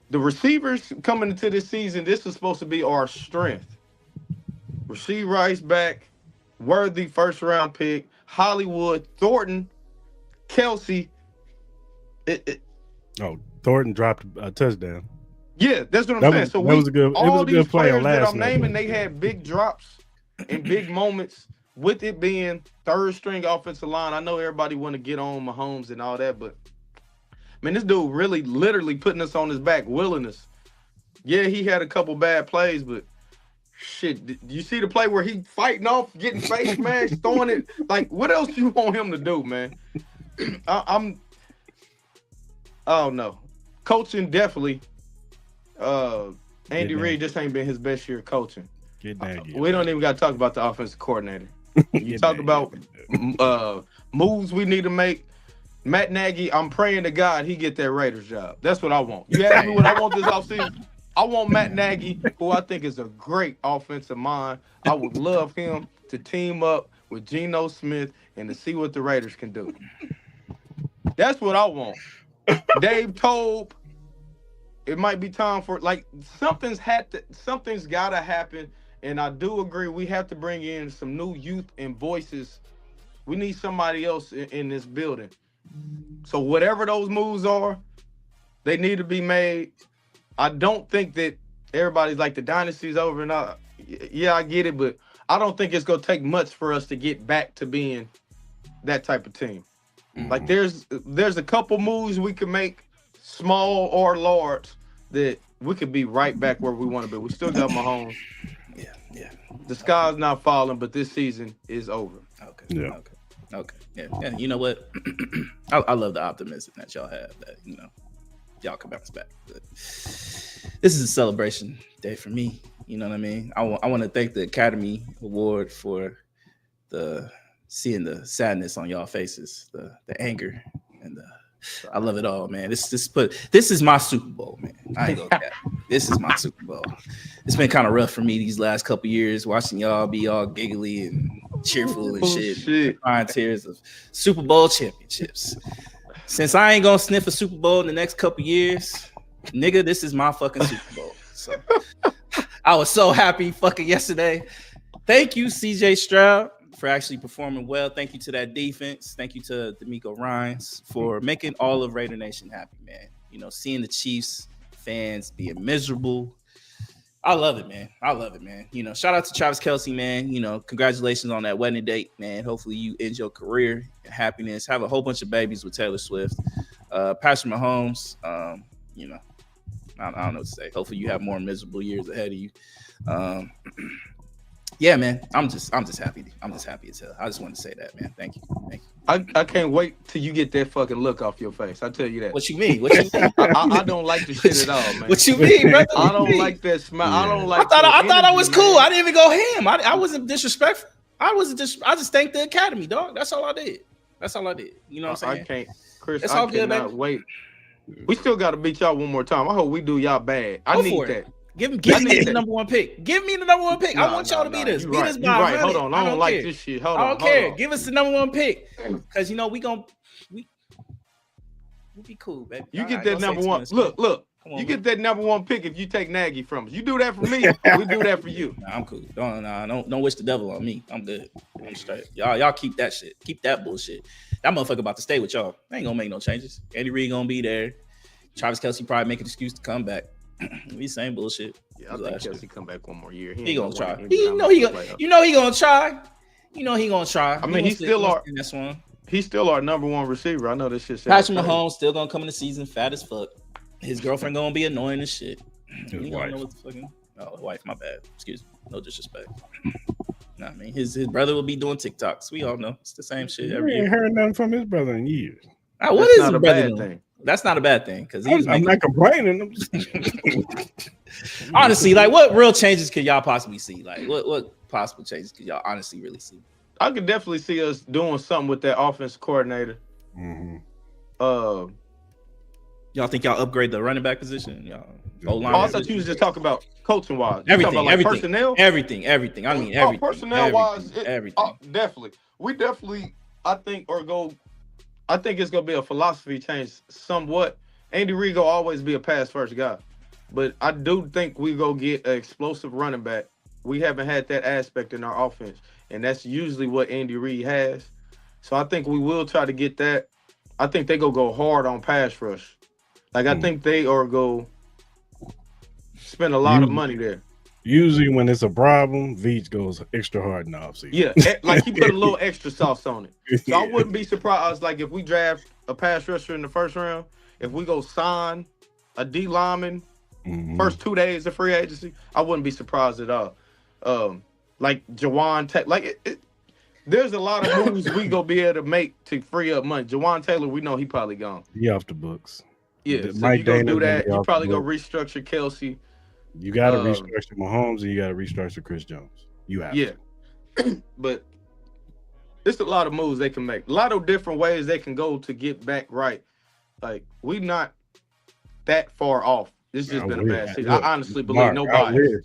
[SPEAKER 4] the receivers coming into this season, this is supposed to be our strength. Rashee Rice back, Worthy first-round pick, Hollywood, Thornton, Kelsey.
[SPEAKER 1] Thornton dropped a touchdown.
[SPEAKER 4] Yeah, that's what I'm saying. So
[SPEAKER 1] it was a good play on last
[SPEAKER 4] that I'm naming, they had big drops and big moments with it being third-string offensive line. I know everybody want to get on Mahomes and all that, but, man, this dude really literally putting us on his back, willing us. Yeah, he had a couple bad plays, but shit, did you see the play where he fighting off, getting face mashed, throwing it? Like, what else you want him to do, man? I don't know. Coaching, definitely. Andy Reid just ain't been his best year coaching. We don't even got to talk about the offensive coordinator. You talk about moves we need to make. Matt Nagy, I'm praying to God he get that Raiders job. That's what I want. You ask me what I want this offseason? I want Matt Nagy, who I think is a great offensive mind. I would love him to team up with Geno Smith and to see what the Raiders can do. That's what I want. Dave Tobe, it might be time for, like, something's got to happen, and I do agree we have to bring in some new youth and voices. We need somebody else in this building. So whatever those moves are, they need to be made. I don't think that everybody's like the dynasty's over and all. Yeah, I get it, but I don't think it's going to take much for us to get back to being that type of team. Like, there's a couple moves we can make, small or large, that we could be right back where we want to be. We still got Mahomes.
[SPEAKER 2] Yeah.
[SPEAKER 4] The sky's not falling, but this season is over.
[SPEAKER 2] Okay. Yeah. You know what? I love the optimism that y'all have that, y'all can bounce back. But this is a celebration day for me. You know what I mean? I want to thank the Academy Award for seeing the sadness on y'all faces, the anger, and I love it all, man. This is my Super Bowl, man. I ain't gonna cap. This is my Super Bowl. It's been kind of rough for me these last couple years, watching y'all be all giggly and cheerful and shit. Crying tears of Super Bowl championships. Since I ain't gonna sniff a Super Bowl in the next couple years, nigga, this is my fucking Super Bowl. So I was so happy fucking yesterday. Thank you, CJ Stroud, for actually performing well. Thank you to that defense. Thank you to D'Amico Ryans for making all of Raider Nation happy, man. Seeing the Chiefs fans being miserable. I love it, man. Shout out to Travis Kelce, man. Congratulations on that wedding date, man. Hopefully you end your career in happiness. Have a whole bunch of babies with Taylor Swift. Patrick Mahomes, I don't know what to say. Hopefully you have more miserable years ahead of you. Yeah, man. I'm just happy. I'm just happy as hell. I just want to say that, man. Thank you.
[SPEAKER 4] I can't wait till you get that fucking look off your face. I tell you that.
[SPEAKER 2] What you mean?
[SPEAKER 4] I don't like the shit at all, man.
[SPEAKER 2] What you mean, brother?
[SPEAKER 4] I don't like that smile. Yeah. I don't like.
[SPEAKER 2] I thought I was cool. Man. I didn't even go ham. I wasn't disrespectful. I just thanked the Academy, dog. That's all I did. You know what I'm saying?
[SPEAKER 4] I can't, Chris. It's all good, man. Wait. We still got to beat y'all one more time. I hope we do y'all bad. I need that.
[SPEAKER 2] Give me the number one pick. Give me the number one pick. I want y'all to beat us. Beat us by 100.
[SPEAKER 4] Hold on. I don't like this shit. Hold on.
[SPEAKER 2] I don't care. Give us the number one pick. Because, we be cool, baby.
[SPEAKER 4] You get that number one. Look.
[SPEAKER 2] Come on,
[SPEAKER 4] You
[SPEAKER 2] man.
[SPEAKER 4] get that number 1 pick if you take Nagy from us. You do that for me, we do that for you.
[SPEAKER 2] Nah, I'm cool. Don't wish the devil on me. I'm good. I'm straight. Y'all keep that shit. Keep that bullshit. That motherfucker about to stay with y'all. They ain't gonna make no changes. Andy Reid gonna be there. Travis Kelce probably make an excuse to come back. We same bullshit.
[SPEAKER 4] Yeah, I think Kelce come back one more year.
[SPEAKER 2] He gonna try.
[SPEAKER 4] He
[SPEAKER 2] You know he gonna try. You know he gonna try.
[SPEAKER 4] I mean, he's still our number 1 receiver. I know this shit.
[SPEAKER 2] Patrick Mahomes still gonna come in the season fat as fuck. His girlfriend gonna be annoying as shit.
[SPEAKER 1] His
[SPEAKER 2] wife. Know what the fucking wife. My bad. Excuse me. No disrespect. Nah, I mean his brother will be doing TikToks. We all know it's the same shit every year.
[SPEAKER 1] Ain't heard nothing from his brother in years.
[SPEAKER 2] What is his brother doing? That's not a bad thing because
[SPEAKER 1] I'm not complaining. I'm just...
[SPEAKER 2] honestly, like, what real changes could y'all possibly see? Like, what possible changes could y'all honestly really see?
[SPEAKER 4] I could definitely see us doing something with that offensive coordinator.
[SPEAKER 1] Mm-hmm.
[SPEAKER 2] Y'all think y'all upgrade the running back position? Y'all
[SPEAKER 4] I thought you was just talking about coaching wise.
[SPEAKER 2] Everything,
[SPEAKER 4] everything. Personnel?
[SPEAKER 2] Everything. I mean everything.
[SPEAKER 4] Personnel wise,
[SPEAKER 2] everything.
[SPEAKER 4] Definitely. I think it's gonna be a philosophy change somewhat. Andy Reid will always be a pass first guy. But I do think we go get an explosive running back. We haven't had that aspect in our offense. And that's usually what Andy Reid has. So I think we will try to get that. I think they go hard on pass rush. Like, I think they are go spend a lot of money there.
[SPEAKER 1] Usually when it's a problem, Veach goes extra hard in the offseason.
[SPEAKER 4] Yeah, like he put a little extra sauce on it. So I wouldn't be surprised, like, if we draft a pass rusher in the first round, if we go sign a D lineman first 2 days of free agency, I wouldn't be surprised at all. Like Jawan Taylor, like there's a lot of moves we gonna be able to make to free up money. Jawan Taylor, we know he probably gone.
[SPEAKER 1] He off the books.
[SPEAKER 4] Yeah, so you gonna do that. You probably gonna restructure Kelce.
[SPEAKER 1] You got to restructure Mahomes and you got to restructure Chris Jones. You have to.
[SPEAKER 4] But it's a lot of moves they can make. A lot of different ways they can go to get back right. Like, we not that far off. It's just been a bad season. I honestly believe nobody.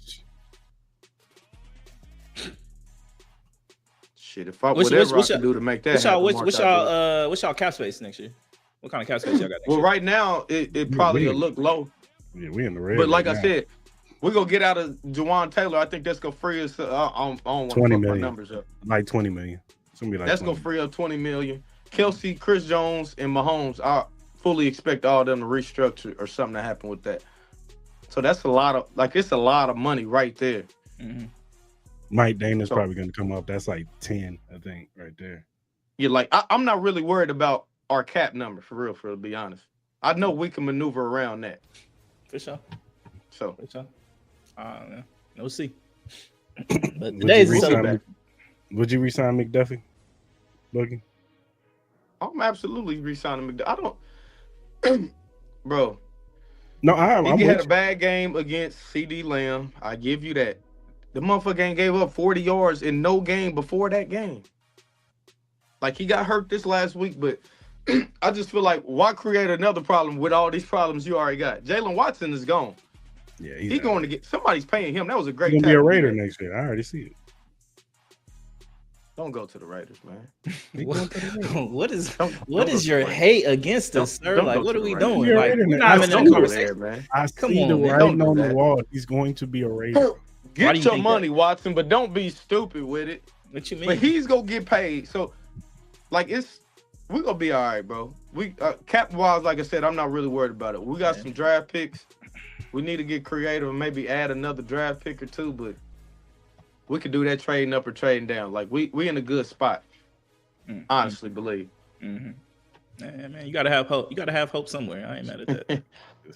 [SPEAKER 4] Shit, if I whatever I can do to make that happen.
[SPEAKER 2] What's y'all cap space next year? What kind of cap space y'all got next year?
[SPEAKER 4] Right now it probably will look low.
[SPEAKER 1] Yeah, we in the red.
[SPEAKER 4] But like I said, we're gonna get out of Jawan Taylor. I think that's gonna free us. I don't want to fuck my numbers up.
[SPEAKER 1] Like 20 million. It's gonna be like
[SPEAKER 4] that's
[SPEAKER 1] 20.
[SPEAKER 4] gonna free up 20 million. Kelce, Chris Jones, and Mahomes. I fully expect all of them to restructure or something to happen with that. So that's a lot of it's a lot of money right there.
[SPEAKER 2] Mm-hmm.
[SPEAKER 1] Mike Dana's probably gonna come up. That's like 10, I think, right there.
[SPEAKER 4] Yeah, like I'm not really worried about our cap number for real, to be honest. I know we can maneuver around that.
[SPEAKER 2] For sure.
[SPEAKER 4] So
[SPEAKER 2] we'll see. But today's
[SPEAKER 1] would you resign McDuffie, Boogie?
[SPEAKER 4] I'm absolutely resigning McDuffie. I don't, bro.
[SPEAKER 1] No,
[SPEAKER 4] he had a bad game against CD Lamb. I give you that. The motherfucker ain't gave up 40 yards in no game before that game. Like, he got hurt this last week, but I just feel like, why create another problem with all these problems you already got? Jalen Watson is gone.
[SPEAKER 1] Yeah,
[SPEAKER 4] he's going to get somebody's paying him. That was a great.
[SPEAKER 1] He's gonna be a Raider next year. I already see it.
[SPEAKER 4] Don't go to the Raiders, man.
[SPEAKER 2] What is your hate against us, sir? Like, what are we doing? Like, we're
[SPEAKER 1] not
[SPEAKER 2] having no conversation,
[SPEAKER 1] man. I see the writing on the wall. He's going to be a Raider.
[SPEAKER 4] Get your money, Watson, but don't be stupid with it.
[SPEAKER 2] What you mean?
[SPEAKER 4] But he's gonna get paid. So, like, we're gonna be all right, bro. We cap wise, like I said, I'm not really worried about it. We got some draft picks. We need to get creative and maybe add another draft pick or two, but we could do that trading up or trading down. Like, we in a good spot. Honestly, believe.
[SPEAKER 2] Mm-hmm. Yeah, man, you gotta have hope. You gotta have hope somewhere. I ain't mad at that.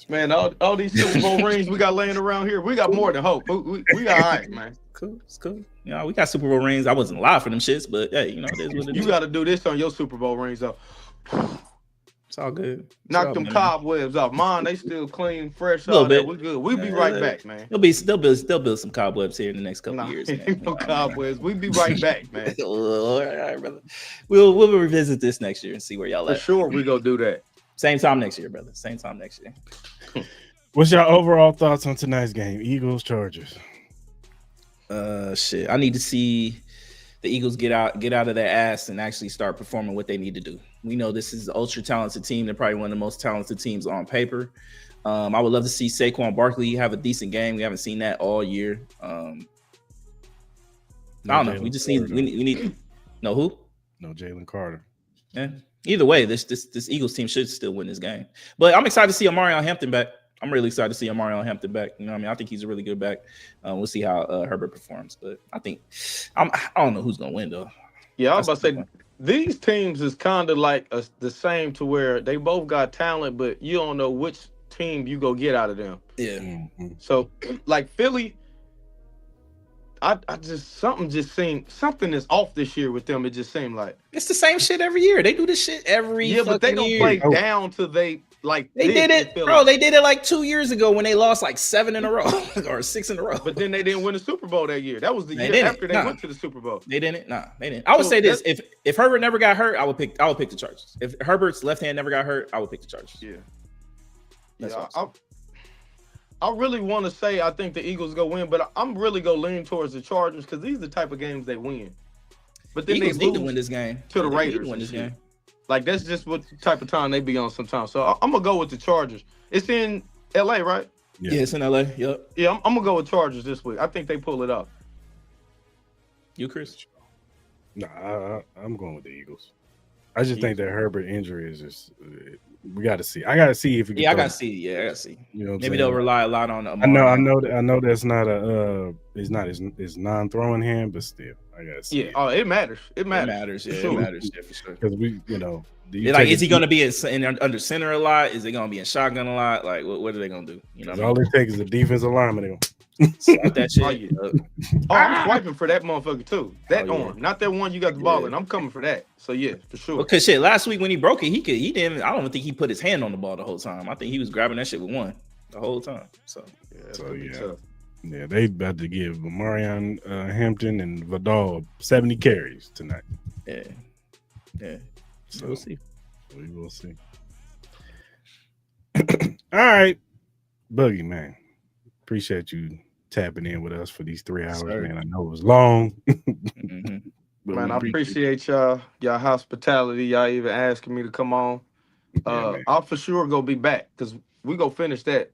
[SPEAKER 4] Man, all these Super Bowl rings we got laying around here, we got more than hope. We all right, man.
[SPEAKER 2] Cool, it's cool. You know, we got Super Bowl rings. I wasn't alive for them shits, but hey, you know, it is what it is.
[SPEAKER 4] You got to do this on your Super Bowl rings, though.
[SPEAKER 2] It's all good.
[SPEAKER 4] Knock them cobwebs off. Mine, they still clean, fresh. All that. We're good. We'll be right back, man.
[SPEAKER 2] They'll build some cobwebs here in the next couple of years. Man.
[SPEAKER 4] No cobwebs. We'll be right back, man.
[SPEAKER 2] All right, brother. We'll revisit this next year and see where y'all at.
[SPEAKER 4] For sure, we gonna do that.
[SPEAKER 2] Same time next year, brother. Same time next year.
[SPEAKER 1] What's your overall thoughts on tonight's game? Eagles, Chargers.
[SPEAKER 2] Shit. I need to see the Eagles get out of their ass and actually start performing what they need to do. We know this is an ultra talented team. They're probably one of the most talented teams on paper. I would love to see Saquon Barkley have a decent game. We haven't seen that all year. I don't know. We just need we need no who?
[SPEAKER 1] No Jalen Carter.
[SPEAKER 2] Yeah. Either way, this Eagles team should still win this game. But I'm excited to see Omarion Hampton back. I'm really excited to see Omarion Hampton back. You know what I mean? I think he's a really good back. We'll see how Herbert performs. But I don't know who's gonna win though.
[SPEAKER 4] Yeah, I was about to say these teams is kind of like the same to where they both got talent, but you don't know which team you go get out of them.
[SPEAKER 2] Yeah.
[SPEAKER 1] Mm-hmm.
[SPEAKER 4] So like Philly, I just something is off this year with them. It just seemed like
[SPEAKER 2] it's the same shit every year. They do this shit every year.
[SPEAKER 4] But they don't play down to they
[SPEAKER 2] did it, bro. They did it like 2 years ago when they lost like 7 in a row or 6 in a row.
[SPEAKER 4] But then they didn't win the Super Bowl that year. That was the year after they went to the Super Bowl.
[SPEAKER 2] They didn't. Nah, they didn't. I would say this: if Herbert never got hurt, I would pick the Chargers. If Herbert's left hand never got hurt, I would pick the Chargers.
[SPEAKER 4] Yeah. I really want to say I think the Eagles go win, but I'm really gonna lean towards the Chargers because these are the type of games they win. But then
[SPEAKER 2] Eagles
[SPEAKER 4] they
[SPEAKER 2] need to win this game
[SPEAKER 4] to the Raiders.
[SPEAKER 2] Win this game.
[SPEAKER 4] Like that's just what type of time they be on sometimes. So I'm gonna go with the Chargers. It's in LA, right?
[SPEAKER 2] Yeah, it's in LA. Yep.
[SPEAKER 4] Yeah, I'm gonna go with Chargers this week. I think they pull it up.
[SPEAKER 2] You, Chris?
[SPEAKER 1] Nah, I'm going with the Eagles. I just think that Herbert injury is just we got to see. I got to see if
[SPEAKER 2] I got to see. Yeah, I got to see.
[SPEAKER 1] You know,
[SPEAKER 2] maybe they'll rely a lot on.
[SPEAKER 1] I know that's not it's non-throwing hand, but still, I got to see.
[SPEAKER 4] Yeah, it matters. It matters.
[SPEAKER 2] Yeah, it matters. Yeah, for sure.
[SPEAKER 1] Because we,
[SPEAKER 2] like, is he going to be under center a lot? Is he going to be in shotgun a lot? Like, what are they going to do? You know,
[SPEAKER 1] all it takes is a defensive lineman.
[SPEAKER 2] Slap that shit.
[SPEAKER 4] I'm swiping for that motherfucker too. That arm, not that one you got the ball in. I'm coming for that. So yeah, for sure.
[SPEAKER 2] Because shit, last week when he broke it, he didn't. I don't even think he put his hand on the ball the whole time. I think he was grabbing that shit with one the whole time. So
[SPEAKER 1] yeah, they about to give Omarion Hampton and Vidal 70 carries tonight.
[SPEAKER 2] Yeah. So we'll see.
[SPEAKER 1] We will see. All right, Boogie, man. Appreciate you tapping in with us for these 3 hours, man. I know it was long.
[SPEAKER 4] Man, I appreciate y'all hospitality. Y'all even asking me to come on. I'll for sure go be back because we go finish that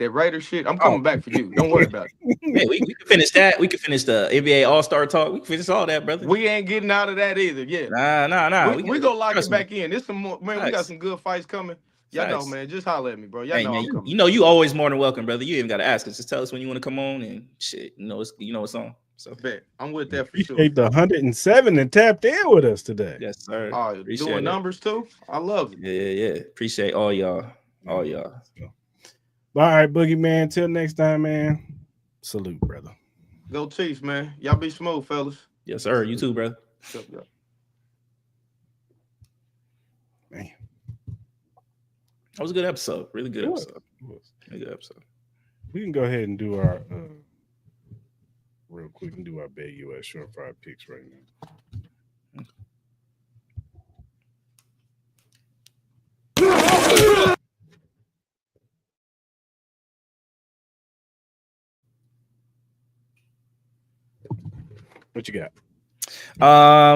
[SPEAKER 4] Raider shit. I'm coming back for you. Don't worry about it.
[SPEAKER 2] Yeah, we can finish that. We can finish the NBA All-Star talk. We can finish all that, brother.
[SPEAKER 4] We ain't getting out of that either. Yeah.
[SPEAKER 2] Nah.
[SPEAKER 4] We go lock it back in. There's some more, man. We got some good fights coming. Y'all know, man. Just holler at me, bro. Y'all know I'm coming.
[SPEAKER 2] You know you always more than welcome, brother. You even got to ask us. Just tell us when you want to come on and shit. You know it's on. So
[SPEAKER 4] bet I'm with that for sure.
[SPEAKER 1] The 107 and tapped in with us today.
[SPEAKER 2] Yes, sir.
[SPEAKER 4] Doing numbers too. I love it.
[SPEAKER 2] Yeah. Appreciate all y'all.
[SPEAKER 1] All right, Boogie, man. Till next time, man. Salute, brother.
[SPEAKER 4] Go Chiefs, man. Y'all be smooth, fellas.
[SPEAKER 2] Yes, sir. You too, brother.
[SPEAKER 1] Man.
[SPEAKER 2] That was a good episode. Really good episode. Really good episode.
[SPEAKER 1] We can go ahead and do our real quick and do our BetUS Surefire Picks right now. What you got?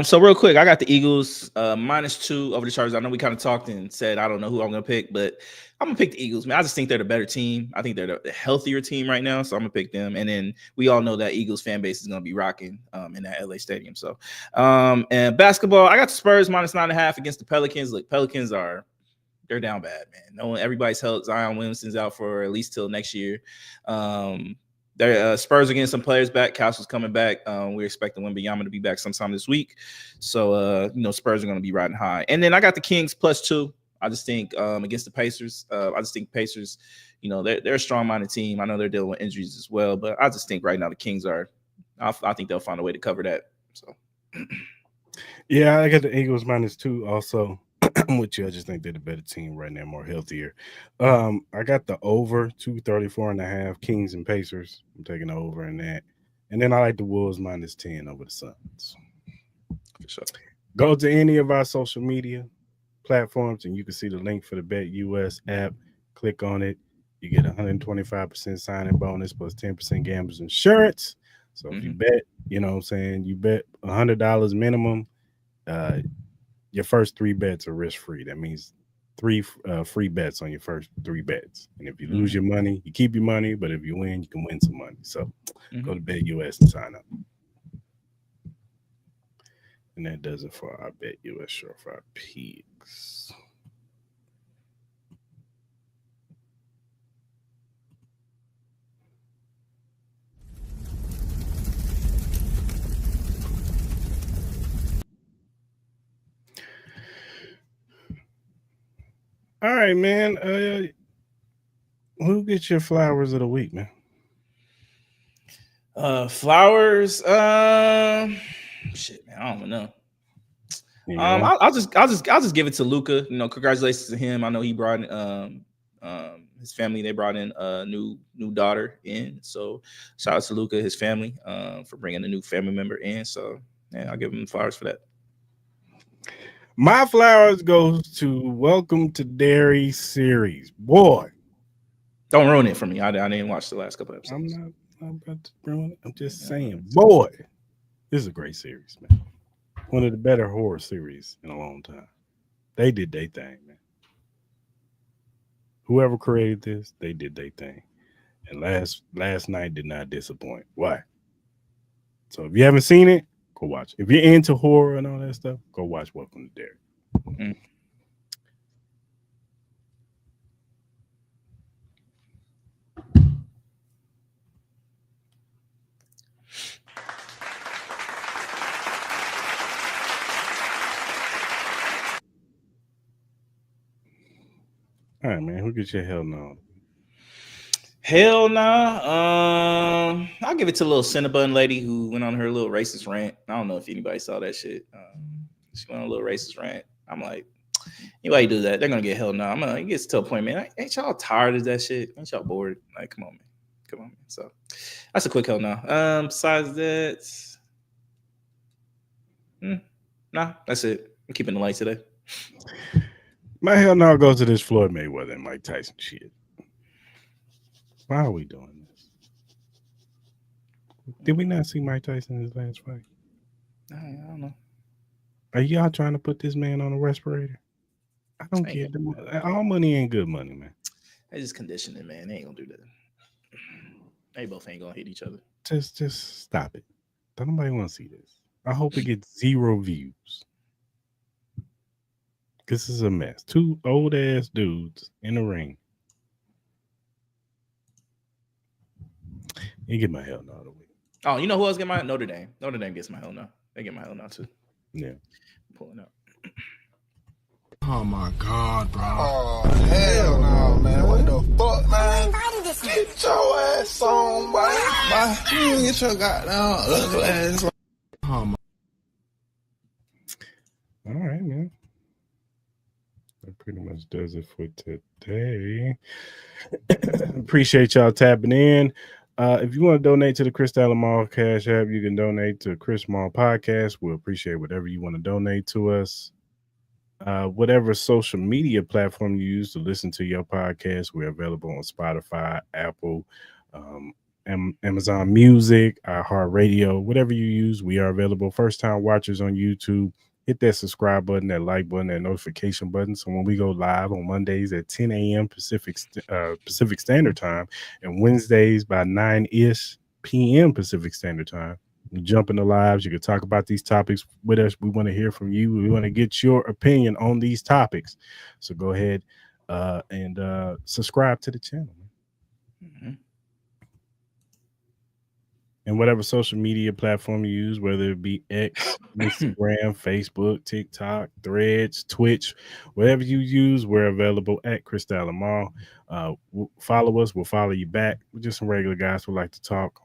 [SPEAKER 2] So real quick, I got the Eagles -2 over the Chargers. I know we kind of talked and said I don't know who I'm gonna pick, but I'm gonna pick the Eagles, man. I just think they're the better team. I think they're the healthier team right now, so I'm gonna pick them. And then we all know that Eagles fan base is gonna be rocking in that LA stadium. So and basketball, I got the Spurs -9.5 against the Pelicans. Look, Pelicans they're down bad, man. Everybody's held. Zion Williamson's out for at least till next year. Their Spurs are getting some players back. Kast was coming back. We're expecting Wembanyama to be back sometime this week. So, Spurs are going to be riding high. And then I got the Kings +2. I just think against the Pacers, Pacers, they're a strong-minded team. I know they're dealing with injuries as well, but I just think right now the Kings I think they'll find a way to cover that. So,
[SPEAKER 1] yeah, I got the Eagles -2 also. I'm with you. I just think they're the better team right now, more healthier. I got the over 234.5 Kings and Pacers. I'm taking the over in that. And then I like the Wolves -10 over the Suns.
[SPEAKER 2] For sure.
[SPEAKER 1] Go to any of our social media platforms and you can see the link for the BetUS app. Click on it. You get 125% sign-in bonus plus 10% gamblers insurance. So if you bet, you bet $100 minimum, your first 3 bets are risk free. That means 3 free bets on your first 3 bets. And if you lose your money, you keep your money. But if you win, you can win some money. So go to BetUS and sign up. And that does it for our BetUS Surefire Picks. All right, man. Who gets your flowers of the week, man?
[SPEAKER 2] Flowers. Shit, man. I don't know. I'll just give it to Luca. You know, congratulations to him. I know he brought in his family. They brought in a new daughter in. So shout out to Luca, his family, for bringing a new family member in. So yeah, I'll give him flowers for that.
[SPEAKER 1] My flowers goes to Welcome to Derry series. Boy,
[SPEAKER 2] don't ruin it for me. I didn't watch the last couple episodes.
[SPEAKER 1] I'm about to ruin it. I'm just saying, boy, this is a great series, man. One of the better horror series in a long time. They did their thing, man. Whoever created this, they did their thing. And last night did not disappoint. Why? So if you haven't seen it, go watch. If you're into horror and all that stuff, go watch Welcome to Derry. Mm-hmm. All right, man. Who gets your hell no?
[SPEAKER 2] Hell nah. I'll give it to a little Cinnabon lady who went on her little racist rant. I don't know if anybody saw that shit. She went on a little racist rant. I'm like, anybody do that, they're gonna get hell no. It gets to a point, man. Ain't y'all tired of that shit? Ain't y'all bored? Like, come on, man. So that's a quick hell no. Besides that, nah, that's it. I'm keeping the light today.
[SPEAKER 1] My hell no goes to this Floyd Mayweather and Mike Tyson shit. Why are we doing this? Did we not see Mike Tyson in his last fight?
[SPEAKER 2] I don't know.
[SPEAKER 1] Are y'all trying to put this man on a respirator? I don't get it. All money ain't good money, man.
[SPEAKER 2] They just conditioning, man. They ain't gonna do that. They both ain't gonna hit each other.
[SPEAKER 1] Just stop it. Don't nobody want to see this. I hope it gets 0 views. This is a mess. 2 old ass dudes in the ring. You get my hell no of the week.
[SPEAKER 2] Oh, you know who else get my Notre Dame? Notre Dame gets my hell no. They get my hell no too.
[SPEAKER 1] Yeah.
[SPEAKER 2] I'm pulling up.
[SPEAKER 5] Oh my God, bro. Oh hell no, man. What the fuck, man? Get your ass on, boy. You get your goddamn ugly ass. Oh my.
[SPEAKER 1] All right, man. That pretty much does it for today. Appreciate y'all tapping in. If you want to donate to the Cris Style Mal Cash App, you can donate to Cris Mal Podcast. We'll appreciate whatever you want to donate to us. Whatever social media platform you use to listen to your podcast, we're available on Spotify, Apple, Amazon Music, iHeartRadio, whatever you use, we are available. First time watchers on YouTube, hit that subscribe button, that like button, that notification button. So when we go live on Mondays at 10 a.m. Pacific Standard Time and Wednesdays by 9-ish p.m. Pacific Standard Time, you jump in the lives. You can talk about these topics with us. We want to hear from you. We want to get your opinion on these topics. So go ahead and subscribe to the channel. Mm-hmm. And whatever social media platform you use, whether it be X, Instagram, Facebook, TikTok, Threads, Twitch, whatever you use, we're available at Cris Style Mal. Follow us. We'll follow you back. We're just some regular guys who like to talk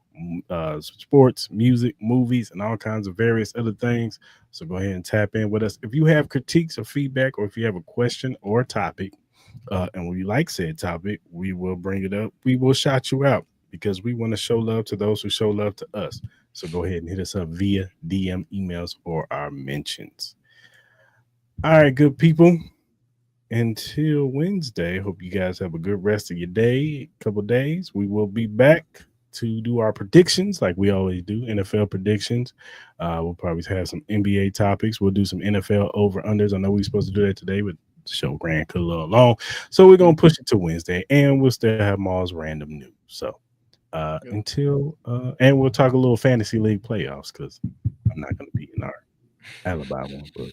[SPEAKER 1] sports, music, movies, and all kinds of various other things. So go ahead and tap in with us. If you have critiques or feedback, or if you have a question or a topic, and we like said topic, we will bring it up. We will shout you out, because we want to show love to those who show love to us. So go ahead and hit us up via DM, emails, or our mentions. All right, good people. Until Wednesday, hope you guys have a good rest of your day, couple days. We will be back to do our predictions like we always do, NFL predictions. We'll probably have some NBA topics. We'll do some NFL over-unders. I know we were supposed to do that today, but the show ran a little long. So we're going to push it to Wednesday, and we'll still have Maul's random news. So until and we'll talk a little fantasy league playoffs because I'm not going to be in our alibi one, but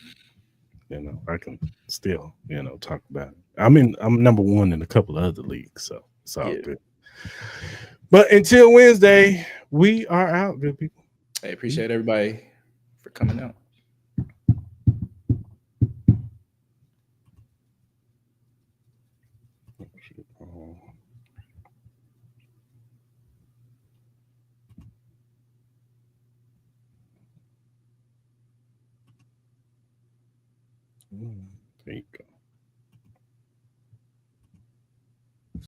[SPEAKER 1] I can still talk about it. I'm number one in a couple of other leagues, so it's all good. But until Wednesday, we are out, good people.
[SPEAKER 2] I appreciate everybody for coming out.
[SPEAKER 1] There you go.